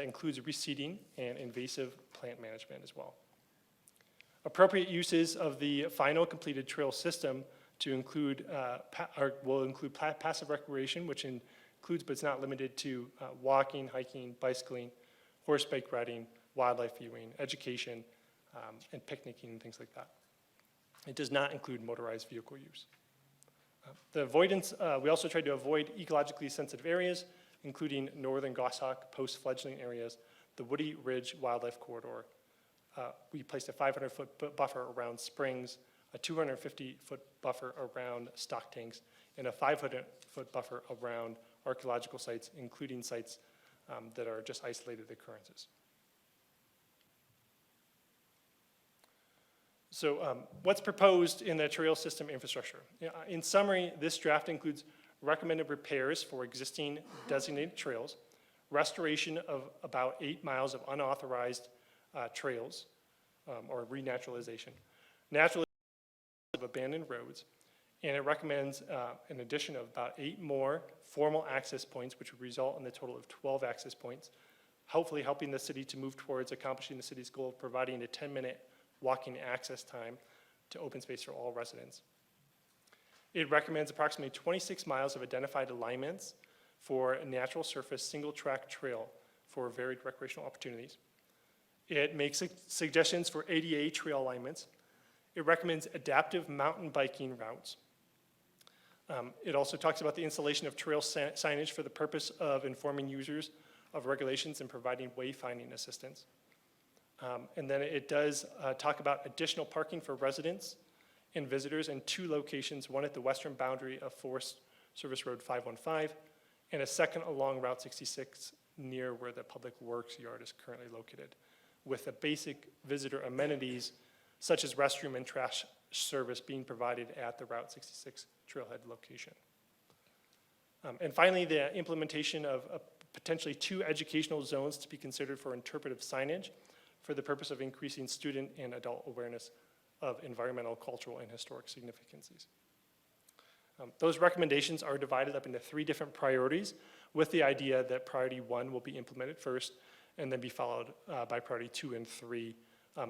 includes reseeding and invasive plant management as well. Appropriate uses of the final completed trail system to include, will include passive recreation, which includes but is not limited to walking, hiking, bicycling, horseback riding, wildlife viewing, education, and picnicking and things like that. It does not include motorized vehicle use. The avoidance, we also tried to avoid ecologically sensitive areas, including northern goshawk post-fledgling areas, the Woody Ridge Wildlife Corridor. We placed a 500-foot buffer around springs, a 250-foot buffer around stock tanks, and a 500-foot buffer around archaeological sites, including sites that are just isolated occurrences. So what's proposed in the trail system infrastructure? In summary, this draft includes recommended repairs for existing designated trails, restoration of about 8 miles of unauthorized trails, or renaturalization, naturalization of abandoned roads, and it recommends an addition of about 8 more formal access points, which would result in a total of 12 access points, hopefully helping the city to move towards accomplishing the city's goal of providing a 10-minute walking access time to open space for all residents. It recommends approximately 26 miles of identified alignments for a natural surface single track trail for varied recreational opportunities. It makes suggestions for ADA trail alignments. It recommends adaptive mountain biking routes. It also talks about the installation of trail signage for the purpose of informing users of regulations and providing wayfinding assistance. And then it does talk about additional parking for residents and visitors in 2 locations, one at the western boundary of Forest Service Road 515 and a second along Route 66 near where the Public Works yard is currently located, with the basic visitor amenities such as restroom and trash service being provided at the Route 66 trailhead location. And finally, the implementation of potentially 2 educational zones to be considered for interpretive signage for the purpose of increasing student and adult awareness of environmental, cultural, and historic significances. Those recommendations are divided up into 3 different priorities, with the idea that priority 1 will be implemented first and then be followed by priority 2 and 3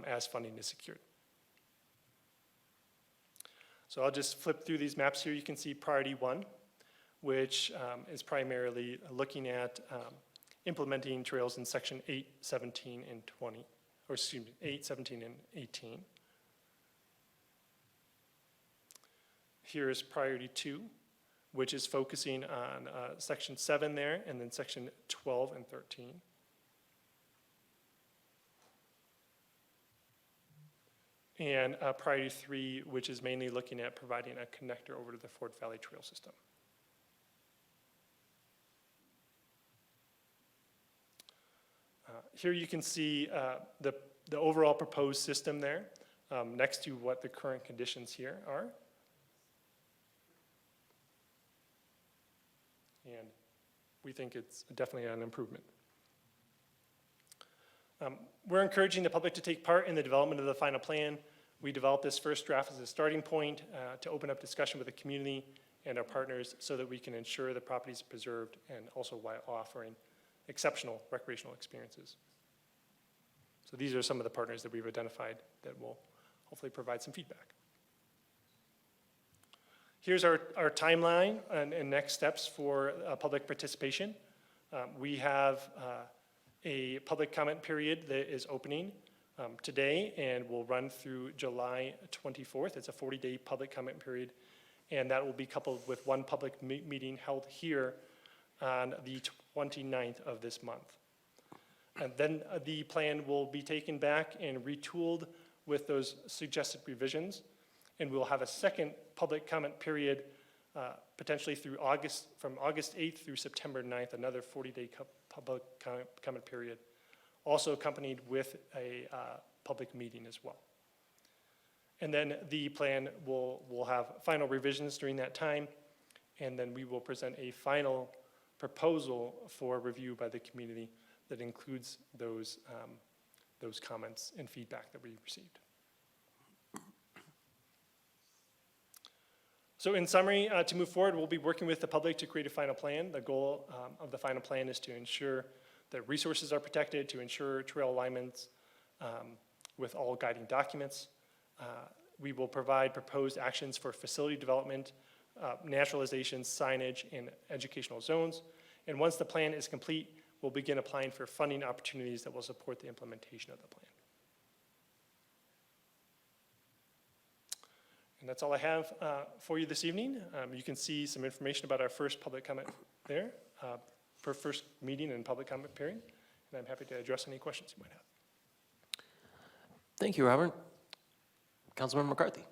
as funding is secured. So I'll just flip through these maps here. You can see priority 1, which is primarily looking at implementing trails in section 8, 17, and 20, or excuse me, 8, 17, and 18. Here is priority 2, which is focusing on section 7 there, and then section 12 and 13. And priority 3, which is mainly looking at providing a connector over to the Ford Valley Trail system. Here you can see the overall proposed system there, next to what the current conditions here are. And we think it's definitely an improvement. We're encouraging the public to take part in the development of the final plan. We developed this first draft as a starting point to open up discussion with the community and our partners so that we can ensure the property is preserved and also while offering exceptional recreational experiences. So these are some of the partners that we've identified that will hopefully provide some feedback. Here's our timeline and next steps for public participation. We have a public comment period that is opening today and will run through July 24th. It's a 40-day public comment period, and that will be coupled with one public meeting held here on the 29th of this month. And then the plan will be taken back and retooled with those suggested revisions, and we'll have a second public comment period potentially through from August 8th through September 9th, another 40-day public comment period, also accompanied with a public meeting as well. And then the plan will have final revisions during that time, and then we will present a final proposal for review by the community that includes those comments and feedback that we received. So in summary, to move forward, we'll be working with the public to create a final plan. The goal of the final plan is to ensure that resources are protected, to ensure trail alignments with all guiding documents. We will provide proposed actions for facility development, naturalization, signage, and educational zones. And once the plan is complete, we'll begin applying for funding opportunities that will support the implementation of the plan. And that's all I have for you this evening. You can see some information about our first public comment there, for first meeting and public comment period. And I'm happy to address any questions you might have. Thank you, Robert. Councilman McCarthy.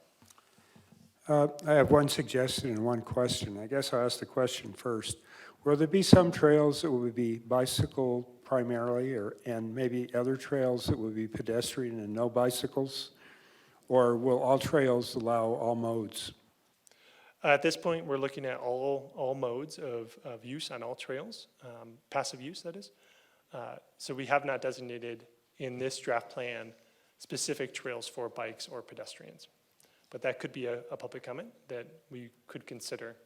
I have one suggestion and one question. I guess I'll ask the question first. Will there be some trails that will be bicycle primarily, and maybe other trails that will be pedestrian and no bicycles? Or will all trails allow all modes? At this point, we're looking at all modes of use on all trails, passive use, that is. So we have not designated in this draft plan specific trails for bikes or pedestrians. But that could be a public comment that we could consider.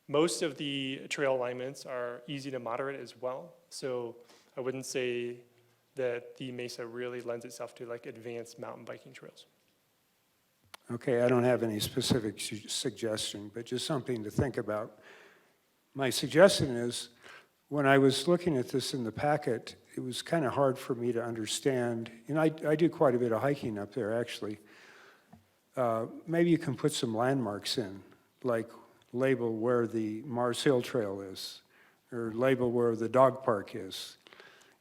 Most of the trail alignments are easy to moderate as well. So I wouldn't say that the Mesa really lends itself to like advanced mountain biking trails. Okay, I don't have any specific suggestion, but just something to think about. My suggestion is, when I was looking at this in the packet, it was kind of hard for me to understand, and I do quite a bit of hiking up there, actually. Maybe you can put some landmarks in, like label where the Mars Hill Trail is, or label where the dog park is,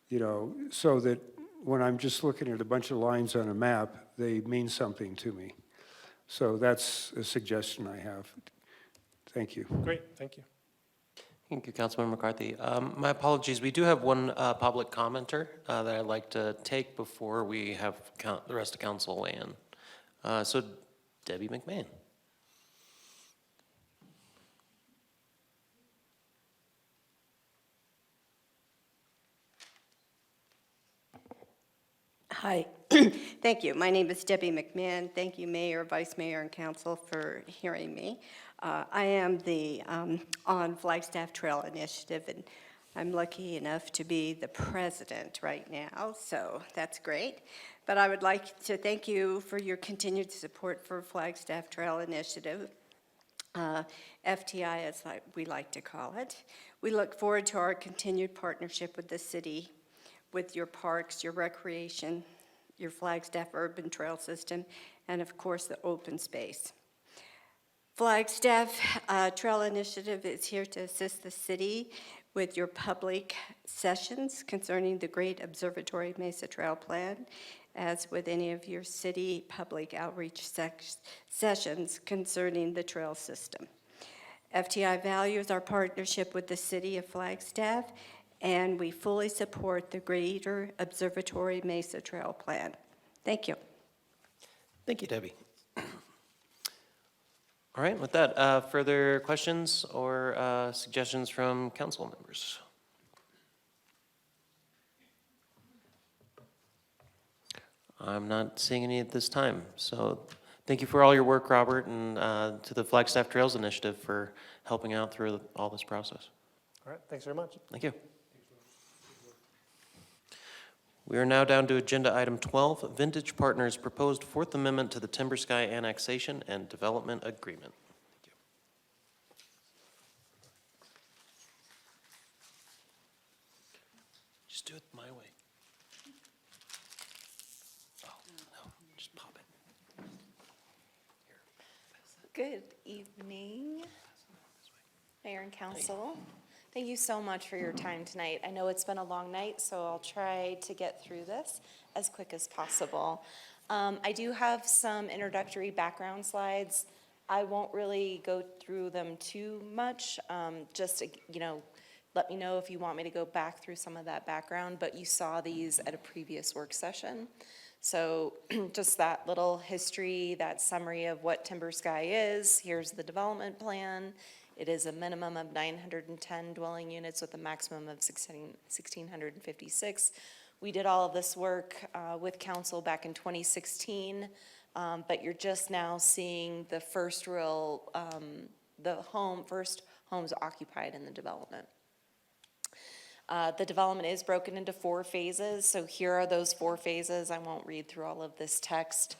you know, so that when I'm just looking at a bunch of lines on a map, they mean something to me. So that's a suggestion I have. Thank you. Great, thank you. Thank you, Councilman McCarthy. My apologies, we do have one public commenter that I'd like to take before we have the rest of council weigh in. So Debbie McMahon. Hi, thank you. My name is Debbie McMahon. Thank you, Mayor, Vice Mayor, and Council for hearing me. I am the on Flagstaff Trail Initiative, and I'm lucky enough to be the president right now, so that's great. But I would like to thank you for your continued support for Flagstaff Trail Initiative, FTI as we like to call it. We look forward to our continued partnership with the city, with your parks, your recreation, your Flagstaff urban trail system, and of course the open space. Flagstaff Trail Initiative is here to assist the city with your public sessions concerning the Great Observatory Mesa Trail Plan, as with any of your city public outreach sessions concerning the trail system. FTI values our partnership with the City of Flagstaff, and we fully support the Greater Observatory Mesa Trail Plan. Thank you. Thank you, Debbie. All right, with that, further questions or suggestions from council members? I'm not seeing any at this time. So thank you for all your work, Robert, and to the Flagstaff Trails Initiative for helping out through all this process. All right, thanks very much. Thank you. We are now down to agenda item 12, Vintage Partners Proposed Fourth Amendment to the Timber Sky Annexation and Development Agreement. Thank you. Just do it my way. Oh, no, just pop it. Good evening, Mayor and Council. Thank you so much for your time tonight. I know it's been a long night, so I'll try to get through this as quick as possible. I do have some introductory background slides. I won't really go through them too much. Just, let me know if you want me to go back through some of that background, but you saw these at a previous work session. So just that little history, that summary of what Timber Sky is. Here's the development plan. It is a minimum of 910 dwelling units with a maximum of 1,656. We did all of this work with council back in 2016, but you're just now seeing the first real, first homes occupied in the development. The development is broken into 4 phases, so here are those 4 phases. I won't read through all of this text.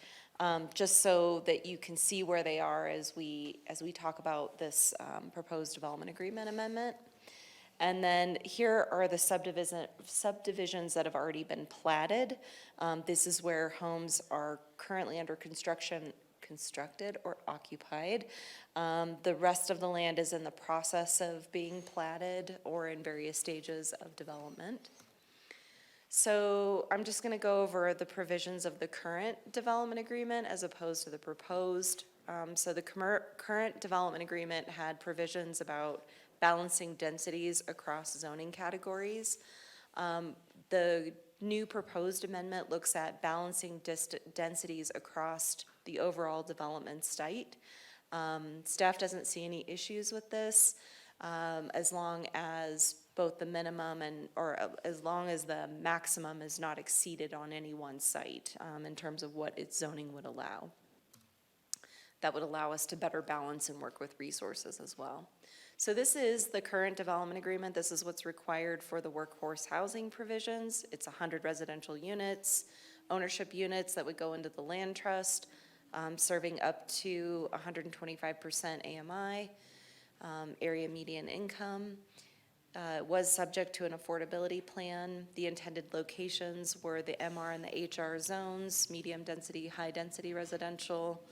Just so that you can see where they are as we talk about this proposed development agreement amendment. And then here are the subdivisions that have already been platted. This is where homes are currently under constructed or occupied. The rest of the land is in the process of being platted or in various stages of development. So I'm just going to go over the provisions of the current development agreement as opposed to the proposed. So the current development agreement had provisions about balancing densities across zoning categories. The new proposed amendment looks at balancing densities across the overall development site. Staff doesn't see any issues with this as long as both the minimum or as long as the maximum is not exceeded on any one site in terms of what its zoning would allow. That would allow us to better balance and work with resources as well. So this is the current development agreement. This is what's required for the workforce housing provisions. It's 100 residential units, ownership units that would go into the land trust, serving up to 125% AMI, area median income. Was subject to an affordability plan. The intended locations were the MR and the HR zones, medium density, high density residential.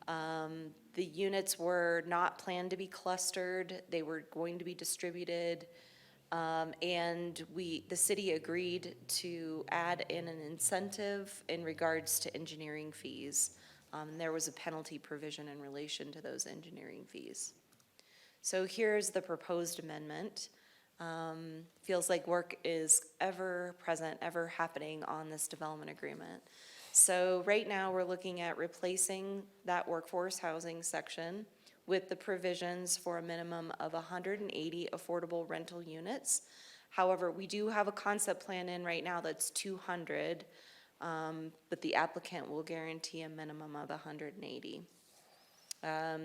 The units were not planned to be clustered. They were going to be distributed. And the city agreed to add in an incentive in regards to engineering fees. There was a penalty provision in relation to those engineering fees. So here's the proposed amendment. Feels like work is ever present, ever happening on this development agreement. So right now we're looking at replacing that workforce housing section with the provisions for a minimum of 180 affordable rental units. However, we do have a concept plan in right now that's 200, but the applicant will guarantee a minimum of 180.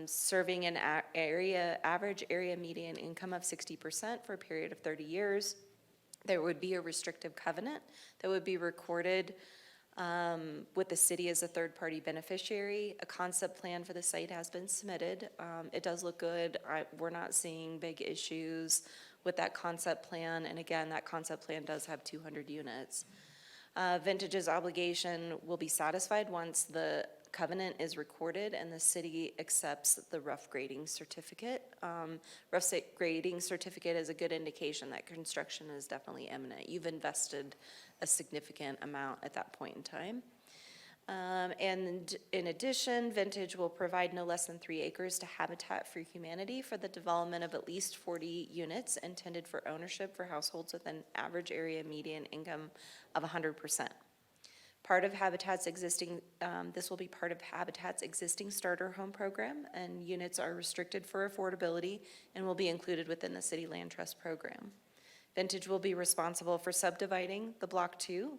Serving an average area median income of 60% for a period of 30 years. There would be a restrictive covenant that would be recorded with the city as a third-party beneficiary. A concept plan for the site has been submitted. It does look good. We're not seeing big issues with that concept plan. And again, that concept plan does have 200 units. Vintage's obligation will be satisfied once the covenant is recorded and the city accepts the rough grading certificate. Grading certificate is a good indication that construction is definitely imminent. You've invested a significant amount at that point in time. And in addition, Vintage will provide no less than 3 acres to Habitat for Humanity for the development of at least 40 units intended for ownership for households with an average area median income of 100%. Part of Habitat's existing, this will be part of Habitat's existing starter home program, and units are restricted for affordability and will be included within the City Land Trust program. Vintage will be responsible for subdividing the Block 2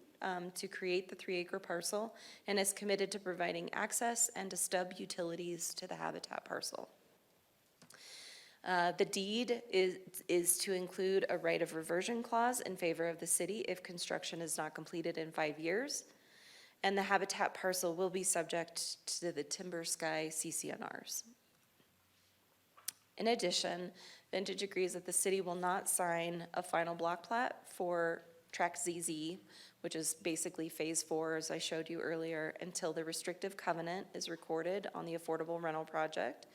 to create the 3-acre parcel and is committed to providing access and to stub utilities to the Habitat parcel. The deed is to include a right of reversion clause in favor of the city if construction is not completed in 5 years, and the Habitat parcel will be subject to the Timber Sky CCNRs. In addition, Vintage agrees that the city will not sign a final block plat for Track ZZ, which is basically Phase 4, as I showed you earlier, until the restrictive covenant is recorded on the affordable rental project,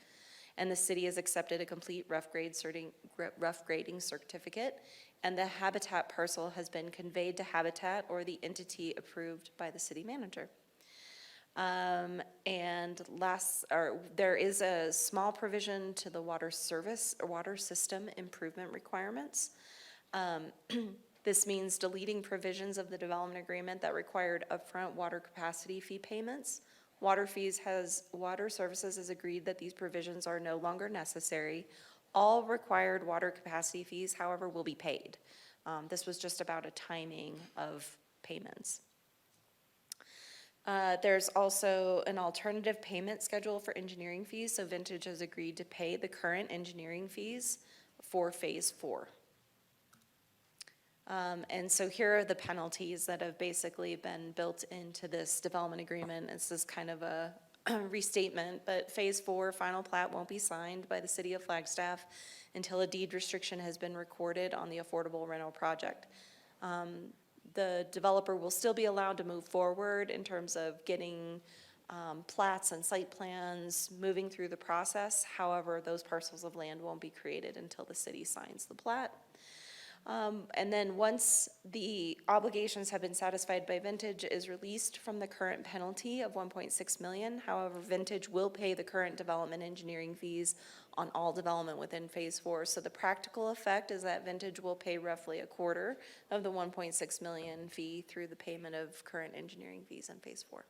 and the city has accepted a complete rough grading certificate, and the Habitat parcel has been conveyed to Habitat or the entity approved by the city manager. And there is a small provision to the water service or water system improvement requirements. This means deleting provisions of the development agreement that required upfront water capacity fee payments. Water Services has agreed that these provisions are no longer necessary. All required water capacity fees, however, will be paid. This was just about a timing of payments. There's also an alternative payment schedule for engineering fees, so Vintage has agreed to pay the current engineering fees for Phase 4. And so here are the penalties that have basically been built into this development agreement. This is kind of a restatement, but Phase 4 final plat won't be signed by the city of Flagstaff until a deed restriction has been recorded on the affordable rental project. The developer will still be allowed to move forward in terms of getting plats and site plans, moving through the process. However, those parcels of land won't be created until the city signs the plat. And then once the obligations have been satisfied by Vintage is released from the current penalty of $1.6 million. However, Vintage will pay the current development engineering fees on all development within Phase 4. So the practical effect is that Vintage will pay roughly a quarter of the $1.6 million fee through the payment of current engineering fees in Phase 4.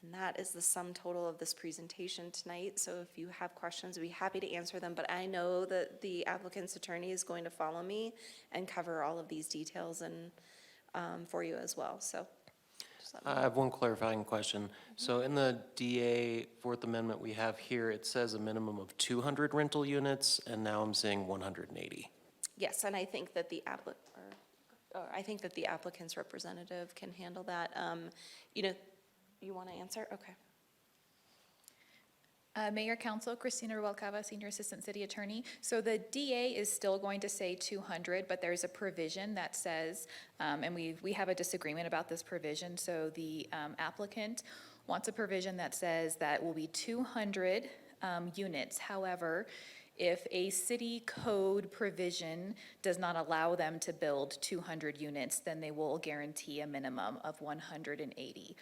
And that is the sum total of this presentation tonight. So if you have questions, I'd be happy to answer them. But I know that the applicant's attorney is going to follow me and cover all of these details and for you as well. So just let me know. I have one clarifying question. So in the DA Fourth Amendment we have here, it says a minimum of 200 rental units, and now I'm seeing 180. Yes, and I think that the applicant's representative can handle that. You want to answer? Okay. Mayor, Council, Christina Rubalcaba, Senior Assistant City Attorney. So the DA is still going to say 200, but there's a provision that says, and we have a disagreement about this provision. So the applicant wants a provision that says that will be 200 units. However, if a city code provision does not allow them to build 200 units, then they will guarantee a minimum of 180.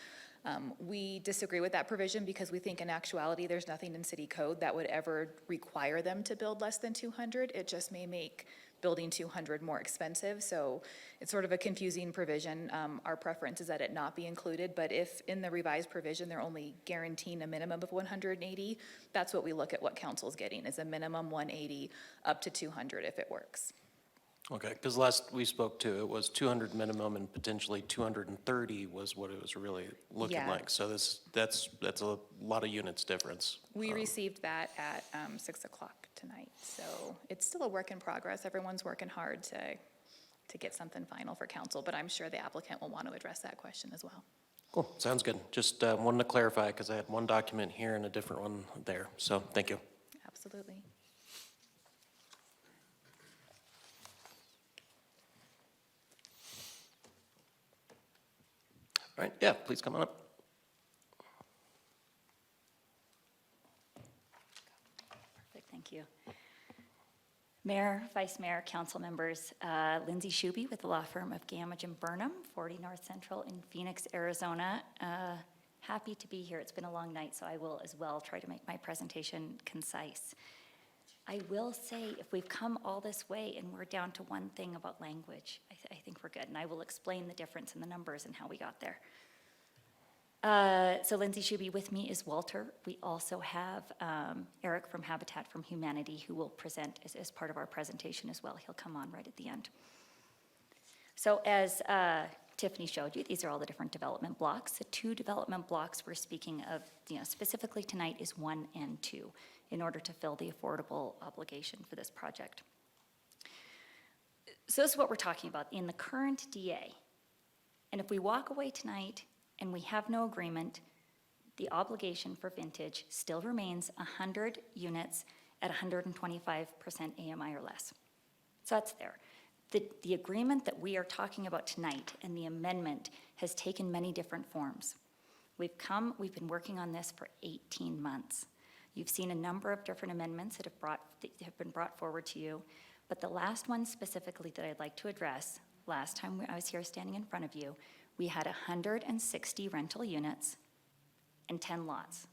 We disagree with that provision because we think in actuality there's nothing in city code that would ever require them to build less than 200. It just may make building 200 more expensive. So it's sort of a confusing provision. Our preference is that it not be included, but if in the revised provision they're only guaranteeing a minimum of 180, that's what we look at what council's getting is a minimum 180 up to 200 if it works. Okay, because last we spoke to, it was 200 minimum and potentially 230 was what it was really looking Yeah. like. So that's a lot of units difference. We received that at 6 o'clock tonight. So it's still a work in progress. Everyone's working hard to get something final for council, but I'm sure the applicant will want to address that question as well. Cool, sounds good. Just wanted to clarify because I had one document here and a different one there. So thank you. Absolutely. All right, yeah, please come on up. Vice Mayor, council members, Lindsay Shuby with the law firm of Gamage and Burnham, 40 North Central in Phoenix, Arizona. Happy to be here. It's been a long night, so I will as well try to make my presentation concise. I will say, if we've come all this way and we're down to one thing about language, I think we're good, and I will explain the difference in the numbers and how we got there. So Lindsay Shuby, with me is Walter. We also have Eric from Habitat for Humanity, who will present as part of our presentation as well. He'll come on right at the end. So as Tiffany showed you, these are all the different development blocks. The two development blocks we're speaking of, specifically tonight, is 1 and 2, in order to fill the affordable obligation for this project. So this is what we're talking about in the current DA. And if we walk away tonight and we have no agreement, the obligation for Vintage still remains 100 units at 125% AMI or less. So that's there. The agreement that we are talking about tonight and the amendment has taken many different forms. We've been working on this for 18 months. You've seen a number of different amendments that have been brought forward to you, but the last one specifically that I'd like to address, last time I was here standing in front of you, we had 160 rental units and 10 lots.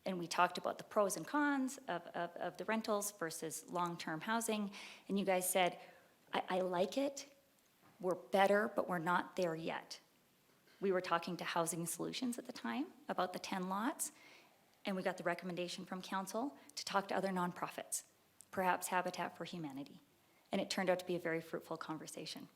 And we talked about the pros and cons of the rentals versus long-term housing, and you guys said, I like it, we're better, but we're not there yet. We were talking to Housing Solutions at the time about the 10 lots, and we got the recommendation from council to talk to other nonprofits, perhaps Habitat for Humanity. And it turned out to be a very fruitful conversation.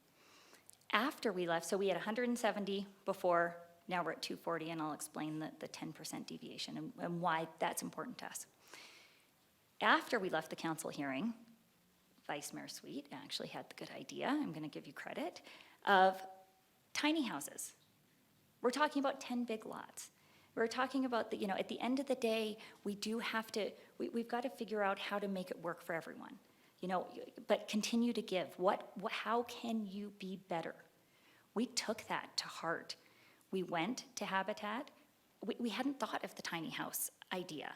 After we left, so we had 170 before, now we're at 240, and I'll explain the 10% deviation and why that's important to us. After we left the council hearing, Vice Mayor Sweet actually had the good idea, I'm gonna give you credit, of tiny houses. We're talking about 10 big lots. We're talking about at the end of the day, we do have to, we've got to figure out how to make it work for everyone. But continue to give. How can you be better? We took that to heart. We went to Habitat. We hadn't thought of the tiny house idea.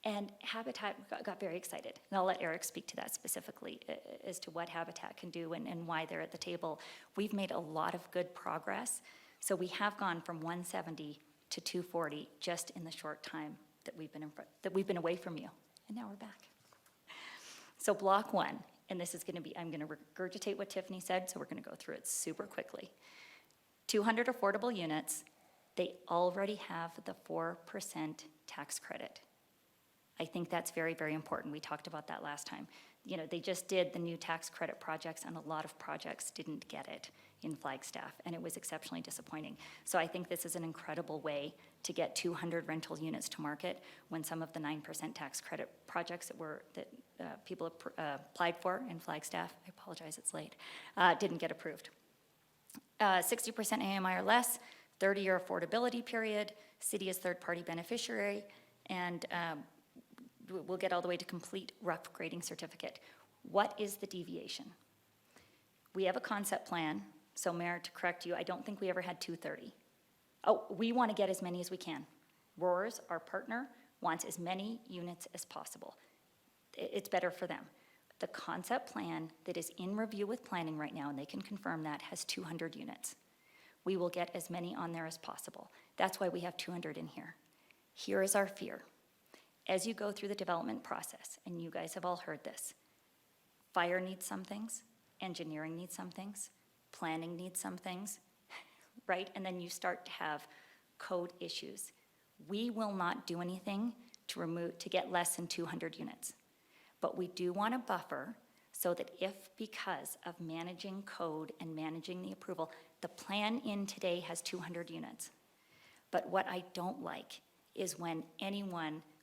And Habitat got very excited. And I'll let Eric speak to that specifically as to what Habitat can do and why they're at the table. We've made a lot of good progress. So we have gone from 170 to 240 just in the short time that we've been away from you. And now we're back. So block 1, and this is I'm gonna regurgitate what Tiffany said, so we're gonna go through it super quickly. 200 affordable units, they already have the 4% tax credit. I think that's very, very important. We talked about that last time. They just did the new tax credit projects, and a lot of projects didn't get it in Flagstaff, and it was exceptionally disappointing. So I think this is an incredible way to get 200 rental units to market when some of the 9% tax credit projects that people applied for in Flagstaff, I apologize, it's late, didn't get approved. 60% AMI or less, 30-year affordability period, city is third-party beneficiary, and we'll get all the way to complete rough grading certificate. What is the deviation? We have a concept plan, so Mayor, to correct you, I don't think we ever had 230. Oh, we want to get as many as we can. Roars, our partner, wants as many units as possible. It's better for them. The concept plan that is in review with planning right now, and they can confirm that, has 200 units. We will get as many on there as possible. That's why we have 200 in here. Here is our fear. As you go through the development process, and you guys have all heard this, fire needs some things, engineering needs some things, planning needs some things, right? And then you start to have code issues. We will not do anything to get less than 200 units. But we do want a buffer so that if, because of managing code and managing the approval, the plan in today has 200 units. But what I don't like is when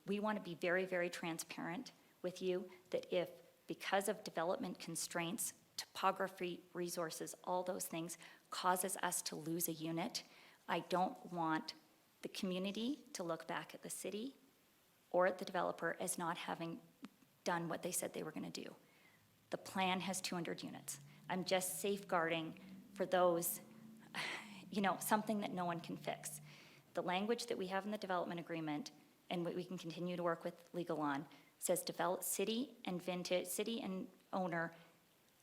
we want to be very, very transparent with you that if, because of development constraints, topography, resources, all those things, causes us to lose a unit, I don't want the community to look back at the city or at the developer as not having done what they said they were going to do. The plan has 200 units. I'm just safeguarding for those, something that no one can fix. The language that we have in the development agreement, and what we can continue to work with legal on, says city and owner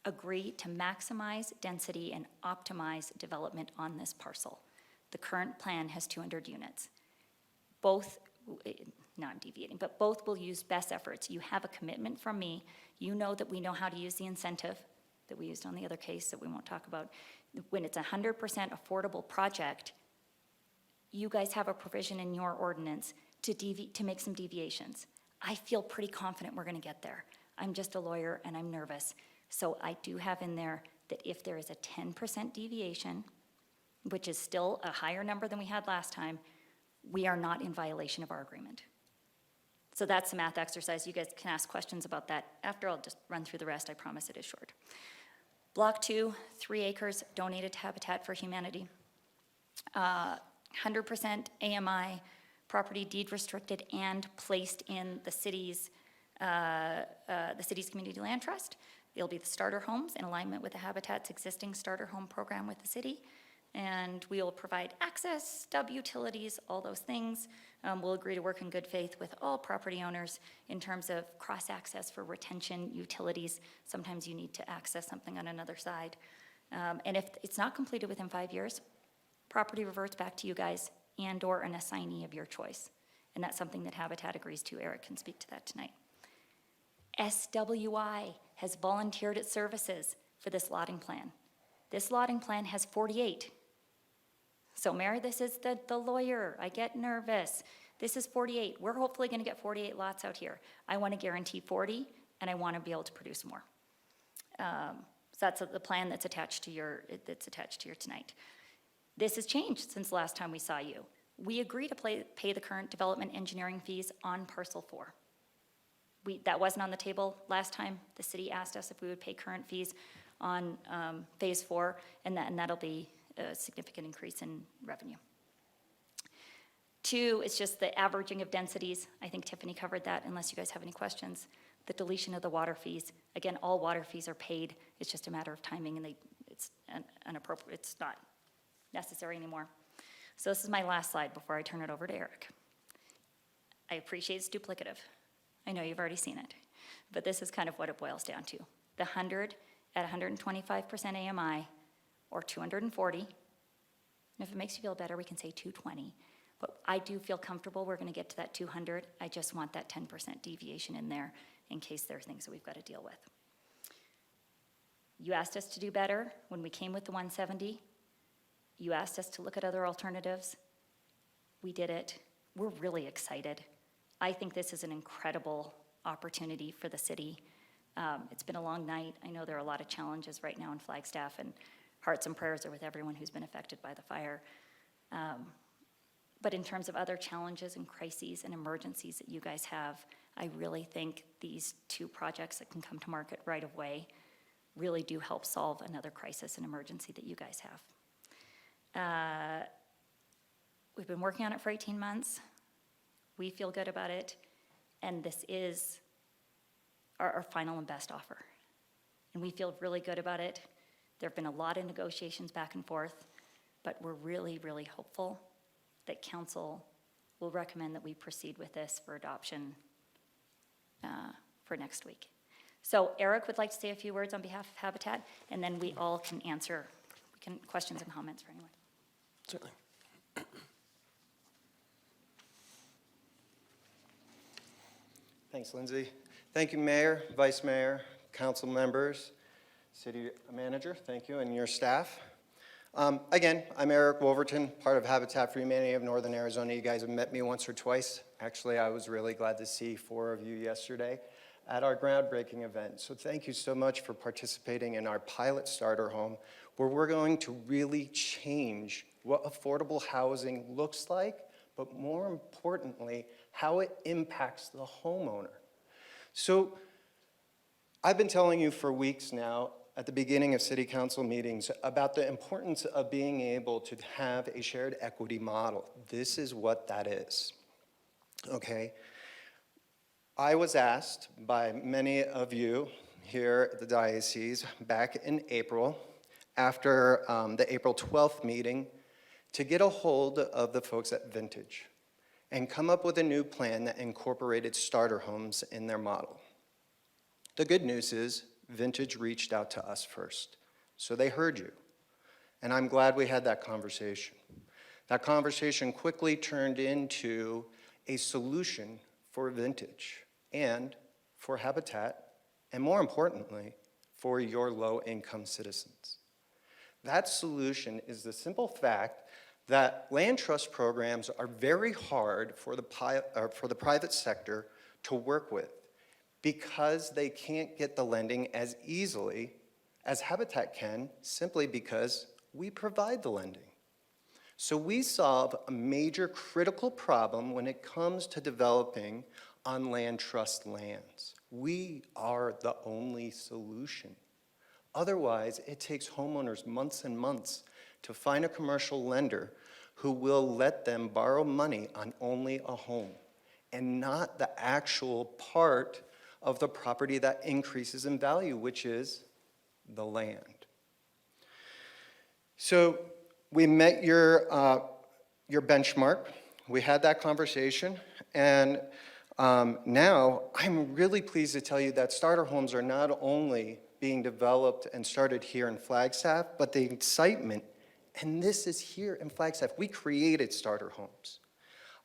agree to maximize density and optimize development on this parcel. The current plan has 200 units. Both, not deviating, but both will use best efforts. You have a commitment from me. You know that we know how to use the incentive that we used on the other case that we won't talk about. When it's a 100% affordable project, you guys have a provision in your ordinance to make some deviations. I feel pretty confident we're gonna get there. I'm just a lawyer and I'm nervous. So I do have in there that if there is a 10% deviation, which is still a higher number than we had last time, we are not in violation of our agreement. So that's the math exercise. You guys can ask questions about that. After, I'll just run through the rest. I promise it is short. Block 2, 3 acres donated to Habitat for Humanity. 100% AMI, property deed restricted and placed in the city's community land trust. It'll be the starter homes in alignment with the Habitat's existing starter home program with the city. And we will provide access, stub utilities, all those things. We'll agree to work in good faith with all property owners in terms of cross-access for retention utilities. Sometimes you need to access something on another side. And if it's not completed within 5 years, property reverts back to you guys and/or an assignee of your choice. And that's something that Habitat agrees to. Eric can speak to that tonight. SWI has volunteered its services for this lotting plan. This lotting plan has 48. So Mary, this is the lawyer. I get nervous. This is 48. We're hopefully gonna get 48 lots out here. I wanna guarantee 40, and I wanna be able to produce more. So that's the plan that's attached to your tonight. This has changed since the last time we saw you. We agree to pay the current development engineering fees on parcel 4. That wasn't on the table last time. The city asked us if we would pay current fees on phase 4, and that'll be a significant increase in revenue. 2 is just the averaging of densities. I think Tiffany covered that, unless you guys have any questions. The deletion of the water fees. Again, all water fees are paid. It's just a matter of timing, and it's inappropriate. It's not necessary anymore. So this is my last slide before I turn it over to Eric. I appreciate it's duplicative. I know you've already seen it, but this is kind of what it boils down to. The 100 at 125% AMI, or 240. And if it makes you feel better, we can say 220. But I do feel comfortable we're gonna get to that 200. I just want that 10% deviation in there in case there are things that we've got to deal with. You asked us to do better when we came with the 170. You asked us to look at other alternatives. We did it. We're really excited. I think this is an incredible opportunity for the city. It's been a long night. I know there are a lot of challenges right now in Flagstaff, and hearts and prayers are with everyone who's been affected by the fire. But in terms of other challenges and crises and emergencies that you guys have, I really think these 2 projects that can come to market right away really do help solve another crisis and emergency that you guys have. We've been working on it for 18 months. We feel good about it, and this is our final and best offer. And we feel really good about it. There have been a lot of negotiations back and forth, but we're really, really hopeful that council will recommend that we proceed with this for adoption for next week. So Eric would like to say a few words on behalf of Habitat, and then we all can answer questions and comments for anyone. Certainly. Thanks, Lindsay. Thank you, Mayor, Vice Mayor, council members, City Manager, thank you, and your staff. Again, I'm Eric Wolverton, part of Habitat for Humanity of Northern Arizona. You guys have met me once or twice. Actually, I was really glad to see 4 of you yesterday at our groundbreaking event. So thank you so much for participating in our pilot starter home, where we're going to really change what affordable housing looks like, but more importantly, how it impacts the homeowner. So I've been telling you for weeks now at the beginning of city council meetings about the importance of being able to have a shared equity model. This is what that is, okay? I was asked by many of you here at the diocese back in April, after the April 12th meeting, to get a hold of the folks at Vintage and come up with a new plan that incorporated starter homes in their model. The good news is Vintage reached out to us first. So they heard you. And I'm glad we had that conversation. That conversation quickly turned into a solution for Vintage and for Habitat, and more importantly, for your low-income citizens. That solution is the simple fact that land trust programs are very hard for the private sector to work with because they can't get the lending as easily as Habitat can, simply because we provide the lending. So we solve a major critical problem when it comes to developing on land trust lands. We are the only solution. Otherwise, it takes homeowners months and months to find a commercial lender who will let them borrow money on only a home and not the actual part of the property that increases in value, which is the land. So we met your benchmark. We had that conversation, and now I'm really pleased to tell you that starter homes are not only being developed and started here in Flagstaff, but the excitement, and this is here in Flagstaff. We created starter homes.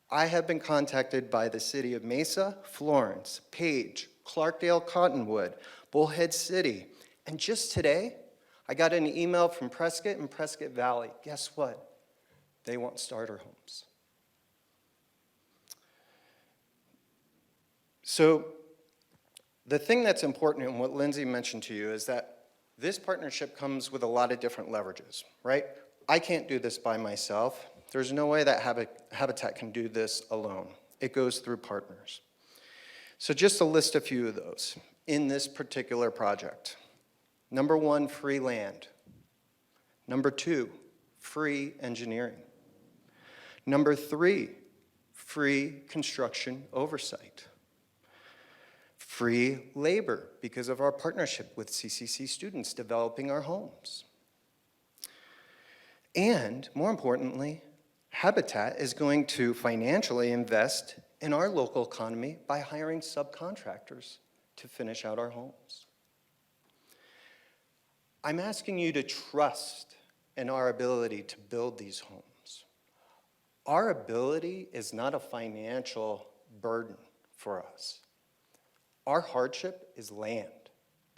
I have been contacted by the city of Mesa, Florence, Page, Clarkdale, Cottonwood, Bullhead City, and just today, I got an email from Prescott and Prescott Valley. Guess what? They want starter homes. So the thing that's important, and what Lindsay mentioned to you, is that this partnership comes with a lot of different leverages, right? I can't do this by myself. There's no way that Habitat can do this alone. It goes through partners. So just to list a few of those in this particular project. Number 1, free land. Number 2, free engineering. Number 3, free construction oversight. Free labor because of our partnership with CCC students developing our homes. And more importantly, Habitat is going to financially invest in our local economy by hiring subcontractors to finish out our homes. I'm asking you to trust in our ability to build these homes. Our ability is not a financial burden for us. Our hardship is land,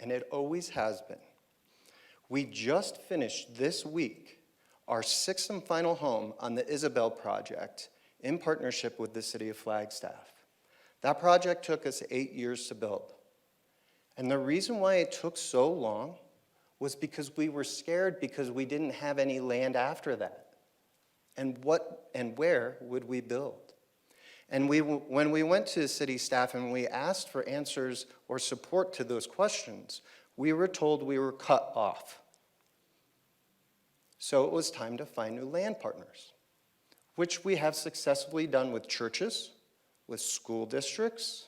and it always has been. We just finished this week our 6th and final home on the Isabel project in partnership with the city of Flagstaff. That project took us 8 years to build. And the reason why it took so long was because we were scared because we didn't have any land after that. And what and where would we build? And when we went to city staff and we asked for answers or support to those questions, we were told we were cut off. So it was time to find new land partners, which we have successfully done with churches, with school districts,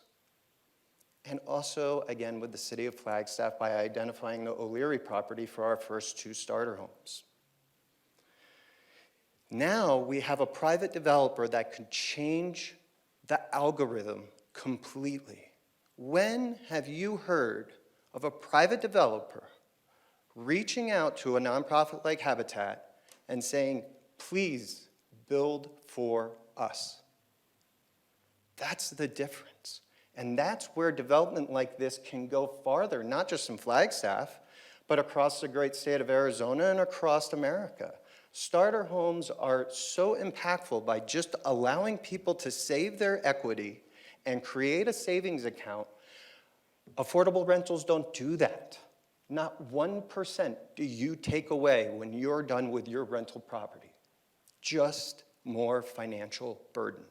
and also, again, with the city of Flagstaff by identifying the O'Leary property for our first 2 starter homes. Now we have a private developer that could change the algorithm completely. When have you heard of a private developer reaching out to a nonprofit like Habitat and saying, please build for us? That's the difference. And that's where development like this can go farther, not just in Flagstaff, but across the great state of Arizona and across America. Starter homes are so impactful by just allowing people to save their equity and create a savings account. Affordable rentals don't do that. Not 1% do you take away when you're done with your rental property. Just more financial burden.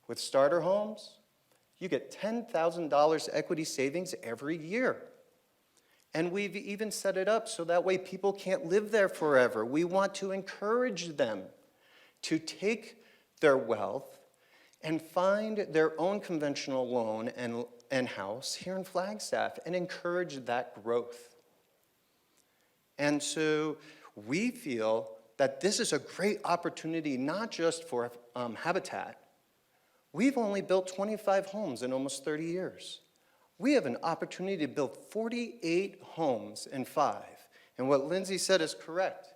With starter homes, you get $10,000 equity savings every year. And we've even set it up so that way people can't live there forever. We want to encourage them to take their wealth and find their own conventional loan and house here in Flagstaff and encourage that growth. And so we feel that this is a great opportunity not just for Habitat. We've only built 25 homes in almost 30 years. We have an opportunity to build 48 homes in 5. And what Lindsay said is correct.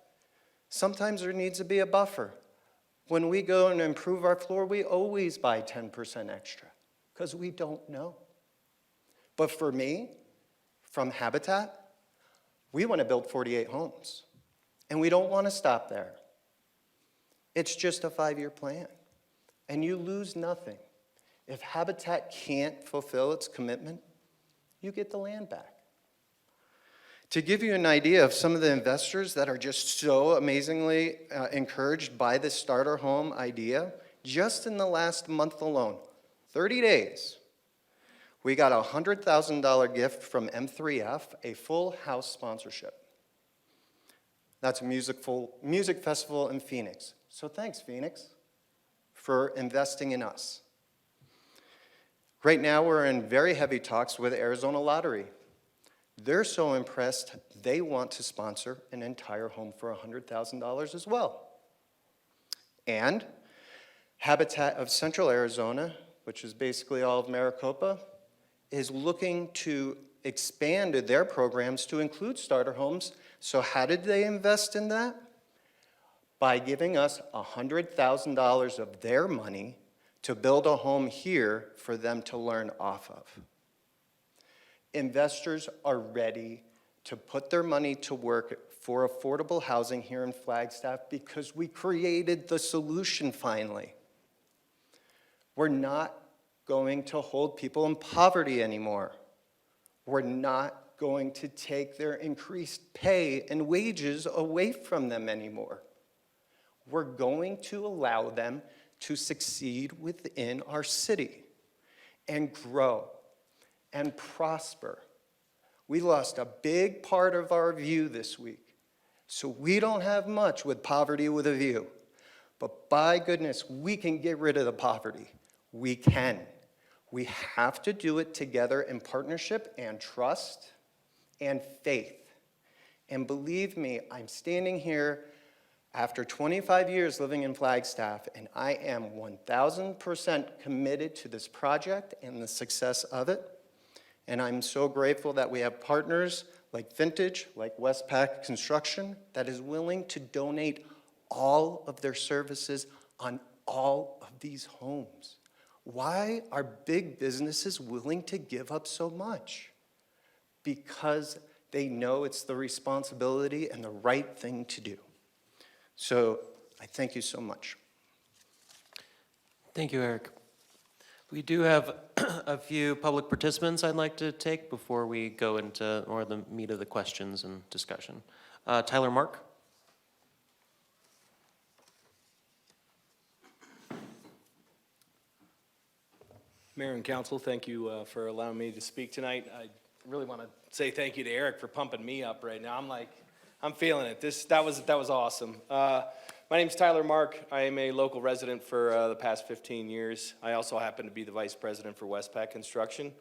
Sometimes there needs to be a buffer. When we go and improve our floor, we always buy 10% extra because we don't know. But for me, from Habitat, we want to build 48 homes. And we don't want to stop there. It's just a 5-year plan. And you lose nothing. If Habitat can't fulfill its commitment, you get the land back. To give you an idea of some of the investors that are just so amazingly encouraged by this starter home idea, just in the last month alone, 30 days, we got a $100,000 gift from M3F, a full house sponsorship. That's a music festival in Phoenix. So thanks, Phoenix, for investing in us. Right now, we're in very heavy talks with Arizona Lottery. They're so impressed, they want to sponsor an entire home for $100,000 as well. And Habitat of Central Arizona, which is basically all of Maricopa, is looking to expand their programs to include starter homes. So how did they invest in that? By giving us $100,000 of their money to build a home here for them to learn off of. Investors are ready to put their money to work for affordable housing here in Flagstaff because we created the solution finally. We're not going to hold people in poverty anymore. We're not going to take their increased pay and wages away from them anymore. We're going to allow them to succeed within our city and grow and prosper. We lost a big part of our view this week, so we don't have much with poverty with a view. But by goodness, we can get rid of the poverty. We can. We have to do it together in partnership and trust and faith. And believe me, I'm standing here after 25 years living in Flagstaff, and I am 1,000% committed to this project and the success of it. And I'm so grateful that we have partners like Vintage, like Westpac Construction, that is willing to donate all of their services on all of these homes. Why are big businesses willing to give up so much? Because they know it's the responsibility and the right thing to do. So I thank you so much. Thank you, Eric. We do have a few public participants I'd like to take before we go into more of the meat of the questions and discussion. Tyler Mark. Mayor and Council, thank you for allowing me to speak tonight. I really want to say thank you to Eric for pumping me up right now. I'm feeling it. That was awesome. My name's Tyler Mark. I am a local resident for the past 15 years. I also happen to be the vice president for Westpac Construction.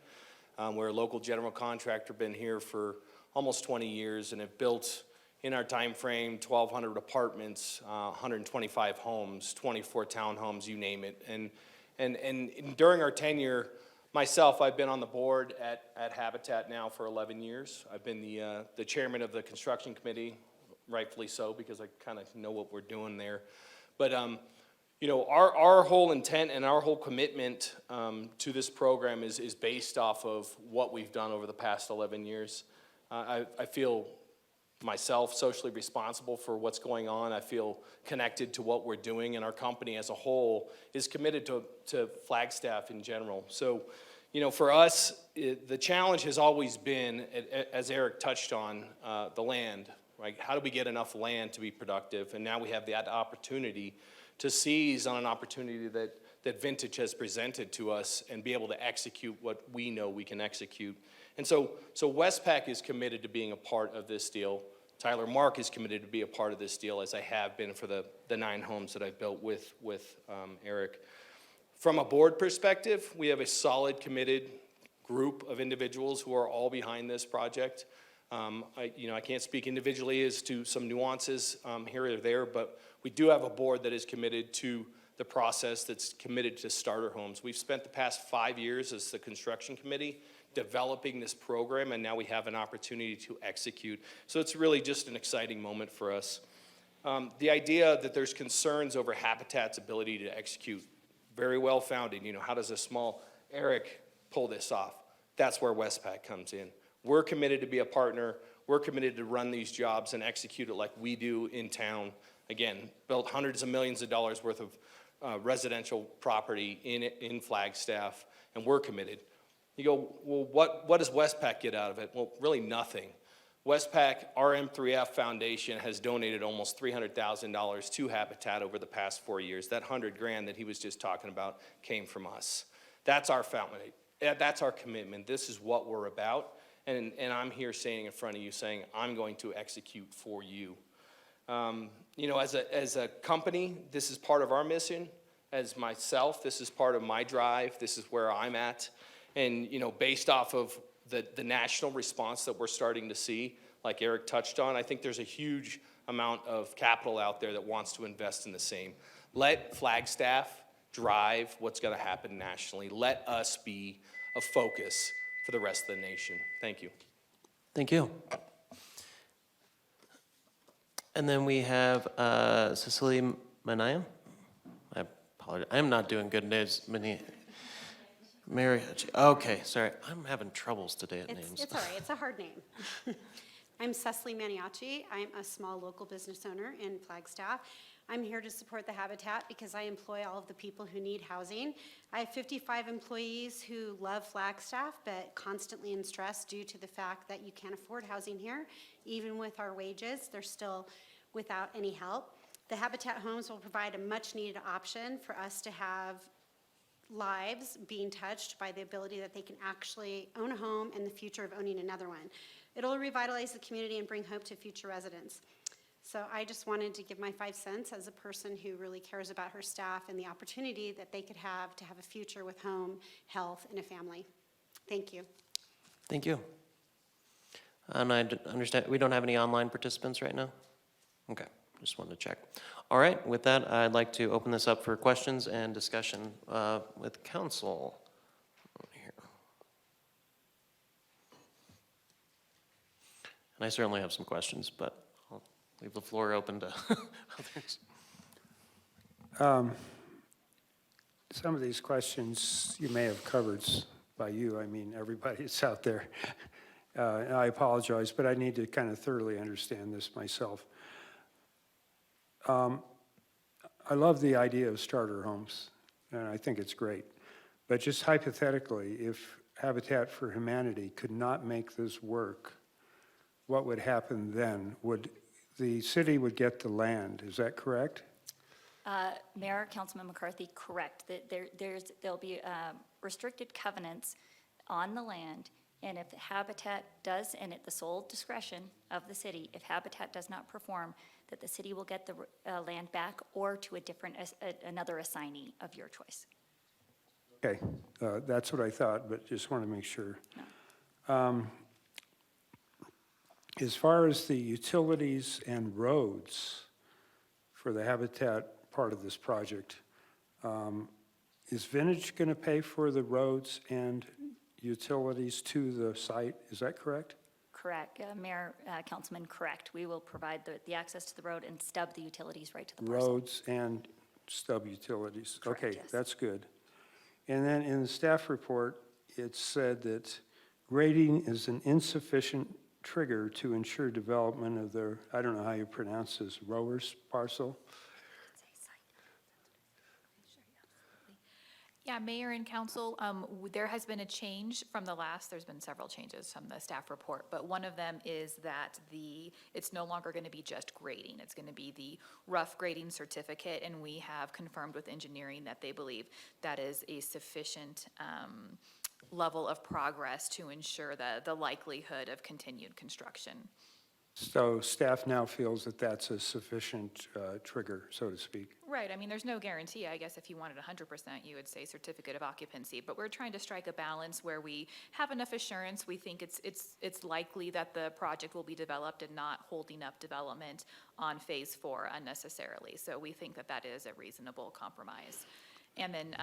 We're a local general contractor, been here for almost 20 years, and have built in our time frame 1,200 apartments, 125 homes, 24 townhomes, you name it. And during our tenure, myself, I've been on the board at Habitat now for 11 years. I've been the chairman of the construction committee, rightfully so, because I kind of know what we're doing there. But you know, our whole intent and our whole commitment to this program is based off of what we've done over the past 11 years. I feel myself socially responsible for what's going on. I feel connected to what we're doing, and our company as a whole is committed to Flagstaff in general. So, you know, for us, the challenge has always been, as Eric touched on, the land, right? How do we get enough land to be productive? And now we have that opportunity to seize on an opportunity that Vintage has presented to us and be able to execute what we know we can execute. And so Westpac is committed to being a part of this deal. Tyler Mark is committed to be a part of this deal, as I have been for the 9 homes that I've built with Eric. From a board perspective, we have a solid, committed group of individuals who are all behind this project. I can't speak individually as to some nuances here or there, but we do have a board that is committed to the process, that's committed to starter homes. We've spent the past 5 years as the construction committee developing this program, and now we have an opportunity to execute. So it's really just an exciting moment for us. The idea that there's concerns over Habitat's ability to execute, very well founded. You know, how does a small Eric pull this off? That's where Westpac comes in. We're committed to be a partner. We're committed to run these jobs and execute it like we do in town. Again, built hundreds of millions of dollars worth of residential property in Flagstaff, and we're committed. You go, well, what does Westpac get out of it? Well, really nothing. Westpac, our M3F Foundation, has donated almost $300,000 to Habitat over the past 4 years. That $100,000 that he was just talking about came from us. That's our fountain. That's our commitment. This is what we're about. And I'm here standing in front of you saying, I'm going to execute for you. You know, as a company, this is part of our mission. As myself, this is part of my drive. This is where I'm at. And, you know, based off of the national response that we're starting to see, like Eric touched on, I think there's a huge amount of capital out there that wants to invest in the same. Let Flagstaff drive what's going to happen nationally. Let us be a focus for the rest of the nation. Thank you. Thank you. And then we have Cecilia Manaya. I apologize. I'm not doing good names. Mary. Okay, sorry. I'm having troubles today at names. It's all right. It's a hard name. I'm Cecily Maniaci. I'm a small local business owner in Flagstaff. I'm here to support the Habitat because I employ all of the people who need housing. I have 55 employees who love Flagstaff, but constantly in stress due to the fact that you can't afford housing here. Even with our wages, they're still without any help. The Habitat homes will provide a much needed option for us to have lives being touched by the ability that they can actually own a home and the future of owning another one. It'll revitalize the community and bring hope to future residents. So I just wanted to give my 5 cents as a person who really cares about her staff and the opportunity that they could have to have a future with home, health, and a family. Thank you. Thank you. And I understand we don't have any online participants right now? Okay, just wanted to check. All right, with that, I'd like to open this up for questions and discussion with council. Here. And I certainly have some questions, but I'll leave the floor open to others. Some of these questions you may have covered by you. I mean, everybody's out there. And I apologize, but I need to kind of thoroughly understand this myself. I love the idea of starter homes, and I think it's great. But just hypothetically, if Habitat for Humanity could not make this work, what would happen then? The city would get the land, is that correct? Mayor, Councilman McCarthy, correct. There'll be restricted covenants on the land, and if Habitat does, and at the sole discretion of the city, if Habitat does not perform, that the city will get the land back or to another assignee of your choice. Okay, that's what I thought, but just want to make sure. As far as the utilities and roads for the Habitat part of this project, is Vintage going to pay for the roads and utilities to the site? Is that correct? Correct. Mayor, Councilman, correct. We will provide the access to the road and stub the utilities right to the parcel. Roads and stub utilities. Correct, Okay, yes. that's good. And then in the staff report, it said that grading is an insufficient trigger to ensure development of the, I don't know how you pronounce this, Rowers parcel? Yeah, Mayor and Council, there has been a change from the last, there's been several changes from the staff report, but one of them is that it's no longer going to be just grading. It's going to be the rough grading certificate, and we have confirmed with engineering that they believe that is a sufficient level of progress to ensure the likelihood of continued construction. So staff now feels that that's a sufficient trigger, so to speak. Right, I mean, there's no guarantee. I guess if you wanted 100%, you would say certificate of occupancy, but we're trying to strike a balance where we have enough assurance. We think it's likely that the project will be developed and not holding up development on phase 4 unnecessarily. So we think that is a reasonable compromise. And then,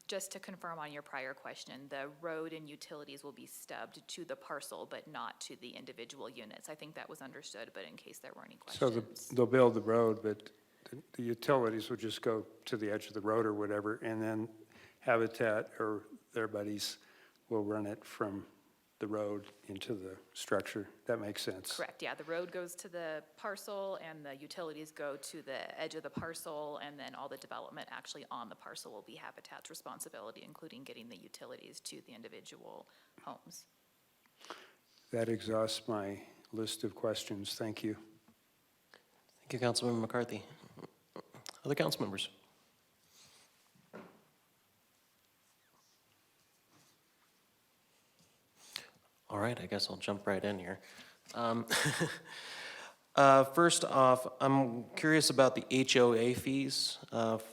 just to confirm on your prior question, the road and utilities will be stubbed to the parcel, but not to the individual units. I think that was understood, but in case there were any So questions. they'll build the road, but the utilities will just go to the edge of the road or whatever, and then Habitat or their buddies will run it from the road into the structure. That makes sense. Correct, yeah, the road goes to the parcel and the utilities go to the edge of the parcel, and then all the development actually on the parcel will be Habitat's responsibility, including getting the utilities to the individual homes. That exhausts my list of questions. Thank you. Thank you, Councilmember McCarthy. Other council members? All right, I guess I'll jump right in here. First off, I'm curious about the HOA fees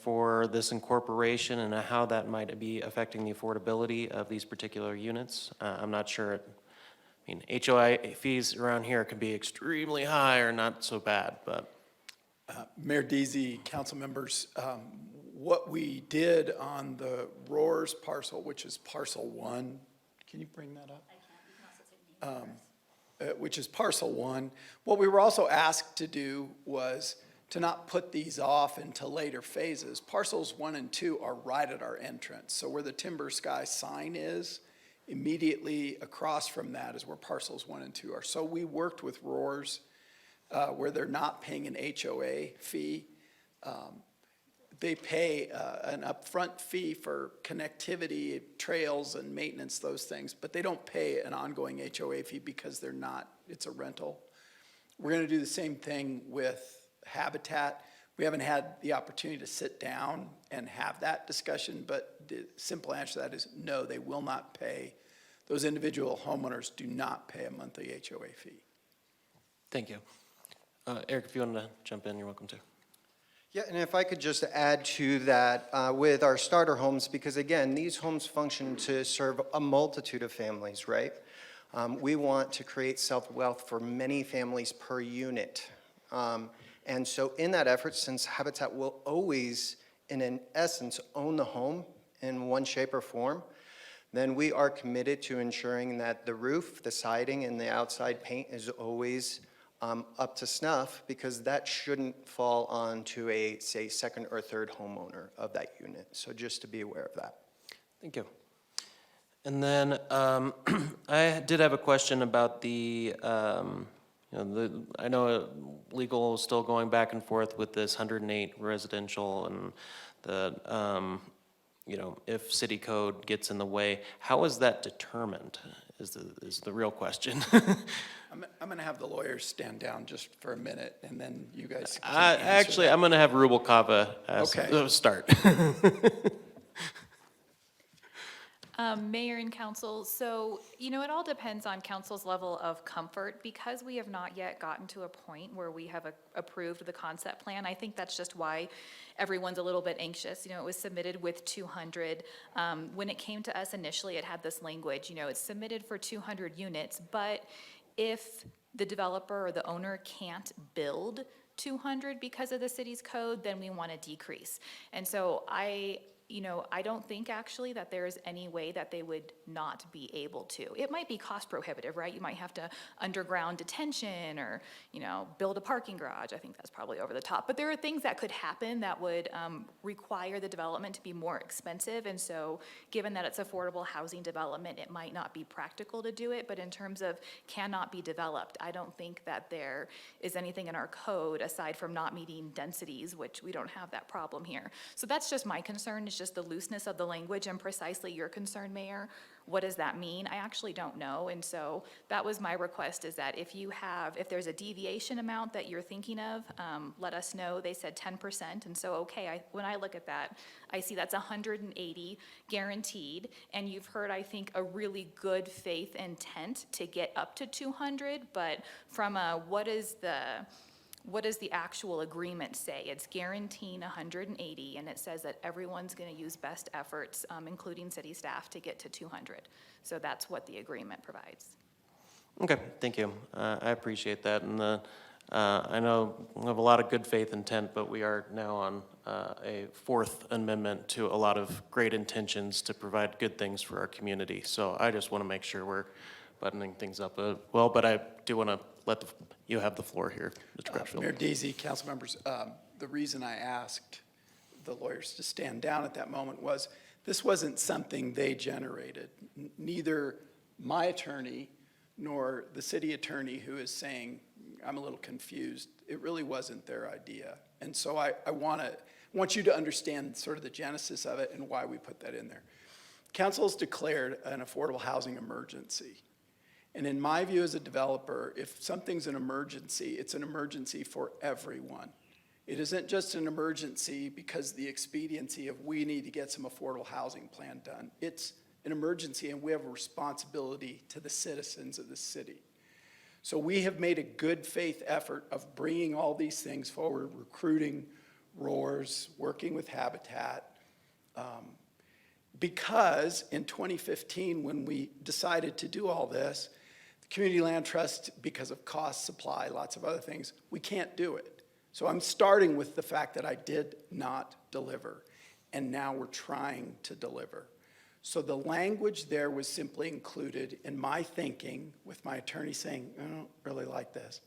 for this incorporation and how that might be affecting the affordability of these particular units. I'm not sure. I mean, HOA fees around here can be extremely high or not so bad, but. Mayor Deasy, council members, what we did on the Roars parcel, which is parcel 1, can you bring that up? Which is parcel 1. What we were also asked to do was to not put these off into later phases. Parcels 1 and 2 are right at our entrance. So where the Timber Sky sign is, immediately across from that is where parcels 1 and 2 are. So we worked with Roars where they're not paying an HOA fee. They pay an upfront fee for connectivity, trails and maintenance, those things, but they don't pay an ongoing HOA fee because they're not, it's a rental. We're gonna do the same thing with Habitat. We haven't had the opportunity to sit down and have that discussion, but the simple answer to that is no, they will not pay. Those individual homeowners do not pay a monthly HOA fee. Thank you. Eric, if you want to jump in, you're welcome to. Yeah, and if I could just add to that with our starter homes, because again, these homes function to serve a multitude of families, right? We want to create self-wealth for many families per unit. And so in that effort, since Habitat will always, in essence, own the home in one shape or form, then we are committed to ensuring that the roof, the siding, and the outside paint is always up to snuff, because that shouldn't fall onto a, say, second or third homeowner of that unit. So just to be aware of that. Thank you. And then I did have a question about the, I know legal is still going back and forth with this 108 residential and the, if city code gets in the way. How is that determined is the real question. I'm going to have the lawyers stand down just for a minute, and then you guys can Actually, I'm going to have Rubalcava start. Mayor and council, so, it all depends on council's level of comfort. Because we have not yet gotten to a point where we have approved the concept plan, I think that's just why everyone's a little bit anxious. It was submitted with 200. When it came to us initially, it had this language, it's submitted for 200 units, but if the developer or the owner can't build 200 because of the city's code, then we want to decrease. And so I don't think actually that there is any way that they would not be able to. It might be cost prohibitive, right? You might have to underground detention or, build a parking garage. I think that's probably over the top. But there are things that could happen that would require the development to be more expensive. And so given that it's affordable housing development, it might not be practical to do it. But in terms of cannot be developed, I don't think that there is anything in our code aside from not meeting densities, which we don't have that problem here. So that's just my concern, is just the looseness of the language, and precisely your concern, Mayor. What does that mean? I actually don't know. And so that was my request, is that if there's a deviation amount that you're thinking of, let us know. They said 10%. And so, when I look at that, I see that's 180 guaranteed. And you've heard, I think, a really good faith intent to get up to 200. But from what does the actual agreement say? It's guaranteeing 180, and it says that everyone's going to use best efforts, including city staff, to get to 200. So that's what the agreement provides. Okay, thank you. I appreciate that. And I know we have a lot of good faith intent, but we are now on a fourth amendment to a lot of great intentions to provide good things for our community. So I just want to make sure we're buttoning things up well, but I do want to let you have the floor here, Mr. Crutchfield. Mayor Deasy, council members, the reason I asked the lawyers to stand down at that moment was this wasn't something they generated. Neither my attorney nor the city attorney, who is saying, I'm a little confused, it really wasn't their idea. And so I want you to understand sort of the genesis of it and why we put that in there. Council's declared an affordable housing emergency. And in my view as a developer, if something's an emergency, it's an emergency for everyone. It isn't just an emergency because the expediency of we need to get some affordable housing plan done. It's an emergency and we have a responsibility to the citizens of the city. So we have made a good faith effort of bringing all these things forward, recruiting ROARs, working with Habitat, because in 2015, when we decided to do all this, the Community Land Trust, because of cost, supply, lots of other things, we can't do it. So I'm starting with the fact that I did not deliver, and now we're trying to deliver. So the language there was simply included in my thinking, with my attorney saying, I don't really like this.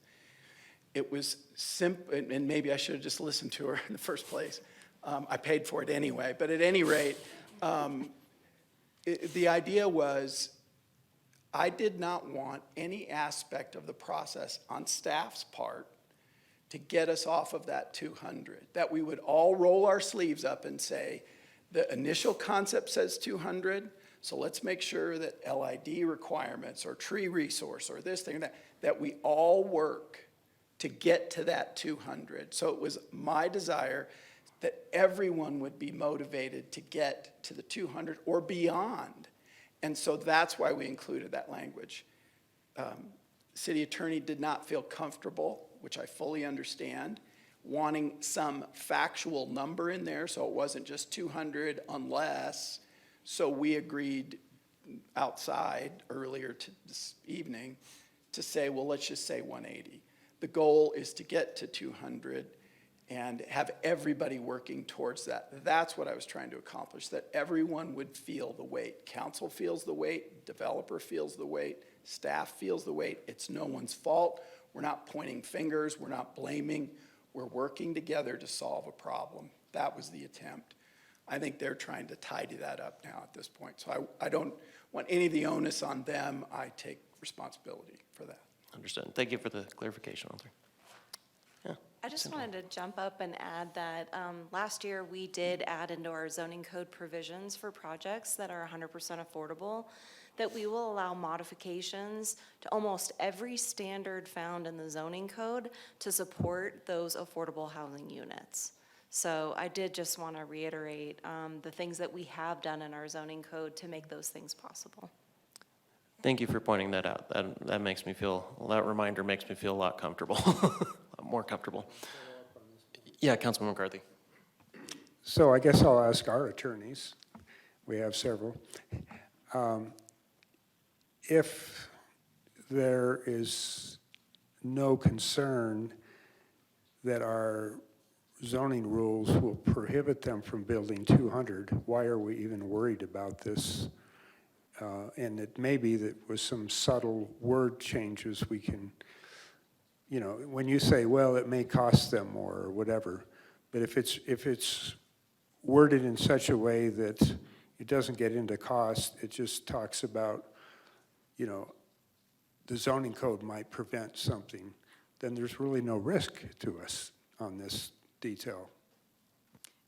It was simple, and maybe I should have just listened to her in the first place. I paid for it anyway, but at any rate, the idea was I did not want any aspect of the process on staff's part to get us off of that 200, that we would all roll our sleeves up and say, the initial concept says 200, so let's make sure that LID requirements or tree resource or this thing or that we all work to get to that 200. So it was my desire that everyone would be motivated to get to the 200 or beyond. And so that's why we included that language. City attorney did not feel comfortable, which I fully understand, wanting some factual number in there, so it wasn't just 200 unless, so we agreed outside earlier this evening to say, well, let's just say 180. The goal is to get to 200 and have everybody working towards that. That's what I was trying to accomplish, that everyone would feel the weight. Council feels the weight, developer feels the weight, staff feels the weight. It's no one's fault. We're not pointing fingers, we're not blaming. We're working together to solve a problem. That was the attempt. I think they're trying to tidy that up now at this point. So I don't want any of the onus on them. I take responsibility for that. Understood. Thank you for the clarification, Arthur. Yeah. I just wanted to jump up and add that last year we did add into our zoning code provisions for projects that are 100% affordable, that we will allow modifications to almost every standard found in the zoning code to support those affordable housing units. So I did just want to reiterate the things that we have done in our zoning code to make those things possible. Thank you for pointing that out. That makes me feel, well, that reminder makes me feel a lot comfortable, a lot more comfortable. Yeah, Councilman McCarthy. So I guess I'll ask our attorneys. We have several. If there is no concern that our zoning rules will prohibit them from building 200, why are we even worried about this? And it may be that with some subtle word changes we can, you know, when you say, well, it may cost them more or whatever, but if it's worded in such a way that it doesn't get into cost, it just talks about, you know, the zoning code might prevent something, then there's really no risk to us on this detail.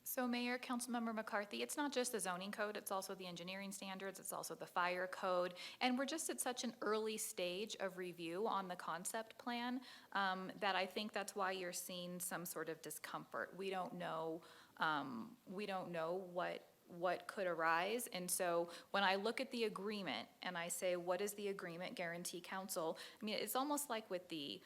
So Mayor, Councilmember McCarthy, it's not just the zoning code, it's also the engineering standards, it's also the fire code, and we're just at such an early stage of review on the concept plan that I think that's why you're seeing some sort of discomfort. We don't know what could arise, and so when I look at the agreement and I say, what does the agreement guarantee council? I mean, it's almost like with the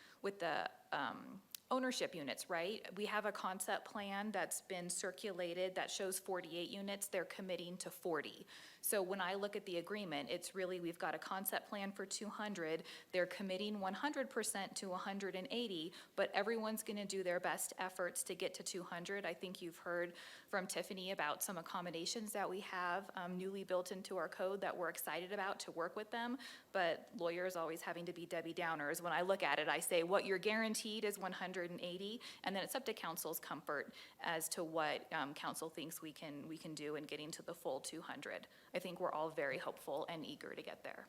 ownership units, right? We have a concept plan that's been circulated that shows 48 units. They're committing to 40. So when I look at the agreement, it's really, we've got a concept plan for 200. They're committing 100% to 180, but everyone's going to do their best efforts to get to 200. I think you've heard from Tiffany about some accommodations that we have newly built into our code that we're excited about to work with them, but lawyers always having to be Debbie Downers. When I look at it, I say what you're guaranteed is 180, and then it's up to council's comfort as to what council thinks we can do in getting to the full 200. I think we're all very hopeful and eager to get there.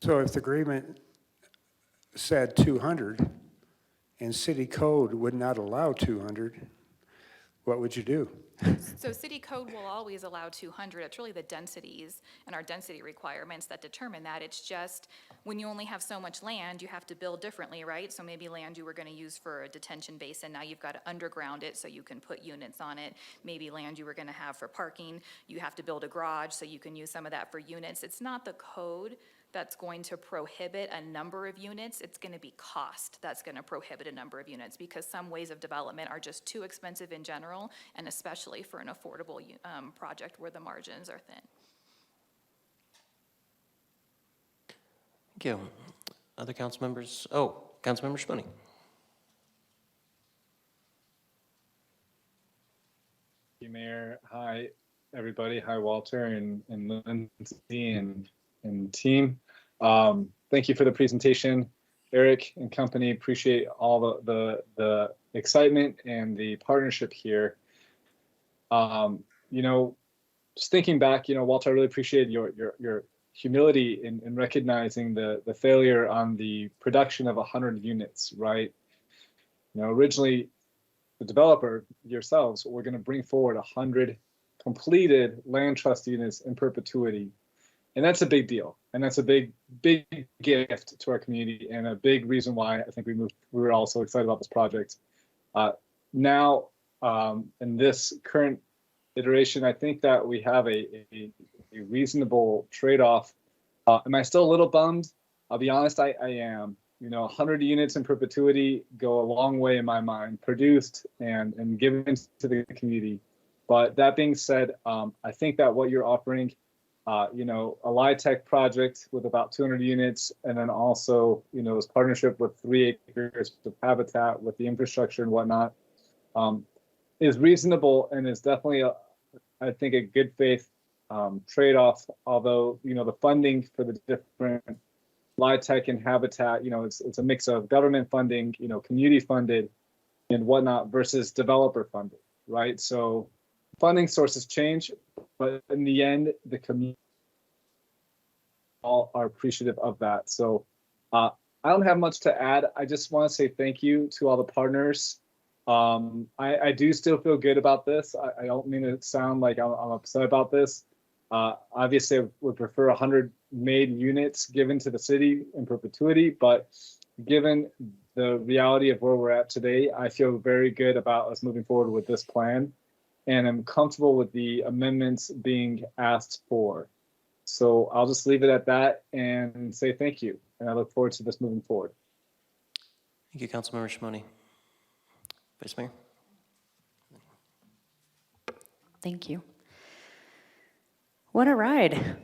So if the agreement said 200 and city code would not allow 200, what would you do? So city code will always allow 200. It's really the densities and our density requirements that determine that. It's just when you only have so much land, you have to build differently, right? So maybe land you were going to use for a detention basin, now you've got to underground it so you can put units on it. Maybe land you were going to have for parking, you have to build a garage so you can use some of that for units. It's not the code that's going to prohibit a number of units. It's going to be cost that's going to prohibit a number of units, because some ways of development are just too expensive in general, and especially for an affordable project where the margins are thin. Thank you. Other council members? Oh, Councilmember Schmoene. Thank you, Mayor. Hi, everybody. Hi, Walter and Lindsay and team. Thank you for the presentation, Eric and company. Appreciate all the excitement and the partnership here. Just thinking back, Walter, I really appreciate your humility in recognizing the failure on the production of 100 units, right? Originally, the developer, yourselves, were going to bring forward 100 completed land trust units in perpetuity. And that's a big deal. And that's a big gift to our community, and a big reason why I think we were all so excited about this project. Now, in this current iteration, I think that we have a reasonable trade-off. Am I still a little bummed? I'll be honest, I am. 100 units in perpetuity go a long way in my mind, produced and given to the community. But that being said, I think that what you're offering, a LIHTC project with about 200 units, and then also, this partnership with 3 acres of habitat with the infrastructure and whatnot, is reasonable and is definitely, I think, a good faith trade-off. Although, the funding for the different LIHTC and habitat, it's a mix of government funding, community funded and whatnot versus developer funded, right? So funding sources change, but in the end, the community all are appreciative of that. So I don't have much to add. I just want to say thank you to all the partners. I do still feel good about this. I don't mean to sound like I'm upset about this. Obviously, I would prefer 100 made units given to the city in perpetuity, but given the reality of where we're at today, I feel very good about us moving forward with this plan, and I'm comfortable with the amendments being asked for. So I'll just leave it at that and say thank you, and I look forward to this moving forward. Thank you, Councilmember Schmoene. Vice Mayor? Thank you. What a ride.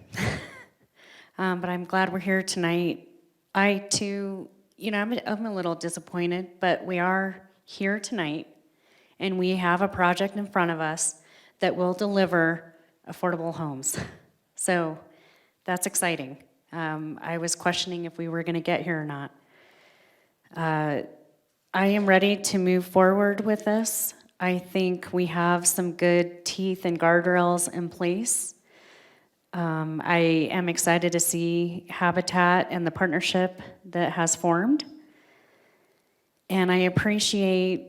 But I'm glad we're here tonight. I too, I'm a little disappointed, but we are here tonight, and we have a project in front of us that will deliver affordable homes. So that's exciting. I was questioning if we were going to get here or not. I am ready to move forward with this. I think we have some good teeth and guardrails in place. I am excited to see Habitat and the partnership that has formed. And I appreciate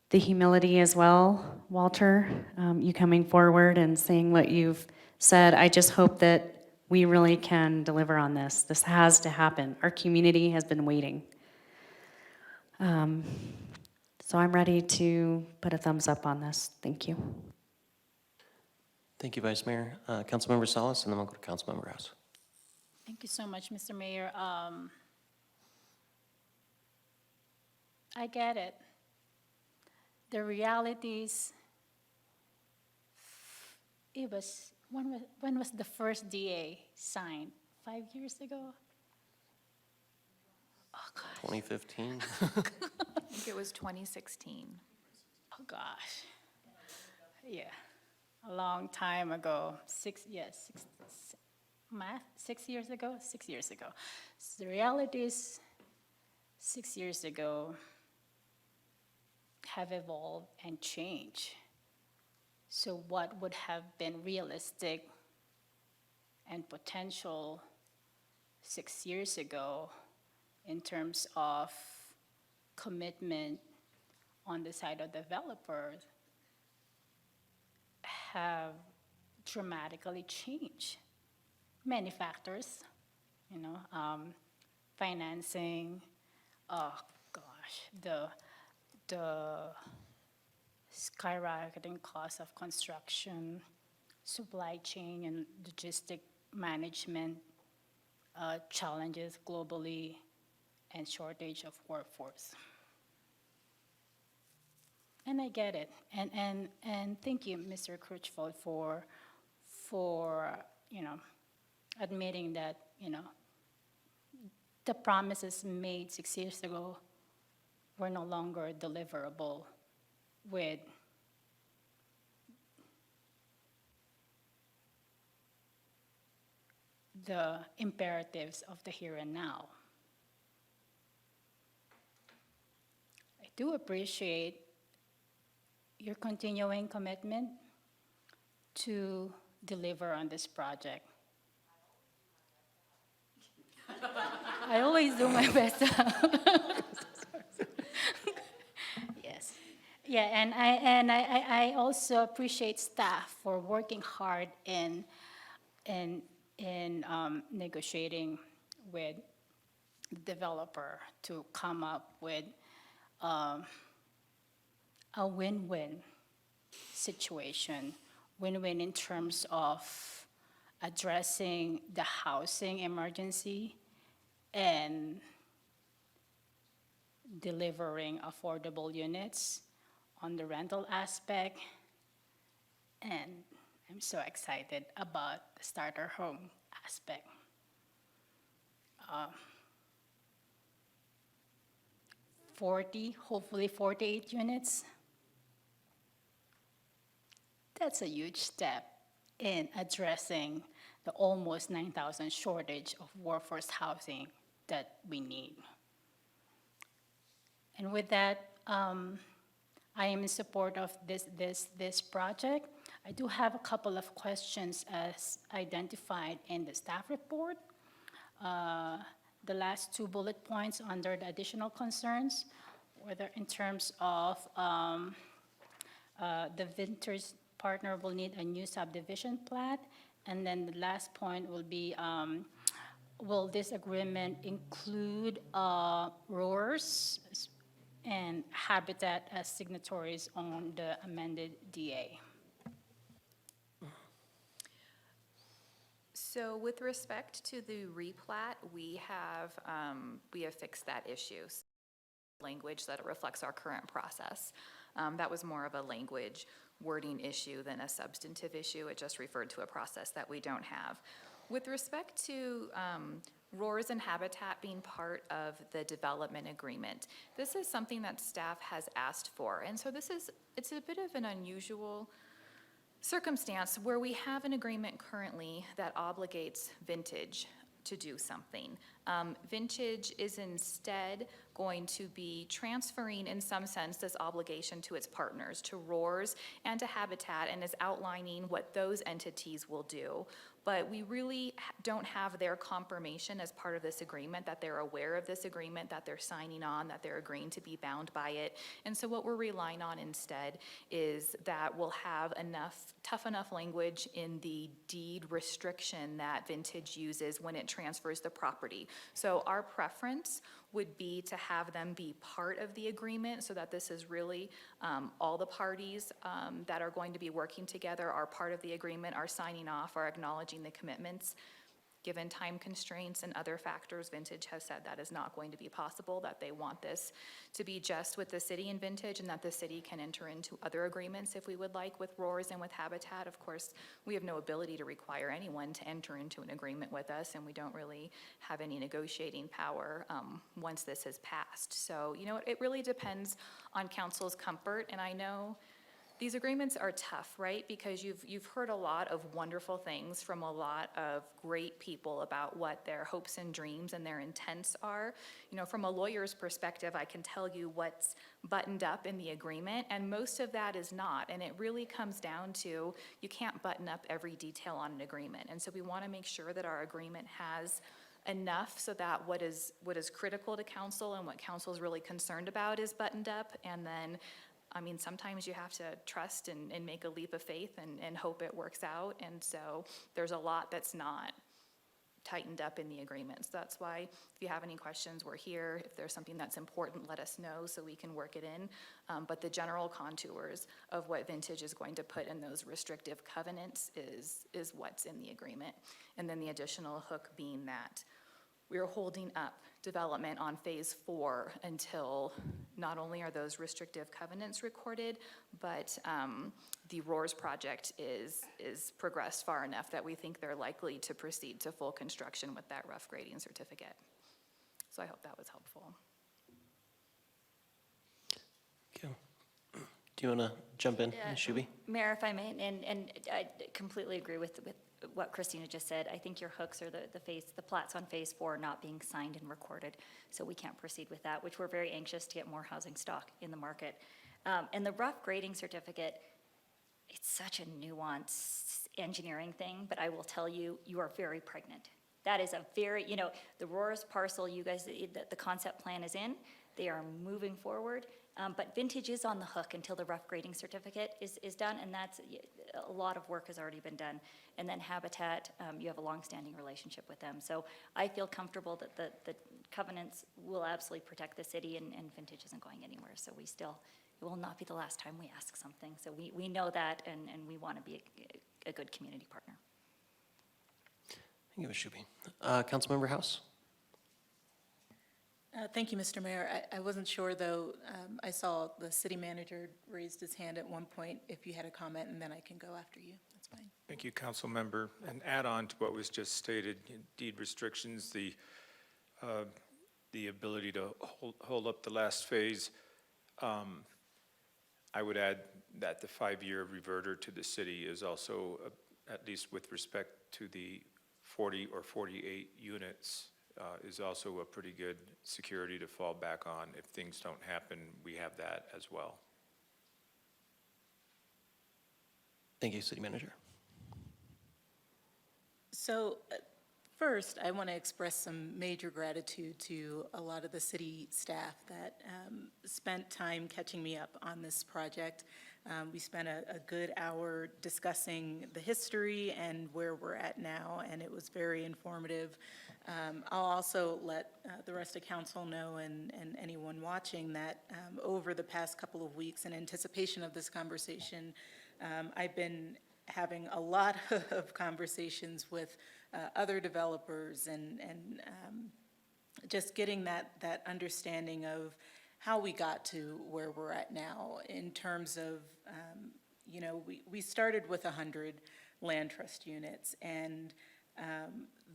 the humility as well, Walter, you coming forward and saying what you've said. I just hope that we really can deliver on this. This has to happen. Our community has been waiting. So I'm ready to put a thumbs up on this. Thank you. Thank you, Vice Mayor. Councilmember Salas, and then we'll go to Councilmember House. Thank you so much, Mr. Mayor. I get it. the realities, when was the first DA signed? 5 years ago? Oh, gosh. 2015? I think it was 2016. Oh, gosh. Yeah, a long time ago. 6 years ago? 6 years ago. So the reality is, 6 years ago have evolved and changed. So what would have been realistic and potential 6 years ago in terms of commitment on the side of developers have dramatically changed. Many factors, financing, oh gosh, the skyrocketing cost of construction, supply chain and logistic management, challenges globally, and shortage of workforce. And I get it. And thank you, Mr. Crutchfield, for admitting that, the promises made 6 years ago were no longer deliverable with the imperatives of the here and now. I do appreciate your continuing commitment to deliver on this project. I always do my best. Yes. Yeah, and I also appreciate staff for working hard in negotiating with the developer to come up with a win-win situation. Win-win in terms of addressing the housing emergency and delivering affordable units on the rental aspect. And I'm so excited about the starter home aspect. 40, hopefully 48 units. That's a huge step in addressing the almost 9,000 shortage of workforce housing that we need. And with that, I am in support of this project. I do have a couple of questions as identified in the staff report. The last 2 bullet points under the additional concerns, whether in terms of the Vintage partner will need a new subdivision plat, and then the last point will be, will this agreement include RORs and Habitat as signatories on the amended DA? So with respect to the replat, we have fixed that issue. Language that reflects our current process. That was more of a language wording issue than a substantive issue. It just referred to a process that we don't have. With respect to RORs and Habitat being part of the development agreement, this is something that staff has asked for. And so it's a bit of an unusual circumstance where we have an agreement currently that obligates Vintage to do something. Vintage is instead going to be transferring, in some sense, this obligation to its partners, to RORs and to Habitat, and is outlining what those entities will do. But we really don't have their confirmation as part of this agreement, that they're aware of this agreement, that they're signing on, that they're agreeing to be bound by it. And so what we're relying on instead is that we'll have tough enough language in the deed restriction that Vintage uses when it transfers the property. So our preference would be to have them be part of the agreement so that this is really all the parties that are going to be working together are part of the agreement, are signing off, are acknowledging the commitments. given time constraints and other factors, Vintage has said that is not going to be possible, that they want this to be just with the city and Vintage, and that the city can enter into other agreements if we would like with Roars and with Habitat. Of course, we have no ability to require anyone to enter into an agreement with us, and we don't really have any negotiating power once this has passed. So, you know, it really depends on council's comfort, and I know these agreements are tough, right? Because you've heard a lot of wonderful things from a lot of great people about what their hopes and dreams and their intents are. You know, from a lawyer's perspective, I can tell you what's buttoned up in the agreement, and most of that is not. And it really comes down to, you can't button up every detail on an agreement. And so we want to make sure that our agreement has enough so that what is critical to council and what council is really concerned about is buttoned up. And then, I mean, sometimes you have to trust and make a leap of faith and hope it works out. And so there's a lot that's not tightened up in the agreements. That's why if you have any questions, we're here. If there's something that's important, let us know so we can work it in. But the general contours of what Vintage is going to put in those restrictive covenants is what's in the agreement. And then the additional hook being that we're holding up development on phase 4 until not only are those restrictive covenants recorded, but the Roars project is progressed far enough that we think they're likely to proceed to full construction with that rough grading certificate. So I hope that was helpful. Okay. Do you want to jump in, Ms. Shuby? Mayor, if I may, and I completely agree with what Christina just said. I think your hooks are the plats on phase 4 not being signed and recorded, so we can't proceed with that, which we're very anxious to get more housing stock in the market. And the rough grading certificate, it's such a nuanced engineering thing, but I will tell you, you are very pregnant. That is a very, you know, the Roars parcel, you guys, the concept plan is in, they are moving forward. But Vintage is on the hook until the rough grading certificate is done, and that's, a lot of work has already been done. And then Habitat, you have a longstanding relationship with them. So I feel comfortable that the covenants will absolutely protect the city, and Vintage isn't going anywhere. So we still, it will not be the last time we ask something. So we know that, and we want to be a good community partner. Thank you, Ms. Shuby. Councilmember House? Thank you, Mr. Mayor. I wasn't sure, though. I saw the city manager raised his hand at one point. If you had a comment, and then I can go after you. That's fine. Thank you, Council Member. And add on to what was just stated, deed restrictions, the ability to hold up the last phase. I would add that the 5-year reverter to the city is also, at least with respect to the 40 or 48 units, is also a pretty good security to fall back on. If things don't happen, we have that as well. Thank you, City Manager. So first, I want to express some major gratitude to a lot of the city staff that spent time catching me up on this project. We spent a good hour discussing the history and where we're at now, and it was very informative. I'll also let the rest of council know and anyone watching that over the past couple of weeks in anticipation of this conversation, I've been having a lot of conversations with other developers and just getting that understanding of how we got to where we're at now in terms of, you know, we started with 100 land trust units, and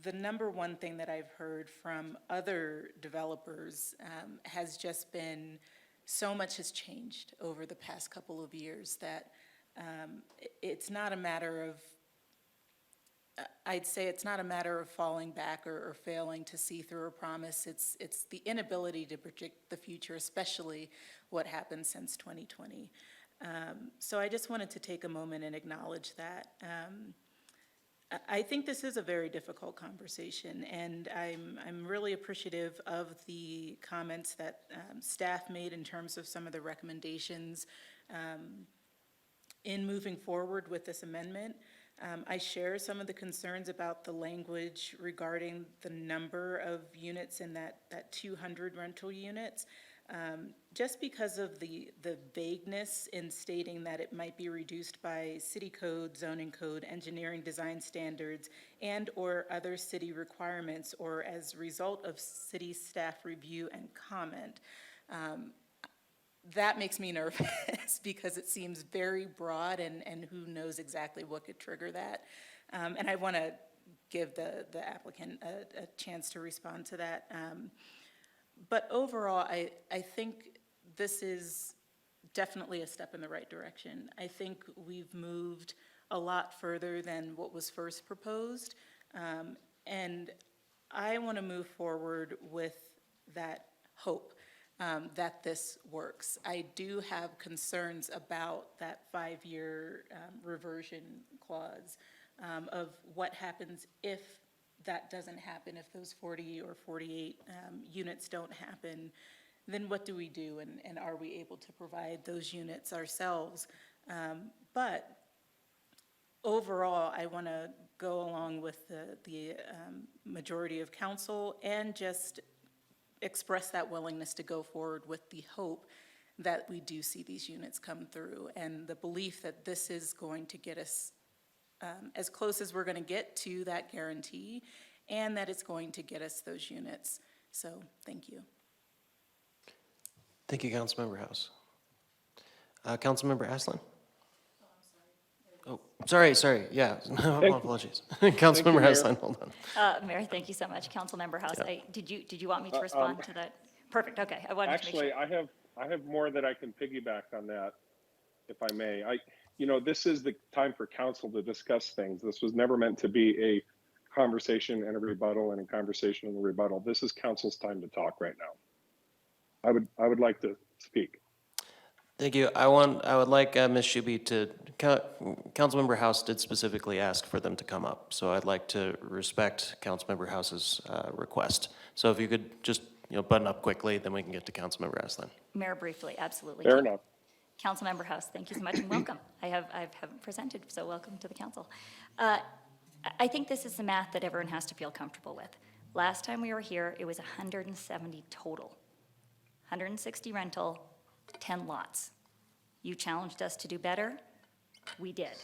the number one thing that I've heard from other developers has just been so much has changed over the past couple of years that it's not a matter of, I'd say it's not a matter of falling back or failing to see through a promise. It's the inability to predict the future, especially what happened since 2020. So I just wanted to take a moment and acknowledge that. I think this is a very difficult conversation, and I'm really appreciative of the comments that staff made in terms of some of the recommendations in moving forward with this amendment. I share some of the concerns about the language regarding the number of units in that 200 rental units. Just because of the vagueness in stating that it might be reduced by city code, zoning code, engineering design standards, and/or other city requirements, or as a result of city staff review and comment, that makes me nervous because it seems very broad, and who knows exactly what could trigger that. And I want to give the applicant a chance to respond to that. But overall, I think this is definitely a step in the right direction. I think we've moved a lot further than what was first proposed. And I want to move forward with that hope that this works. I do have concerns about that 5-year reversion clause of what happens if that doesn't happen, if those 40 or 48 units don't happen, then what do we do, and are we able to provide those units ourselves? But overall, I want to go along with the majority of council and just express that willingness to go forward with the hope that we do see these units come through, and the belief that this is going to get us as close as we're going to get to that guarantee, and that it's going to get us those units. So, thank you. Thank you, Councilmember House. Councilmember Aslan? Oh, sorry, yeah, apologies. Councilmember Mayor. Aslan, hold on. Mayor, thank you so much. Councilmember House, Yeah. did you want me to respond to that? Perfect, okay. I wanted to make sure. Actually, I have more that I can piggyback on that, if I may. This is the time for council to discuss things. This was never meant to be a conversation and a rebuttal and a conversation and a rebuttal. This is council's time to talk right now. I would like to speak. Thank you. I would like Ms. Shuby to, Councilmember House did specifically ask for them to come up, so I'd like to respect Councilmember House's request. So if you could just, button up quickly, then we can get to Councilmember Aslan. Mayor, briefly, absolutely. Fair enough. Councilmember House, thank you so much and welcome. I haven't presented, so welcome to the council. I think this is the math that everyone has to feel comfortable with. Last time we were here, it was 170 total. 160 rental, 10 lots. You challenged us to do better, we did.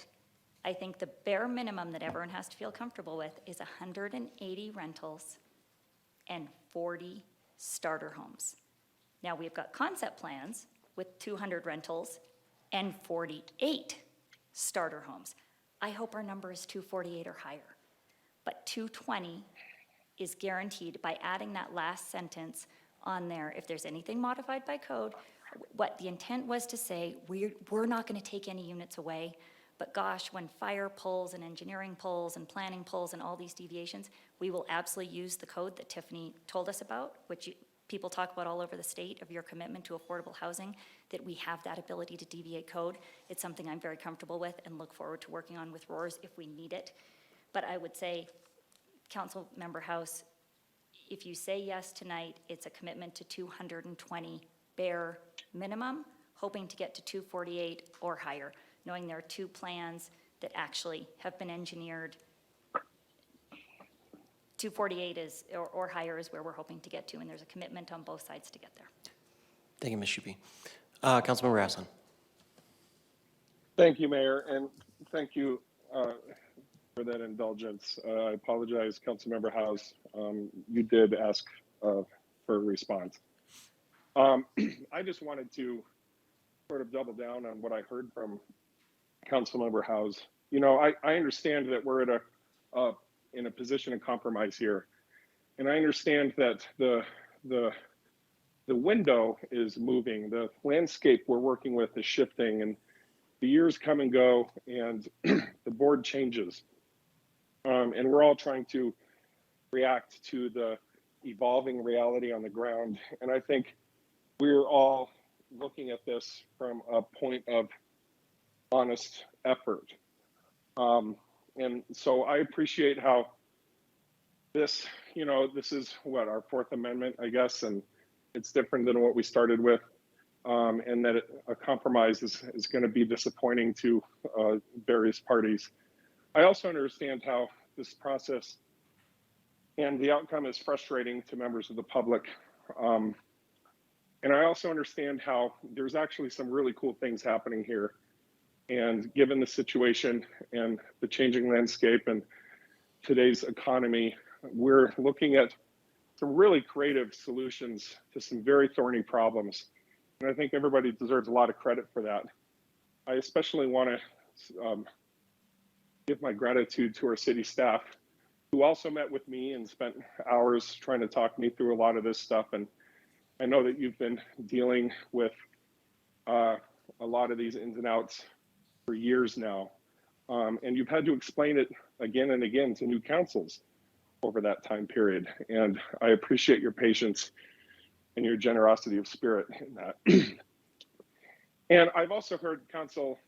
I think the bare minimum that everyone has to feel comfortable with is 180 rentals and 40 starter homes. Now, we've got concept plans with 200 rentals and 48 starter homes. I hope our number is 248 or higher, but 220 is guaranteed by adding that last sentence on there. If there's anything modified by code, what the intent was to say, we're not going to take any units away, but gosh, when fire pulls and engineering pulls and planning pulls and all these deviations, we will absolutely use the code that Tiffany told us about, which people talk about all over the state, of your commitment to affordable housing, that we have that ability to deviate code. It's something I'm very comfortable with and look forward to working on with ROARS if we need it. But I would say, Council Member House, if you say yes tonight, it's a commitment to 220 bare minimum, hoping to get to 248 or higher, knowing there are two plans that actually have been engineered. 248 is, or higher is where we're hoping to get to, and there's a commitment on both sides to get there. Thank you, Ms. Shuby. Councilmember Aslan. Thank you, Mayor, and thank you for that indulgence. I apologize, Councilmember House. You did ask for a response. I just wanted to sort of double down on what I heard from Councilmember House. I understand that we're at in a position of compromise here, and I understand that the window is moving, the landscape we're working with is shifting, and the years come and go, and the board changes, and we're all trying to react to the evolving reality on the ground. And I think we're all looking at this from a point of honest effort. And so I appreciate how this, this is what, our Fourth Amendment, I guess, and it's different than what we started with, and that a compromise is going to be disappointing to various parties. I also understand how this process and the outcome is frustrating to members of the public. And I also understand how there's actually some really cool things happening here. And given the situation and the changing landscape and today's economy, we're looking at some really creative solutions to some very thorny problems. And I think everybody deserves a lot of credit for that. I especially want to give my gratitude to our city staff, who also met with me and spent hours trying to talk me through a lot of this stuff. And I know that you've been dealing with a lot of these ins and outs for years now. And you've had to explain it again and again to new councils over that time period. And I appreciate your patience and your generosity of spirit in that. And I've also heard council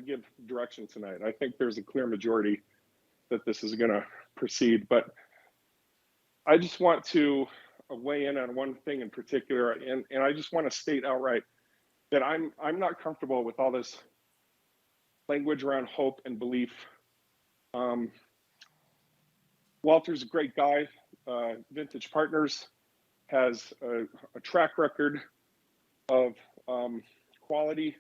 give direction tonight. I think there's a clear majority that this is going to proceed, but I just want to weigh in on one thing in particular, and I just want to state outright that I'm not comfortable with all this language around hope and belief. Walter's a great guy. Vintage Partners has a track record of quality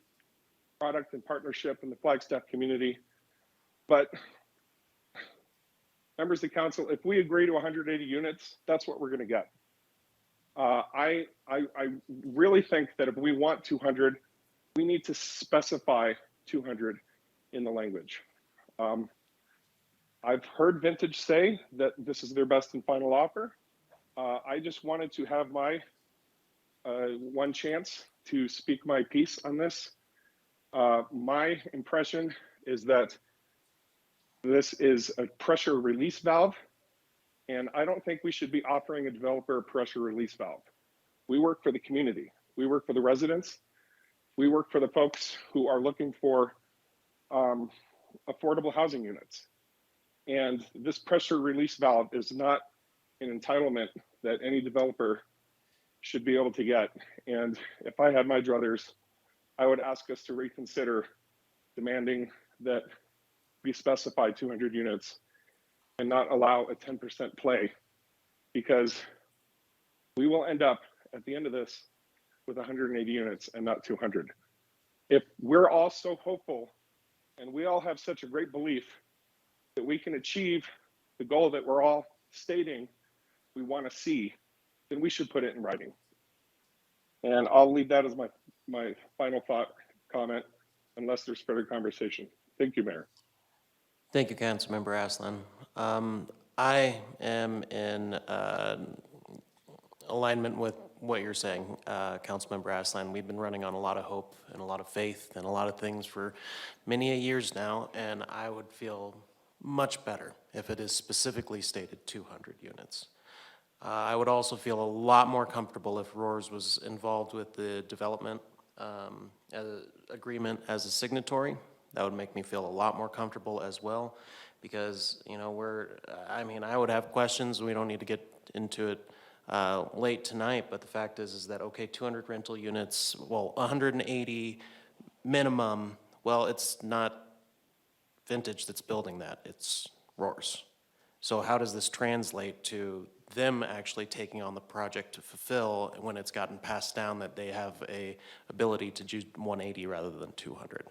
product and partnership in the Flagstaff community. But members of the council, if we agree to 180 units, that's what we're going to get. I really think that if we want 200, we need to specify 200 in the language. I've heard Vintage say that this is their best and final offer. I just wanted to have my one chance to speak my piece on this. My impression is that this is a pressure release valve, and I don't think we should be offering a developer a pressure release valve. We work for the community. We work for the residents. We work for the folks who are looking for affordable housing units. And this pressure release valve is not an entitlement that any developer should be able to get. And if I had my druthers, I would ask us to reconsider demanding that we specify 200 units and not allow a 10% play, because we will end up at the end of this with 180 units and not 200. If we're all so hopeful and we all have such a great belief that we can achieve the goal that we're all stating we want to see, then we should put it in writing. And I'll leave that as my final thought comment, unless there's further conversation. Thank you, Mayor. Thank you, Councilmember Aslan. I am in alignment with what you're saying, Councilmember Aslan. We've been running on a lot of hope and a lot of faith and a lot of things for many years now, and I would feel much better if it is specifically stated 200 units. I would also feel a lot more comfortable if Roars was involved with the development agreement as a signatory. That would make me feel a lot more comfortable as well, because, you know, I would have questions. We don't need to get into it late tonight, but the fact is that, okay, 200 rental units, well, 180 minimum, well, it's not Vintage that's building that, it's Roars. So how does this translate to them actually taking on the project to fulfill when it's gotten passed down that they have a ability to do 180 rather than 200?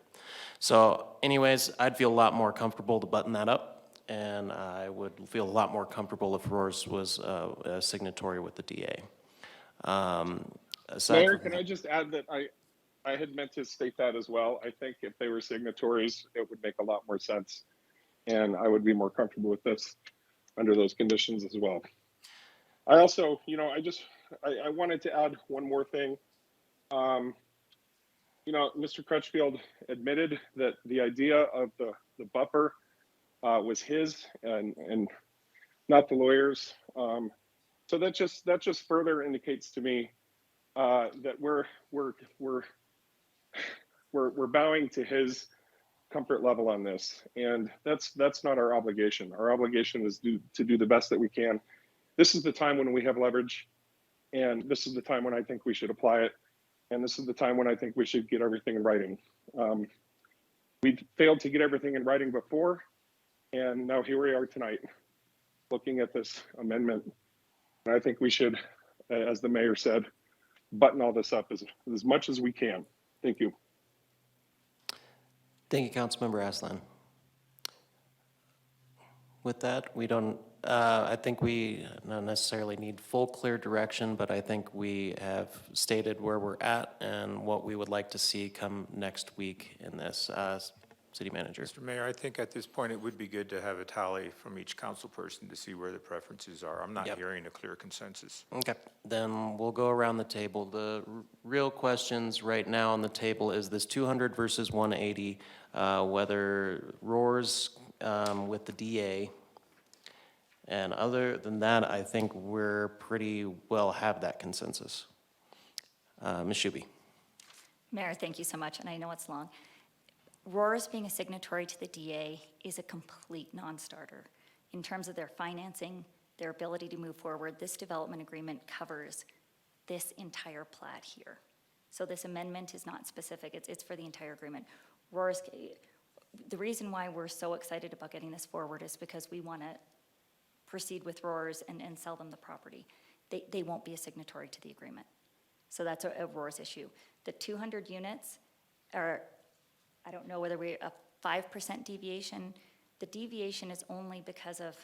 So anyways, I'd feel a lot more comfortable to button that up, and I would feel a lot more comfortable if Roars was a signatory with the DA. Mayor, can I just add that I had meant to state that as well. I think if they were signatories, it would make a lot more sense, and I would be more comfortable with this under those conditions as well. I also, you know, I wanted to add one more thing. You know, Mr. Crutchfield admitted that the idea of the buffer was his and not the lawyers. So that just further indicates to me that we're bowing to his comfort level on this, and that's not our obligation. Our obligation is to do the best that we can. This is the time when we have leverage, and this is the time when I think we should apply it, and this is the time when I think we should get everything in writing. We failed to get everything in writing before, and now here we are tonight looking at this amendment. And I think we should, as the mayor said, button all this up as much as we can. Thank you. Thank you, Councilmember Aslan. With that, we don't, I think we not necessarily need full clear direction, but I think we have stated where we're at and what we would like to see come next week in this. City Manager. Mr. Mayor, I think at this point it would be good to have a tally from each council person to see where the preferences are. I'm not hearing a clear consensus. Okay, then we'll go around the table. The real questions right now on the table is this 200 versus 180, whether roars with the DA. And other than that, I think we're pretty well have that consensus. Ms. Shuby. Mayor, thank you so much, and I know it's long. Roars being a signatory to the DA is a complete non-starter. In terms of their financing, their ability to move forward, this development agreement covers this entire plat here. So this amendment is not specific, it's for the entire agreement. Roars, the reason why we're so excited about getting this forward is because we want to proceed with Roars and sell them the property. They won't be a signatory to the agreement. So that's a Roars issue. The 200 units are, I don't know whether we're a 5% deviation. The deviation is only because of,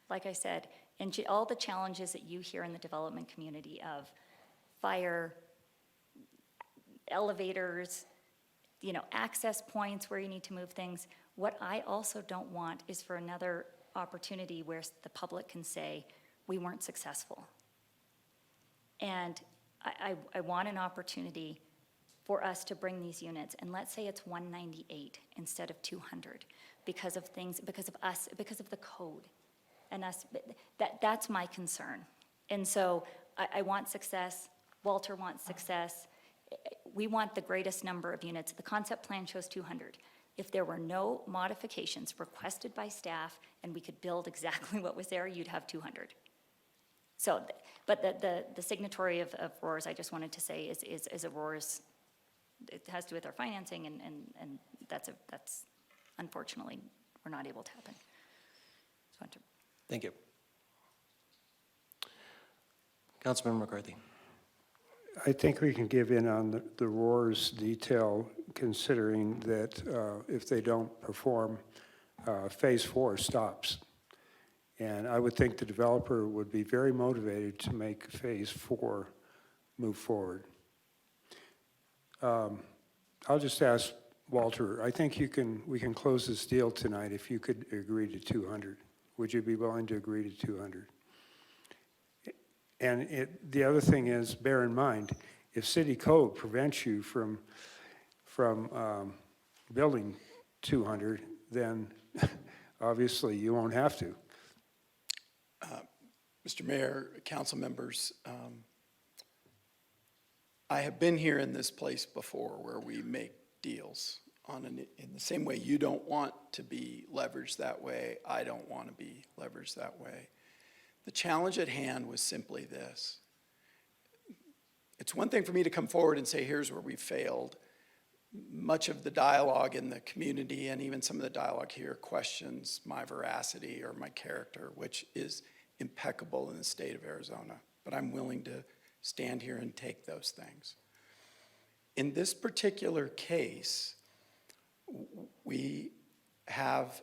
like I said, and all the challenges that you hear in the development community of fire, elevators, access points where you need to move things. What I also don't want is for another opportunity where the public can say, we weren't successful. And I want an opportunity for us to bring these units, and let's say it's 198 instead of 200 because of things, because of us, because of the code, and us. That's my concern. And so I want success. Walter wants success. We want the greatest number of units. The concept plan shows 200. If there were no modifications requested by staff and we could build exactly what was there, you'd have 200. So, but the signatory of Roars, I just wanted to say, is a Roars. It has to do with our financing, and that's unfortunately, we're not able to happen. Thank you. Councilmember McCarthy. I think we can give in on the roars detail, considering that if they don't perform, phase 4 stops. And I would think the developer would be very motivated to make phase 4 move forward. I'll just ask Walter, I think we can close this deal tonight if you could agree to 200. Would you be willing to agree to 200? And the other thing is, bear in mind, if city code prevents you from building 200, then obviously you won't have to. Mr. Mayor, council members, I have been here in this place before where we make deals in the same way you don't want to be leveraged that way, I don't want to be leveraged that way. The challenge at hand was simply this. It's one thing for me to come forward and say, here's where we failed. Much of the dialogue in the community and even some of the dialogue here questions my veracity or my character, which is impeccable in the state of Arizona. But I'm willing to stand here and take those things. In this particular case, we have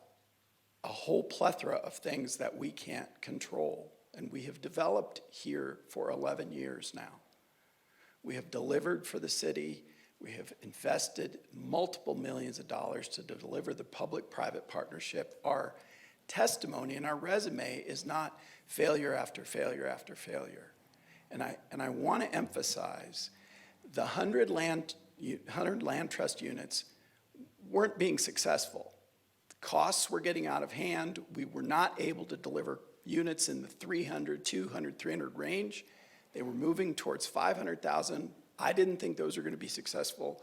a whole plethora of things that we can't control, and we have developed here for 11 years now. We have delivered for the city. We have invested multiple millions of dollars to deliver the public-private partnership. Our testimony and our resume is not failure after failure after failure. And I want to emphasize the 100 land trust units weren't being successful. The costs were getting out of hand. We were not able to deliver units in the 300, 200, 300 range. They were moving towards 500,000. I didn't think those were going to be successful.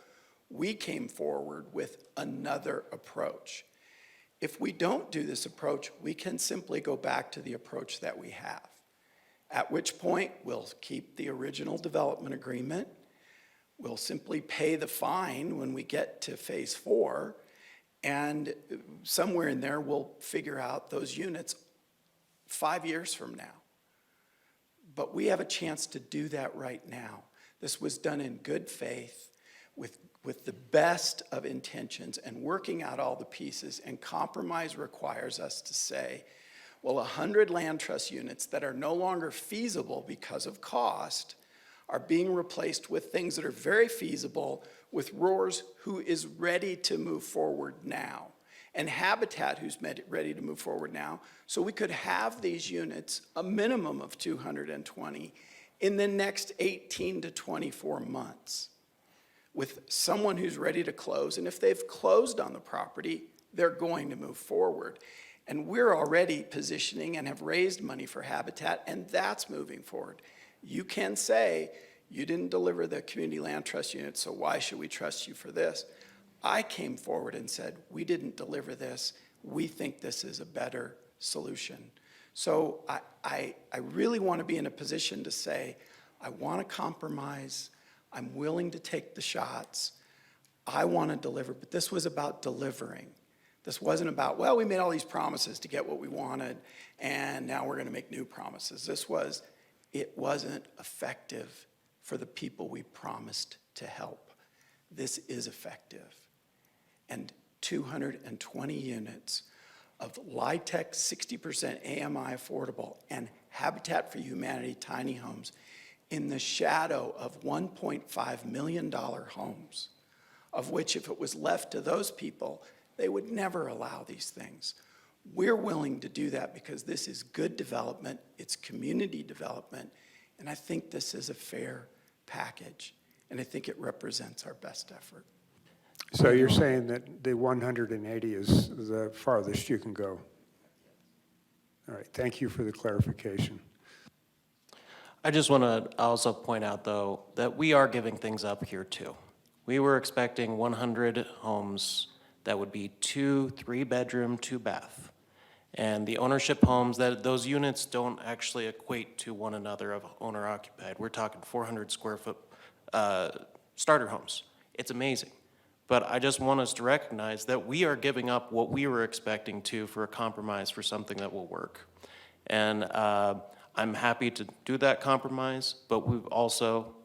We came forward with another approach. If we don't do this approach, we can simply go back to the approach that we have, at which point we'll keep the original development agreement. We'll simply pay the fine when we get to phase 4, and somewhere in there we'll figure out those units 5 years from now. But we have a chance to do that right now. This was done in good faith, with the best of intentions and working out all the pieces, and compromise requires us to say, well, 100 land trust units that are no longer feasible because of cost are being replaced with things that are very feasible with Roars, who is ready to move forward now, and Habitat, who's ready to move forward now. So we could have these units, a minimum of 220, in the next 18 to 24 months, with someone who's ready to close. And if they've closed on the property, they're going to move forward. And we're already positioning and have raised money for Habitat, and that's moving forward. You can say, you didn't deliver the community land trust unit, so why should we trust you for this? I came forward and said, we didn't deliver this. We think this is a better solution. So I really want to be in a position to say, I want to compromise. I'm willing to take the shots. I want to deliver, but this was about delivering. This wasn't about, well, we made all these promises to get what we wanted, and now we're going to make new promises. It wasn't effective for the people we promised to help. This is effective. And 220 units of LIHTC 60% AMI affordable and Habitat for Humanity tiny homes in the shadow of $1.5 million homes, of which if it was left to those people, they would never allow these things. We're willing to do that because this is good development, it's community development, and I think this is a fair package, and I think it represents our best effort. So you're saying that the 180 is the farthest you can go? All right, thank you for the clarification. I just want to also point out, though, that we are giving things up here, too. We were expecting 100 homes that would be 2, 3-bedroom, 2-bath. And the ownership homes, those units don't actually equate to one another of owner-occupied. We're talking 400 square foot starter homes. It's amazing. But I just want us to recognize that we are giving up what we were expecting to for a compromise for something that will work. And I'm happy to do that compromise, but we've also,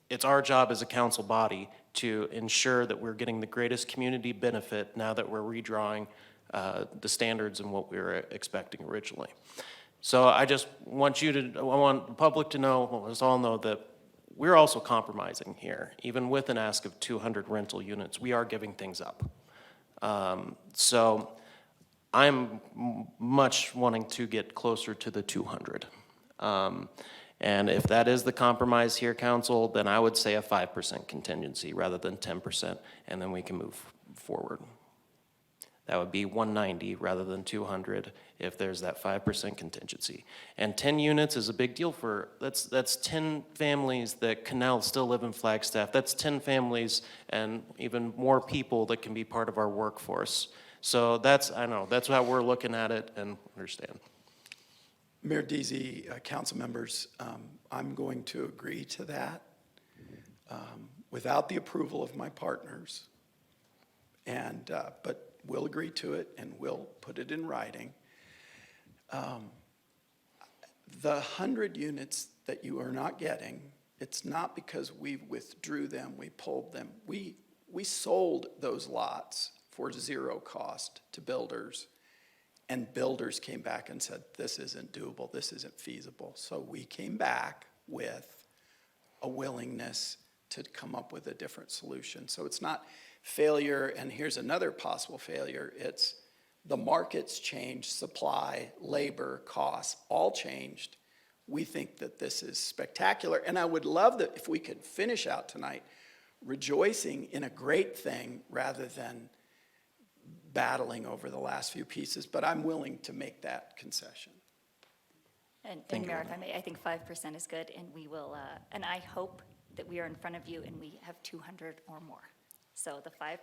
it's our job as a council body to ensure that we're getting the greatest community benefit now that we're redrawing the standards and what we were expecting originally. So I just want I want the public to know, well, us all know that we're also compromising here. Even with an ask of 200 rental units, we are giving things up. So I'm much wanting to get closer to the 200. And if that is the compromise here, council, then I would say a 5% contingency rather than 10%, and then we can move forward. That would be 190 rather than 200 if there's that 5% contingency. And 10 units is a big deal that's 10 families that can now still live in Flagstaff. That's 10 families and even more people that can be part of our workforce. So that's how we're looking at it and understand. Mayor Deasy, council members, I'm going to agree to that without the approval of my partners, but we'll agree to it and we'll put it in writing. The 100 units that you are not getting, it's not because we withdrew them, we pulled them. We sold those lots for zero cost to builders, and builders came back and said, this isn't doable, this isn't feasible. So we came back with a willingness to come up with a different solution. So it's not failure, and here's another possible failure. It's the markets changed, supply, labor, costs, all changed. We think that this is spectacular, and I would love that if we could finish out tonight rejoicing in a great thing rather than battling over the last few pieces, but I'm willing to make that concession. And Mayor, if I may, I think 5% is good, and we will, and I hope that we are in front of you and we have 200 or more. So the 5%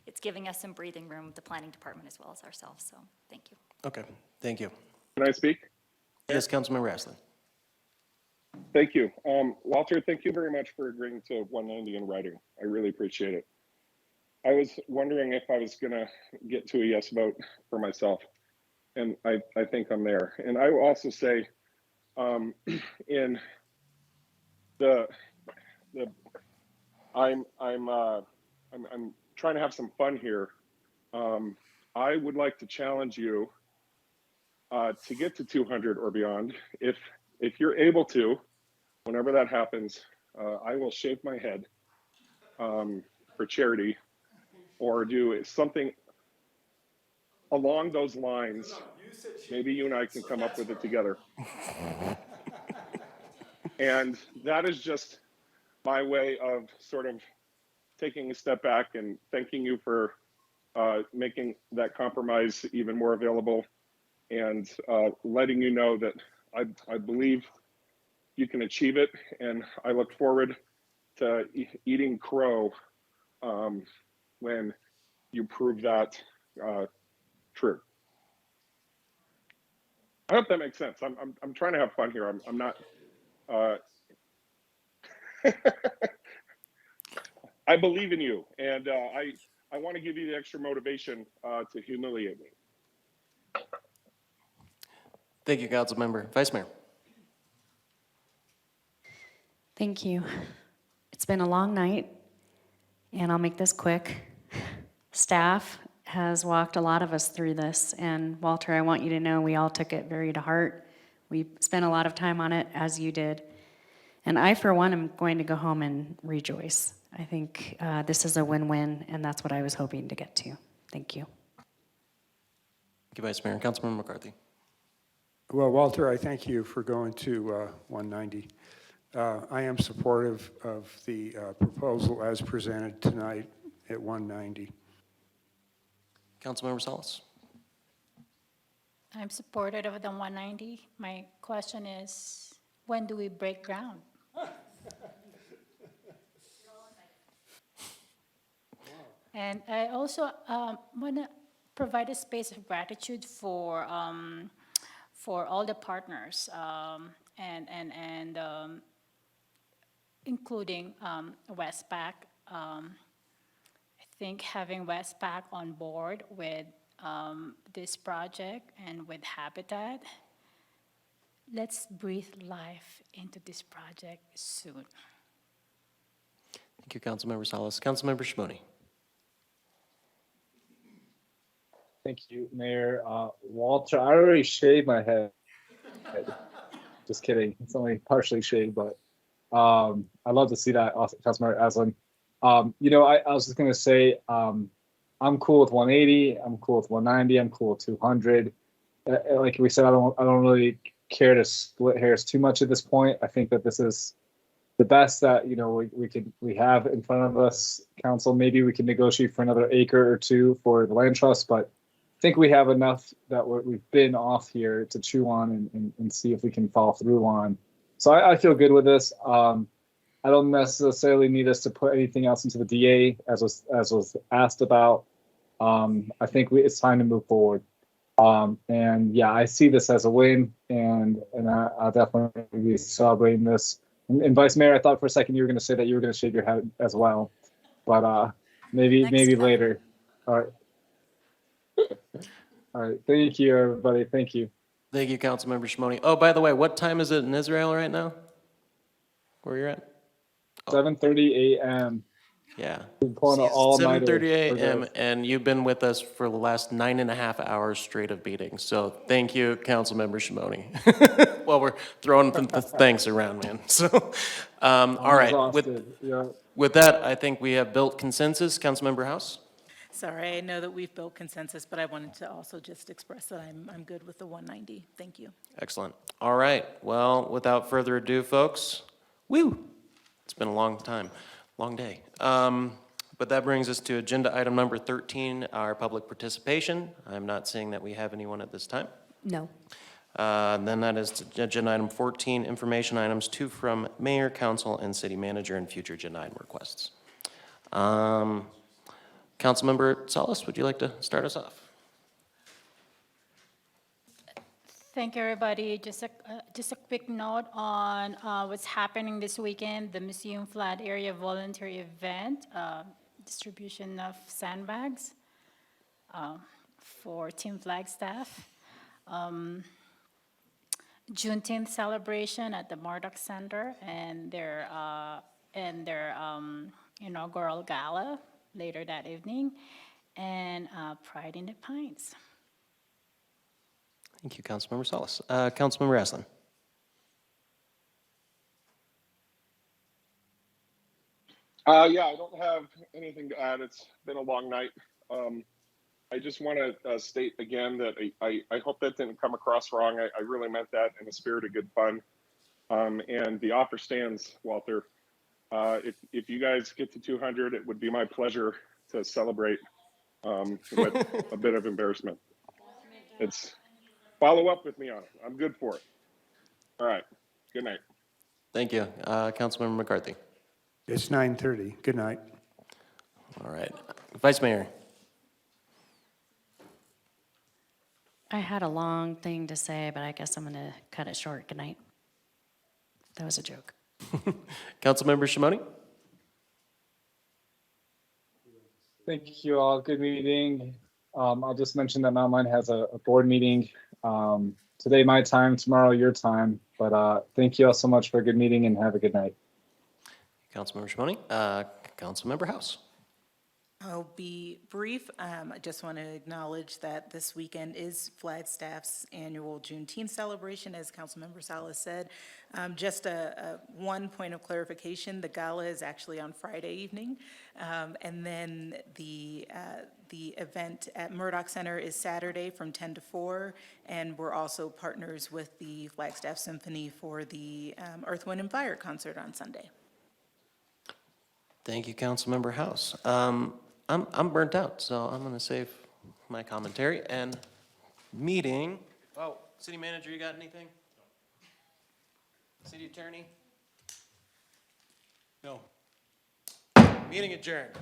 it's giving us some breathing room, the planning department as well as ourselves, so thank you. Okay, thank you. Can I speak? Yes, Councilman Rasslin. Thank you. Walter, thank you very much for agreeing to 190 in writing. I really appreciate it. I was wondering if I was gonna get to a yes vote for myself, and I think I'm there. And I will also say, in the I'm trying to have some fun here. I would like to challenge you to get to 200 or beyond. If you're able to, whenever that happens, I will shave my head for charity, or do something along those lines. Maybe you and I can come up with it together. And that is just my way of sort of taking a step back and thanking you for making that compromise even more available, and letting you know that I believe you can achieve it. And I look forward to eating crow when you prove that true. I hope that makes sense. I'm trying to have fun here. I'm not. I believe in you, and I want to give you the extra motivation to humiliate me. Thank you, Council Member. Vice Mayor. Thank you. It's been a long night, and I'll make this quick. Staff has walked a lot of us through this, and Walter, I want you to know we all took it very to heart. We spent a lot of time on it, as you did. And I, for one, am going to go home and rejoice. I think this is a win-win, and that's what I was hoping to get to. Thank you. Thank you, Vice Mayor. Councilmember McCarthy. Well, Walter, I thank you for going to 190. I am supportive of the proposal as presented tonight at 190. Councilmember Salas. I'm supportive of the 190. My question is, when do we break ground? And I also want to provide a space of gratitude for all the partners, and including Westpac. I think having Westpac on board with this project and with Habitat, let's breathe life into this project soon. Thank you, Councilmember Salas. Councilmember Shimoni. Thank you, Mayor. Walter, I already shaved my head. Just kidding. It's only partially shaved, but I'd love to see that, Councilmember Aslan. I was just going to say, I'm cool with 180. I'm cool with 190. I'm cool with 200. Like we said, I don't really care to split hairs too much at this point. I think that this is the best that we have in front of us. Council, maybe we can negotiate for another acre or two for the land trust, but I think we have enough that we've been off here to chew on and see if we can follow through on. So I feel good with this. I don't necessarily need us to put anything else into the DA as was asked about. I think it's time to move forward. And yeah, I see this as a win, and I'll definitely be celebrating this. And Vice Mayor, I thought for a second you were going to say that you were going to shave your head as well, but maybe later. All right. All right. Thank you, everybody. Thank you. Thank you, Councilmember Shimoni. Oh, by the way, what time is it in Israel right now? Where you're at? 7:30 a.m. Yeah. We're pulling an all-nighter 7:30 a.m. for this. and you've been with us for the last 9.5 hours straight of meetings. So thank you, Councilmember Shimoni. Well, we're throwing the thanks around, man. So, all right. With that, I think we have built consensus. Councilmember House? Sorry, I know that we've built consensus, but I wanted to also just express that I'm good with the 190. Thank you. Excellent. All right. Well, without further ado, folks, woo! It's been a long time, long day. But that brings us to agenda item number 13, our public participation. I'm not seeing that we have anyone at this time. No. Then that is to agenda item 14, information items, 2 from mayor, council, and city manager, and future agenda item requests. Councilmember Salas, would you like to start us off? Thank you, everybody. Just a quick note on what's happening this weekend, the Museum Flat Area Volunteer Event, distribution of sandbags for Team Flagstaff. Juneteenth celebration at the Murdoch Center and their inaugural gala later that evening, and Pride in the Pines. Thank you, Councilmember Salas. Councilmember Aslan. Yeah, I don't have anything to add. It's been a long night. I just want to state again that I hope that didn't come across wrong. I really meant that in a spirit of good fun. And the offer stands, Walter. If you guys get to 200, it would be my pleasure to celebrate with a bit of embarrassment. It's follow up with me on it. I'm good for it. All right. Good night. Thank you. Councilmember McCarthy. It's 9:30. Good night. All right. Vice Mayor. I had a long thing to say, but I guess I'm going to cut it short. Good night. That was a joke. Councilmember Shimoni. Thank you all. Good meeting. I'll just mention that Mount Line has a board meeting today, my time, tomorrow, your time. But thank you all so much for a good meeting and have a good night. Councilmember Shimoni. Councilmember House. I'll be brief. I just want to acknowledge that this weekend is Flagstaff's annual Juneteenth celebration, as Councilmember Salas said. Just one point of clarification, the gala is actually on Friday evening. And then the event at Murdoch Center is Saturday from 10 to 4. And we're also partners with the Flagstaff Symphony for the Earth, Wind, and Fire concert on Sunday. Thank you, Councilmember House. I'm burnt out, so I'm going to save my commentary and meeting. Oh, City Manager, you got anything? City Attorney? No. Meeting adjourned.